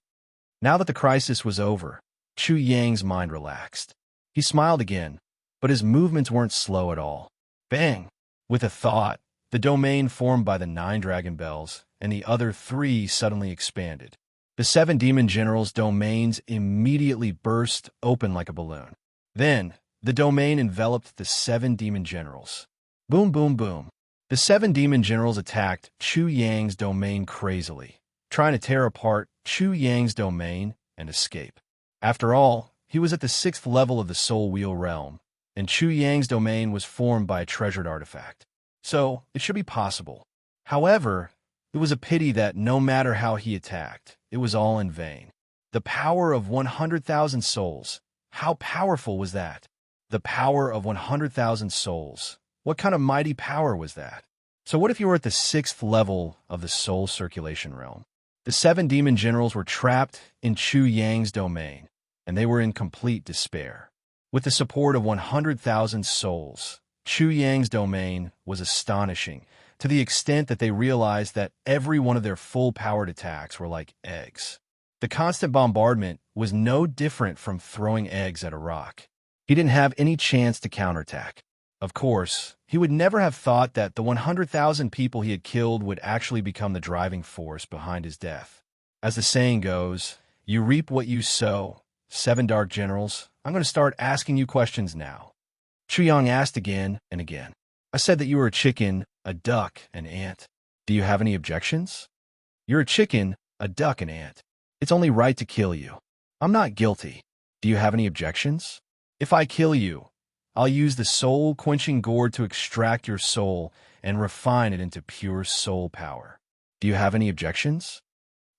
Now that the crisis was over, Chu Yang's mind relaxed. He smiled again, but his movements weren't slow at all. Bang! With a thought, the domain formed by the 9 dragon bells and the other 3 suddenly expanded. The 7 demon generals' domains immediately burst open like a balloon. Then, the domain enveloped the 7 demon generals. Boom, boom, boom. The 7 demon generals attacked Chu Yang's domain crazily, trying to tear apart Chu Yang's domain and escape. After all, he was at the 6th level of the Soul Wheel realm, and Chu Yang's domain was formed by a treasured artifact. So, it should be possible. However, it was a pity that no matter how he attacked, it was all in vain. The power of 100,000 souls. How powerful was that? The power of 100,000 souls. What kind of mighty power was that? So what if you were at the 6th level of the soul circulation realm? The 7 demon generals were trapped in Chu Yang's domain, and they were in complete despair. With the support of 100,000 souls, Chu Yang's domain was astonishing, to the extent that they realized that every one of their full-powered attacks were like eggs. The constant bombardment was no different from throwing eggs at a rock. He didn't have any chance to counterattack. Of course, he would never have thought that the 100,000 people he had killed would actually become the driving force behind his death. As the saying goes, you reap what you sow. 7 dark generals, I'm going to start asking you questions now. Chu Yang asked again and again. I said that you were a chicken, a duck, an ant. Do you have any objections? You're a chicken, a duck, an ant. It's only right to kill you. I'm not guilty. Do you have any objections? If I kill you, I'll use the soul-quenching gourd to extract your soul and refine it into pure soul power. Do you have any objections?"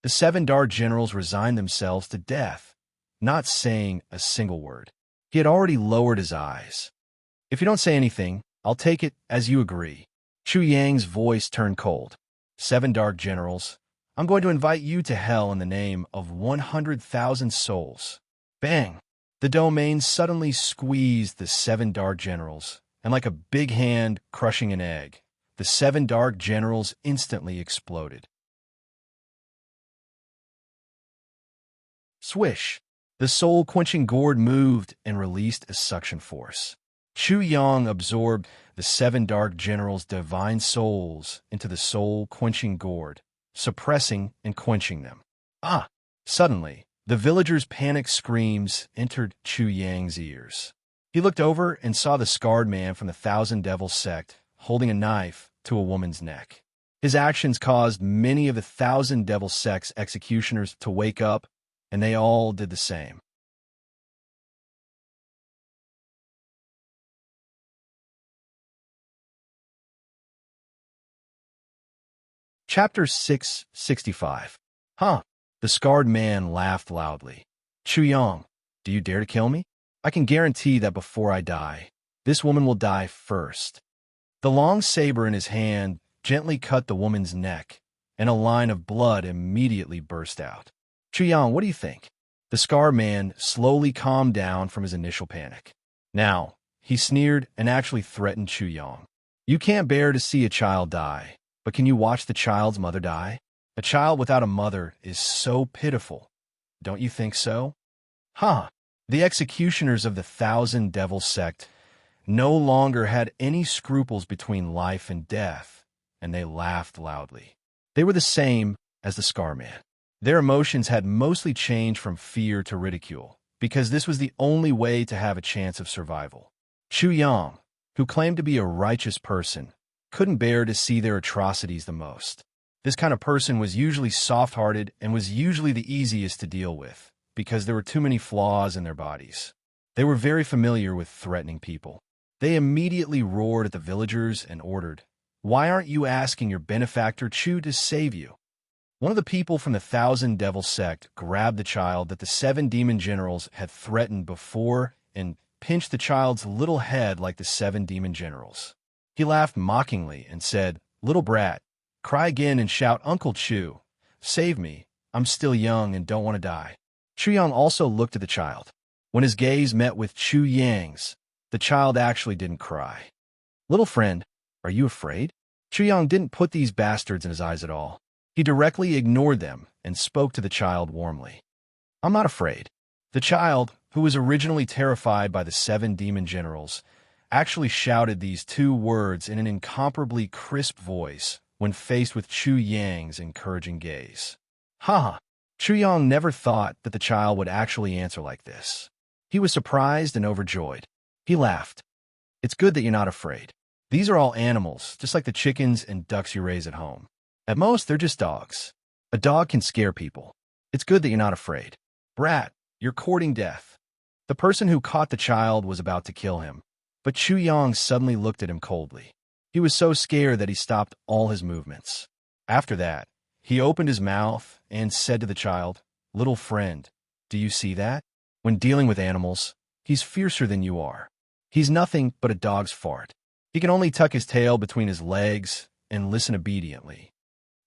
The 7 dark generals resigned themselves to death, not saying a single word. He had already lowered his eyes. "If you don't say anything, I'll take it as you agree." Chu Yang's voice turned cold. 7 dark generals, I'm going to invite you to hell in the name of 100,000 souls." Bang! The domain suddenly squeezed the 7 dark generals, and like a big hand crushing an egg, the 7 dark generals instantly exploded. Swish! The soul-quenching gourd moved and released a suction force. Chu Yang absorbed the 7 dark generals' divine souls into the soul-quenching gourd, suppressing and quenching them. Ah! Suddenly, the villagers' panicked screams entered Chu Yang's ears. He looked over and saw the scarred man from the Thousand Devils sect holding a knife to a woman's neck. His actions caused many of the Thousand Devils sect's executioners to wake up, and they all did the same. Chapter 665. Huh? The scarred man laughed loudly. "Chu Yang, do you dare to kill me? I can guarantee that before I die, this woman will die first." The long saber in his hand gently cut the woman's neck, and a line of blood immediately burst out. "Chu Yang, what do you think?" The scarred man slowly calmed down from his initial panic. Now, he sneered and actually threatened Chu Yang. "You can't bear to see a child die, but can you watch the child's mother die? A child without a mother is so pitiful. Don't you think so?" Huh! The executioners of the Thousand Devils sect no longer had any scruples between life and death, and they laughed loudly. They were the same as the Scar Man. Their emotions had mostly changed from fear to ridicule, because this was the only way to have a chance of survival. Chu Yang, who claimed to be a righteous person, couldn't bear to see their atrocities the most. This kind of person was usually soft-hearted and was usually the easiest to deal with, because there were too many flaws in their bodies. They were very familiar with threatening people. They immediately roared at the villagers and ordered, "Why aren't you asking your benefactor Chu to save you?" One of the people from the Thousand Devils sect grabbed the child that the 7 demon generals had threatened before and pinched the child's little head like the 7 demon generals. He laughed mockingly and said, "Little brat, cry again and shout, 'Uncle Chu, save me. I'm still young and don't want to die.'" Chu Yang also looked at the child. When his gaze met with Chu Yang's, the child actually didn't cry. "Little friend, are you afraid?" Chu Yang didn't put these bastards in his eyes at all. He directly ignored them and spoke to the child warmly. "I'm not afraid." The child, who was originally terrified by the 7 demon generals, actually shouted these 2 words in an incomparably crisp voice when faced with Chu Yang's encouraging gaze. Ha! Chu Yang never thought that the child would actually answer like this. He was surprised and overjoyed. He laughed. "It's good that you're not afraid. These are all animals, just like the chickens and ducks you raise at home. At most, they're just dogs. A dog can scare people. It's good that you're not afraid. Brat, you're courting death." The person who caught the child was about to kill him, but Chu Yang suddenly looked at him coldly. He was so scared that he stopped all his movements. After that, he opened his mouth and said to the child, "Little friend, do you see that? When dealing with animals, he's fiercer than you are. He's nothing but a dog's fart. He can only tuck his tail between his legs and listen obediently."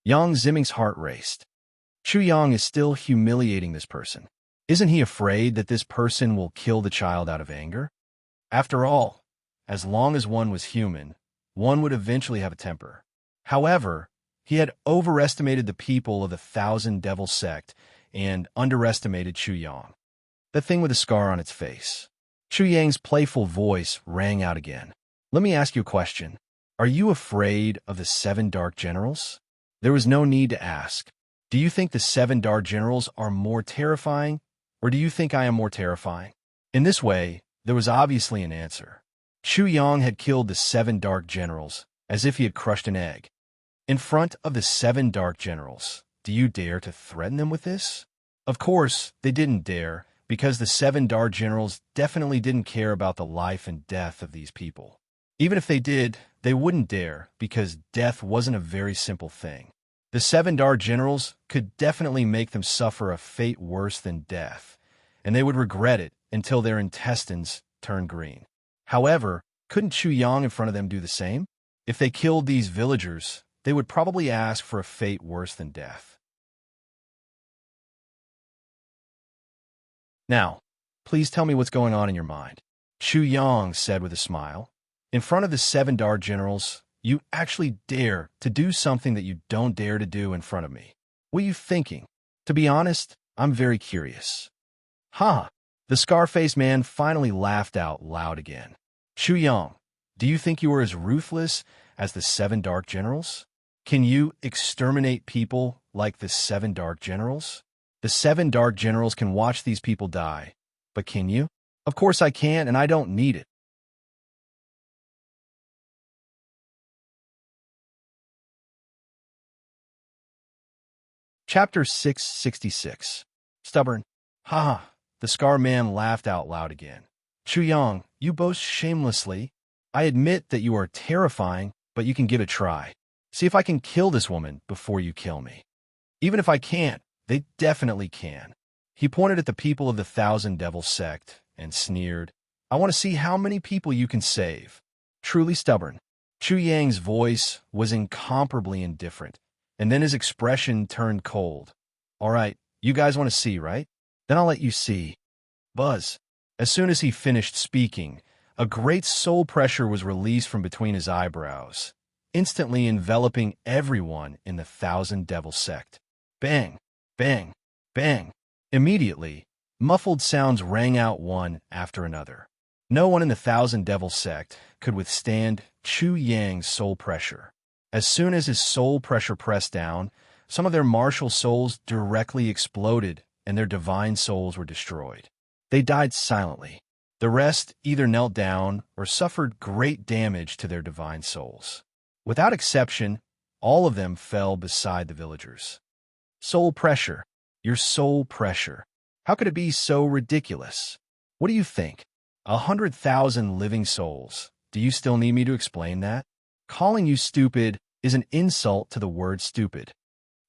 Yang Ziming's heart raced. Chu Yang is still humiliating this person. Isn't he afraid that this person will kill the child out of anger? After all, as long as one was human, one would eventually have a temper. However, he had overestimated the people of the Thousand Devils sect and underestimated Chu Yang. The thing with a scar on its face. Chu Yang's playful voice rang out again. "Let me ask you a question. Are you afraid of the 7 dark generals?" There was no need to ask. "Do you think the 7 dark generals are more terrifying, or do you think I am more terrifying?" In this way, there was obviously an answer. Chu Yang had killed the 7 dark generals, as if he had crushed an egg. In front of the 7 dark generals, do you dare to threaten them with this? Of course, they didn't dare, because the seven dark generals definitely didn't care about the life and death of these people. Even if they did, they wouldn't dare, because death wasn't a very simple thing. The seven dark generals could definitely make them suffer a fate worse than death, and they would regret it until their intestines turned green. However, couldn't Chu Yang in front of them do the same? If they killed these villagers, they would probably ask for a fate worse than death. Now, please tell me what's going on in your mind, Chu Yang said with a smile. In front of the seven dark generals, you actually dare to do something that you don't dare to do in front of me. What are you thinking? To be honest, I'm very curious. Ha! The scar-faced man finally laughed out loud again. Chu Yang, do you think you are as ruthless as the seven dark generals? Can you exterminate people like the seven dark generals? The seven dark generals can watch these people die, but can you? Of course I can, and I don't need it. Chapter 666. Stubborn. Ha! The scar man laughed out loud again. Chu Yang, you boast shamelessly. I admit that you are terrifying, but you can give it a try. See if I can kill this woman before you kill me. Even if I can't, they definitely can. He pointed at the people of the Thousand Devil sect and sneered, I want to see how many people you can save. Truly stubborn. Chu Yang's voice was incomparably indifferent, and then his expression turned cold. All right, you guys want to see, right? Then I'll let you see. Buzz. As soon as he finished speaking, a great soul pressure was released from between his eyebrows, instantly enveloping everyone in the Thousand Devil sect. Bang, bang, bang. Immediately, muffled sounds rang out one after another. No one in the Thousand Devil sect could withstand Chu Yang's soul pressure. As soon as his soul pressure pressed down, some of their martial souls directly exploded and their divine souls were destroyed. They died silently. The rest either knelt down or suffered great damage to their divine souls. Without exception, all of them fell beside the villagers. Soul pressure. Your soul pressure. How could it be so ridiculous? What do you think? 100,000 living souls. Do you still need me to explain that? Calling you stupid is an insult to the word stupid.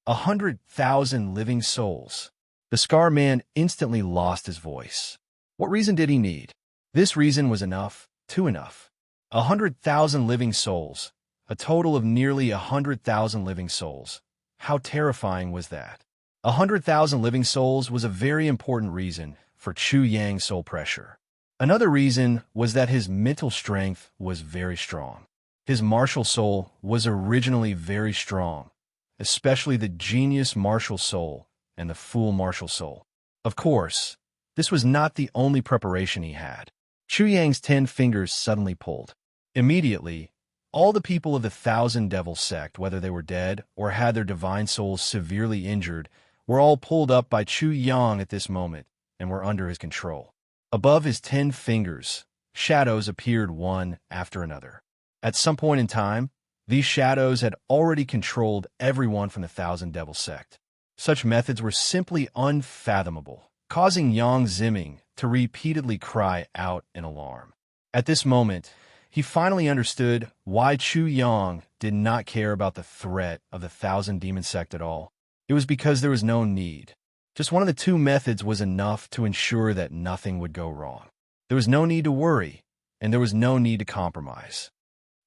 100,000 living souls. The scar man instantly lost his voice. What reason did he need? This reason was enough, too enough. 100,000 living souls. A total of nearly 100,000 living souls. How terrifying was that? 100,000 living souls was a very important reason for Chu Yang's soul pressure. Another reason was that his mental strength was very strong. His martial soul was originally very strong, especially the genius martial soul and the fool martial soul. Of course, this was not the only preparation he had. Chu Yang's 10 fingers suddenly pulled. Immediately, all the people of the Thousand Devil sect, whether they were dead or had their divine souls severely injured, were all pulled up by Chu Yang at this moment and were under his control. Above his 10 fingers, shadows appeared one after another. At some point in time, these shadows had already controlled everyone from the Thousand Devil sect. Such methods were simply unfathomable, causing Yang Ziming to repeatedly cry out in alarm. At this moment, he finally understood why Chu Yang did not care about the threat of the Thousand Demon sect at all. It was because there was no need. Just one of the two methods was enough to ensure that nothing would go wrong. There was no need to worry, and there was no need to compromise.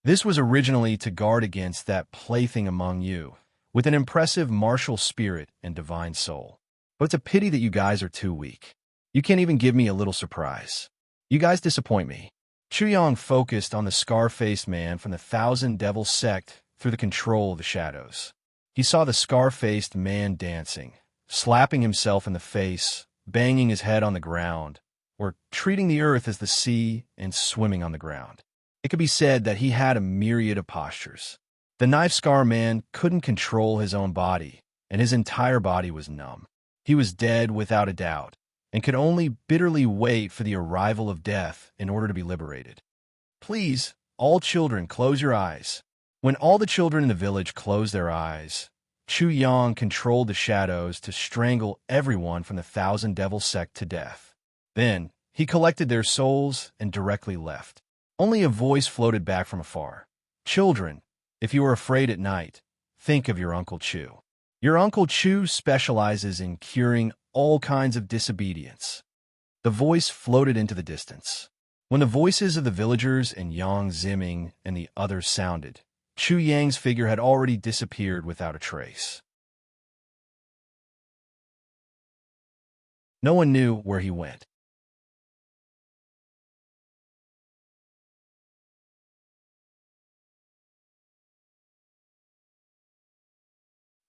This was originally to guard against that plaything among you, with an impressive martial spirit and divine soul. But it's a pity that you guys are too weak. You can't even give me a little surprise. You guys disappoint me. Chu Yang focused on the scar-faced man from the Thousand Devil sect through the control of the shadows. He saw the scar-faced man dancing, slapping himself in the face, banging his head on the ground, or treating the earth as the sea and swimming on the ground. It could be said that he had a myriad of postures. The knife scar man couldn't control his own body, and his entire body was numb. He was dead without a doubt, and could only bitterly wait for the arrival of death in order to be liberated. Please, all children, close your eyes. When all the children in the village closed their eyes, Chu Yang controlled the shadows to strangle everyone from the Thousand Devil sect to death. Then, he collected their souls and directly left. Only a voice floated back from afar. Children, if you are afraid at night, think of your Uncle Chu. Your Uncle Chu specializes in curing all kinds of disobedience. The voice floated into the distance. When the voices of the villagers and Yang Ziming and the others sounded, Chu Yang's figure had already disappeared without a trace. No one knew where he went.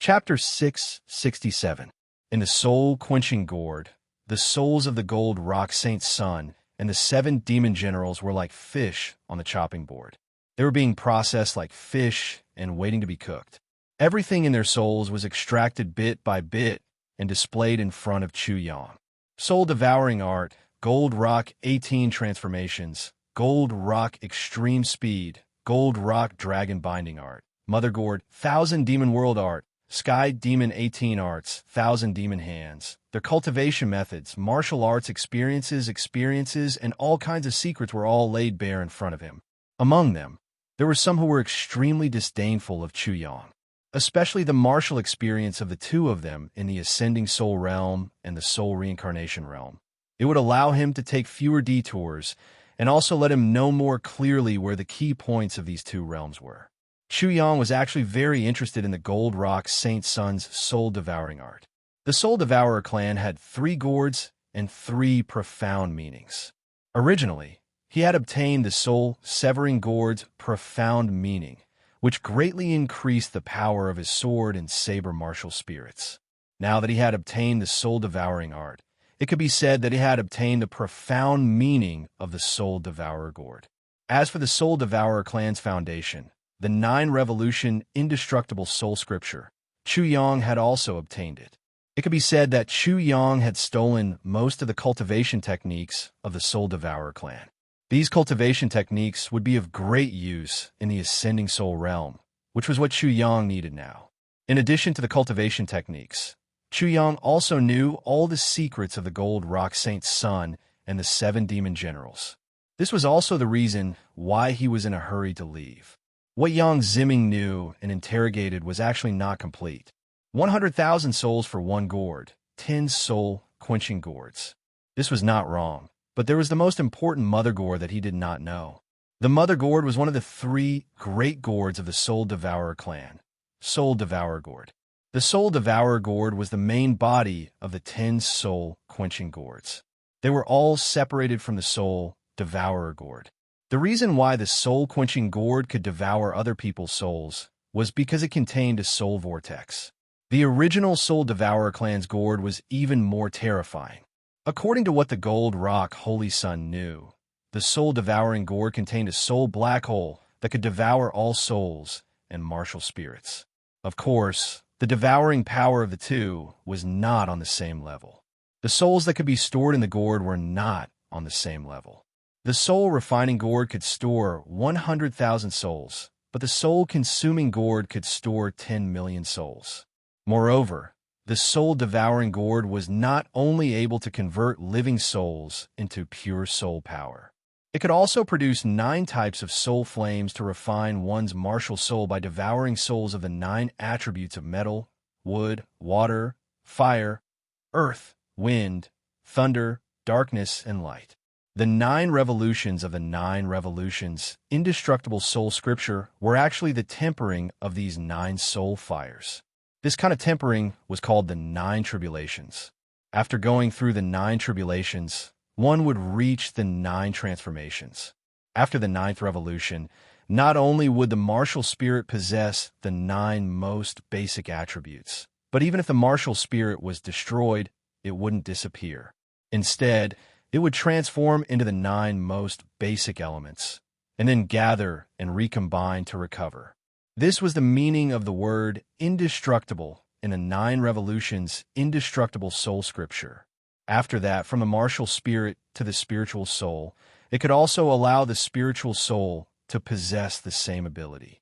Chapter 667. In the soul-quenching gourd, the souls of the gold rock Saint Sun and the 7 demon generals were like fish on the chopping board. They were being processed like fish and waiting to be cooked. Everything in their souls was extracted bit by bit and displayed in front of Chu Yang. Soul-devouring art, gold rock 18 transformations, gold rock extreme speed, gold rock dragon binding art, mother gourd, 1000 demon world art, Sky Demon 18 arts, 1000 demon hands, their cultivation methods, martial arts experiences, and all kinds of secrets were all laid bare in front of him. Among them, there were some who were extremely disdainful of Chu Yang, especially the martial experience of the two of them in the ascending soul realm and the soul reincarnation realm. It would allow him to take fewer detours and also let him know more clearly where the key points of these two realms were. Chu Yang was actually very interested in the Gold Rock Saint Sun's soul-devouring art. The Soul Devourer clan had 3 gourds and 3 profound meanings. Originally, he had obtained the soul-severing gourd's profound meaning, which greatly increased the power of his sword and saber martial spirits. Now that he had obtained the soul-devouring art, it could be said that he had obtained the profound meaning of the Soul Devourer gourd. As for the Soul Devourer clan's foundation, the 9 Revolution Indestructible Soul Scripture, Chu Yang had also obtained it. It could be said that Chu Yang had stolen most of the cultivation techniques of the Soul Devourer clan. These cultivation techniques would be of great use in the Ascending Soul realm, which was what Chu Yang needed now. In addition to the cultivation techniques, Chu Yang also knew all the secrets of the Gold Rock Saint Sun and the 7 demon generals. This was also the reason why he was in a hurry to leave. What Yang Ziming knew and interrogated was actually not complete. 100,000 souls for 1 gourd, 10 soul-quenching gourds. This was not wrong, but there was the most important mother gourd that he did not know. The mother gourd was one of the 3 great gourds of the Soul Devourer clan, Soul Devourer gourd. The Soul Devourer gourd was the main body of the 10 soul-quenching gourds. They were all separated from the Soul Devourer gourd. The reason why the soul-quenching gourd could devour other people's souls was because it contained a soul vortex. The original Soul Devourer clan's gourd was even more terrifying. According to what the Gold Rock Holy Sun knew, the soul-devouring gourd contained a soul black hole that could devour all souls and martial spirits. Of course, the devouring power of the two was not on the same level. The souls that could be stored in the gourd were not on the same level. The soul-refining gourd could store 100,000 souls, but the soul-consuming gourd could store 10 million souls. Moreover, the soul-devouring gourd was not only able to convert living souls into pure soul power. It could also produce 9 types of soul flames to refine one's martial soul by devouring souls of the 9 attributes of metal, wood, water, fire, earth, wind, thunder, darkness, and light. The 9 revolutions of the 9 revolutions, indestructible soul scripture, were actually the tempering of these 9 soul fires. This kind of tempering was called the 9 tribulations. After going through the 9 tribulations, one would reach the 9 transformations. After the 9th revolution, not only would the martial spirit possess the 9 most basic attributes, but even if the martial spirit was destroyed, it wouldn't disappear. Instead, it would transform into the 9 most basic elements, and then gather and recombine to recover. This was the meaning of the word indestructible in the 9 revolutions indestructible soul scripture. After that, from the martial spirit to the spiritual soul, it could also allow the spiritual soul to possess the same ability.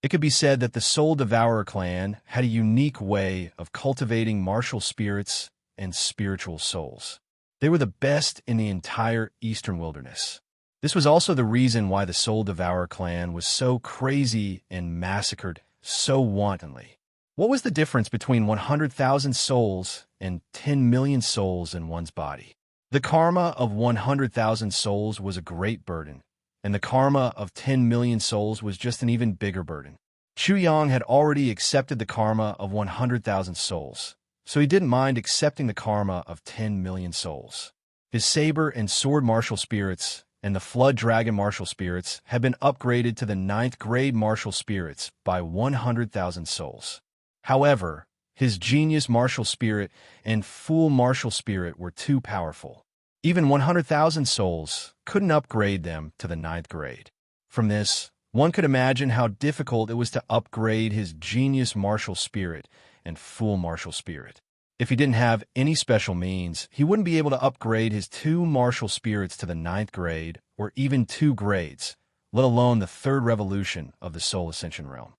It could be said that the Soul Devourer clan had a unique way of cultivating martial spirits and spiritual souls. They were the best in the entire Eastern Wilderness. This was also the reason why the Soul Devourer clan was so crazy and massacred so wantonly. What was the difference between 100,000 souls and 10 million souls in one's body? The karma of 100,000 souls was a great burden, and the karma of 10 million souls was just an even bigger burden. Chu Yang had already accepted the karma of 100,000 souls, so he didn't mind accepting the karma of 10 million souls. His saber and sword martial spirits and the flood dragon martial spirits had been upgraded to the 9th grade martial spirits by 100,000 souls. However, his genius martial spirit and fool martial spirit were too powerful. Even 100,000 souls couldn't upgrade them to the 9th grade. From this, one could imagine how difficult it was to upgrade his genius martial spirit and fool martial spirit. If he didn't have any special means, he wouldn't be able to upgrade his 2 martial spirits to the 9th grade or even 2 grades, let alone the 3rd revolution of the Soul Ascension realm.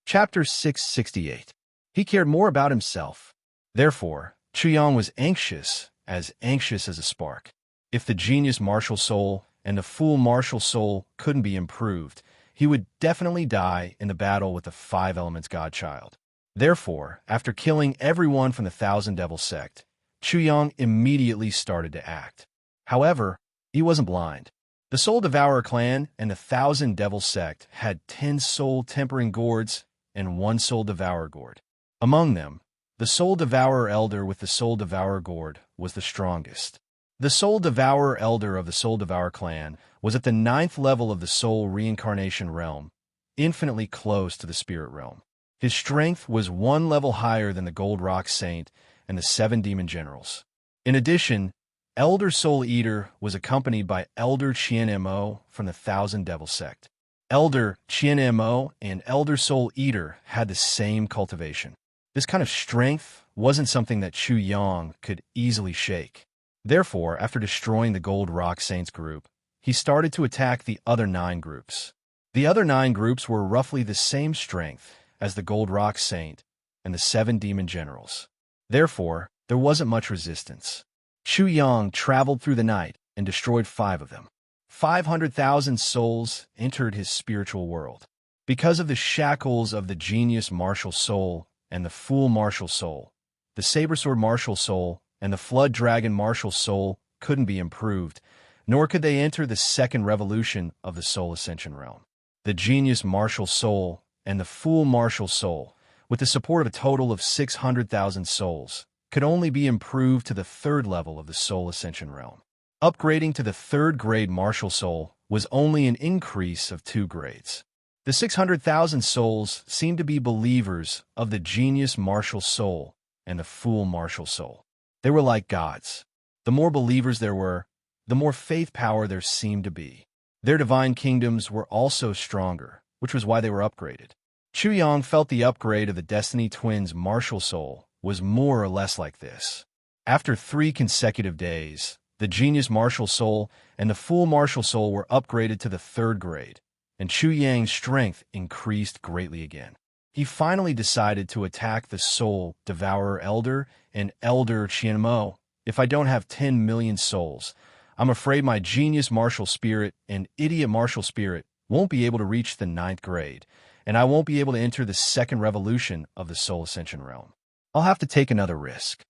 Chapter 668. He cared more about himself. Therefore, Chu Yang was anxious as a spark. If the genius martial soul and the fool martial soul couldn't be improved, he would definitely die in the battle with the 5 elements godchild. Therefore, after killing everyone from the Thousand Devil sect, Chu Yang immediately started to act. However, he wasn't blind. The Soul Devourer clan and the Thousand Devil sect had 10 soul tempering gourds and 1 soul devourer gourd. Among them, the Soul Devourer Elder with the Soul Devourer gourd was the strongest. The Soul Devourer Elder of the Soul Devourer clan was at the 9th level of the Soul Reincarnation realm, infinitely close to the Spirit realm. His strength was 1 level higher than the Gold Rock Saint and the 7 Demon Generals. In addition, Elder Soul Eater was accompanied by Elder Chien Mo from the Thousand Devil sect. Elder Chien Mo and Elder Soul Eater had the same cultivation. This kind of strength wasn't something that Chu Yang could easily shake. Therefore, after destroying the Gold Rock Saints group, he started to attack the other 9 groups. The other 9 groups were roughly the same strength as the Gold Rock Saint and the 7 Demon Generals. Therefore, there wasn't much resistance. Chu Yang traveled through the night and destroyed 5 of them. 500,000 souls entered his spiritual world. Because of the shackles of the genius martial soul and the fool martial soul, the saber sword martial soul and the flood dragon martial soul couldn't be improved, nor could they enter the 2nd revolution of the Soul Ascension realm. The genius martial soul and the fool martial soul, with the support of a total of 600,000 souls, could only be improved to the 3rd level of the Soul Ascension realm. Upgrading to the 3rd grade martial soul was only an increase of 2 grades. The 600,000 souls seemed to be believers of the genius martial soul and the fool martial soul. They were like gods. The more believers there were, the more faith power there seemed to be. Their divine kingdoms were also stronger, which was why they were upgraded. Chu Yang felt the upgrade of the Destiny Twins' martial soul was more or less like this. After 3 consecutive days, the genius martial soul and the fool martial soul were upgraded to the 3rd grade, and Chu Yang's strength increased greatly again. He finally decided to attack the Soul Devourer Elder and Elder Chien Mo. If I don't have 10 million souls, I'm afraid my genius martial spirit and idiot martial spirit won't be able to reach the 9th grade, and I won't be able to enter the 2nd revolution of the Soul Ascension realm. I'll have to take another risk.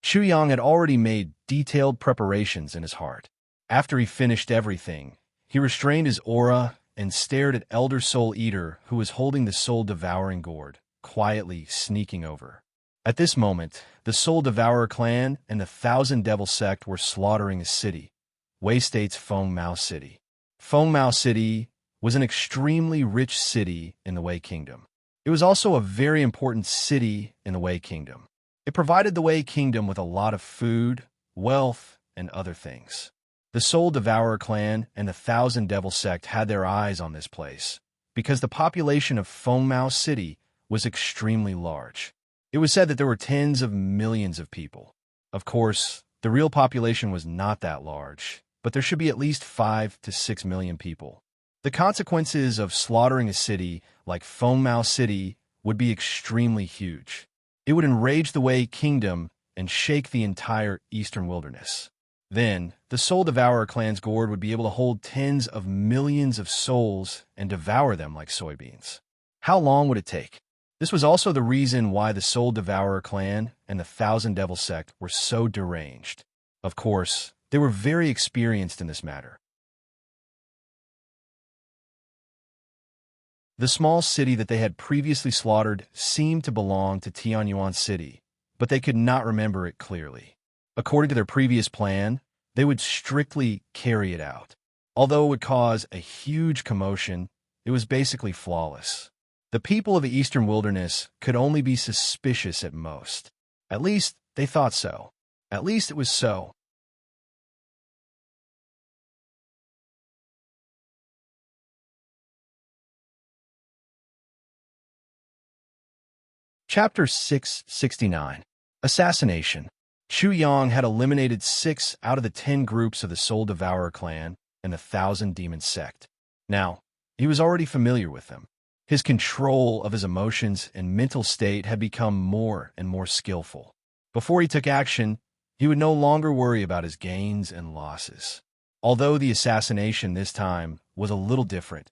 Chu Yang had already made detailed preparations in his heart. After he finished everything, he restrained his aura and stared at Elder Soul Eater, who was holding the Soul Devouring Gourd, quietly sneaking over. At this moment, the Soul Devourer clan and the Thousand Devil sect were slaughtering a city, Wei State's Feng Mao City. Feng Mao City was an extremely rich city in the Wei Kingdom. It was also a very important city in the Wei Kingdom. It provided the Wei Kingdom with a lot of food, wealth, and other things. The Soul Devourer clan and the Thousand Devil sect had their eyes on this place, because the population of Feng Mao City was extremely large. It was said that there were tens of millions of people. Of course, The real population was not that large, but there should be at least 5 to 6 million people. The consequences of slaughtering a city like Foammouse City would be extremely huge. It would enrage the Wei Kingdom and shake the entire eastern wilderness. Then, the Soul Devourer clan's gourd would be able to hold tens of millions of souls and devour them like soybeans. How long would it take? This was also the reason why the Soul Devourer clan and the Thousand Devil sect were so deranged. Of course, they were very experienced in this matter. The small city that they had previously slaughtered seemed to belong to Tianyuan City, but they could not remember it clearly. According to their previous plan, they would strictly carry it out. Although it would cause a huge commotion, it was basically flawless. The people of the eastern wilderness could only be suspicious at most. At least, they thought so. At least it was so. Chapter 669. Assassination. Chu Yang had eliminated 6 out of the 10 groups of the Soul Devourer clan and the Thousand Demon sect. Now, he was already familiar with them. His control of his emotions and mental state had become more and more skillful. Before he took action, he would no longer worry about his gains and losses. Although the assassination this time was a little different,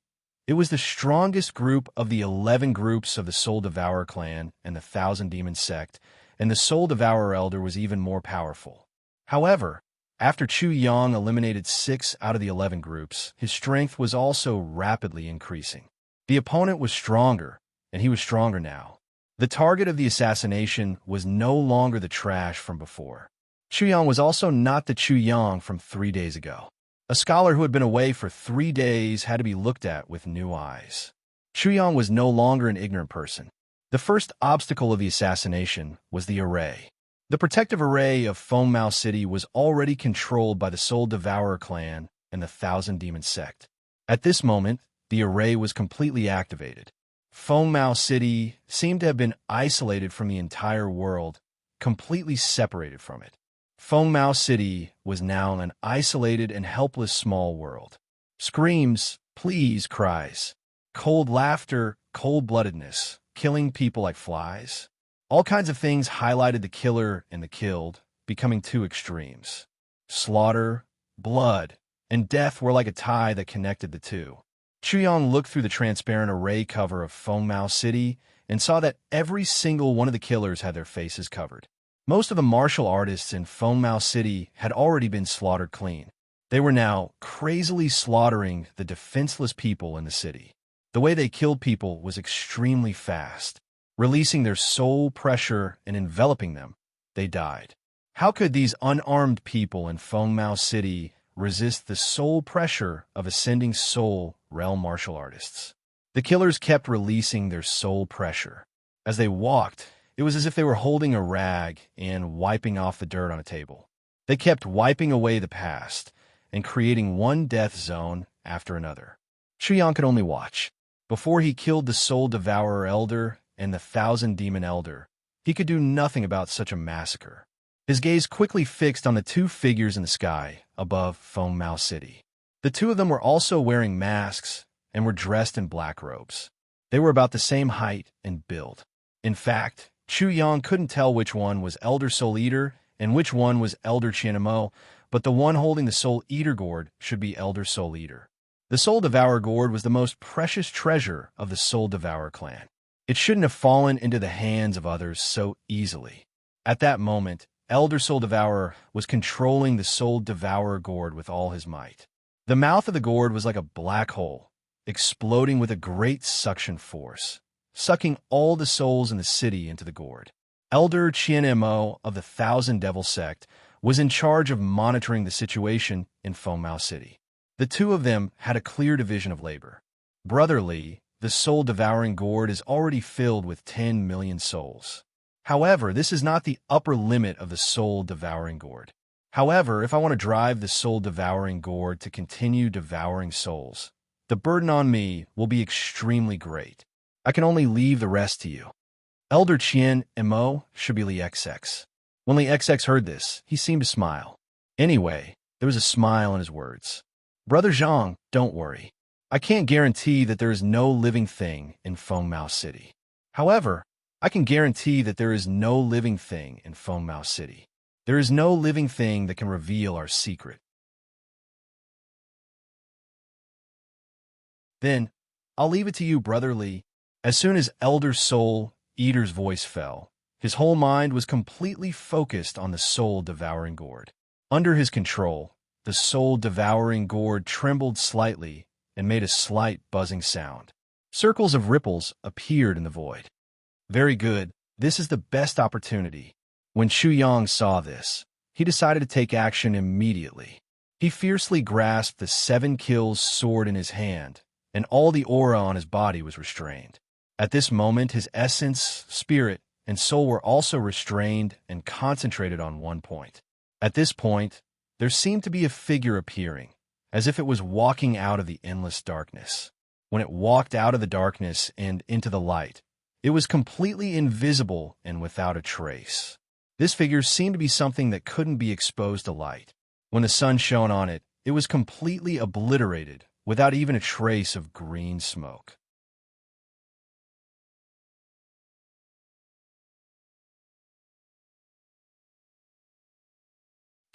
it was the strongest group of the 11 groups of the Soul Devourer clan and the Thousand Demon sect, and the Soul Devourer Elder was even more powerful. However, after Chu Yang eliminated 6 out of the 11 groups, his strength was also rapidly increasing. The opponent was stronger, and he was stronger now. The target of the assassination was no longer the trash from before. Chu Yang was also not the Chu Yang from 3 days ago. A scholar who had been away for 3 days had to be looked at with new eyes. Chu Yang was no longer an ignorant person. The first obstacle of the assassination was the array. The protective array of Foammouse City was already controlled by the Soul Devourer clan and the Thousand Demon sect. At this moment, the array was completely activated. Foammouse City seemed to have been isolated from the entire world, completely separated from it. Foammouse City was now an isolated and helpless small world. Screams, pleas, cries, cold laughter, cold-bloodedness, killing people like flies. All kinds of things highlighted the killer and the killed, becoming 2 extremes. Slaughter, blood, and death were like a tie that connected the two. Chu Yang looked through the transparent array cover of Foammouse City and saw that every single one of the killers had their faces covered. Most of the martial artists in Foammouse City had already been slaughtered clean. They were now crazily slaughtering the defenseless people in the city. The way they killed people was extremely fast. Releasing their soul pressure and enveloping them, they died. How could these unarmed people in Foammouse City resist the soul pressure of ascending soul realm martial artists? The killers kept releasing their soul pressure. As they walked, it was as if they were holding a rag and wiping off the dirt on a table. They kept wiping away the past and creating one death zone after another. Chu Yang could only watch. Before he killed the Soul Devourer Elder and the Thousand Demon Elder, he could do nothing about such a massacre. His gaze quickly fixed on the 2 figures in the sky above Foammouse City. The 2 of them were also wearing masks and were dressed in black robes. They were about the same height and build. In fact, Chu Yang couldn't tell which one was Elder Soul Eater and which one was Elder Qianmo, but the one holding the Soul Eater gourd should be Elder Soul Eater. The Soul Devourer gourd was the most precious treasure of the Soul Devourer clan. It shouldn't have fallen into the hands of others so easily. At that moment, Elder Soul Devourer was controlling the Soul Devourer gourd with all his might. The mouth of the gourd was like a black hole, exploding with a great suction force, sucking all the souls in the city into the gourd. Elder Qianmo of the Thousand Devil sect was in charge of monitoring the situation in Foammouse City. The 2 of them had a clear division of labor. Brother Li, the soul-devouring gourd, is already filled with 10 million souls. However, this is not the upper limit of the soul-devouring gourd. However, if I want to drive the soul-devouring gourd to continue devouring souls, the burden on me will be extremely great. I can only leave the rest to you. Elder Qianmo should be Li XX. When the XX heard this, he seemed to smile. Anyway, there was a smile in his words. Brother Zhang, don't worry. I can't guarantee that there is no living thing in Fengmao City. However, I can guarantee that there is no living thing in Fengmao City. There is no living thing that can reveal our secret. Then, I'll leave it to you, Brother Li. As soon as Elder Soul Eater's voice fell, his whole mind was completely focused on the soul-devouring gourd. Under his control, the soul-devouring gourd trembled slightly and made a slight buzzing sound. Circles of ripples appeared in the void. Very good. This is the best opportunity. When Chu Yang saw this, he decided to take action immediately. He fiercely grasped the 7 kills sword in his hand, and all the aura on his body was restrained. At this moment, his essence, spirit, and soul were also restrained and concentrated on one point. At this point, there seemed to be a figure appearing, as if it was walking out of the endless darkness. When it walked out of the darkness and into the light, it was completely invisible and without a trace. This figure seemed to be something that couldn't be exposed to light. When the sun shone on it, it was completely obliterated, without even a trace of green smoke.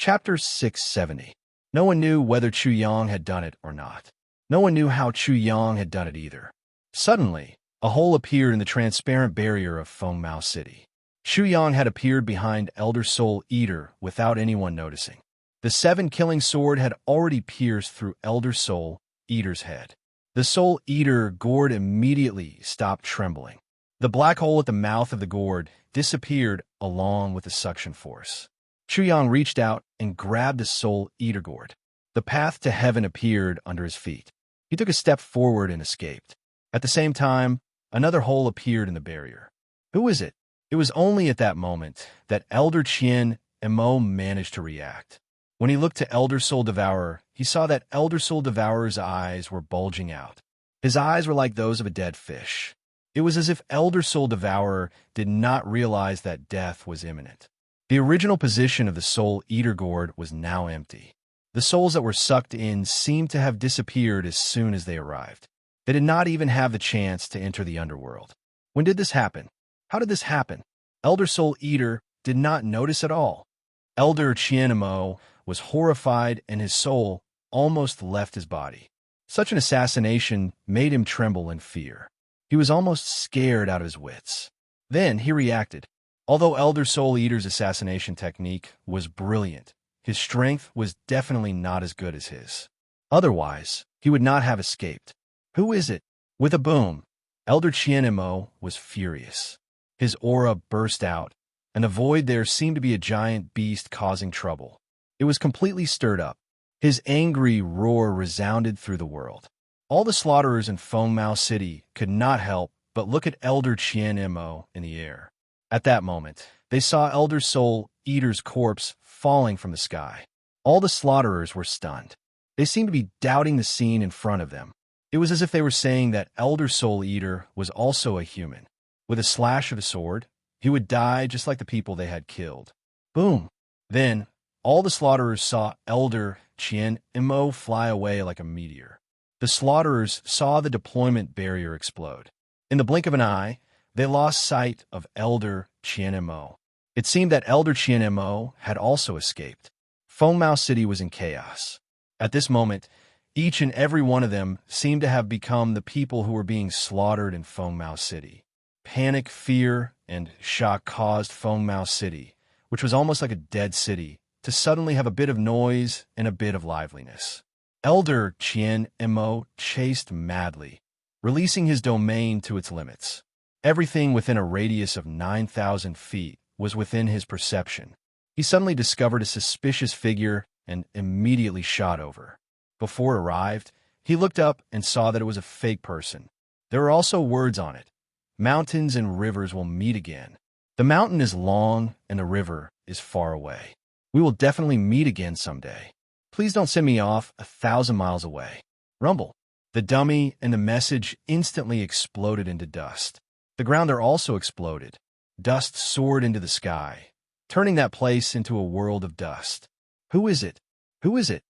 Chapter 670. No one knew whether Chu Yang had done it or not. No one knew how Chu Yang had done it either. Suddenly, a hole appeared in the transparent barrier of Fengmao City. Chu Yang had appeared behind Elder Soul Eater without anyone noticing. The 7 killing sword had already pierced through Elder Soul Eater's head. The Soul Eater gourd immediately stopped trembling. The black hole at the mouth of the gourd disappeared along with the suction force. Chu Yang reached out and grabbed the Soul Eater gourd. The path to heaven appeared under his feet. He took a step forward and escaped. At the same time, another hole appeared in the barrier. Who is it? It was only at that moment that Elder Qian Mo managed to react. When he looked to Elder Soul Devourer, he saw that Elder Soul Devourer's eyes were bulging out. His eyes were like those of a dead fish. It was as if Elder Soul Devourer did not realize that death was imminent. The original position of the Soul Eater gourd was now empty. The souls that were sucked in seemed to have disappeared as soon as they arrived. They did not even have the chance to enter the underworld. When did this happen? How did this happen? Elder Soul Eater did not notice at all. Elder Qianmo was horrified and his soul almost left his body. Such an assassination made him tremble in fear. He was almost scared out of his wits. Then he reacted. Although Elder Soul Eater's assassination technique was brilliant, his strength was definitely not as good as his. Otherwise, he would not have escaped. Who is it? With a boom, Elder Qianmo was furious. His aura burst out, and the void there seemed to be a giant beast causing trouble. It was completely stirred up. His angry roar resounded through the world. All the slaughterers in Fengmao City could not help but look at Elder Qianmo in the air. At that moment, they saw Elder Soul Eater's corpse falling from the sky. All the slaughterers were stunned. They seemed to be doubting the scene in front of them. It was as if they were saying that Elder Soul Eater was also a human. With a slash of a sword, he would die just like the people they had killed. Boom! Then, all the slaughterers saw Elder Qianmo fly away like a meteor. The slaughterers saw the deployment barrier explode. In the blink of an eye, they lost sight of Elder Qianmo. It seemed that Elder Qianmo had also escaped. Fengmao City was in chaos. At this moment, each and every one of them seemed to have become the people who were being slaughtered in Fengmao City. Panic, fear, and shock caused Fengmao City, which was almost like a dead city, to suddenly have a bit of noise and a bit of liveliness. Elder Qianmo chased madly, releasing his domain to its limits. Everything within a radius of 9,000 feet was within his perception. He suddenly discovered a suspicious figure and immediately shot over. Before it arrived, he looked up and saw that it was a fake person. There were also words on it. Mountains and rivers will meet again. The mountain is long and the river is far away. We will definitely meet again someday. Please don't send me off 1,000 miles away. Rumble. The dummy and the message instantly exploded into dust. The ground there also exploded. Dust soared into the sky. turning that place into a world of dust. Who is it? Who is it?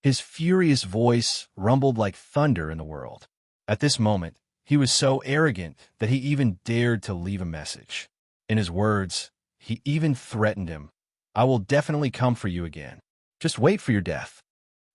His furious voice rumbled like thunder in the world. At this moment, he was so arrogant that he even dared to leave a message. In his words, he even threatened him. I will definitely come for you again. Just wait for your death.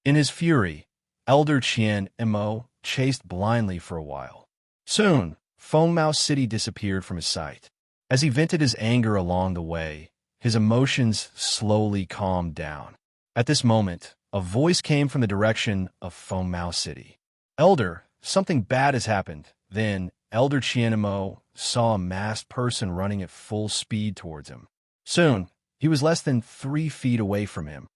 In his fury, Elder Qian Mo chased blindly for a while. Soon, Foam Mouse City disappeared from his sight. As he vented his anger along the way, his emotions slowly calmed down. At this moment, a voice came from the direction of Foam Mouse City. Elder, something bad has happened. Then, Elder Qian Mo saw a masked person running at full speed towards him. Soon, he was less than 3 feet away from him.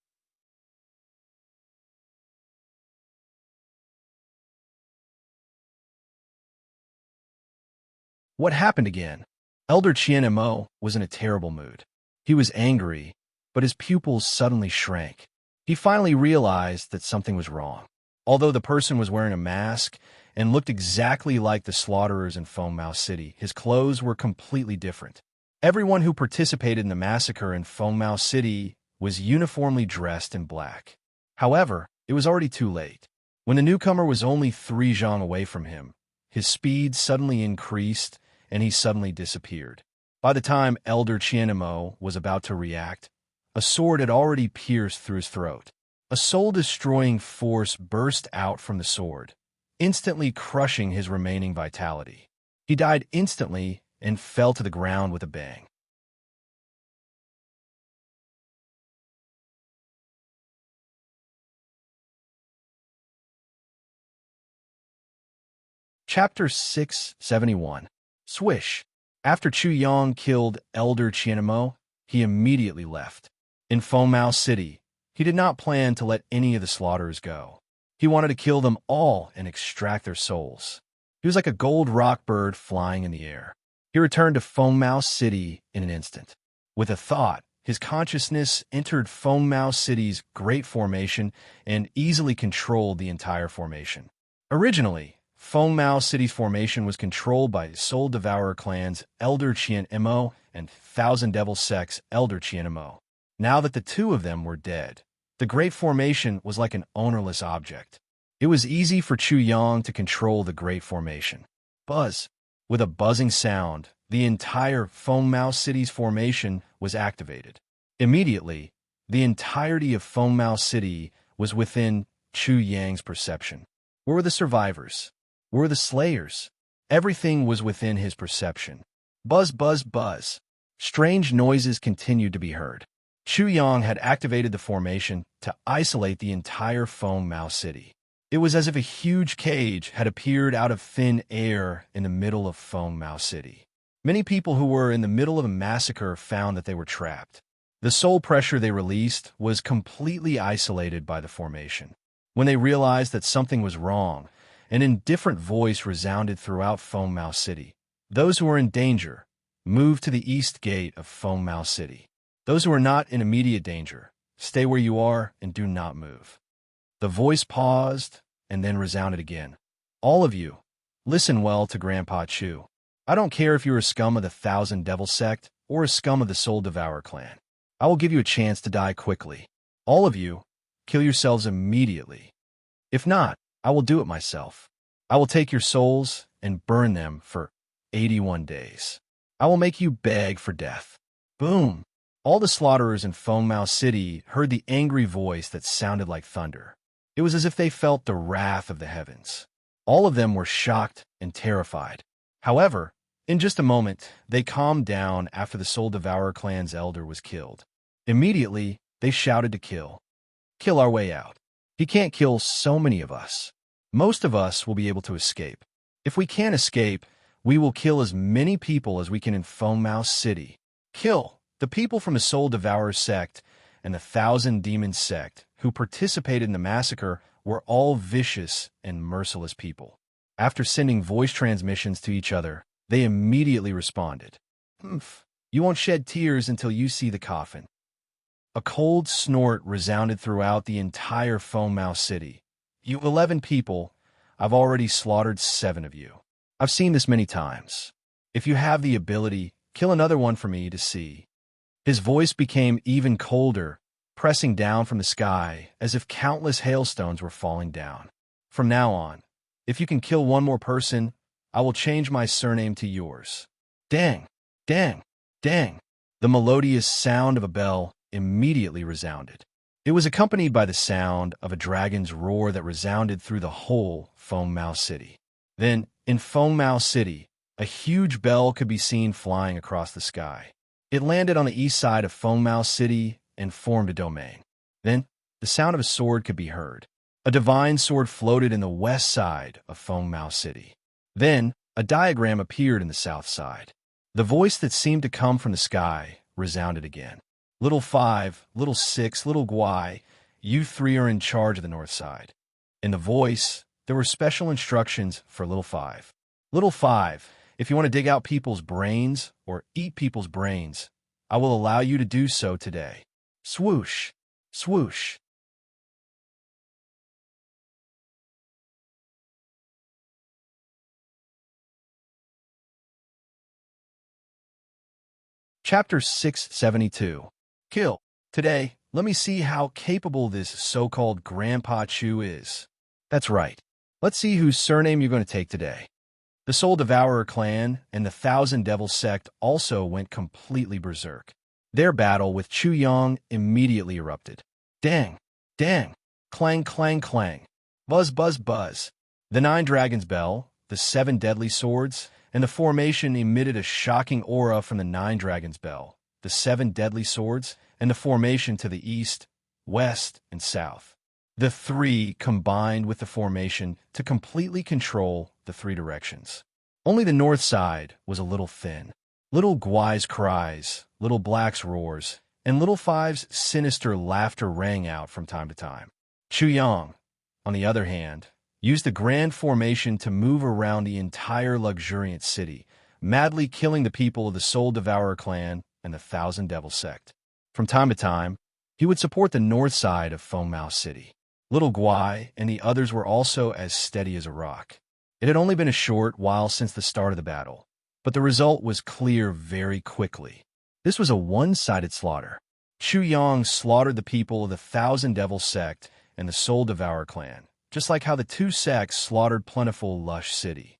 What happened again? Elder Qian Mo was in a terrible mood. He was angry, but his pupils suddenly shrank. He finally realized that something was wrong. Although the person was wearing a mask and looked exactly like the slaughterers in Foam Mouse City, his clothes were completely different. Everyone who participated in the massacre in Foam Mouse City was uniformly dressed in black. However, it was already too late. When the newcomer was only 3 zhang away from him, his speed suddenly increased and he suddenly disappeared. By the time Elder Qianmo was about to react, a sword had already pierced through his throat. A soul-destroying force burst out from the sword, instantly crushing his remaining vitality. He died instantly and fell to the ground with a bang. Chapter 671. Swish. After Chu Yang killed Elder Qianmo, he immediately left. In Foam Mouse City, he did not plan to let any of the slaughterers go. He wanted to kill them all and extract their souls. He was like a gold rock bird flying in the air. He returned to Foam Mouse City in an instant. With a thought, his consciousness entered Foam Mouse City's great formation and easily controlled the entire formation. Originally, Foam Mouse City's formation was controlled by Soul Devourer clans Elder Qian Mo and Thousand Devil Sect's Elder Qian Mo. Now that the two of them were dead, the Great Formation was like an ownerless object. It was easy for Chu Yang to control the Great Formation. Buzz. With a buzzing sound, the entire Foam Mouse City's formation was activated. Immediately, the entirety of Foam Mouse City was within Chu Yang's perception. Where were the survivors? Where were the slayers? Everything was within his perception. Buzz, buzz, buzz. Strange noises continued to be heard. Chu Yang had activated the formation to isolate the entire Foam Mouse City. It was as if a huge cage had appeared out of thin air in the middle of Foam Mouse City. Many people who were in the middle of a massacre found that they were trapped. The soul pressure they released was completely isolated by the formation. When they realized that something was wrong, an indifferent voice resounded throughout Foam Mouse City. Those who were in danger, move to the east gate of Foam Mouse City. Those who are not in immediate danger, stay where you are and do not move. The voice paused and then resounded again. All of you, listen well to Grandpa Chu. I don't care if you're a scum of the Thousand Devil Sect or a scum of the Soul Devourer clan. I will give you a chance to die quickly. All of you, kill yourselves immediately. If not, I will do it myself. I will take your souls and burn them for 81 days. I will make you beg for death. Boom! All the slaughterers in Foam Mouse City heard the angry voice that sounded like thunder. It was as if they felt the wrath of the heavens. All of them were shocked and terrified. However, in just a moment, they calmed down after the Soul Devourer clan's elder was killed. Immediately, they shouted to kill. Kill our way out. He can't kill so many of us. Most of us will be able to escape. If we can't escape, we will kill as many people as we can in Foam Mouse City. Kill the people from the Soul Devourer sect and the Thousand Demon sect who participated in the massacre were all vicious and merciless people. After sending voice transmissions to each other, they immediately responded. Humph, you won't shed tears until you see the coffin. A cold snort resounded throughout the entire Foam Mouse City. You 11 people, I've already slaughtered 7 of you. I've seen this many times. If you have the ability, kill another one for me to see. His voice became even colder, pressing down from the sky as if countless hailstones were falling down. From now on, if you can kill one more person, I will change my surname to yours. Dang, dang, dang. The melodious sound of a bell immediately resounded. It was accompanied by the sound of a dragon's roar that resounded through the whole Foam City. Then, in Foam City, a huge bell could be seen flying across the sky. It landed on the east side of Foam City and formed a domain. Then, the sound of a sword could be heard. A divine sword floated in the west side of Foam City. Then, a diagram appeared in the south side. The voice that seemed to come from the sky resounded again. Little 5, Little 6, Little Gwai, you three are in charge of the north side. In the voice, there were special instructions for Little 5. Little 5, if you want to dig out people's brains or eat people's brains, I will allow you to do so today. Swoosh, swoosh. Chapter 672. Kill. Today, let me see how capable this so-called Grandpa Chu is. That's right. Let's see whose surname you're going to take today. The Soul Devourer clan and the Thousand Devil sect also went completely berserk. Their battle with Chu Yang immediately erupted. Dang, dang, clang, clang, clang, buzz, buzz, buzz. The 9 Dragons Bell, the 7 Deadly Swords, and the formation emitted a shocking aura from the 9 Dragons Bell, the 7 Deadly Swords, and the formation to the east, west, and south. The 3 combined with the formation to completely control the 3 directions. Only the north side was a little thin. Little Gwai's cries, Little Black's roars, and Little 5's sinister laughter rang out from time to time. Chu Yang, on the other hand, used the grand formation to move around the entire luxuriant city, madly killing the people of the Soul Devourer clan and the Thousand Devil sect. From time to time, he would support the north side of Foam City. Little Gwai and the others were also as steady as a rock. It had only been a short while since the start of the battle, but the result was clear very quickly. This was a one-sided slaughter. Chu Yang slaughtered the people of the Thousand Devil sect and the Soul Devourer clan, just like how the 2 sects slaughtered plentiful Lush City.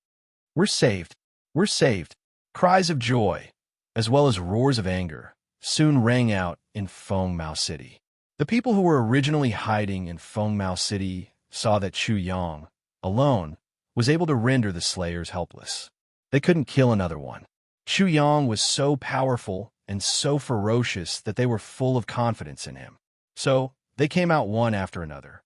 We're saved! We're saved! Cries of joy, as well as roars of anger, soon rang out in Foam City. The people who were originally hiding in Foam City saw that Chu Yang, alone, was able to render the slayers helpless. They couldn't kill another one. Chu Yang was so powerful and so ferocious that they were full of confidence in him. So, they came out one after another.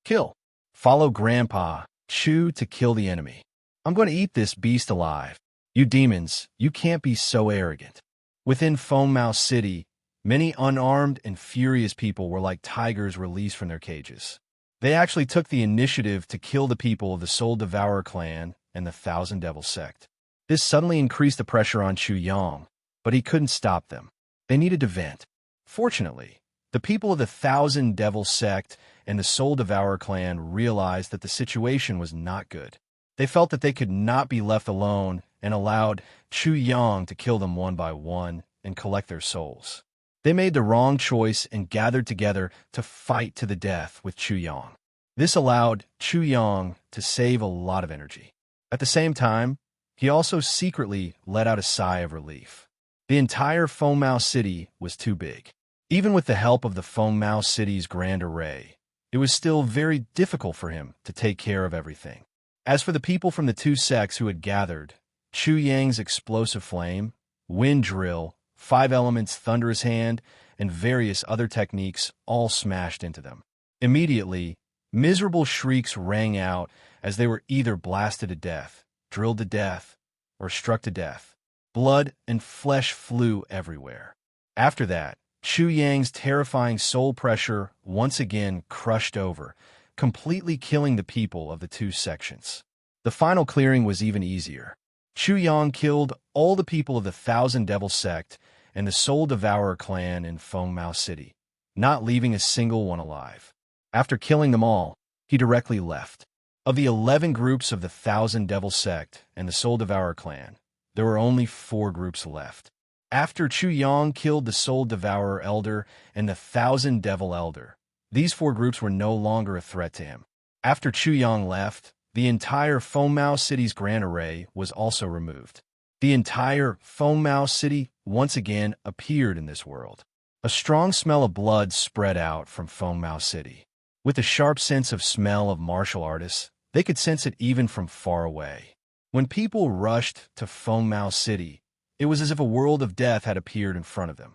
Kill. Follow Grandpa Chu to kill the enemy. I'm going to eat this beast alive. You demons, you can't be so arrogant. Within Foam City, many unarmed and furious people were like tigers released from their cages. They actually took the initiative to kill the people of the Soul Devourer clan and the Thousand Devil sect. This suddenly increased the pressure on Chu Yang, but he couldn't stop them. They needed to vent. Fortunately, the people of the Thousand Devil sect and the Soul Devourer clan realized that the situation was not good. They felt that they could not be left alone and allowed Chu Yang to kill them one by one and collect their souls. They made the wrong choice and gathered together to fight to the death with Chu Yang. This allowed Chu Yang to save a lot of energy. At the same time, he also secretly let out a sigh of relief. The entire Foam City was too big. Even with the help of the Foam City's grand array, it was still very difficult for him to take care of everything. As for the people from the 2 sects who had gathered, Chu Yang's explosive flame, wind drill, 5 elements thunderous hand, and various other techniques all smashed into them. Immediately, miserable shrieks rang out as they were either blasted to death, drilled to death, or struck to death. Blood and flesh flew everywhere. After that, Chu Yang's terrifying soul pressure once again crushed over, completely killing the people of the 2 sections. The final clearing was even easier. Chu Yang killed all the people of the Thousand Devil sect and the Soul Devourer clan in Foam City, not leaving a single one alive. After killing them all, he directly left. Of the 11 groups of the Thousand Devil sect and the Soul Devourer clan, there were only 4 groups left. After Chu Yang killed the Soul Devourer Elder and the Thousand Devil Elder, these four groups were no longer a threat to him. After Chu Yang left, the entire Fengmao City's Grand Array was also removed. The entire Fengmao City once again appeared in this world. A strong smell of blood spread out from Fengmao City. With a sharp sense of smell of martial artists, they could sense it even from far away. When people rushed to Fengmao City, it was as if a world of death had appeared in front of them.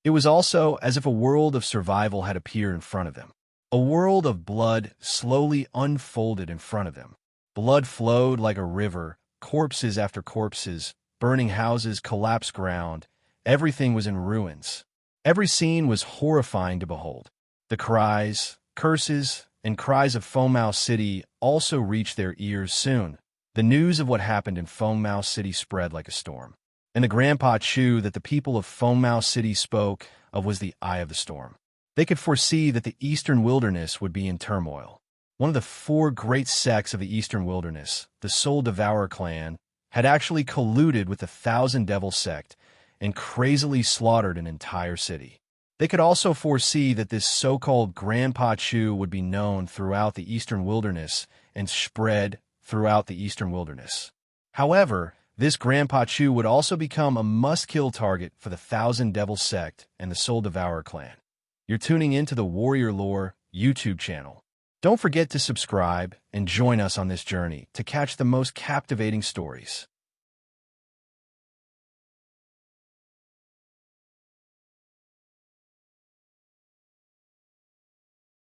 It was also as if a world of survival had appeared in front of them. A world of blood slowly unfolded in front of them. Blood flowed like a river, corpses after corpses, burning houses, collapsed ground. Everything was in ruins. Every scene was horrifying to behold. The cries, curses, and cries of Fengmao City also reached their ears soon. The news of what happened in Fengmao City spread like a storm. And the Grandpa Chu that the people of Fengmao City spoke of was the eye of the storm. They could foresee that the Eastern Wilderness would be in turmoil. One of the four great sects of the Eastern Wilderness, the Soul Devourer clan, had actually colluded with the Thousand Devil sect and crazily slaughtered an entire city. They could also foresee that this so-called Grandpa Chu would be known throughout the Eastern Wilderness and spread throughout the Eastern Wilderness. However, this Grandpa Chu would also become a must-kill target for the Thousand Devil sect and the Soul Devourer clan. You're tuning into the Warrior Lore YouTube channel. Don't forget to subscribe and join us on this journey to catch the most captivating stories.